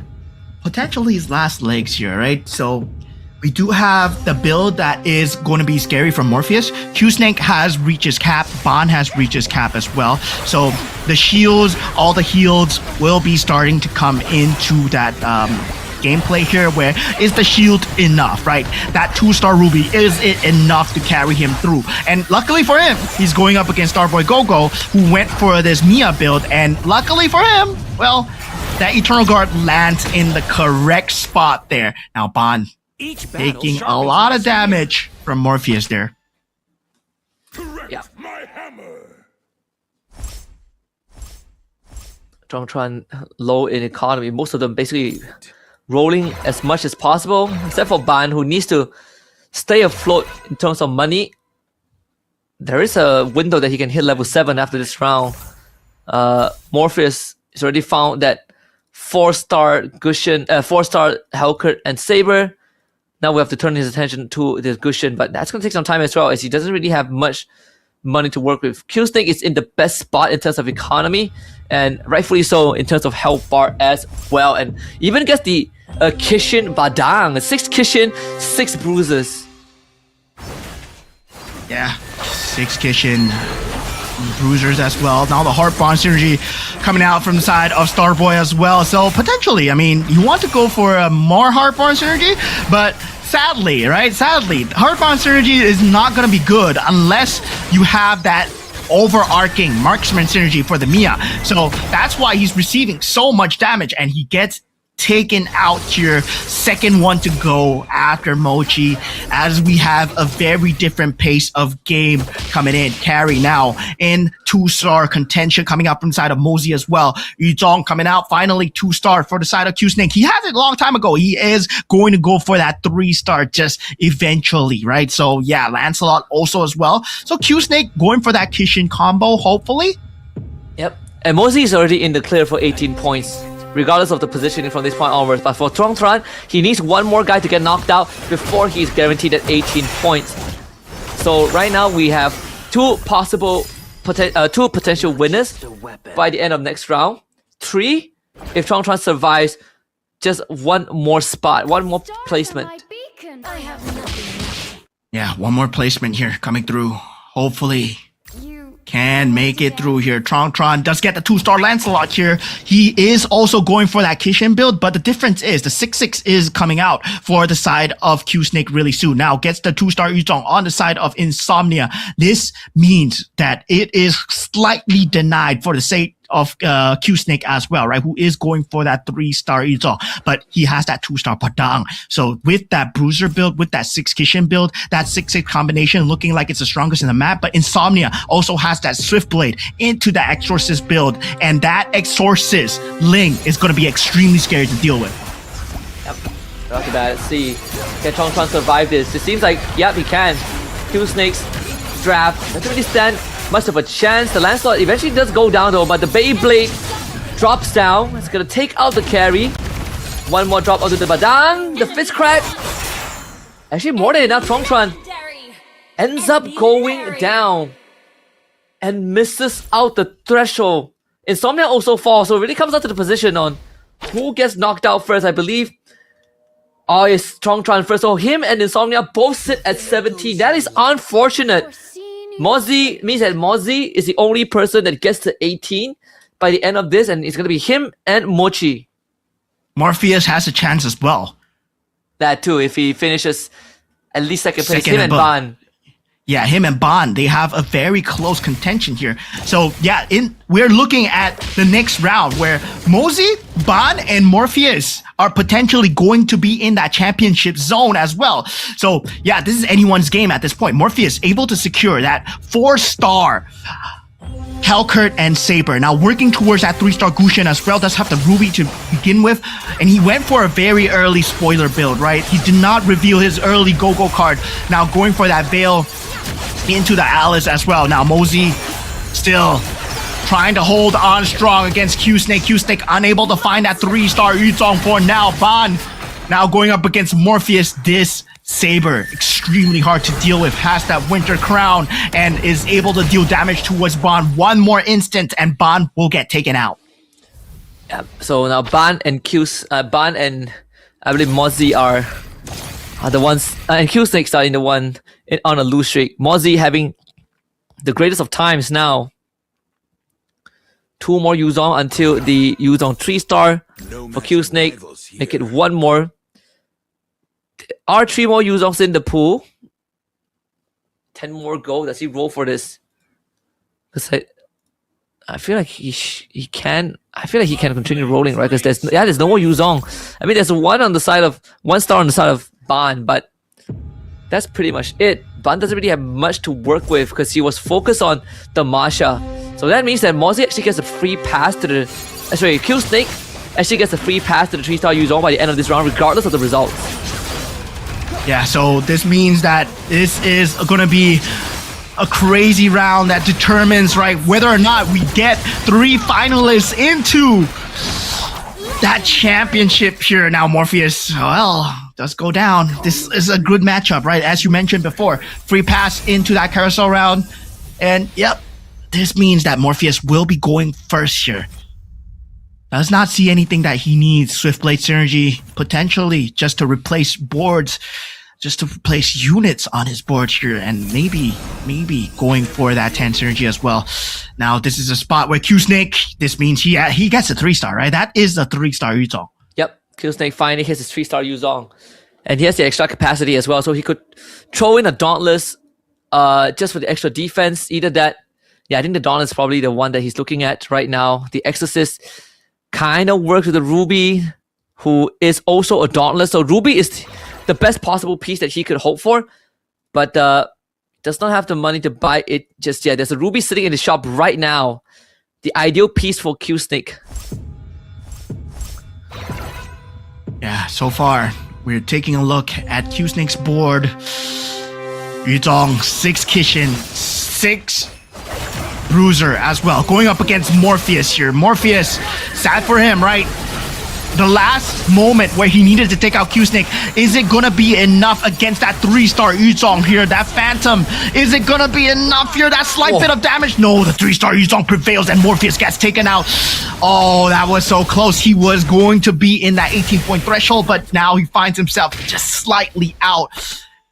potentially his last legs here, right? So we do have the build that is going to be scary from Morpheus. Q-Snake has reached his cap. Ban has reached his cap as well. So the shields, all the heals will be starting to come into that gameplay here, where is the shield enough, right? That 2-star Ruby, is it enough to carry him through? And luckily for him, he's going up against Starboy Gogo, who went for this Mia build, and luckily for him, well, that Eternal Guard lands in the correct spot there. Now Ban taking a lot of damage from Morpheus there. Yeah. Tron low in economy. Most of them basically rolling as much as possible, except for Ban, who needs to stay afloat in terms of money. There is a window that he can hit level 7 after this round. Morpheus has already found that 4-star Gushin, 4-star Hellkurt and Saber. Now we have to turn his attention to this Gushin, but that's going to take some time as well, as he doesn't really have much money to work with. Q-Snake is in the best spot in terms of economy, and rightfully so in terms of health bar as well, and even gets the Kishin Badang, 6 Kishin, 6 bruises. Yeah, 6 Kishin bruisers as well. Now the Heart Bond synergy coming out from the side of Starboy as well. So potentially, I mean, you want to go for a more Heart Bond synergy, but sadly, right? Sadly, Heartbound synergy is not going to be good unless you have that overarching marksman synergy for the Mia. So that's why he's receiving so much damage, and he gets taken out here. Second one to go after Mochi, as we have a very different pace of game coming in. Carry now in 2-star contention coming up from the side of Mosey as well. Yu Zhong coming out finally 2-star for the side of Q Snake. He had it a long time ago. He is going to go for that 3-star just eventually, right? So yeah, Lancelot also as well. So Q Snake going for that Kishin combo, hopefully. Yep. And Mosey is already in the clear for 18 points, regardless of the positioning from this point onwards. But for Tron, he needs one more guy to get knocked out before he's guaranteed at 18 points. So right now we have two potential winners by the end of next round. 3, if Tron survives just one more spot, one more placement. Yeah, one more placement here coming through. Hopefully can make it through here. Tron does get the 2-star Lancelot here. He is also going for that Kishin build, but the difference is the 6/6 is coming out for the side of Q Snake really soon. Now gets the 2-star Yu Zhong on the side of Insomnia. This means that it is slightly denied for the sake of Q Snake as well, right? Who is going for that 3-star Yu Zhong, but he has that 2-star Padang. So with that Bruiser build, with that 6 Kishin build, that 6/6 combination looking like it's the strongest in the map, but Insomnia also has that Swift Blade into the Exorcist build, and that Exorcist Ling is going to be extremely scary to deal with. Yep. Not too bad. Let's see. Can Tron survive this? It seems like, yep, he can. Q Snake's draft doesn't really stand much of a chance. The Lancelot eventually does go down though, but the Beyblade drops down. It's gonna take out the carry. One more drop onto the Badang. The fist crack. Actually, more than enough. Tron ends up going down and misses out the threshold. Insomnia also falls, so it really comes down to the position on who gets knocked out first, I believe. Oh, it's Tron first. So him and Insomnia both sit at 17. That is unfortunate. Mozzie means that Mozzie is the only person that gets to 18 by the end of this, and it's going to be him and Mochi. Morpheus has a chance as well. That too, if he finishes at least second place. Him and Ban. Yeah, him and Ban, they have a very close contention here. So yeah, we're looking at the next round where Mosey, Ban, and Morpheus are potentially going to be in that championship zone as well. So yeah, this is anyone's game at this point. Morpheus able to secure that 4-star Hellcurt and Saber. Now working towards that 3-star Gushin as well. Does have the Ruby to begin with. And he went for a very early spoiler build, right? He did not reveal his early Go-Go card. Now going for that Veil into the Alice as well. Now Mosey still trying to hold on strong against Q Snake. Q Snake unable to find that 3-star Yu Zhong for now. Ban now going up against Morpheus. This Saber extremely hard to deal with, has that Winter Crown and is able to deal damage towards Ban. One more instant and Ban will get taken out. Yeah, so now Ban and Ban and I believe Mozzie are the ones, and Q Snake starting the one on a lose streak. Mozzie having the greatest of times now. 2 more Yu Zhong until the Yu Zhong 3-star for Q Snake. Make it 1 more. Are 3 more Yu Zhongs in the pool? 10 more go. Does he roll for this? Because I feel like he can. I feel like he can continue rolling, right? Because there's no more Yu Zhong. I mean, there's one star on the side of Ban, but that's pretty much it. Ban doesn't really have much to work with because he was focused on the Masha. So that means that Mozzie actually gets a free pass to the... Sorry, Q Snake actually gets a free pass to the 3-star Yu Zhong by the end of this round, regardless of the results. Yeah, so this means that this is going to be a crazy round that determines, right, whether or not we get 3 finalists into that championship here. Now Morpheus, well, does go down. This is a good matchup, right? As you mentioned before, free pass into that carousel round. And yep, this means that Morpheus will be going first here. Does not see anything that he needs. Swift Blade synergy, potentially just to replace boards, just to replace units on his board here, and maybe going for that 10 synergy as well. Now this is a spot where Q Snake, this means he gets a 3-star, right? That is the 3-star Yu Zhong. Yep, Q Snake finally hits his 3-star Yu Zhong. And he has the extra capacity as well, so he could throw in a Dauntless just for the extra defense. Either that, I think the Dauntless is probably the one that he's looking at right now. The Exorcist kind of works with the Ruby, who is also a Dauntless. So Ruby is the best possible piece that he could hope for, but does not have the money to buy it just yet. There's a Ruby sitting in the shop right now. The ideal piece for Q Snake. Yeah, so far, we're taking a look at Q Snake's board. Yuzong, 6 Kishin, 6 Bruiser as well. Going up against Morpheus here. Morpheus, sad for him, right? The last moment where he needed to take out Q Snake, is it gonna be enough against that 3-star Yuzong here? That Phantom, is it gonna be enough here? That slight bit of damage? No, the 3-star Yuzong prevails and Morpheus gets taken out. Oh, that was so close. He was going to be in that 18-point threshold, but now he finds himself just slightly out.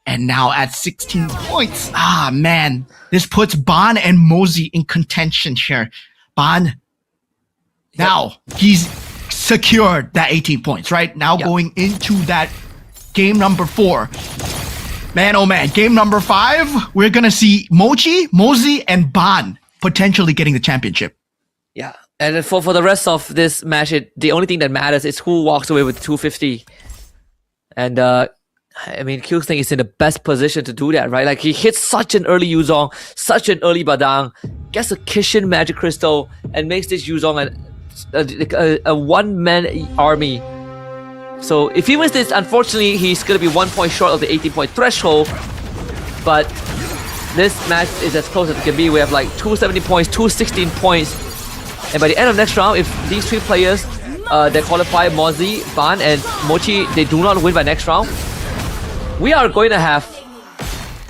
And now at 16 points. Ah, man. This puts Ban and Mosey in contention here. Ban, now he's secured that 18 points, right? Now going into that game number 4. Man, oh man, game number 5, we're gonna see Mochi, Mosey, and Ban potentially getting the championship. Yeah, and for the rest of this match, the only thing that matters is who walks away with 250. And I mean, Q Snake is in the best position to do that, right? Like, he hits such an early Yuzong, such an early Badang, gets a Kishin Magic Crystal, and makes this Yuzong a one-man army. So if he wins this, unfortunately, he's going to be 1 point short of the 18-point threshold. But this match is as close as it can be. We have like 270 points, 216 points. And by the end of next round, if these 3 players that qualify, Mozzie, Ban, and Mochi, they do not win by next round, we are going to have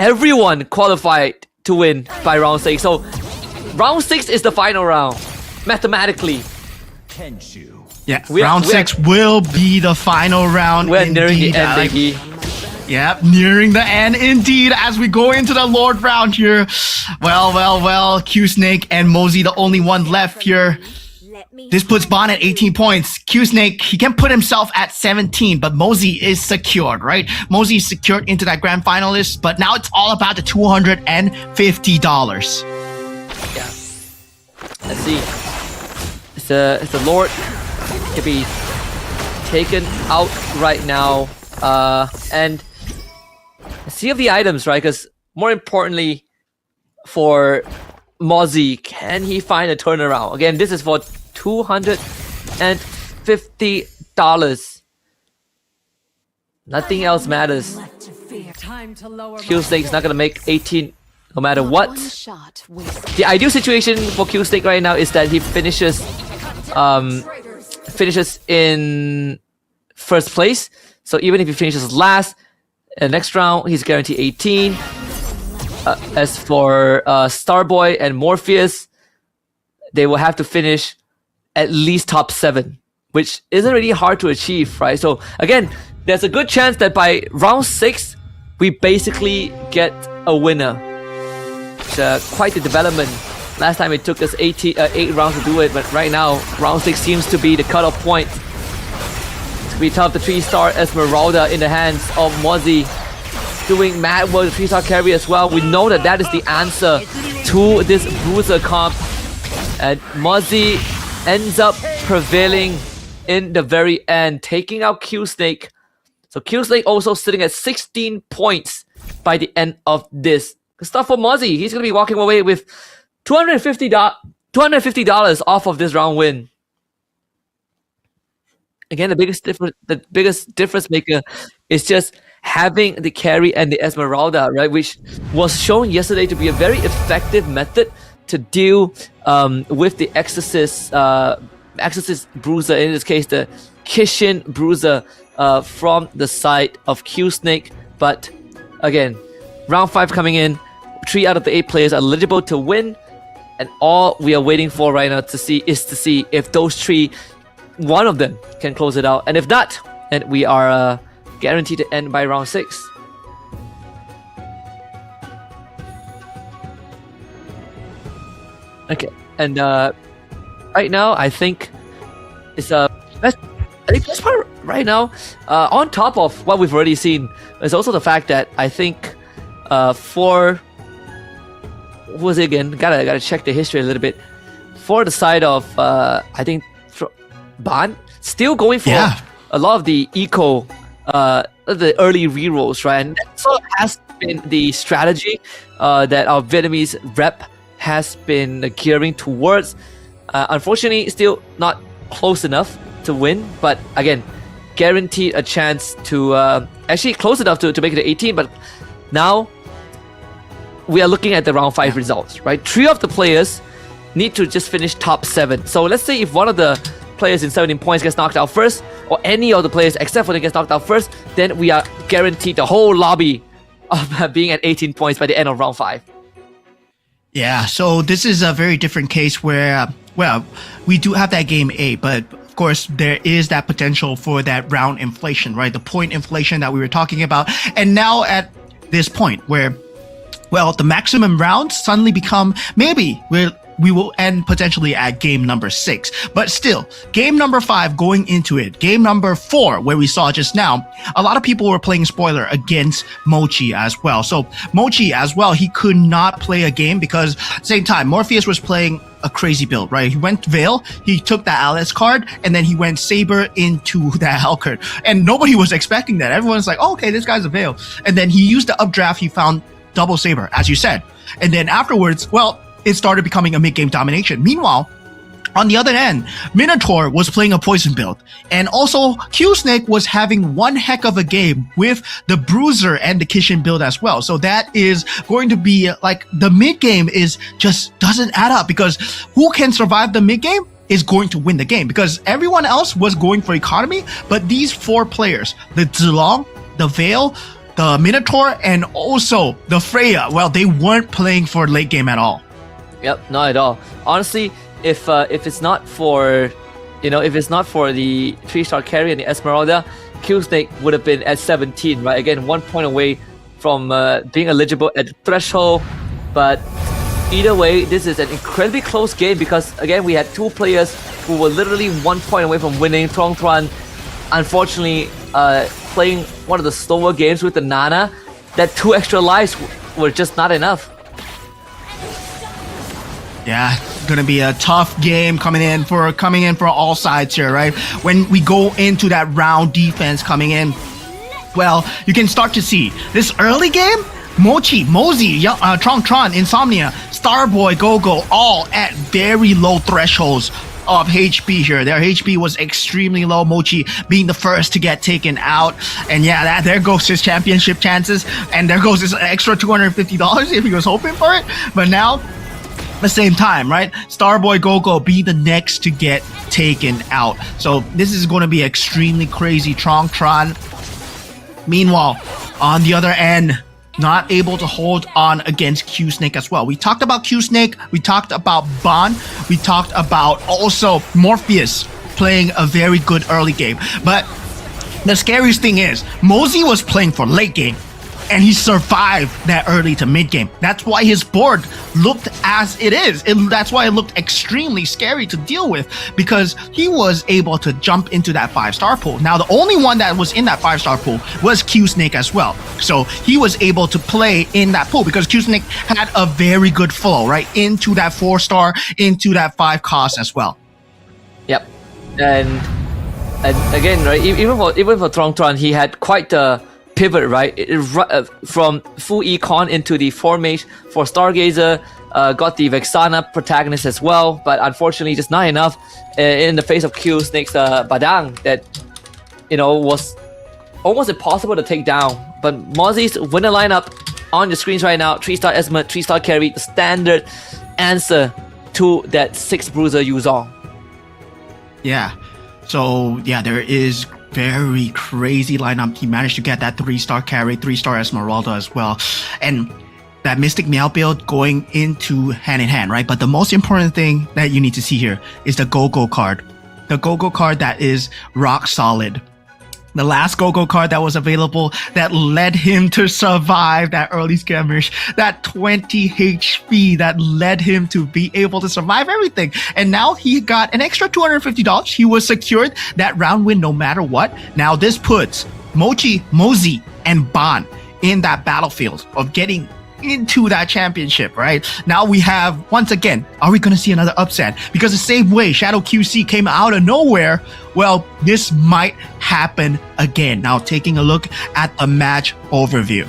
everyone qualified to win by round 6. So round 6 is the final round, mathematically. Yeah, round 6 will be the final round. We're nearing the end, baby. Yep, nearing the end indeed as we go into the Lord round here. Well, Q Snake and Mosey the only one left here. This puts Ban at 18 points. Q Snake, he can put himself at 17, but Mosey is secured, right? Mosey is secured into that grand finalist, but now it's all about the $250. Yeah. Let's see. It's the Lord to be taken out right now. And see of the items, right? Because more importantly, for Mozzie, can he find a turnaround? Again, this is for $250. Nothing else matters. Q Snake's not gonna make 18 no matter what. The ideal situation for Q Snake right now is that he finishes in first place. So even if he finishes last, next round he's guaranteed 18. As for Starboy and Morpheus, they will have to finish at least top 7, which isn't really hard to achieve, right? So again, there's a good chance that by round 6, we basically get a winner. It's quite the development. Last time it took us 8 rounds to do it, but right now, round 6 seems to be the cutoff point. It's gonna be tough. The 3-star Esmeralda in the hands of Mozzie, doing mad work, the 3-star carry as well. We know that that is the answer to this Bruiser comp. And Mozzie ends up prevailing in the very end, taking out Q Snake. So Q Snake also sitting at 16 points by the end of this. Good stuff for Mozzie. He's going to be walking away with $250 off of this round win. Again, the biggest difference maker is just having the carry and the Esmeralda, right? Which was shown yesterday to be a very effective method to deal with the Exorcist Bruiser, in this case the Kishin Bruiser from the side of Q Snake. But again, round 5 coming in, 3 out of the 8 players are eligible to win, and all we are waiting for right now to see if those 3, one of them can close it out, and if not, then we are guaranteed to end by round 6. Okay, and right now I think it's best part right now, on top of what we've already seen, is also the fact that I think for what was it again? Gotta check the history a little bit. For the side of I think Ban still going for a lot of the eco, the early rerolls, right? And that sort of has been the strategy that our Vietnamese rep has been gearing towards. Unfortunately, still not close enough to win, but again, guaranteed a chance to actually close enough to make it to 18. But now we are looking at the round 5 results, right? 3 of the players need to just finish top 7. So let's say if one of the players in 17 points gets knocked out first, or any of the players except for them gets knocked out first, then we are guaranteed the whole lobby of being at 18 points by the end of round 5. Yeah, so this is a very different case where, well, we do have that game 8, but of course, there is that potential for that round inflation, right? The point inflation that we were talking about. And now at this point where, well, the maximum rounds suddenly become, maybe we will end potentially at game number 6. But still, game number 5 going into it, game number 4, where we saw just now, a lot of people were playing spoiler against Mochi as well. So Mochi as well, he could not play a game because same time, Morpheus was playing a crazy build, right? He went Veil, he took that Alice card, and then he went Saber into that Hell card. And nobody was expecting that. Everyone's like, oh, okay, this guy's a Veil. And then he used the updraft, he found double Saber, as you said. And then afterwards, well, it started becoming a mid-game domination. Meanwhile, on the other end, Minotaur was playing a poison build. And also, Q-Snake was having one heck of a game with the Bruiser and the Kishin build as well. So that is going to be like the mid-game is just doesn't add up because who can survive the mid-game is going to win the game because everyone else was going for economy. But these 4 players, the Zilong, the Veil, the Minotaur, and also the Freya, well, they weren't playing for late game at all. Yep, not at all. Honestly, if it's not for, if it's not for the 3-star carry and the Esmeralda, Q-Snake would have been at 17, right? Again, 1 point away from being eligible at the threshold. But either way, this is an incredibly close game because, again, we had 2 players who were literally 1 point away from winning. Trong Tran, unfortunately, playing one of the slower games with the Nana, that 2 extra lives were just not enough. Yeah, gonna be a tough game coming in for all sides here, right? When we go into that round defense coming in, well, you can start to see this early game. Mochi, Mosey, Trong Tran, Insomnia, Starboy, Gogo, all at very low thresholds of HP here. Their HP was extremely low. Mochi being the first to get taken out, and yeah, there goes his championship chances, and there goes his extra $250 if he was hoping for it. But now, the same time, right? Starboy Gogo be the next to get taken out. So this is going to be extremely crazy. Trong Tran, meanwhile, on the other end, not able to hold on against Q-Snake as well. We talked about Q-Snake, we talked about Ban, we talked about also Morpheus playing a very good early game. But the scariest thing is, Mosey was playing for late game, and he survived that early to mid game. That's why his board looked as it is. That's why it looked extremely scary to deal with because he was able to jump into that 5-star pool. Now, the only one that was in that 5-star pool was Q-Snake as well. So he was able to play in that pool because Q-Snake had a very good flow, right? Into that 4-star, into that 5 cost as well. Yep. And again, right, even for Trong Tran, he had quite the pivot, right? From full econ into the 4-mage for Stargazer, got the Vexana protagonist as well, but unfortunately just not enough in the face of Q-Snake's Badang that, was almost impossible to take down. But Mozzie's winner lineup on your screens right now, 3-star Esma, 3-star carry, the standard answer to that 6 bruiser Yuzong. Yeah. So yeah, there is very crazy lineup. He managed to get that 3-star carry, 3-star Esmeralda as well. And that Mystic Meow build going into hand in hand, right? But the most important thing that you need to see here is the Go-Go card. The Go-Go card that is rock solid. the last go-go card that was available that led him to survive that early skirmish, that 20 HP that led him to be able to survive everything. And now he got an extra $250. He was secured that round win no matter what. Now this puts Mochi, Mosey, and Ban in that battlefield of getting into that championship, right? Now we have, once again, are we going to see another upset? Because the same way Shadow QC came out of nowhere, well, this might happen again. Now taking a look at the match overview.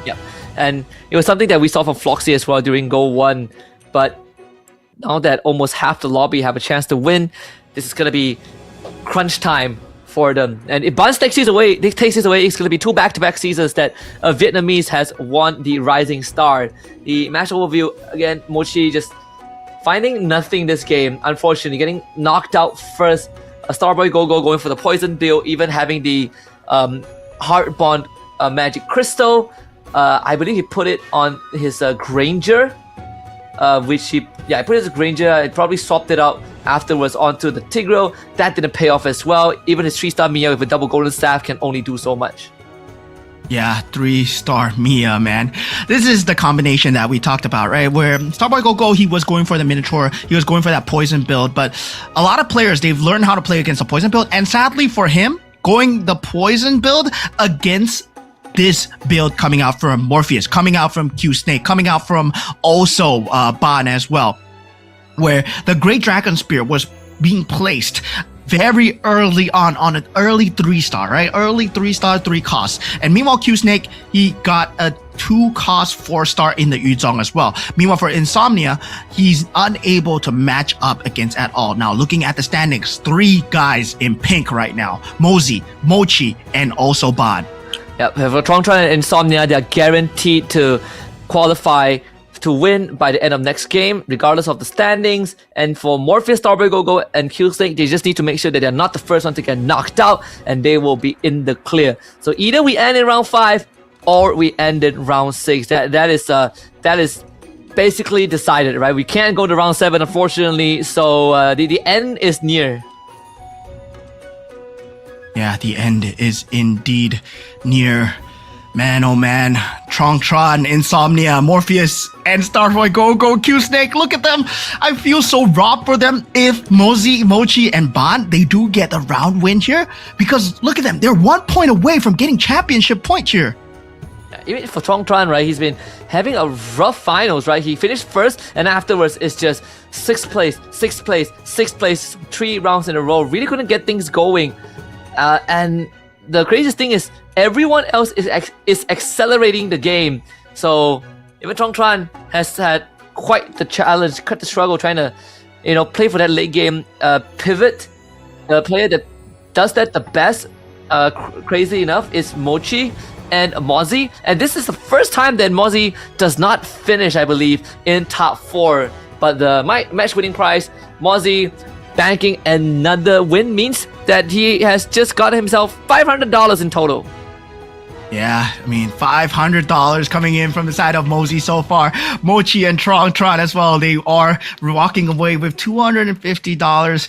Yeah, and it was something that we saw from Floxy as well during Go 1, but now that almost half the lobby have a chance to win, this is going to be crunch time for them. And if Ban takes this away, it's going to be 2 back-to-back seasons that a Vietnamese has won the Rising Star. The match overview, again, Mochi just finding nothing this game, unfortunately, getting knocked out first. A Starboy Go-Go going for the poison build, even having the Heart Bond Magic Crystal. I believe he put it on his Granger, which he put it as Granger. It probably swapped it out afterwards onto the Tigreal. That didn't pay off as well. Even his 3-star Mia with a double golden staff can only do so much. Yeah, 3-star Mia, man. This is the combination that we talked about, right? Where Starboy Go-Go, he was going for the Minotaur, he was going for that poison build, but a lot of players, they've learned how to play against the poison build, and sadly for him, going the poison build against this build coming out from Morpheus, coming out from Q Snake, coming out from also Ban as well, where the Great Dragon Spear was being placed very early on an early 3-star, right? Early 3-star, 3 costs. And meanwhile, Q Snake, he got a 2 cost 4-star in the Yuzong as well. Meanwhile, for Insomnia, he's unable to match up against at all. Now, looking at the standings, 3 guys in pink right now. Mosey, Mochi, and also Ban. Yep, for Tron and Insomnia, they're guaranteed to qualify to win by the end of next game, regardless of the standings. And for Morpheus, Starboy Go-Go, and Q-Snake, they just need to make sure that they're not the first one to get knocked out, and they will be in the clear. So either we end in round 5 or we end in round 6. That is basically decided, right? We can't go to round 7, unfortunately. So the end is near. Yeah, the end is indeed near. Man, oh man, Tron, Insomnia, Morpheus, and Starboy Go-Go, Q-Snake, look at them. I feel so robbed for them. If Mosey, Mochi, and Ban, they do get the round win here, because look at them, they're 1 point away from getting championship points here. Even for Tron, right, he's been having a rough finals, right? He finished first, and afterwards it's just 6th place, 6th place, 6th place, 3 rounds in a row. Really couldn't get things going. And the craziest thing is everyone else is accelerating the game. So even Tron has had quite the challenge, quite the struggle trying to, play for that late game pivot. The player that does that the best, crazy enough, is Mochi and Mozzie. And this is the first time that Mozzie does not finish, I believe, in top 4. But the match winning prize, Mozzie banking another win, means that he has just got himself $500 in total. Yeah, I mean, $500 coming in from the side of Mosey so far. Mochi and Tron as well, they are walking away with $250.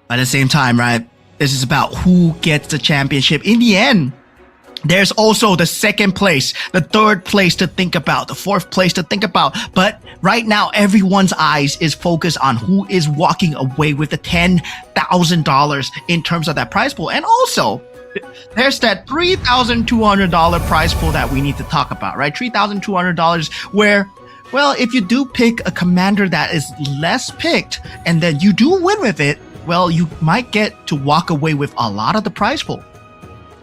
At the same time, right, this is about who gets the championship. In the end, there's also the 2nd place, the 3rd place to think about, the 4th place to think about. But right now, everyone's eyes is focused on who is walking away with the $10,000 in terms of that prize pool. And also, there's that $3,200 prize pool that we need to talk about, right? $3,200 where, well, if you do pick a commander that is less picked and then you do win with it, well, you might get to walk away with a lot of the prize pool.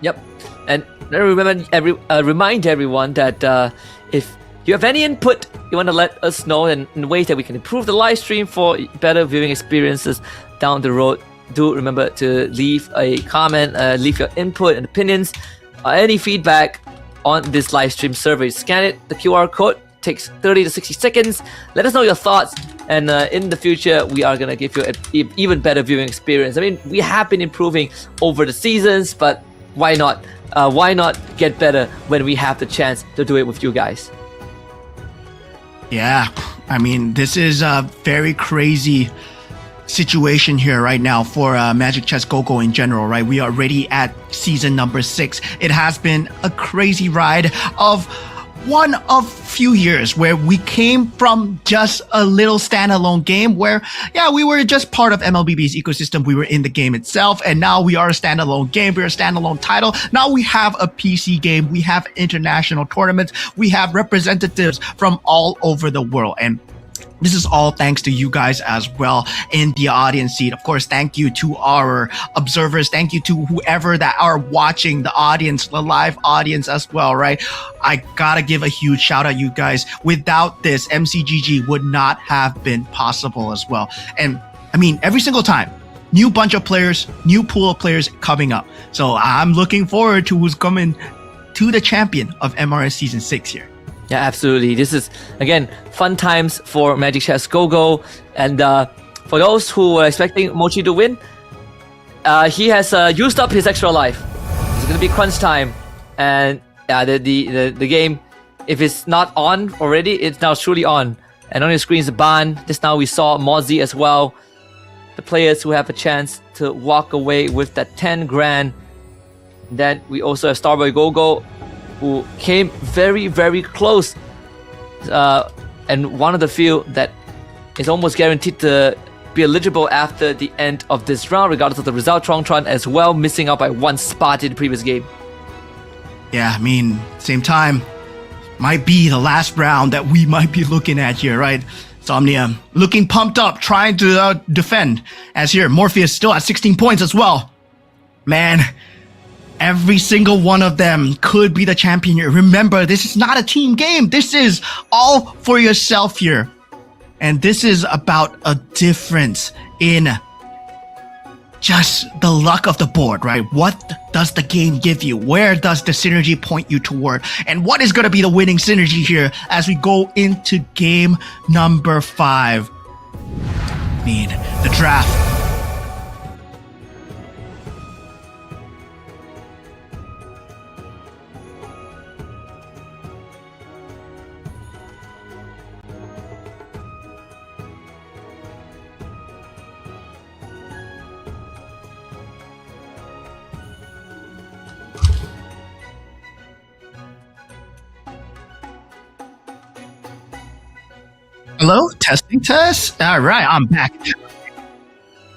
Yep. And remind everyone that if you have any input you want to let us know in ways that we can improve the live stream for better viewing experiences down the road, do remember to leave a comment, leave your input and opinions, any feedback on this live stream survey. Scan it, the QR code takes 30 to 60 seconds. Let us know your thoughts, and in the future we are going to give you an even better viewing experience. I mean, we have been improving over the seasons, but why not? Why not get better when we have the chance to do it with you guys? Yeah, I mean, this is a very crazy situation here right now for Magic Chess Go-Go in general, right? We are already at season number 6. It has been a crazy ride of one of few years where we came from just a little standalone game where, yeah, we were just part of MLBB's ecosystem. We were in the game itself, and now we are a standalone game. We're a standalone title. Now we have a PC game. We have international tournaments. We have representatives from all over the world. And this is all thanks to you guys as well in the audience seat. Of course, thank you to our observers. Thank you to whoever that are watching, the audience, the live audience as well, right? I gotta give a huge shout out, you guys. Without this, MCGG would not have been possible as well. And I mean, every single time, new bunch of players, new pool of players coming up. So I'm looking forward to who's coming to the champion of MRS Season 6 here. Yeah, absolutely. This is, again, fun times for Magic Chess Go-Go. And for those who were expecting Mochi to win, he has used up his extra life. It's going to be crunch time. And the game, if it's not on already, it's now truly on. And on your screen is Ban. Just now we saw Mozzie as well. The players who have a chance to walk away with that 10 grand. Then we also have Starboy Go-Go, who came very, very close, and one of the few that is almost guaranteed to be eligible after the end of this round, regardless of the result. Tron as well, missing out by 1 spot in the previous game. Yeah, I mean, same time, might be the last round that we might be looking at here, right? Somnia looking pumped up, trying to defend, as here, Morpheus still at 16 points as well. Man, every single one of them could be the champion here. Remember, this is not a team game. This is all for yourself here. And this is about a difference in just the luck of the board, right? What does the game give you? Where does the synergy point you toward? And what is going to be the winning synergy here as we go into game number 5? I mean, the draft. Hello, testing test. All right, I'm back.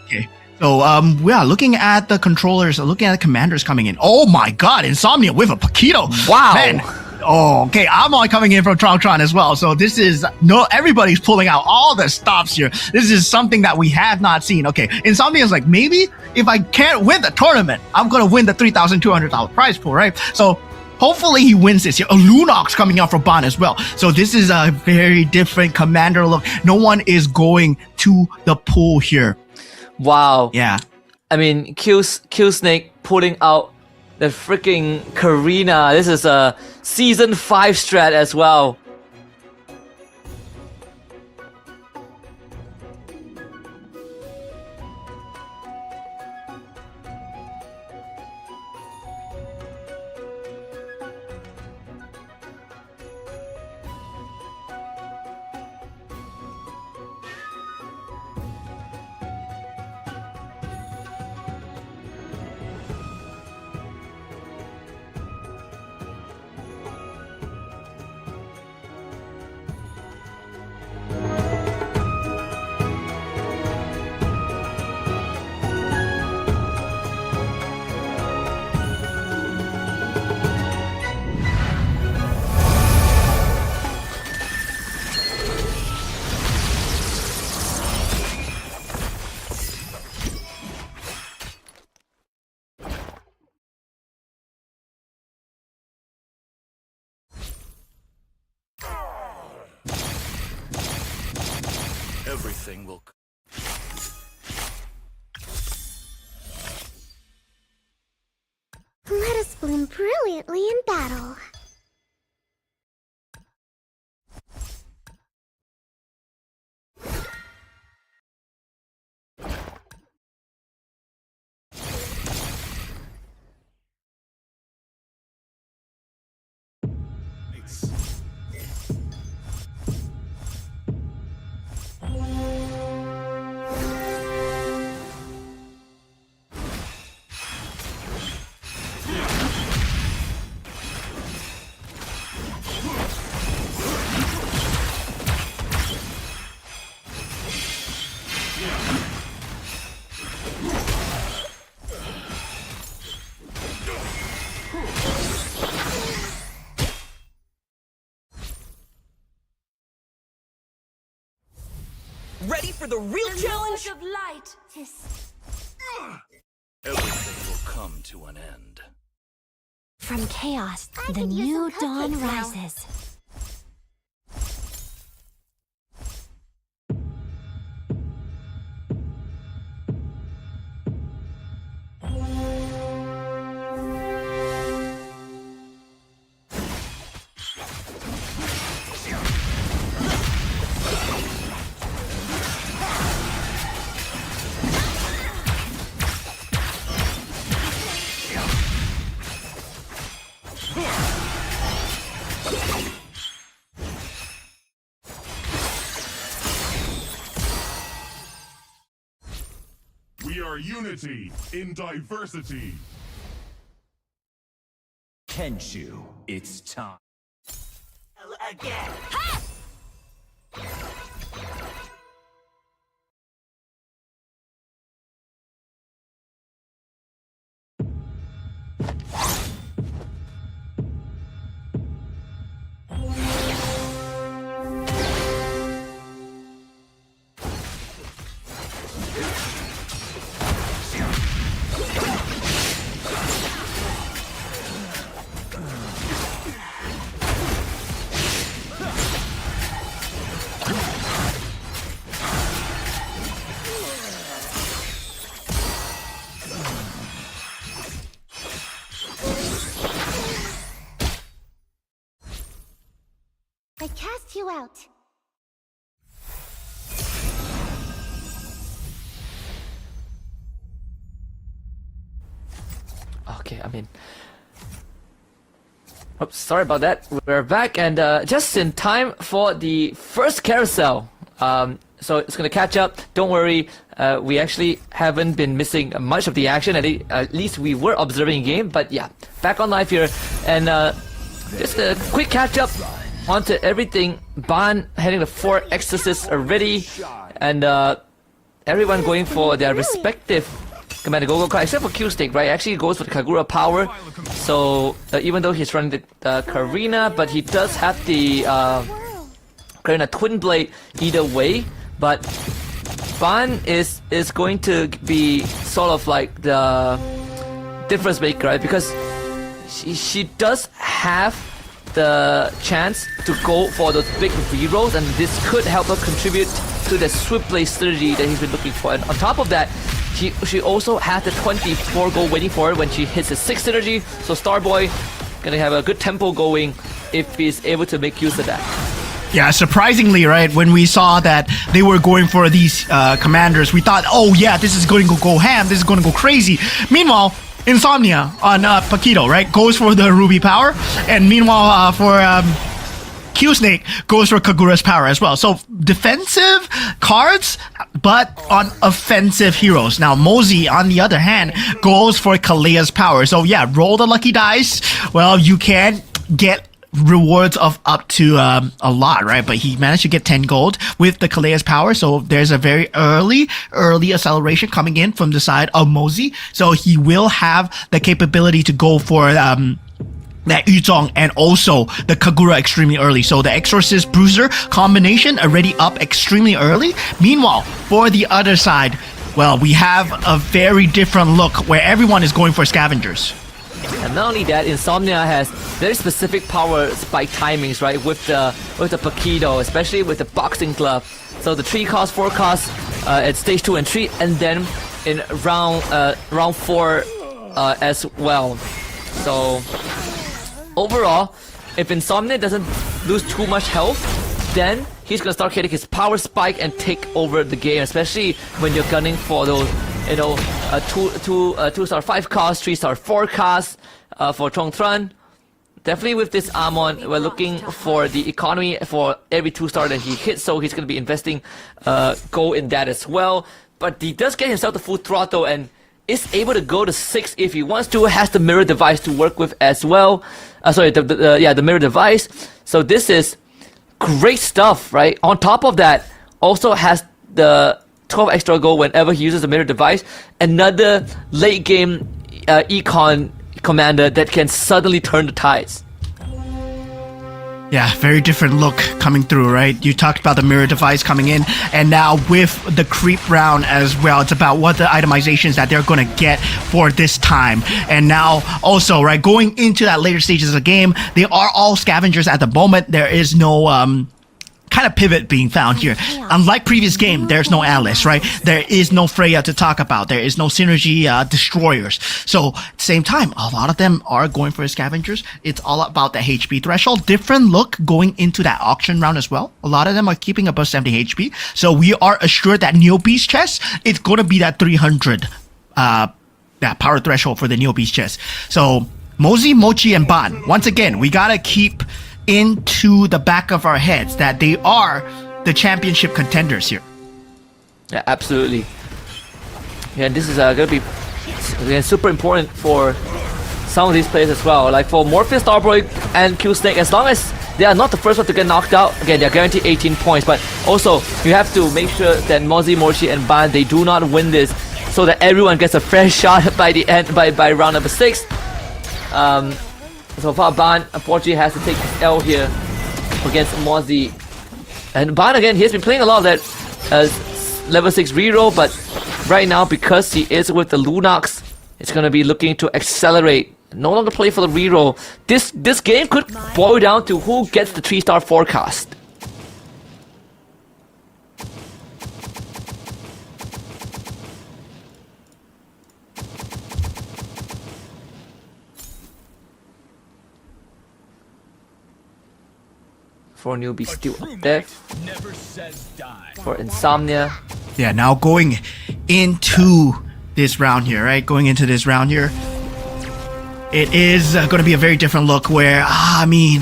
Okay, so we are looking at the controllers, looking at the commanders coming in. Oh my God, Insomnia with a Paquito. Wow. Man. Oh, okay. I'm all coming in from Tron as well. So this is everybody's pulling out all the stops here. This is something that we have not seen. Okay, Insomnia is like, maybe if I can't win the tournament, I'm gonna win the $3,200 prize pool, right? So hopefully he wins this here. A Lunox coming out from Ban as well. So this is a very different commander look. No one is going to the pool here. Wow. Yeah. I mean, Kill Snake pulling out the freaking Karina. This is a Season 5 strat as well. Everything will. Let us bloom brilliantly in battle. Ready for the real challenge? Of light. Everything will come to an end. From chaos, The could use new some dawn cupcakes now. rises. We are unity in diversity. Kenshu, it's time. Again. I cast you out. Okay, I mean... Oops, sorry about that. We're back and just in time for the first carousel. So it's gonna catch up. Don't worry, we actually haven't been missing much of the action. At least we were observing the game. But yeah, back on live here. And just a quick catch up onto everything. Ban heading to 4 Exorcists already. And everyone going for their respective Commander Go-Go card, except for Q-Stick, right? Actually goes for the Kagura power. So even though he's running the Karina, but he does have the Karina Twin Blade either way. But Ban is going to be sort of like the difference maker, right? Because she does have the chance to go for those big rerolls, and this could help her contribute to the Swift Blade synergy that he's been looking for. And on top of that, she also has the 24 gold waiting for her when she hits the 6 synergy. So Starboy gonna have a good tempo going if he's able to make use of that. Yeah, surprisingly, right, when we saw that they were going for these commanders, we thought, oh yeah, this is going to go ham, this is going to go crazy. Meanwhile, Insomnia on Paquito, right, goes for the Ruby power, and meanwhile for Q-Snake goes for Kagura's power as well. So defensive cards, but on offensive heroes. Now Mosey, on the other hand, goes for Kalea's power. So yeah, roll the lucky dice. Well, you can get rewards of up to a lot, right? But he managed to get 10 gold with the Kalea's power, so there's a very early acceleration coming in from the side of Mosey, so he will have the capability to go for that Yuzong and also the Kagura extremely early. So the Exorcist Bruiser combination already up extremely early. Meanwhile, for the other side, well, we have a very different look where everyone is going for scavengers. And not only that, Insomnia has very specific power spike timings, right? With the Paquito, especially with the boxing glove. So the 3 cost, 4 cost at stage 2 and 3, and then in round 4 as well. So overall, if Insomnia doesn't lose too much health, then he's gonna start hitting his power spike and take over the game, especially when you're gunning for those, you know, 2-star 5 cost, 3-star 4 cost for Chongtran. Definitely with this Amon, we're looking for the economy for every 2-star that he hits, so he's gonna be investing gold in that as well. But he does get himself the full throttle and is able to go to 6 if he wants to. Has the mirror device to work with as well. The mirror device. So this is great stuff, right? On top of that, also has the 12 extra gold whenever he uses the mirror device. Another late game econ commander that can suddenly turn the tides. Yeah, very different look coming through, right? You talked about the mirror device coming in, and now with the creep round as well, it's about what the itemizations that they're going to get for this time. And now also, right, going into that later stages of the game, they are all scavengers at the moment. There is no kind of pivot being found here. Unlike previous game, there's no Alice, right? There is no Freya to talk about. There is no synergy destroyers. So at the same time, a lot of them are going for scavengers. It's all about the HP threshold. Different look going into that auction round as well. A lot of them are keeping above 70 HP. So we are assured that Neo Beast chest, it's going to be that 300 that power threshold for the Neo Beast chest. So Mosey, Mochi, and Ban, once again, we gotta keep into the back of our heads that they are the championship contenders here. Yeah, absolutely. Yeah, and this is going to be super important for some of these players as well. Like for Morpheus, Starboy, and Q Snake, as long as they are not the first one to get knocked out, again, they're guaranteed 18 points. But also, you have to make sure that Mozi, Mochi, and Ban, they do not win this so that everyone gets a fresh shot by the end, by round number 6. So far, Ban unfortunately has to take his L here against Mozi. And Ban again, he has been playing a lot of that level 6 reroll, but right now, because he is with the Lunox, it's going to be looking to accelerate. No longer play for the reroll. This game could boil down to who gets the 3-star forecast. For newbie still up there. For Insomnia. Yeah, now going into this round here, right? Going into this round here, it is going to be a very different look where, I mean,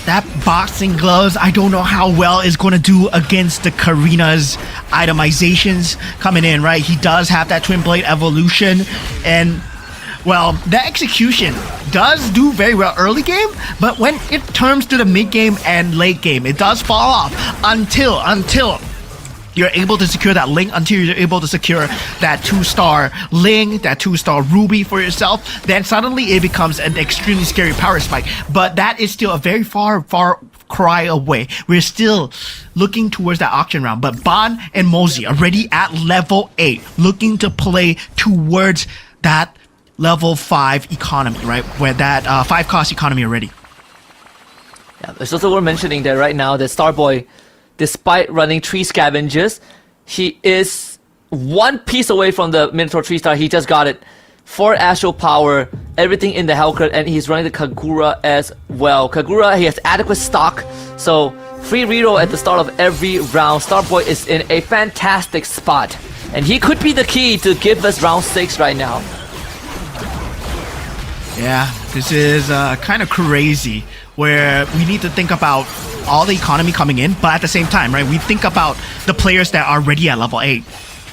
that boxing gloves, I don't know how well is going to do against the Karina's itemizations coming in, right? He does have that Twin Blade evolution, and well, the execution does do very well early game, but when it turns to the mid game and late game, it does fall off until you're able to secure that Link, until you're able to secure that 2-star Ling, that 2-star Ruby for yourself. Then suddenly it becomes an extremely scary power spike. But that is still a very far cry away. We're still looking towards that auction round. But Ban and Mozi already at level 8, looking to play towards that level 5 economy, right? Where that 5 cost economy already. Yeah, it's also worth mentioning that right now that Starboy, despite running 3 scavengers, he is 1 piece away from the Minotaur 3-star. He just got it. 4 astral power, everything in the Hellcurt, and he's running the Kagura as well. Kagura, he has adequate stock, so free reroll at the start of every round. Starboy is in a fantastic spot, and he could be the key to give us round 6 right now. Yeah, this is kind of crazy where we need to think about all the economy coming in, but at the same time, right, we think about the players that are already at level 8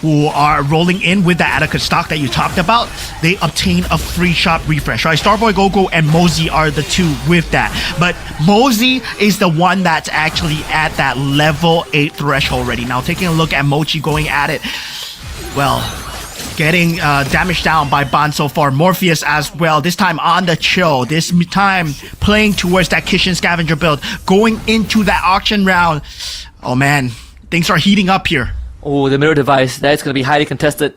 who are rolling in with the adequate stock that you talked about. They obtain a free shot refresh, right? Starboy, Gogo, and Mozi are the 2 with that, but Mozi is the one that's actually at that level 8 threshold already. Now taking a look at Mochi going at it, well, getting damaged down by Ban so far. Morpheus as well, this time on the chill, this time playing towards that Kishin scavenger build, going into that auction round. Oh man, things are heating up here. Oh, the mirror device, that's going to be highly contested.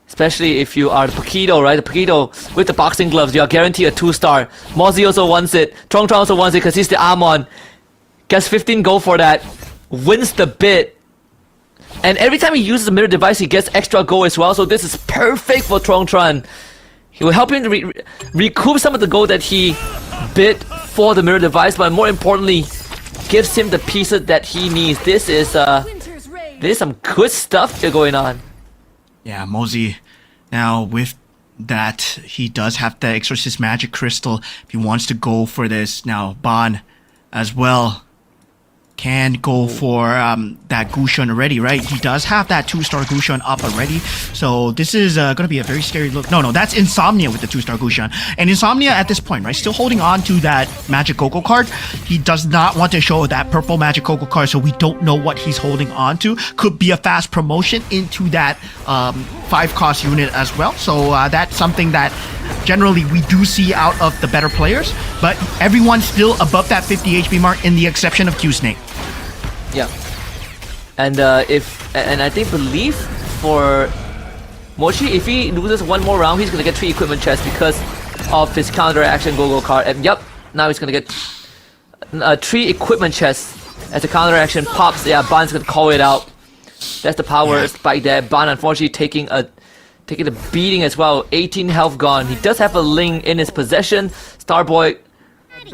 Especially if you are the Paquito, right? The Paquito with the boxing gloves, you are guaranteed a 2-star. Mozi also wants it. Trong also wants it because he's the Amon. Gets 15 gold for that. Wins the bid. And every time he uses the mirror device, he gets extra gold as well. So this is perfect for Trong. He will help him to recoup some of the gold that he bid for the mirror device, but more importantly, gives him the pieces that he needs. This is some good stuff here going on. Yeah, Mozi, now with that, he does have the Exorcist Magic Crystal if he wants to go for this. Now, Ban as well, can go for that Gushun already, right? He does have that 2-star Gushun up already. So this is going to be a very scary look. No, that's Insomnia with the 2-star Gushun. And Insomnia at this point, right, still holding on to that Magic Gogo card. He does not want to show that purple Magic Gogo card, so we don't know what he's holding on to. Could be a fast promotion into that 5-cost unit as well. So that's something that generally we do see out of the better players, but everyone's still above that 50 HP mark in the exception of Q-Snake. Yeah. And I believe for Mochi, if he loses one more round, he's gonna get 3 equipment chests because of his counter action Gogo card. And yep, now he's gonna get 3 equipment chests as the counter action pops. Yeah, Ban's gonna call it out. That's the power spike there. Ban unfortunately taking a beating as well. 18 health gone. He does have a Ling in his possession. Starboy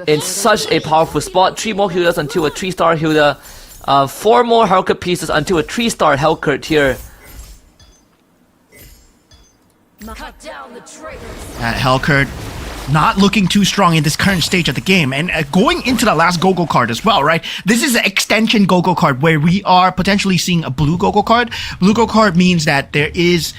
in such a powerful spot. 3 more Hildas until a 3-star Hilda. 4 more Hellcurt pieces until a 3-star Hellcurt here. That Hellcurt not looking too strong in this current stage of the game, and going into the last Gogo card as well, right? This is an extension Gogo card where we are potentially seeing a blue Gogo card. Blue Gogo card means that there is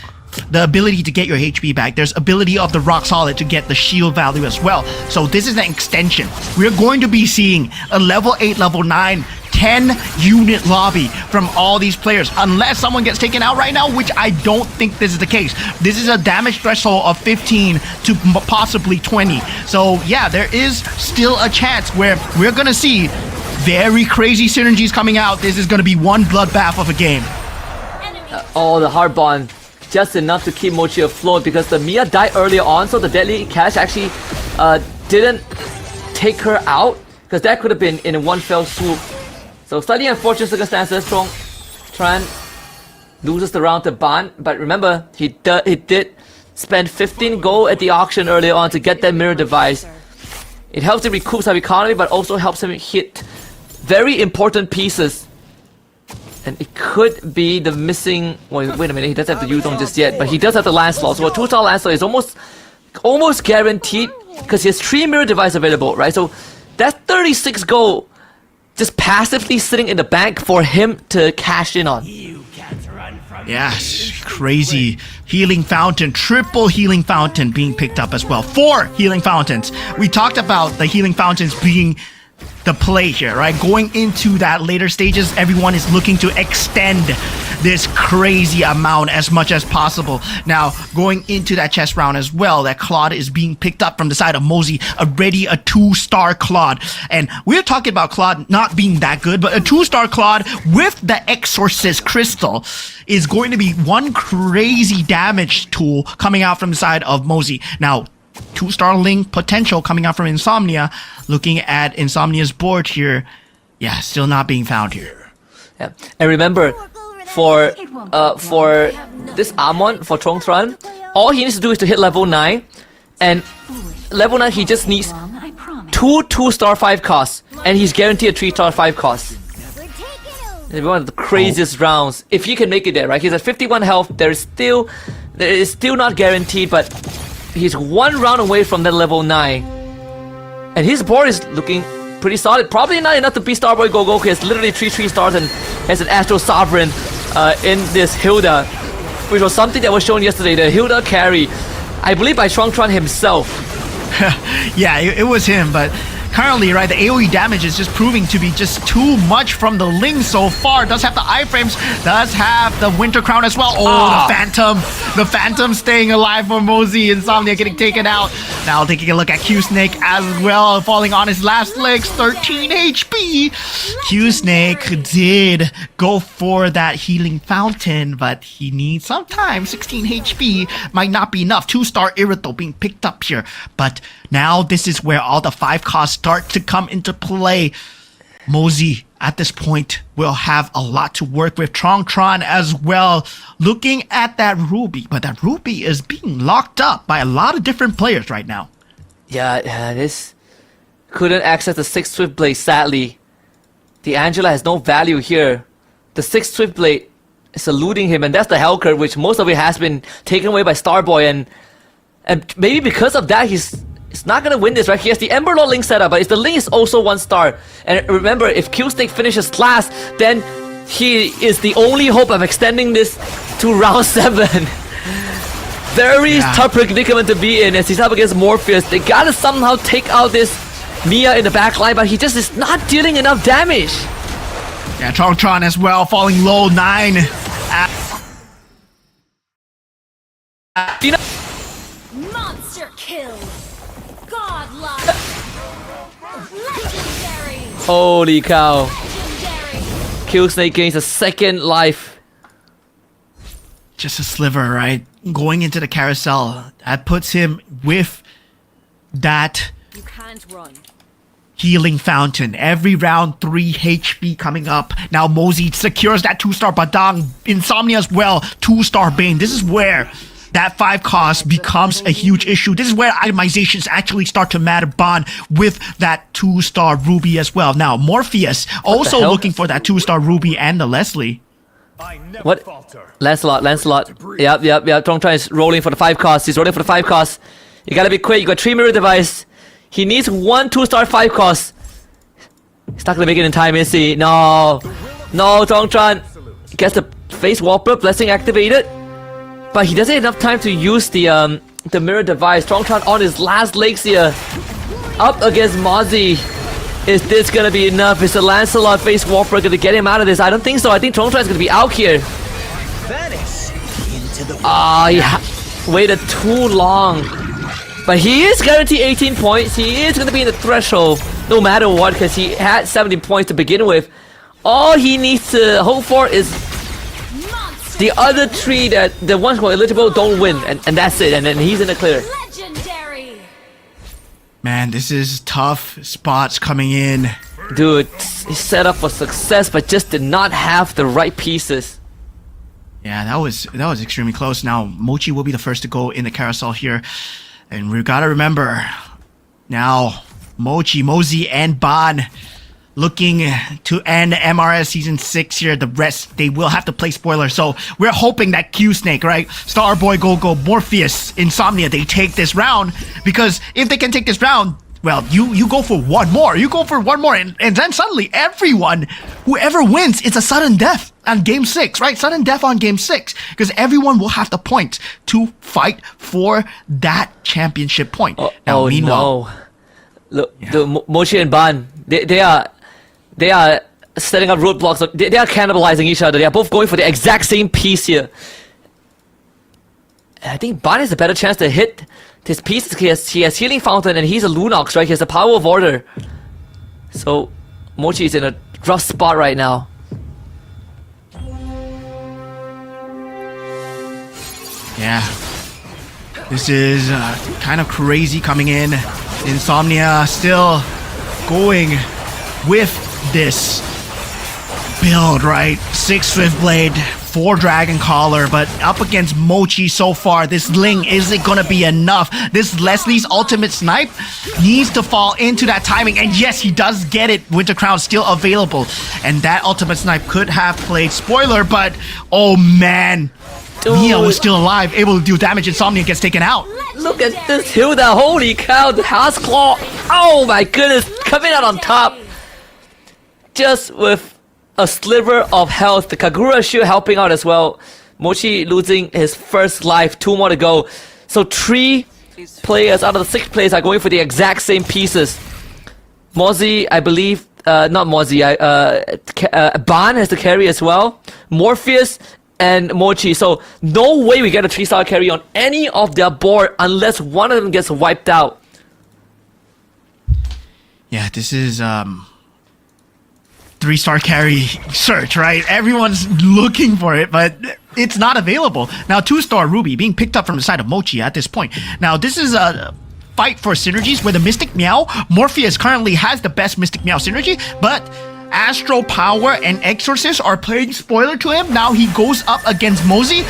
the ability to get your HP back. There's ability of the Rock Solid to get the shield value as well. So this is an extension. We're going to be seeing a level 8, level 9, 10 unit lobby from all these players, unless someone gets taken out right now, which I don't think this is the case. This is a damage threshold of 15 to possibly 20. So yeah, there is still a chance where we're gonna see very crazy synergies coming out. This is gonna be one bloodbath of a game. The hard bond just enough to keep Mochi afloat because the Mia died earlier on, so the Deadly Cash actually didn't take her out, because that could have been in one fell swoop. So slightly unfortunate circumstances. Strong Tran loses the round to Ban, but remember, he did spend 15 gold at the auction earlier on to get that mirror device. It helps him recoup some economy, but also helps him hit very important pieces. And it could be the missing... Wait a minute, he doesn't have the Yudong just yet, but he does have the Lancelot. So a 2-star Lancelot is almost guaranteed, because he has 3 mirror device available, right? So that's 36 gold just passively sitting in the bank for him to cash in on. Yes, crazy healing fountain, triple healing fountain being picked up as well. 4 healing fountains. We talked about the healing fountains being the play here, right? Going into that later stages, everyone is looking to extend this crazy amount as much as possible. Now, going into that chess round as well, that Claude is being picked up from the side of Mosey, already a 2-star Claude. And we're talking about Claude not being that good, but a 2-star Claude with the Exorcist Crystal is going to be one crazy damage tool coming out from the side of Mosey. Now, 2-star Ling potential coming out from Insomnia. Looking at Insomnia's board here, yeah, still not being found here. Yeah, and remember, for this Amon, for Chongtran, all he needs to do is to hit level 9, and level 9 he just needs 2 2-star 5 costs, and he's guaranteed a 3-star 5 cost. It's one of the craziest rounds. If he can make it there, right? He's at 51 health. There is still not guaranteed, but he's 1 round away from that level 9. And his board is looking pretty solid. Probably not enough to beat Starboy Gogo. He has literally 3 stars and has an Astro Sovereign in this Hilda, which was something that was shown yesterday. The Hilda carry, I believe, by Shuangtran himself. Yeah, it was him, but currently, right, the AoE damage is just proving to be just too much from the Ling so far. Does have the iframes, does have the Winter Crown as well. Oh, the Phantom staying alive for Mosey. Insomnia getting taken out. Now taking a look at Q-Snake as well, falling on his last legs, 13 HP. Q-Snake did go for that healing fountain, but he needs some time. 16 HP might not be enough. 2-star Irito being picked up here, but now this is where all the 5 costs start to come into play. Mosey, at this point, will have a lot to work with. Chongtran as well, looking at that Ruby, but that Ruby is being locked up by a lot of different players right now. Yeah, this couldn't access the 6th Swift Blade, sadly. The Angela has no value here. The 6th Swift Blade is eluding him, and that's the Hellcurt, which most of it has been taken away by Starboy, and maybe because of that, he's He's not gonna win this, right? He has the Ember Lord Link setup, but the Link is also 1 star. And remember, if Q Snake finishes last, then he is the only hope of extending this to round 7. Very tough predicament to be in as he's up against Morpheus. They gotta somehow take out this Mia in the back line, but he just is not dealing enough damage. Yeah, Tron as well, falling low, 9. Do you know? Monster kill. Godlike. Legendary. Holy cow. Legendary. Q Snake gains a 2nd life. Just a sliver, right? Going into the carousel. That puts him with that You can't run. healing fountain. Every round 3 HP coming up. Now Mosey secures that 2-star Badang. Insomnia as well. 2-star Bane. This is where that 5 cost becomes a huge issue. This is where itemizations actually start to matter. Bond with that 2-star Ruby as well. Now Morpheus also hell? looking for that 2-star Ruby and the Leslie. I never What? falter. Lancelot. Yep. Tongtran is rolling for the 5 cost. He's rolling for the 5 cost. You gotta be quick. You got 3 mirror device. He needs 1 2-star 5 cost. He's not gonna make it in time, is he? No, Tongtran gets the face whopper, blessing activated, but he doesn't have enough time to use the mirror device. Tongtran on his last legs here, up against Mozzie. Is this gonna be enough? Is the Lancelot face whopper gonna get him out of this? I don't think so. I think Tongtran is gonna be out here. Vanish into the He waited too long. But he is guaranteed 18 points. He is going to be in the threshold no matter what because he had 17 points to begin with. All he needs to hope for is the other 3 that the ones who are eligible don't win. And that's it. And then he's in the clear. Legendary. Man, this is tough spots coming in. Dude, he's set up for success but just did not have the right pieces. Yeah, that was extremely close. Now Mochi will be the first to go in the carousel here. And we gotta remember, now Mochi, Mosey, and Ban looking to end MRS Season 6 here. The rest, they will have to play spoiler. So we're hoping that Q Snake, right? Starboy, Go-Go, Morpheus, Insomnia, they take this round. Because if they can take this round, well, you go for one more. You go for one more. And then suddenly everyone, whoever wins, it's a sudden death on Game 6, right? Sudden death on Game 6. Because everyone will have the points to fight for that championship point. Now, meanwhile, no. Look, the Mochi and Ban, they are setting up roadblocks. They are cannibalizing each other. They are both going for the exact same piece here. I think Ban has a better chance to hit his pieces. He has Healing Fountain and he's a Lunox, right? He has the Power of Order. So Mochi is in a rough spot right now. yeah. This is kind of crazy coming in. Insomnia still going with this build, right? 6 Swift Blade, 4 Dragon Collar, but up against Mochi so far, this Ling isn't gonna be enough. This Leslie's ultimate snipe needs to fall into that timing, and yes, he does get it. Winter Crown still available, and that ultimate snipe could have played spoiler, but oh man, Mia was still alive, able to deal damage. Insomnia gets taken out. Look at this Hilda, holy cow, the House Claw. Oh my goodness, coming out on top. Just with a sliver of health. The Kagura shield helping out as well. Mochi losing his first life, 2 more to go. So 3 players out of the 6 players are going for the exact same pieces. Mozzie, I believe, not Mozzie, Ban has the carry as well. Morpheus and Mochi. So no way we get a 3-star carry on any of their board unless one of them gets wiped out. Yeah, this is 3-star carry search, right? Everyone's looking for it, but it's not available. Now 2-star Ruby being picked up from the side of Mochi at this point. Now this is a fight for synergies where the Mystic Meow, Morpheus currently has the best Mystic Meow synergy, but Astro Power and Exorcist are playing spoiler to him. Now he goes up against Mosey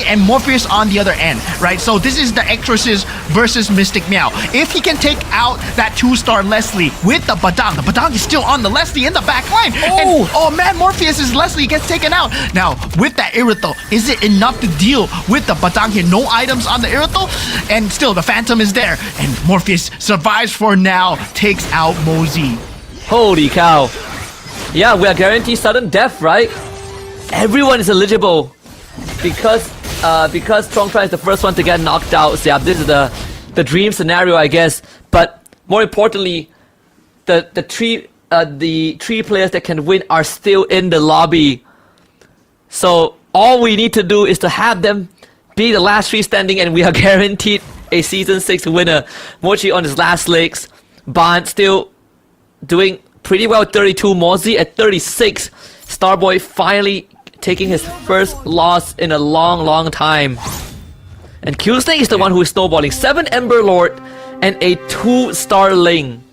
and Morpheus on the other end, right? So this is the Exorcist versus Mystic Meow. If he can take out that 2-star Leslie with the Badang is still on the Leslie in the back line. And, oh man, Morpheus's Leslie gets taken out. Now, with that Irithel, is it enough to deal with the Badang here? No items on the Irithel, and still the Phantom is there. And Morpheus survives for now, takes out Mosey. Holy cow. Yeah, we are guaranteed sudden death, right? Everyone is eligible because Strongtry is the first one to get knocked out. So yeah, this is the dream scenario, I guess. But more importantly, the three players that can win are still in the lobby. So all we need to do is to have them be the last 3 standing, and we are guaranteed a Season 6 winner. Mochi on his last legs. Ban still doing pretty well, 32. Mozzie at 36. Starboy finally taking his first loss in a long time. And Q-Snake is the one who is snowballing. 7 Ember Lord and a 2-star Ling.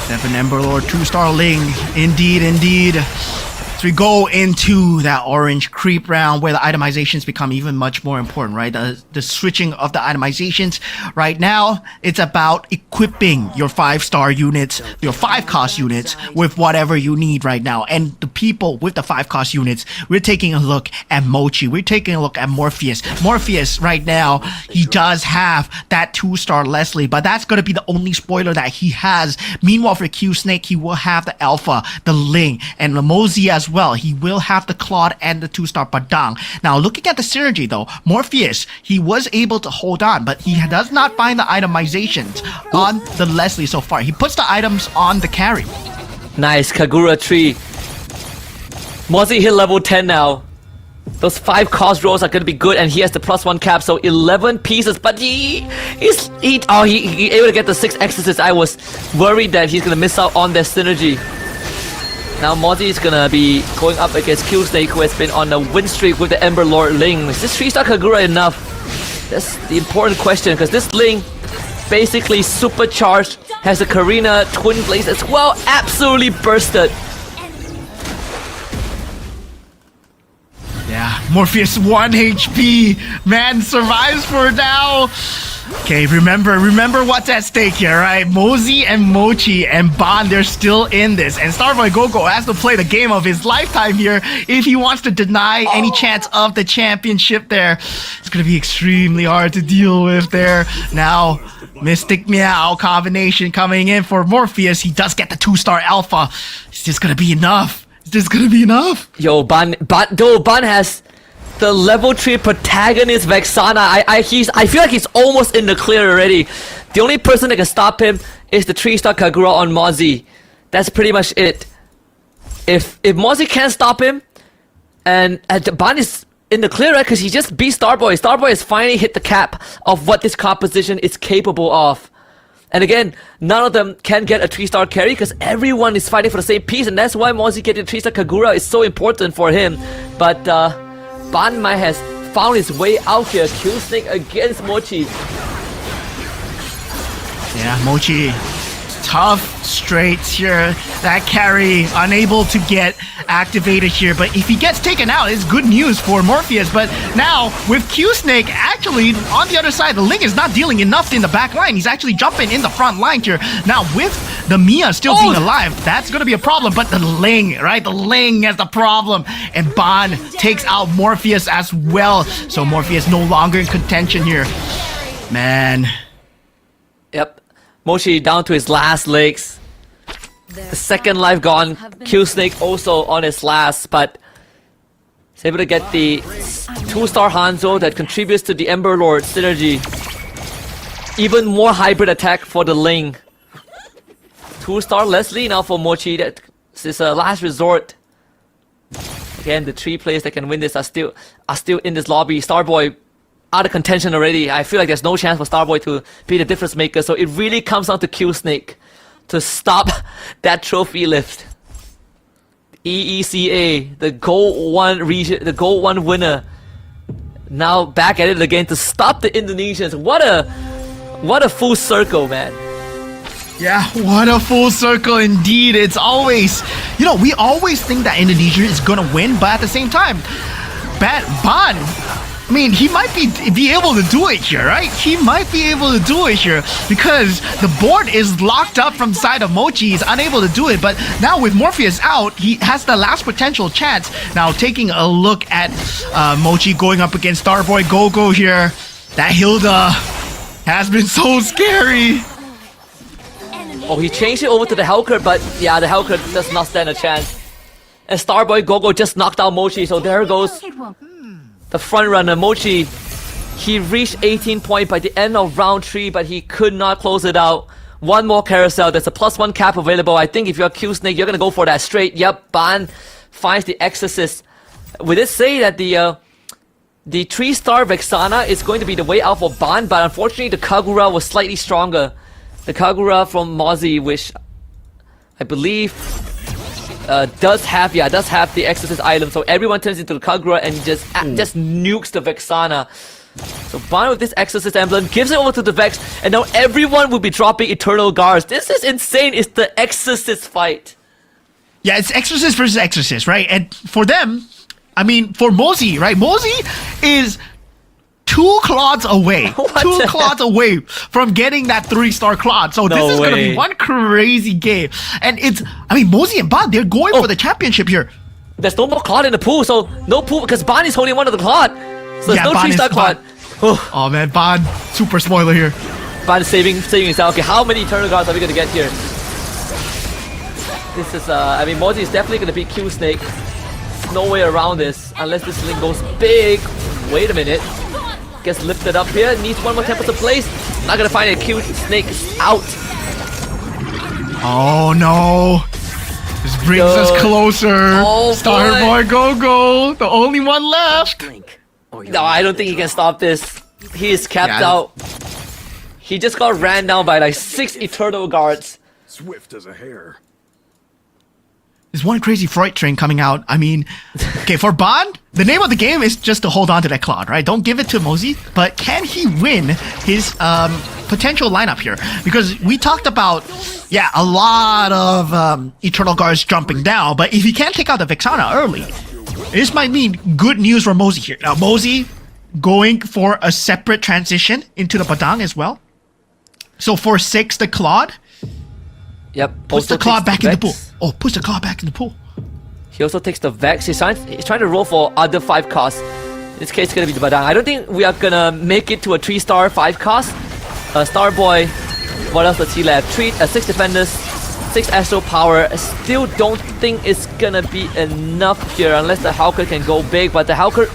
7 Ember Lord, 2-star Ling. Indeed. So we go into that orange creep round where the itemizations become even much more important, right? The switching of the itemizations. Right now, it's about equipping your 5-star units, your 5-cost units with whatever you need right now. And the people with the 5-cost units, we're taking a look at Mochi. We're taking a look at Morpheus. Morpheus right now, he does have that 2-star Leslie, but that's going to be the only spoiler that he has. Meanwhile, for Q-Snake, he will have the Alpha, the Ling, and the Mosey as well. He will have the Claude and the 2-star Badang. Now, looking at the synergy though, Morpheus, he was able to hold on, but he does not find the itemizations on the Leslie so far. He puts the items on the carry. Nice, Kagura tree. Mozzie hit level 10 now. Those 5 cost rolls are gonna be good, and he has the +1 cap, so 11 pieces. But he able to get the 6 exorcists. I was worried that he's gonna miss out on their synergy. Now Mozzie is gonna be going up against Q-Snake, who has been on a win streak with the Ember Lord Ling. Is this 3-star Kagura enough? That's the important question, because this Ling basically supercharged, has a Karina Twin Blaze as well, absolutely bursted. Yeah, Morpheus 1 HP. Man survives for now. Okay, remember what's at stake here, right? Mosey and Mochi and Ban, they're still in this. And Starboy Gogo has to play the game of his lifetime here if he wants to deny any chance of the championship there. It's going to be extremely hard to deal with there. Now, Mystic Meow combination coming in for Morpheus. He does get the 2-star Alpha. It's just going to be enough. It's just going to be enough. Yo, Ban has the level 3 protagonist Vexana. I feel like he's almost in the clear already. The only person that can stop him is the 3-star Kagura on Mozzie. That's pretty much it. If Mozzie can't stop him, and Ban is in the clear, right? Because he just beat Starboy. Starboy has finally hit the cap of what this composition is capable of. And again, none of them can get a 3-star carry because everyone is fighting for the same piece, and that's why Mozzie getting 3-star Kagura is so important for him. But Ban Mai has found his way out here. Q-Snake against Mochi. Yeah, Mochi. Tough straights here. That carry unable to get activated here. But if he gets taken out, it's good news for Morpheus. But now with Q-Snake actually on the other side, the Ling is not dealing enough in the back line. He's actually jumping in the front line here. Now with the Mia still being alive, that's going to be a problem. But the Ling, right? The Ling has the problem. And Ban takes out Morpheus as well. So Morpheus no longer in contention here. Man. Yep. Mochi down to his last legs. The second life gone. Q-Snake also on his last, but he's able to get the 2-star Hanzo that contributes to the Ember Lord synergy. Even more hybrid attack for the Ling. 2-star Leslie now for Mochi. That is a last resort. Again, the 3 players that can win this are still in this lobby. Starboy out of contention already. I feel like there's no chance for Starboy to be the difference maker. So it really comes down to Q-Snake to stop that trophy lift. EECA, the Gold 1 region, the Gold 1 winner, now back at it again to stop the Indonesians. What a full circle, man. Yeah, what a full circle indeed. It's always, we always think that Indonesia is going to win, but at the same time, Ban, I mean, he might be able to do it here, right? He might be able to do it here because the board is locked up from side of Mochi. He's unable to do it, but now with Morpheus out, he has the last potential chance. Now, taking a look at Mochi going up against Starboy Gogo here, that Hilda has been so scary. Oh, he changed it over to the Hellcurt, but yeah, the Hellcurt does not stand a chance. And Starboy Gogo just knocked out Mochi, so there goes the front runner, Mochi. He reached 18 points by the end of round 3, but he could not close it out. One more carousel, there's a +1 cap available. I think if you're a Q Snake, you're gonna go for that straight. Yep, Ban finds the Exorcist. We did say that the 3-star Vexana is going to be the way out for Ban, but unfortunately the Kagura was slightly stronger. The Kagura from Mozzie, which I believe does have the Exorcist item, so everyone turns into the Kagura and just nukes the Vexana. So Ban with this Exorcist emblem gives it over to the Vex, and now everyone will be dropping Eternal Guards. This is insane. It's the Exorcist fight. Yeah, it's Exorcist versus Exorcist, right? And for them, I mean, for Mozzie, right? Mozzie is 2 Claudes away. 2 Claudes away from getting that 3-star Claude. So this is going to be one crazy game. And Mozzie and Ban, they're going for the championship here. There's no more Claude in the pool, so no pool because Ban is holding one of the Claude. So there's no 3-star Claude. Oh man, Ban, super spoiler here. Ban is saving himself. Okay, how many Eternal Guards are we going to get here? This is, Mozzie is definitely going to beat Q Snake. No way around this, unless this link goes big. Wait a minute. Gets lifted up here, needs one more temple to place. Not gonna find a Q Snake out. Oh no. This brings us closer. Oh, Starboy Gogo, the only one left. No, I don't think he can stop this. He is capped out. He just got ran down by like 6 Eternal Guards. Swift as a hare. There's one crazy Freud train coming out. I mean, okay, for Ban, the name of the game is just to hold on to that Claude, right? Don't give it to Mozzie, but can he win his potential lineup here? Because we talked about, a lot of Eternal Guards jumping down, but if he can't take out the Vexana early, this might mean good news for Mozzie here. Now, Mozzie going for a separate transition into the Padang as well. So for 6, the Claude. Yep. Puts the Claw back in the pool. Oh, puts the Claw back in the pool. He also takes the Vex. He's trying to roll for other 5 costs. In this case, it's gonna be the Badang. I don't think we are gonna make it to a 3-star 5 cost. Starboy, what else does he left? 6 defenders, 6 astral power. I still don't think it's gonna be enough here unless the Hellcurt can go big. But the Hellcurt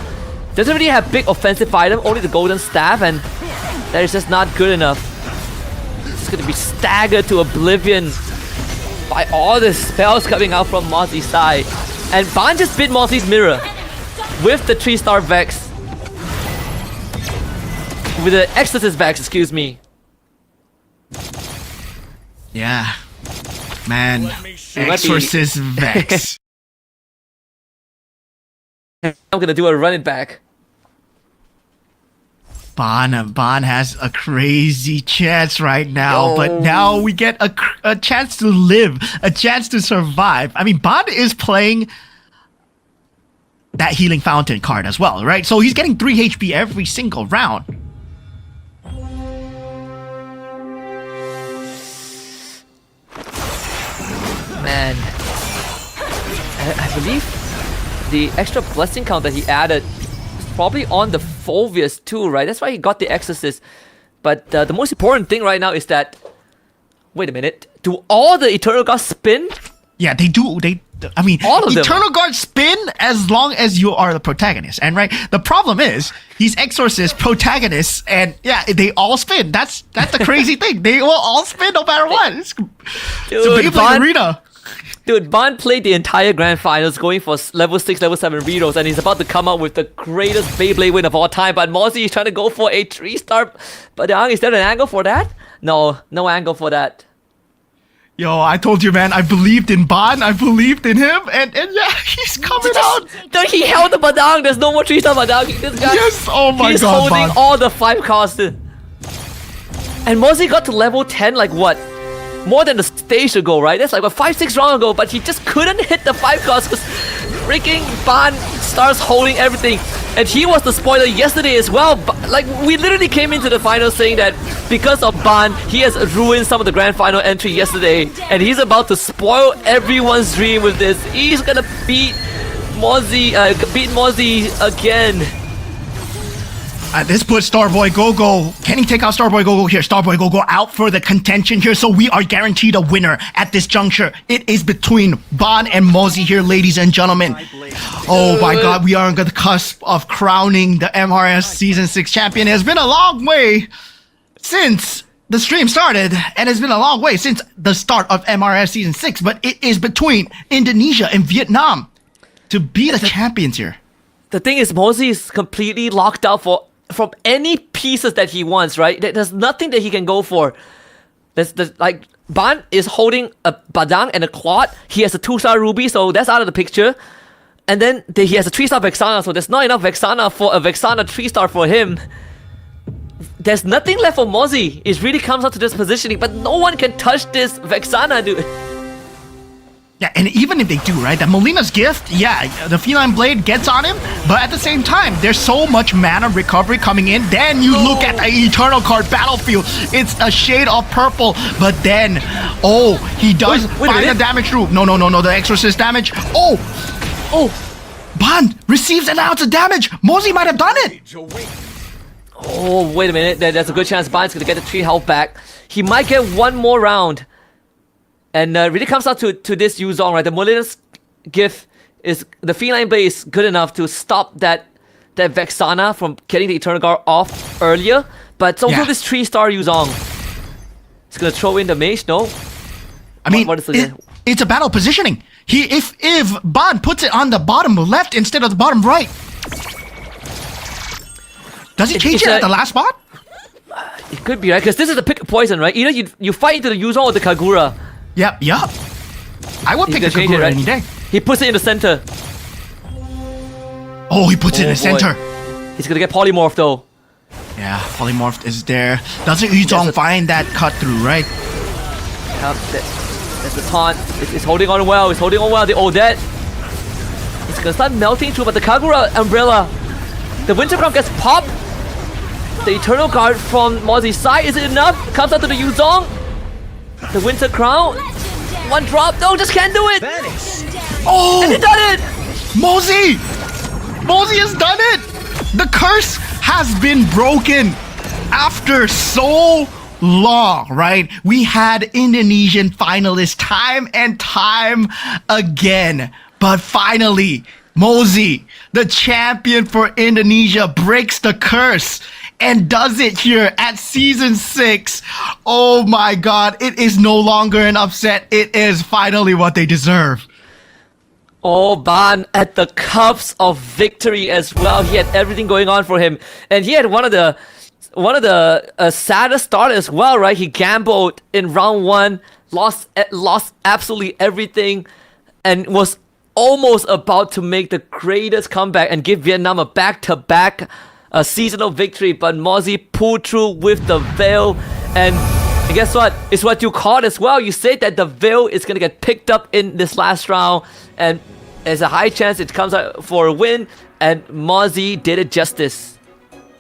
doesn't really have big offensive item, only the golden staff, and that is just not good enough. It's gonna be staggered to oblivion by all the spells coming out from Mozzie's side. And Ban just bit Mozzie's mirror with the 3-star Vex. With the Exorcist Vex, excuse me. Yeah. Man. Exorcist Vex. I'm gonna do a run it back. Ban has a crazy chance right now, but now we get a chance to live, a chance to survive. I mean, Ban is playing that Healing Fountain card as well, right? So he's getting 3 HP every single round. Man, I believe the extra blessing count that he added probably on the Fulvius too, right? That's why he got the Exorcist. But the most important thing right now is that... Wait a minute. Do all the Eternal Guards spin? Yeah, they do. I mean, all of them. Eternal Guards spin as long as you are the protagonist. And right, the problem is, he's Exorcist, protagonist, and yeah, they all spin. That's the crazy thing. They will all spin no matter what. It's a Beyblade arena. Dude, Ban played the entire Grand Finals going for level 6, level 7 rerolls, and he's about to come out with the greatest Beyblade win of all time, but Mozzie is trying to go for a 3-star. But is there an angle for that? No angle for that. Yo, I told you, man, I believed in Ban, I believed in him, and yeah, he's coming out. Dude, he held the Badang, there's no more 3-star Badang. This guy, yes, oh my he's god, holding all the 5 costs. And Mozzie got to level 10 like what? more than the stage ago, right? That's like 5-6 rounds ago, but he just couldn't hit the 5 cost because freaking Ban starts holding everything. And he was the spoiler yesterday as well. Like, we literally came into the final saying that because of Ban, he has ruined some of the grand final entry yesterday, and he's about to spoil everyone's dream with this. He's gonna beat Mozzie again. This puts Starboy Gogo. Can he take out Starboy Gogo here? Starboy Gogo out for the contention here, so we are guaranteed a winner at this juncture. It is between Ban and Mozzie here, ladies and gentlemen. Oh my god, we are on the cusp of crowning the MRS Season 6 champion. It has been a long way since the stream started, and it's been a long way since the start of MRS Season 6, but it is between Indonesia and Vietnam to be the champions here. The thing is, Mozzie is completely locked out from any pieces that he wants, right? There's nothing that he can go for. There's like, Ban is holding a Badang and a Quad. He has a 2-star Ruby, so that's out of the picture. And then he has a 3-star Vexana, so there's not enough Vexana for a Vexana 3-star for him. There's nothing left for Mozzie. It really comes out to this positioning, but no one can touch this Vexana, dude. Yeah, and even if they do, right, that Molina's gift, yeah, the Feline Blade gets on him, but at the same time, there's so much mana recovery coming in. Then you look at the Eternal card Battlefield, it's a shade of purple, but then, oh, he does Wait a find the minute. damage through. No, the Exorcist damage. Oh, Ban receives an ounce of damage. Mozzie might have done it. Oh, wait a minute. There's a good chance Ban's gonna get the 3 health back. He might get one more round. And really comes down to this Yuzong, right? The Molina's gift is, the Feline Blade is good enough to stop that Vexana from getting the Eternal Guard off earlier. But it's also this 3-star Yuzong. He's gonna throw in the Mage, no? I mean, what is it? it's a battle positioning. If Ban puts it on the bottom left instead of the bottom right, does he change it at the last spot? It could be, right? Because this is the pick of poison, right? Either you fight into the Yuzong or the Kagura. Yep. I would pick the He's gonna change it, Kagura right? any day. He puts it in the center. Oh, he puts it in the boy. center. He's gonna get polymorph though. Yeah, polymorph is there. Doesn't Yuzong find that cut through, right? Yep, that's the taunt. It's holding on well. It's holding on well. The Odette. It's gonna start melting through, but the Kagura umbrella. The Winter Crown gets popped. The Eternal Guard from Mozzie's side. Is it enough? Comes out to the Yuzong. The Winter Crown. One drop. No, just can't do it. Oh, And he done it. Mozzie has done it. The curse has been broken after so long, right? We had Indonesian finalists time and time again, but finally, Mozzie, the champion for Indonesia, breaks the curse and does it here at Season 6. Oh my god, it is no longer an upset. It is finally what they deserve. Oh, Ban at the cups of victory as well. He had everything going on for him, and he had one of the saddest start as well, right? He gambled in round 1, lost absolutely everything, and was almost about to make the greatest comeback and give Vietnam a back-to-back seasonal victory, but Mozzie pulled through with the Veil, and guess what? It's what you called as well. You said that the Veil is gonna get picked up in this last round, and there's a high chance it comes out for a win, and Mozzie did it justice.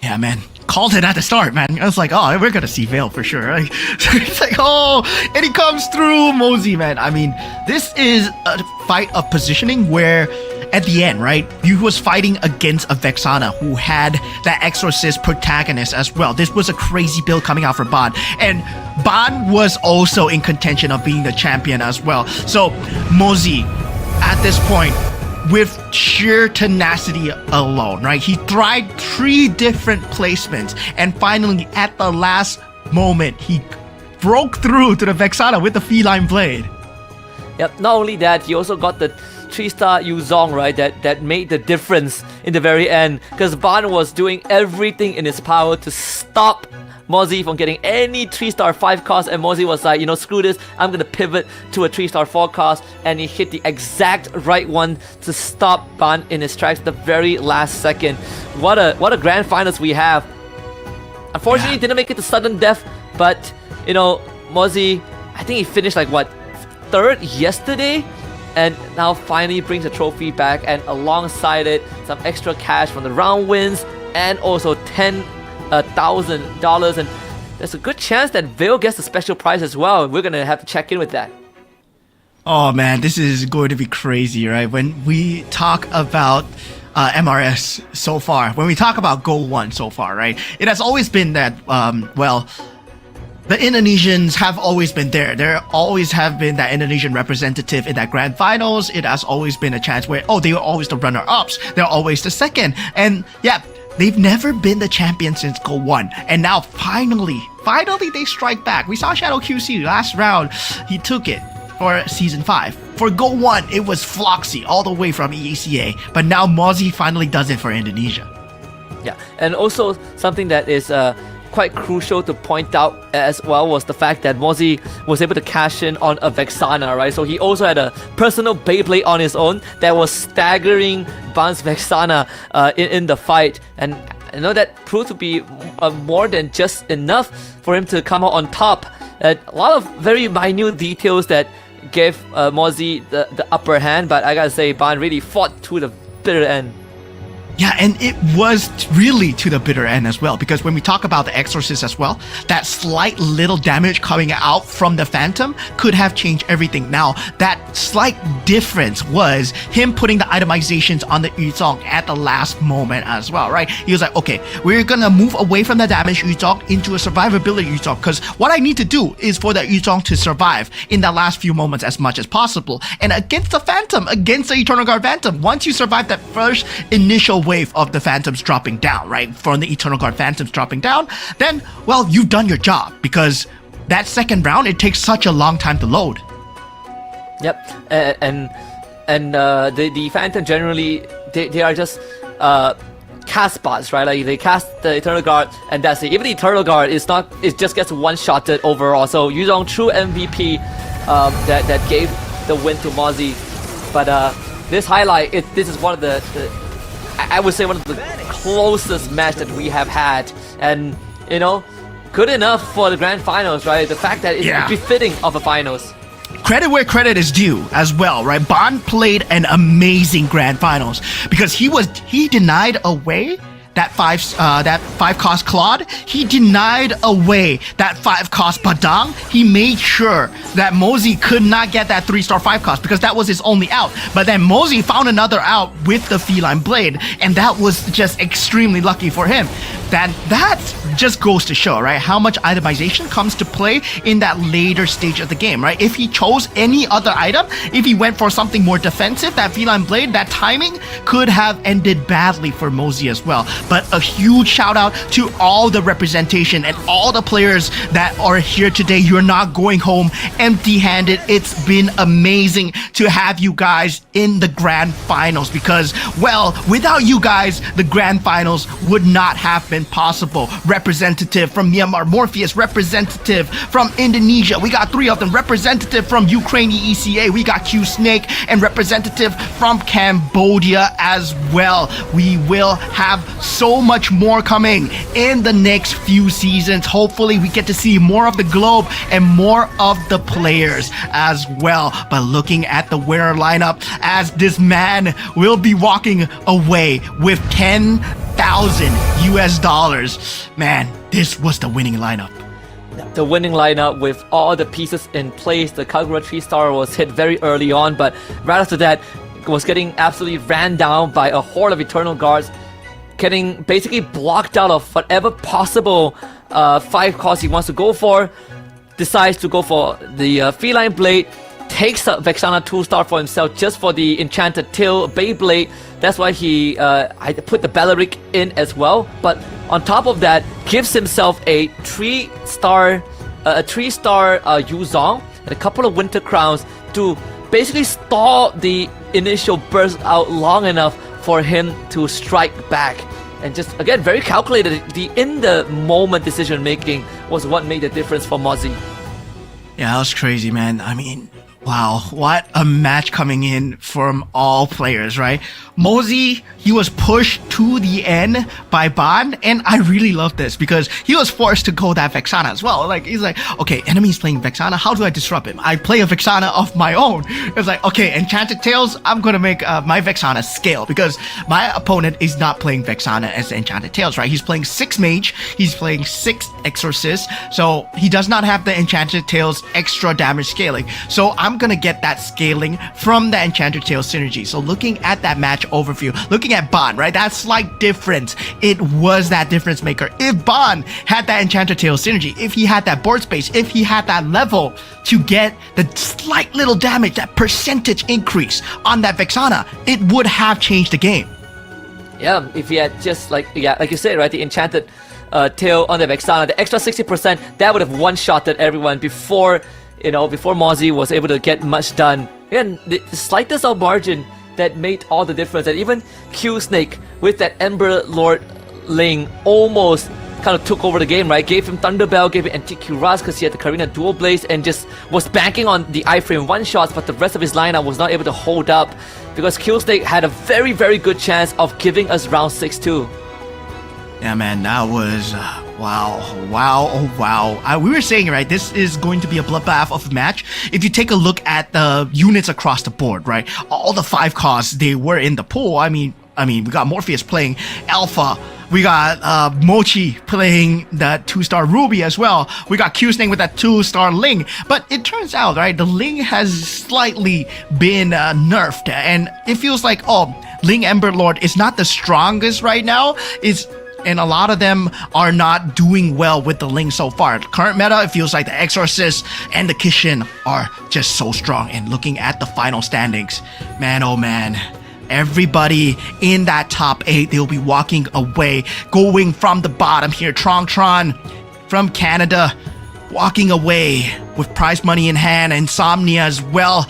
Yeah, man. Called it at the start, man. I was like, oh, we're gonna see Veil for sure. Right? It's like, oh, and he comes through, Mozzie, man. I mean, this is a fight of positioning where, at the end, right, you was fighting against a Vexana who had that Exorcist protagonist as well. This was a crazy build coming out for Ban, and Ban was also in contention of being the champion as well. So, Mozzie, at this point, with sheer tenacity alone, right? He tried 3 different placements, and finally, at the last moment, he broke through to the Vexana with the Feline Blade. Yep, not only that, he also got the 3-star Yuzong, right? That made the difference in the very end, because Ban was doing everything in his power to stop Mozzie from getting any 3-star 5 cost, and Mozzie was like, you know, screw this, I'm gonna pivot to a 3-star 4 cost, and he hit the exact right one to stop Ban in his tracks the very last second. What a grand finals we have. Unfortunately, didn't make it to sudden death, but you know, Mozzie I think he finished like what, third yesterday, and now finally brings a trophy back, and alongside it, some extra cash from the round wins, and also $10,000, and there's a good chance that Vale gets a special prize as well. We're gonna have to check in with that. Oh man, this is going to be crazy, right? When we talk about MRS so far, when we talk about Go 1 so far, right? It has always been that, the Indonesians have always been there. There always have been that Indonesian representative in that grand finals. It has always been a chance where, they were always the runner-ups. They're always the second. And yeah, they've never been the champion since Go 1. And now finally they strike back. We saw Shadow QC last round. He took it for Season 5. For Go 1, it was Floxy all the way from EACA. But now Mozzie finally does it for Indonesia. Yeah, and also something that is quite crucial to point out as well was the fact that Mozzie was able to cash in on a Vexana, right? So he also had a personal Beyblade on his own that was staggering Ban's Vexana in the fight, and I know that proved to be more than just enough for him to come out on top. A lot of very minute details that gave Mozzie the upper hand, but I gotta say, Ban really fought to the bitter end. Yeah, and it was really to the bitter end as well, because when we talk about the Exorcist as well, that slight little damage coming out from the Phantom could have changed everything. Now, that slight difference was him putting the itemizations on the Yuzong at the last moment as well, right? He was like, okay, we're gonna move away from the damage Yuzong into a survivability Yuzong, because what I need to do is for that Yuzong to survive in the last few moments as much as possible. And against the Phantom, against the Eternal Guard Phantom, once you survive that first initial wave of the Phantoms dropping down, right? From the Eternal Guard Phantoms dropping down, then, well, you've done your job, because that second round, it takes such a long time to load. Yep, and the Phantom generally, they are just cast bots, right? Like they cast the Eternal Guard and that's it. Even the Eternal Guard is not, it just gets one-shotted overall. So Yuzong, true MVP, that gave the win to Mozzie. But this highlight, this is one of the I would say one of the closest match that we have had, and you know, good enough for the grand finals, right? The fact that it's befitting of a finals. Credit where credit is due as well, right? Ban played an amazing grand finals because he denied away that five cost Claude. He denied away that 5 cost Padang. He made sure that Mozzie could not get that 3-star 5 cost because that was his only out. But then Mozzie found another out with the Feline Blade, and that was just extremely lucky for him. That just goes to show, right, how much itemization comes to play in that later stage of the game, right? If he chose any other item, if he went for something more defensive, that Feline Blade, that timing could have ended badly for Mozzie as well. But a huge shout out to all the representation and all the players that are here today. You're not going home empty-handed. It's been amazing to have you guys in the grand finals because, well, without you guys, the grand finals would not have been possible. Representative from Myanmar, Morpheus, representative from Indonesia. We got 3 of them. Representative from Ukraine, ECA. We got Q Snake, and representative from Cambodia as well. We will have so much more coming in the next few seasons. Hopefully we get to see more of the globe and more of the players as well. But looking at the winner lineup, as this man will be walking away with 10,000 US dollars. Man, this was the winning lineup. The winning lineup with all the pieces in place. The Kagura 3-star was hit very early on, but right after that was getting absolutely ran down by a horde of Eternal Guards, getting basically blocked out of whatever possible 5 cost he wants to go for. Decides to go for the Feline Blade, takes a Vexana 2-star for himself just for the Enchanted Tail Beyblade. That's why he I put the Belleric in as well. But on top of that, gives himself a 3-star Yuzong and a couple of Winter Crowns to basically stall the initial burst out long enough for him to strike back. And just again, very calculated. The in the moment decision making was what made the difference for Mozzie. Yeah, that was crazy, man. I mean, Wow, what a match coming in from all players, right? Mosey, he was pushed to the end by Ban, and I really love this because he was forced to go that Vexana as well. Like, he's like, okay, enemy's playing Vexana, how do I disrupt him? I play a Vexana of my own. It's like, okay, Enchanted Tales, I'm gonna make my Vexana scale because my opponent is not playing Vexana as Enchanted Tales, right? He's playing 6 Mage, he's playing 6 Exorcist, so he does not have the Enchanted Tales extra damage scaling. So I'm gonna get that scaling from the Enchanted Tales synergy. So looking at that match overview, looking at Ban, right? That slight difference, it was that difference maker. If Ban had that Enchanted Tales synergy, if he had that board space, if he had that level to get the slight little damage, that percentage increase on that Vexana, it would have changed the game. Yeah, if he had just like you said, right, the enchanted tail on the Vexana, the extra 60%, that would have one-shotted everyone before Mozzie was able to get much done. Again, the slightest of margin that made all the difference. And even Q Snake with that Ember Lord Ling almost kind of took over the game, right? Gave him Thunderbell, gave him Antique Raz because he had the Karina Dual Blaze and just was banking on the iframe one-shots, but the rest of his lineup was not able to hold up because Q Snake had a very, very good chance of giving us round 6 too. Yeah, man, that was wow. We were saying, right, this is going to be a bloodbath of a match. If you take a look at the units across the board, right, all the 5 costs, they were in the pool. I mean, we got Morpheus playing Alpha. We got Mochi playing that 2-star Ruby as well. We got Q-Snake with that 2-star Ling. But it turns out, right, the Ling has slightly been nerfed. And it feels like, Ling Ember Lord is not the strongest right now. And a lot of them are not doing well with the Ling so far. Current meta, it feels like the Exorcist and the Kishin are just so strong. And looking at the final standings, man, oh man, everybody in that top 8, they'll be walking away, going from the bottom here. Tron from Canada, walking away with prize money in hand. Insomnia as well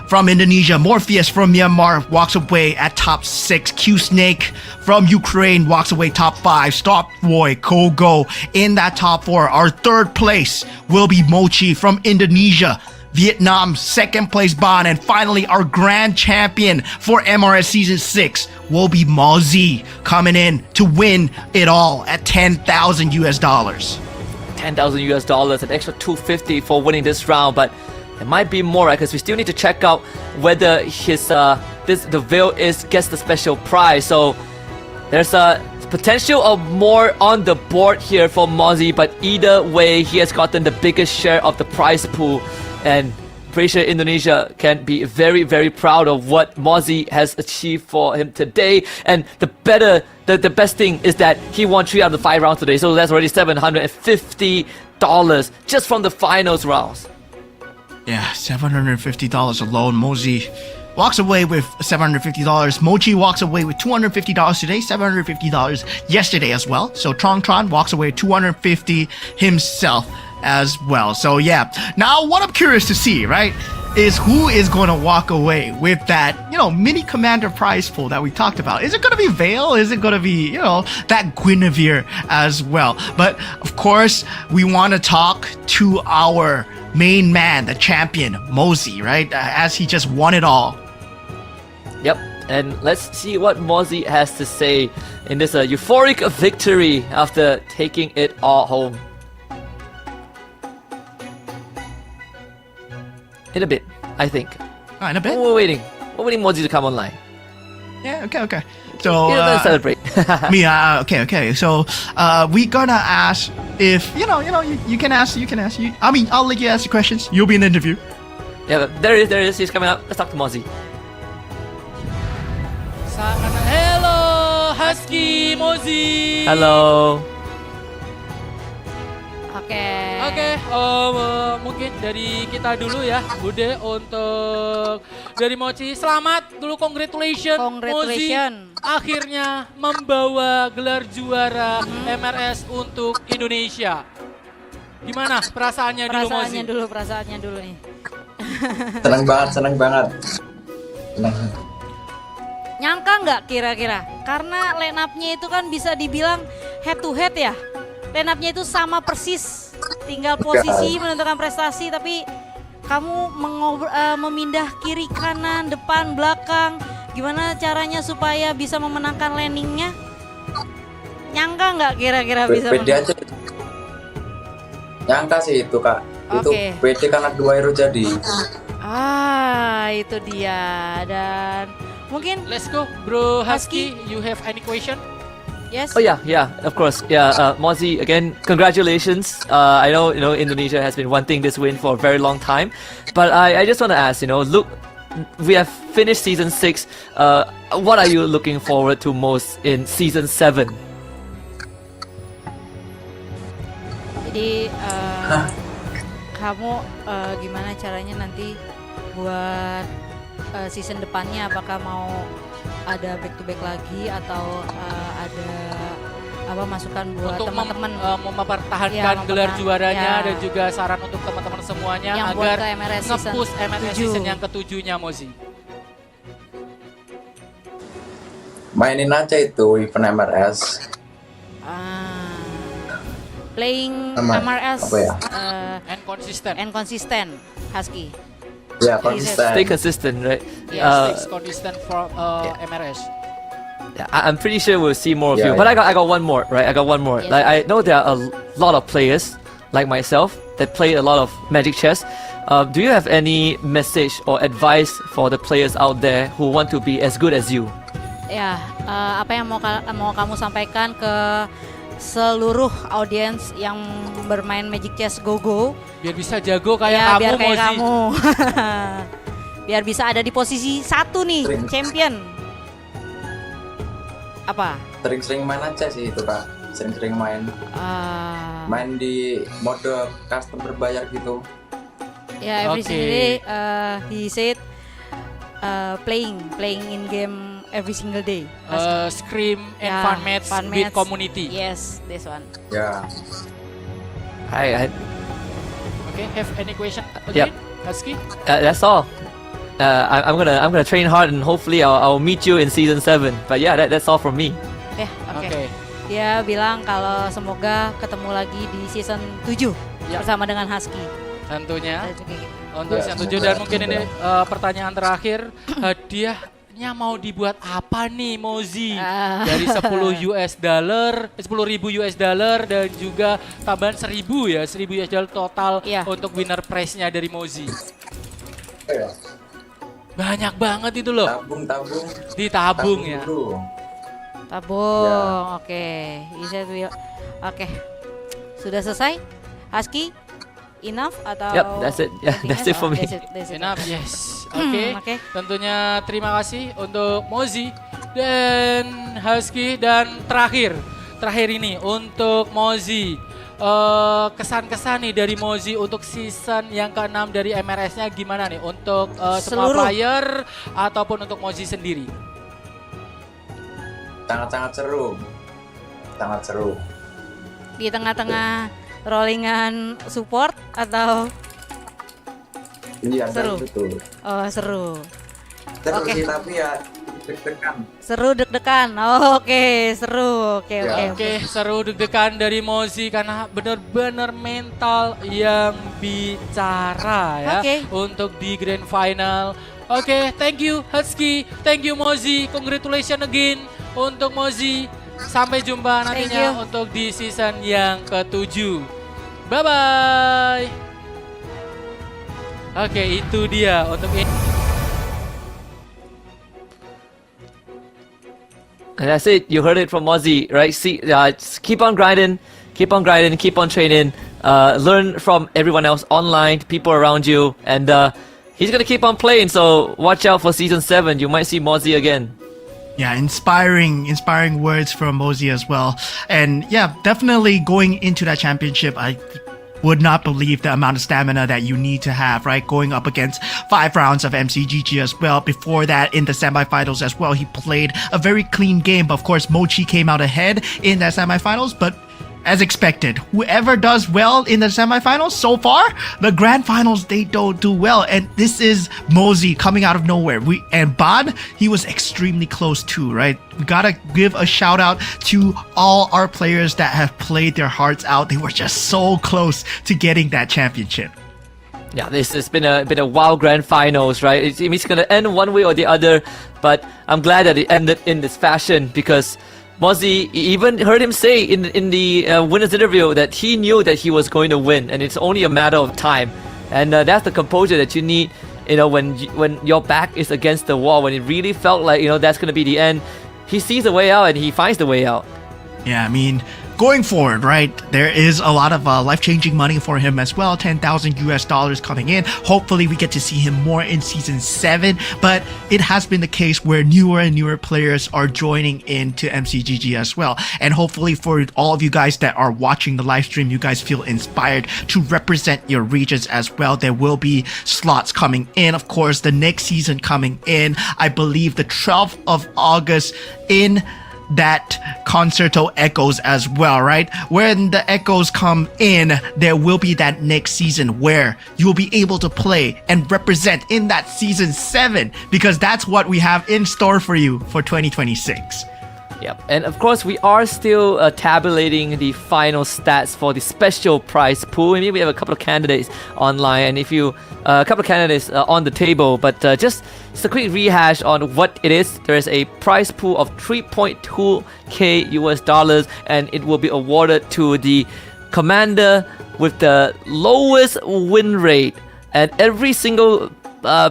from Indonesia. Morpheus from Myanmar walks away at top 6. Q-Snake from Ukraine walks away top 5. Stopboy, Kogo in that top 4. Our third place will be Mochi from Indonesia. Vietnam, second place Ban, and finally our grand champion for MRS Season 6 will be Mozzie, coming in to win it all at $10,000 US. $10,000 US, an extra $250 for winning this round, but there might be more, right? Because we still need to check out whether the Veil gets the special prize. So there's a potential of more on the board here for Mozzie, but either way, he has gotten the biggest share of the prize pool, and pretty sure Indonesia can be very, very proud of what Mozzie has achieved for him today. And the best thing is that he won 3 out of the 5 rounds today, so that's already $750 just from the finals rounds. Yeah, $750 alone. Mozzie walks away with $750. Mochi walks away with $250 today, $750 yesterday as well. So Tron walks away with $250 himself as well. So yeah, now what I'm curious to see, right, is who is going to walk away with that, mini commander prize pool that we talked about. Is it going to be Veil? Is it going to be, that Guinevere as well? But of course, we want to talk to our main man, the champion, Mozzie, right? As he just won it all. Yep, and let's see what Mozzie has to say in this euphoric victory after taking it all home. In a bit, I think. In a bit? We're waiting Mozzie to come online. Yeah, okay. So let's celebrate. Okay. So we gonna ask if you can ask. I'll let you ask the questions. You'll be in the interview. Yeah, there it is. He's coming up. Let's talk to Mozzie. Hello, Husky Mozzie. Hello. Oke, mungkin dari kita dulu ya, Bude, untuk dari Mochi. Selamat dulu, congratulations. Mozzie akhirnya membawa gelar juara MRS untuk Indonesia. Gimana perasaannya dulu, Mozzie? Perasaannya dulu nih. Senang banget. Nyangka nggak kira-kira? Karena line up-nya itu kan bisa dibilang head to head ya. Line up-nya itu sama persis, tinggal posisi menentukan prestasi, tapi kamu memindah kiri, kanan, depan, belakang. Gimana caranya supaya bisa memenangkan landingnya? Nyangka nggak kira-kira bisa Pede aja. Nyangka sih itu kak. Itu Oke. pede karena 2 hero jadi. Itu dia. Dan mungkin Let's go, Bro Husky. You have any question? yes. Oh yeah, of course. Yeah, Mozzie, again, congratulations. I know, Indonesia has been wanting this win for a very long time, but I just want to ask, look, we have finished season 6. What are you looking forward to most in season 7? Jadi kamu gimana caranya nanti buat season depannya, apakah mau ada back to back lagi atau ada masukan buat Untuk teman-teman mempertahankan Ya, gelar juaranya ya. dan juga saran untuk teman-teman semuanya Yang buat agar ke MRS season nge-push MRS 7. season yang ke-7-nya, Mozzie. Mainin aja itu event MRS. Playing Sama, MRS apa ya? And consistent. Husky. Ya konsisten. Stay consistent, right? Yes, consistent for MRS. I'm pretty sure we'll see more of Yeah, you. But yeah. I got one more, right? I got one more. Yes. Like I know there are a lot of players like myself that play a lot of Magic Chess. Do you have any message or advice for the players out there who want to be as good as you? Ya, apa yang mau kamu sampaikan ke seluruh audiens yang bermain Magic Chess Go-Go? Biar bisa jago kayak Ya, kamu, biar kayak Mozzie. kamu. Biar bisa ada di posisi 1 nih, Sering. champion. Apa? Sering-sering main aja sih itu kak. Sering-sering main. Main di mode custom berbayar gitu. Ya, every Oke. single day he said playing in game every single day. Scream and Ya, fun match with match. community. Yes, this one. Ya. Okay, have any question Yep. again, Husky? That's all. I'm gonna train hard and hopefully I'll meet you in season 7. But yeah, that's all from me. Ya, oke. Oke. Dia bilang kalau semoga ketemu lagi di season 7 Ya. bersama dengan Husky. Tentunya Ada juga gitu. untuk Ya, yang semoga, 7 dan mungkin semoga. ini pertanyaan terakhir, hadiahnya mau dibuat apa nih, Mozzie? Dari 10.000 US dollar dan juga tambahan 1.000 ya, 1.000 US dollar total Iya. untuk winner prize-nya dari Mozzie. Ya. Banyak banget itu loh, Tabung. ditabung ya. Dulu. Tabung, Ya. oke. Oke, sudah selesai? Husky, enough atau? Yep, that's it. Yeah, anything that's else? it for me. That's it. Enough, yes. Oke, Oke. tentunya terima kasih untuk Mozzie dan Husky. Dan terakhir ini untuk Mozzie, kesan-kesan nih dari Mozzie untuk season yang ke-6 dari MRS-nya gimana nih untuk semua Seluruh. player ataupun untuk Mozzie sendiri? Sangat-sangat seru. Sangat seru. Di tengah-tengah rollingan support atau Iya Seru. betul. seru? Seru Oke. sih tapi ya deg-degan. Seru deg-degan. Oke, seru. Oke, Ya. Oke, seru deg-degan dari Mozzie karena benar-benar mental yang bicara ya Oke. untuk di grand final. Oke, thank you Husky, thank you Mozzie, congratulations again untuk Mozzie. Sampai jumpa Thank nantinya you. untuk di season yang ke-7. Bye bye. Oke, itu dia untuk ini. And that's it. You heard it from Mozzie, right? See, just keep on grinding, keep on training. Learn from everyone else online, people around you, and he's gonna keep on playing. So watch out for season 7. You might see Mozzie again. Yeah, inspiring words from Mozzie as well. And yeah, definitely going into that championship, I would not believe the amount of stamina that you need to have, right? Going up against 5 rounds of MCGG as well. Before that, in the semifinals as well, he played a very clean game. Of course, Mochi came out ahead in that semifinals, but as expected, whoever does well in the semifinals so far, the grand finals, they don't do well. And this is Mozzie coming out of nowhere. And Bod, he was extremely close too, right? We gotta give a shout out to all our players that have played their hearts out. They were just so close to getting that championship. Yeah, this has been a wild grand finals, right? It's gonna end one way or the other, but I'm glad that it ended in this fashion because Mozzie even heard him say in the winner's interview that he knew that he was going to win, and it's only a matter of time. And that's the composure that you need, when your back is against the wall, when it really felt like that's gonna be the end. He sees the way out and he finds the way out. Yeah, I mean, going forward, right, there is a lot of life-changing money for him as well, $10,000 coming in. Hopefully we get to see him more in Season 7, but it has been the case where newer and newer players are joining into MCGG as well. And hopefully for all of you guys that are watching the live stream, you guys feel inspired to represent your regions as well. There will be slots coming in. Of course, the next season coming in, I believe the 12th of August in that Concerto Echoes as well, right? When the Echoes come in, there will be that next season where you will be able to play and represent in that Season 7, because that's what we have in store for you for 2026. Yep, and of course we are still tabulating the final stats for the special prize pool. I mean, we have a couple of candidates online, and a couple of candidates on the table, but just a quick rehash on what it is. There is a prize pool of 3.2k US dollars, and it will be awarded to the commander with the lowest win rate, and every single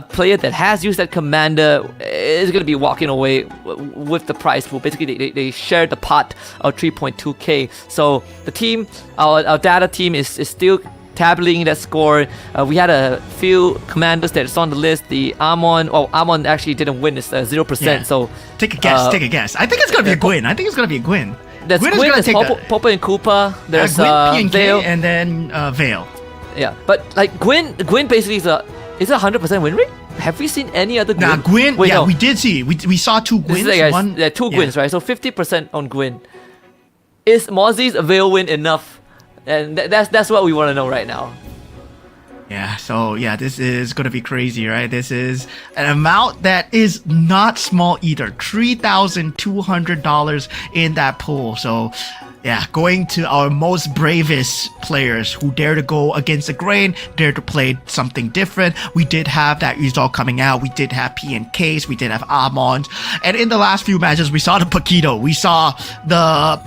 player that has used that commander is going to be walking away with the prize pool. Basically, they share the pot of 3.2k. So the team, our data team is still tabulating that score. We had a few commanders that's on the list. The Amon actually didn't win. It's 0%. Yeah. So take a guess. I think it's going to be a Gwyn. There's Gwyn, there's Popa and Koopa. There's Gwyn, PNK, Vale. and then Vale. Yeah, but like Gwyn basically is a 100% win rate? Have we seen any other Gwyn? Nah, Gwyn, Wait, no. we did see. We saw two Gwyns. Two Gwyns, right? So 50% on Gwyn. Is Mozzie's Veil win enough? And that's what we want to know right now. Yeah, so yeah, this is going to be crazy, right? This is an amount that is not small either. $3,200 in that pool. So yeah, going to our most bravest players who dare to go against the grain, dare to play something different. We did have that result coming out. We did have PNKs, we did have Amons. And in the last few matches, we saw the Paquito. We saw the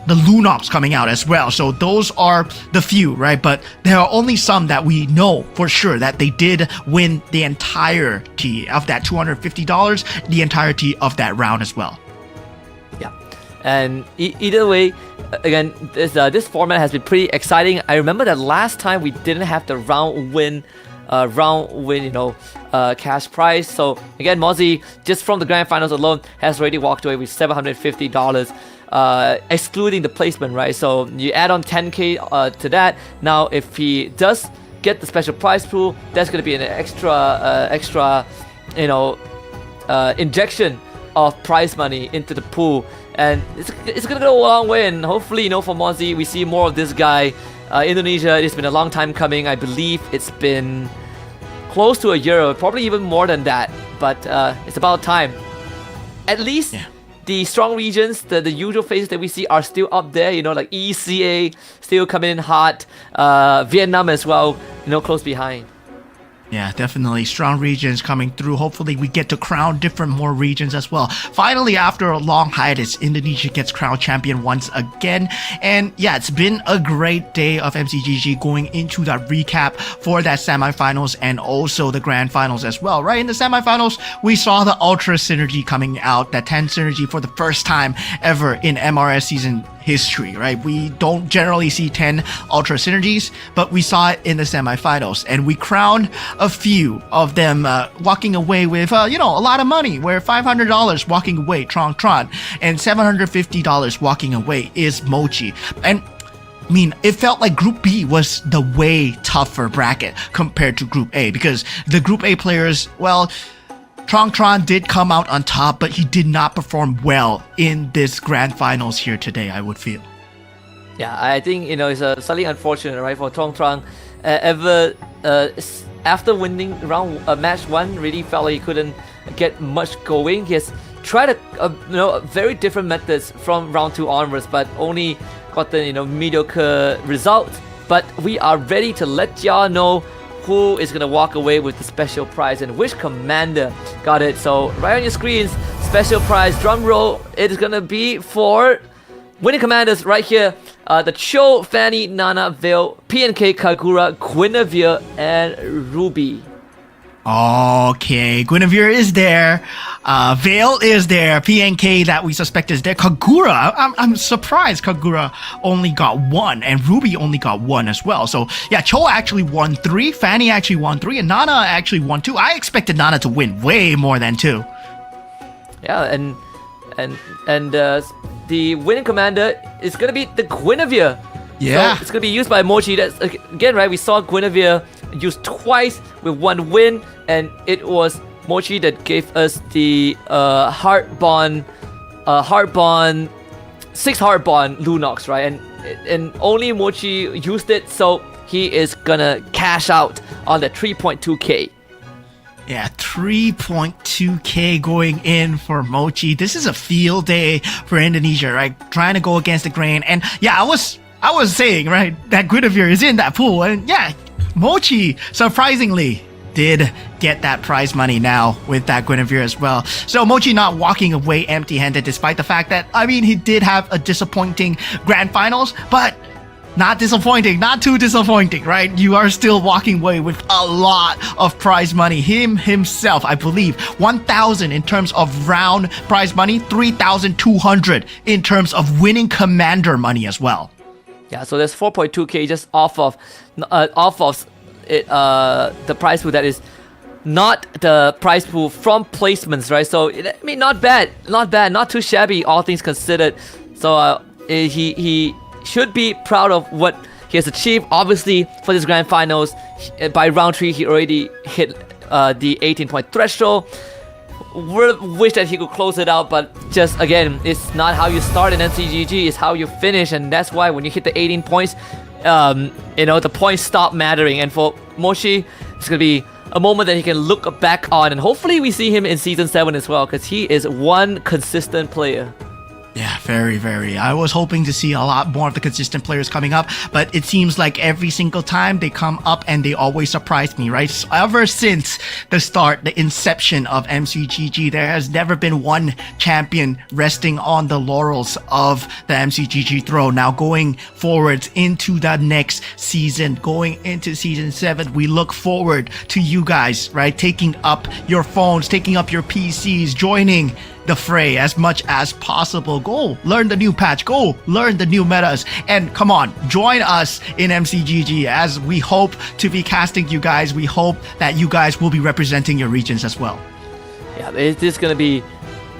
Lunops coming out as well. So those are the few, right? But there are only some that we know for sure that they did win the entirety of that $250, the entirety of that round as well. Yeah. And either way, again, this format has been pretty exciting. I remember that last time we didn't have the round win, cash prize. So again, Mozzie, just from the grand finals alone, has already walked away with $750, excluding the placement, right? So you add on 10k to that. Now, if he does get the special prize pool, that's going to be an extra, injection of prize money into the pool. And it's gonna go a long way, and hopefully, for Mozzie, we see more of this guy. Indonesia, it's been a long time coming. I believe it's been close to a year, probably even more than that. But it's about time. At least the strong regions, the usual faces that we see are still up there. Like ECA still coming in hot. Vietnam as well, close behind. Yeah, definitely strong regions coming through. Hopefully we get to crown different more regions as well. Finally, after a long hiatus, Indonesia gets crowned champion once again. And yeah, it's been a great day of MCGG going into that recap for that semifinals and also the grand finals as well, right? In the semifinals, we saw the Ultra Synergy coming out, that 10 Synergy for the first time ever in MRS season history, right? We don't generally see 10 Ultra Synergies, but we saw it in the semifinals, and we crowned a few of them walking away with, a lot of money, where $500 walking away, Tron, and $750 walking away is Mochi. And I mean, it felt like Group B was the way tougher bracket compared to Group A, because the Group A players, well, Tron did come out on top, but he did not perform well in this grand finals here today, I would feel. Yeah, I think, it's slightly unfortunate, right, for Tron. After winning match 1, really felt like he couldn't get much going. He has tried very different methods from round 2 onwards, but only gotten mediocre results. But we are ready to let y'all know who is gonna walk away with the special prize and which commander got it. So right on your screens, special prize, drum roll, it is gonna be for winning commanders right here. The Cho, Fanny, Nana, Vale, PNK, Kagura, Guinevere, and Ruby. Okay, Guinevere is there. Vale is there. PNK that we suspect is there. Kagura, I'm surprised Kagura only got one, and Ruby only got one as well. So yeah, Cho actually won 3, Fanny actually won 3, and Nana actually won 2. I expected Nana to win way more than 2. Yeah, and the winning commander is gonna be the Guinevere. Yeah. So it's gonna be used by Mochi. That's again, right? We saw Guinevere used twice with 1 win, and it was Mochi that gave us the heart bond 6 heart bond Lunox, right? And only Mochi used it, so he is gonna cash out on the 3.2k. Yeah, 3.2k going in for Mochi. This is a field day for Indonesia, right? Trying to go against the grain. And yeah, I was saying, right, that Guinevere is in that pool. And yeah, Mochi, surprisingly, did get that prize money now with that Guinevere as well. So Mochi not walking away empty-handed, despite the fact that, I mean, he did have a disappointing grand finals, but not disappointing, not too disappointing, right? You are still walking away with a lot of prize money. Himself, I believe, 1,000 in terms of round prize money, 3,200 in terms of winning commander money as well. Yeah, so there's 4.2k just off of it, the prize pool that is not the prize pool from placements, right? So I mean, not bad, not too shabby, all things considered. So he should be proud of what he has achieved. Obviously, for this grand finals, by round 3, he already hit the 18-point threshold. Wish that he could close it out, but just again, it's not how you start in MCGG, it's how you finish, and that's why when you hit the 18 points, the points stop mattering. And for Mochi, it's gonna be a moment that he can look back on, and hopefully we see him in season 7 as well, because he is one consistent player. Yeah, very, very. I was hoping to see a lot more of the consistent players coming up, but it seems like every single time they come up and they always surprise me, right? So ever since the start, the inception of MCGG, there has never been one champion resting on the laurels of the MCGG throne. Now going forwards into the next season, going into season 7, we look forward to you guys, right? Taking up your phones, taking up your PCs, joining the fray as much as possible. Go learn the new patch, go learn the new metas, and come on, join us in MCGG as we hope to be casting you guys. We hope that you guys will be representing your regions as well. Yeah, it is going to be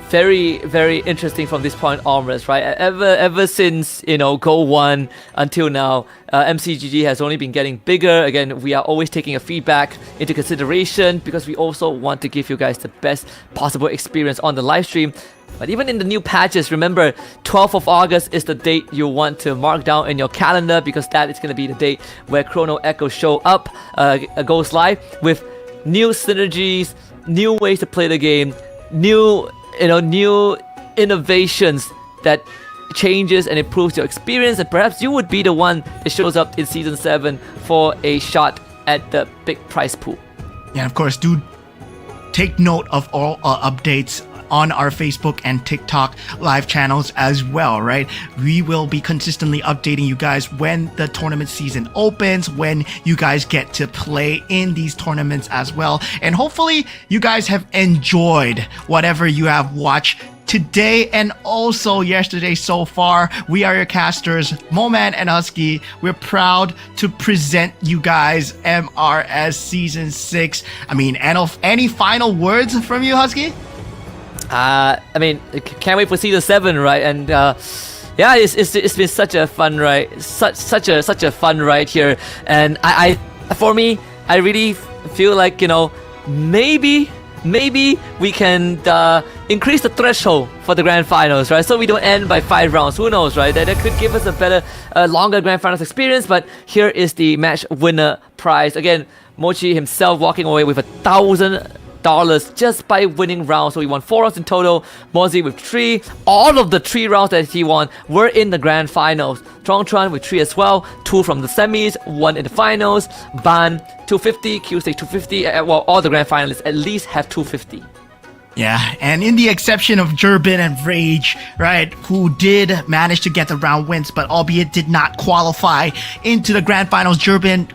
very, very interesting from this point onwards, right? Ever since, Go 1 until now, MCGG has only been getting bigger. Again, we are always taking a feedback into consideration because we also want to give you guys the best possible experience on the live stream. But even in the new patches, remember, 12th of August is the date you want to mark down in your calendar, because that is going to be the date where Chrono Echo goes live with new synergies, new ways to play the game, new innovations that changes and improves your experience, and perhaps you would be the one that shows up in season 7 for a shot at the big prize pool. Yeah, of course, do take note of all updates on our Facebook and TikTok live channels as well, right? We will be consistently updating you guys when the tournament season opens, when you guys get to play in these tournaments as well. And hopefully you guys have enjoyed whatever you have watched today and also yesterday so far. We are your casters, Moman and Husky. We're proud to present you guys MRS Season 6. I mean, any final words from you, Husky? Can't wait for season 7, right? And yeah, it's been such a fun ride, such a fun ride here. And for me, I really feel like maybe we can increase the threshold for the grand finals, right? So we don't end by 5 rounds. Who knows, right? That could give us a better, longer grand finals experience. But here is the match winner prize. Again, Mochi himself walking away with 1,000 just by winning rounds. So he won 4 rounds in total. Mozzie with 3. All of the 3 rounds that he won were in the grand finals. Tron with 3 as well. 2 from the semis, 1 in the finals. Ban 250, Q-Stake 250. Well, all the grand finalists at least have 250. Yeah, and in the exception of Durbin and Rage, right, who did manage to get the round wins, but albeit did not qualify into the grand finals, Durbin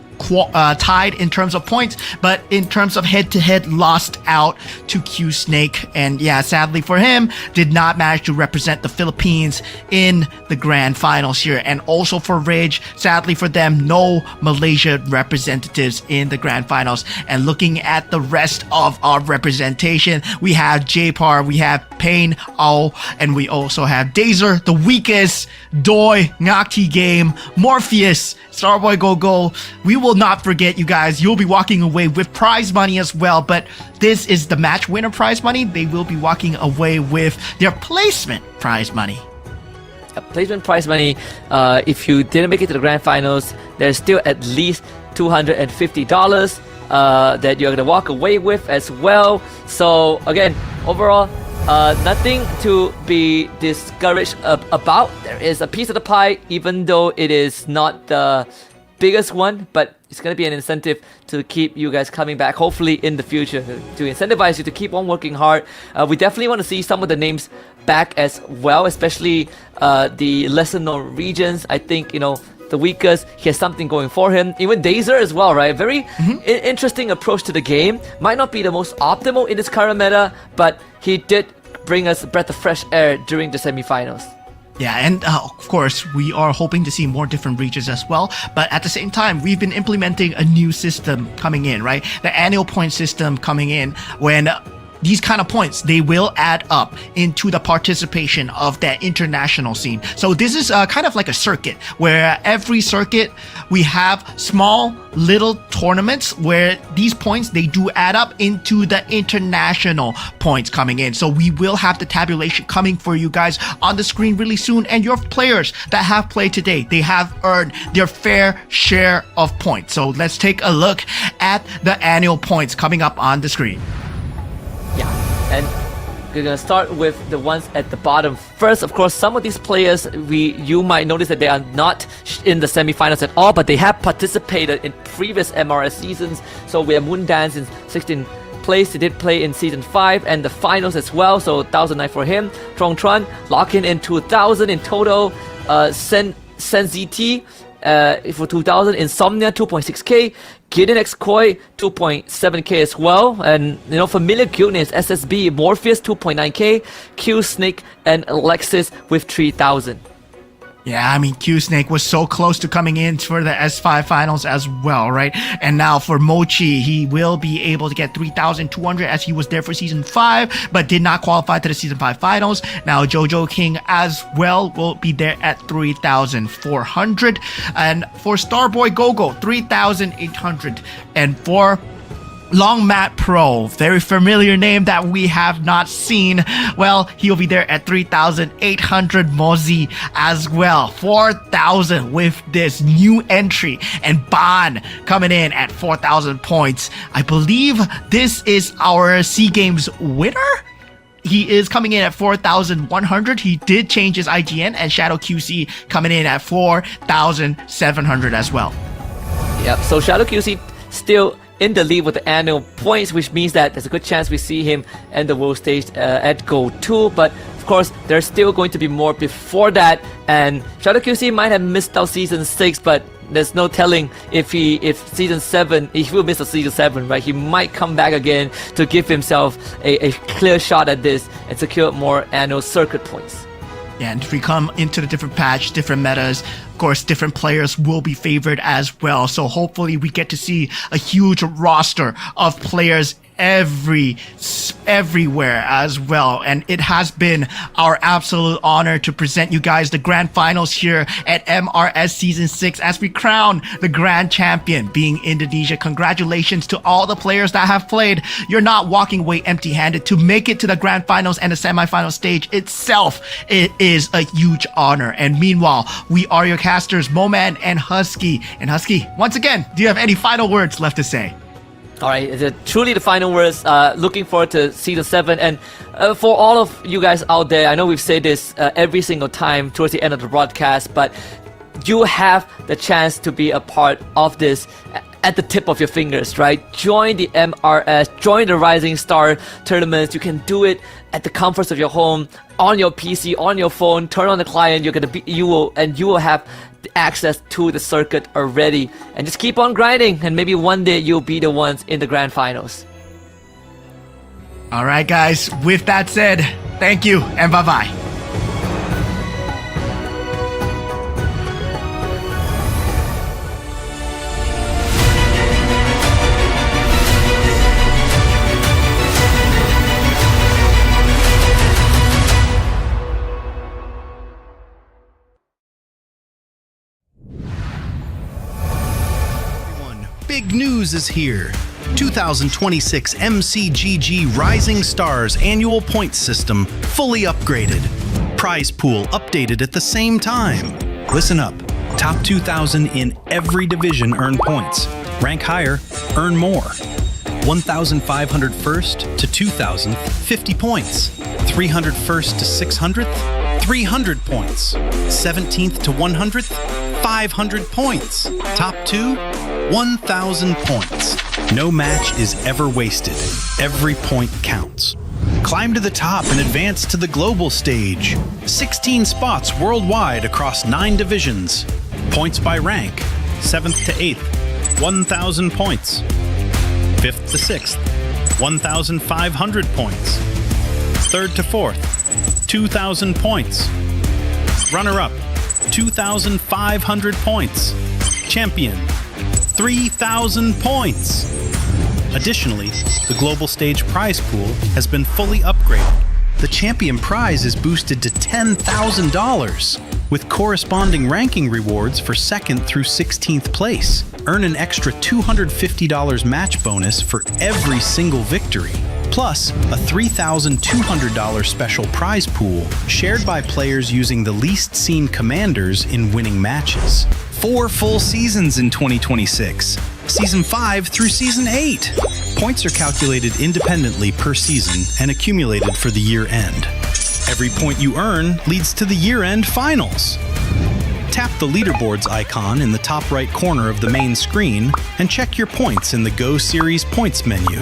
tied in terms of points, but in terms of head-to-head lost out to Q Snake, and yeah, sadly for him, did not manage to represent the Philippines in the grand finals here. And also for Rage, sadly for them, no Malaysia representatives in the grand finals. And looking at the rest of our representation, we have J-Par, we have Pain Ao, and we also have Dazer, the weakest, Doi, Ngakti Game, Morpheus, Starboy Go Go. We will not forget, you guys. You'll be walking away with prize money as well, but this is the match winner prize money. They will be walking away with their placement prize money. Placement prize money, if you didn't make it to the grand finals, there's still at least $250 that you're going to walk away with as well. So again, overall, nothing to be discouraged about. There is a piece of the pie, even though it is not the biggest one, but it's going to be an incentive to keep you guys coming back, hopefully in the future, to incentivize you to keep on working hard. We definitely want to see some of the names back as well, especially the lesser known regions. I think, you know, the weakest, he has something going for him. Even Dazer as well, right? Very interesting approach to the game. Might not be the most optimal in this current meta, but he did bring us a breath of fresh air during the semifinals. Yeah, and of course, we are hoping to see more different regions as well. But at the same time, we've been implementing a new system coming in, right? The annual point system coming in when these kind of points, they will add up into the participation of that international scene. So this is kind of like a circuit where every circuit we have small little tournaments where these points, they do add up into the international points coming in. So we will have the tabulation coming for you guys on the screen really soon. And your players that have played today, they have earned their fair share of points. So let's take a look at the annual points coming up on the screen. Yeah, and we're gonna start with the ones at the bottom first. Of course, some of these players, you might notice that they are not in the semifinals at all, but they have participated in previous MRS seasons. So we have Moondance in 16th place. He did play in season 5 and the finals as well. So 1,009 for him. Tron locking in 2,000 in total. Sen ZT for 2,000. Insomnia 2.6k. Gideon X Koi 2.7k as well, and you know, Familiar Guildness SSB Morpheus 2.9k, Q Snake and Alexis with 3,000. Yeah, I mean, Q-Snake was so close to coming in for the S5 finals as well, right? And now for Mochi, he will be able to get 3,200 as he was there for Season 5, but did not qualify to the Season 5 finals. Now Jojo King as well will be there at 3,400. And for Starboy Gogo, 3,800. And for Long Mat Pro, very familiar name that we have not seen. Well, he'll be there at 3,800. Mozzie as well, 4,000 with this new entry. And Ban coming in at 4,000 points. I believe this is our SEA Games winner. He is coming in at 4,100. He did change his IGN, and Shadow QC coming in at 4,700 as well. Yep, so Shadow QC still in the lead with the annual points, which means that there's a good chance we see him in the world stage at Gold 2. But of course, there's still going to be more before that. And Shadow QC might have missed out Season 6, but there's no telling if Season 7, he will miss a Season 7, right? He might come back again to give himself a clear shot at this and secure more annual circuit points. Yeah, and if we come into the different patch, different metas, of course, different players will be favored as well. So hopefully we get to see a huge roster of players everywhere as well. And it has been our absolute honor to present you guys the grand finals here at MRS Season 6 as we crown the grand champion being Indonesia. Congratulations to all the players that have played. You're not walking away empty-handed. To make it to the grand finals and the semifinal stage itself, it is a huge honor. And meanwhile, we are your casters, Moman and Husky. And Husky, once again, do you have any final words left to say? All right, truly the final words. Looking forward to season 7. And for all of you guys out there, I know we've said this every single time towards the end of the broadcast, but you have the chance to be a part of this at the tip of your fingers, right? Join the MRS, join the Rising Star tournaments. You can do it at the comforts of your home, on your PC, on your phone. Turn on the client. You will have access to the circuit already, and just keep on grinding, and maybe one day you'll be the ones in the grand finals. All right, guys. With that said, thank you and bye-bye. Big news is here. 2026 MCGG Rising Stars annual points system fully upgraded. Prize pool updated at the same time. Listen up. Top 2,000 in every division earn points. Rank higher, earn more. 1,500 first to 2,000, 50 points. 300 first to 600th, 300 points. 17th to 100th, 500 points. Top 2, 1,000 points. No match is ever wasted. Every point counts. Climb to the top and advance to the global stage. 16 spots worldwide across 9 divisions. Points by rank. 7th to 8th, 1,000 points. 5th to 6th, 1,500 points. 3rd to 4th, 2,000 points. Runner-up, 2,500 points. Champion, 3,000 points. Additionally, the global stage prize pool has been fully upgraded. The champion prize is boosted to $10,000 with corresponding ranking rewards for 2nd through 16th place. Earn an extra $250 match bonus for every single victory, plus a $3,200 special prize pool shared by players using the least seen commanders in winning matches. 4 full seasons in 2026, Season 5 through Season 8. Points are calculated independently per season and accumulated for the year end. Every point you earn leads to the year-end finals. Tap the leaderboards icon in the top right corner of the main screen and check your points in the Go Series points menu.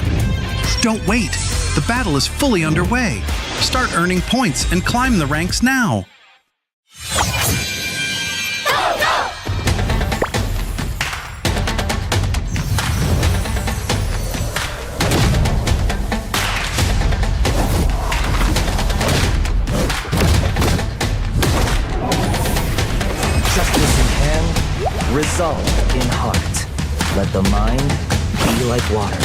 Don't wait, the battle is fully underway. Start earning points and climb the ranks now. Justice in hand, resolve in heart. Let the mind be like water.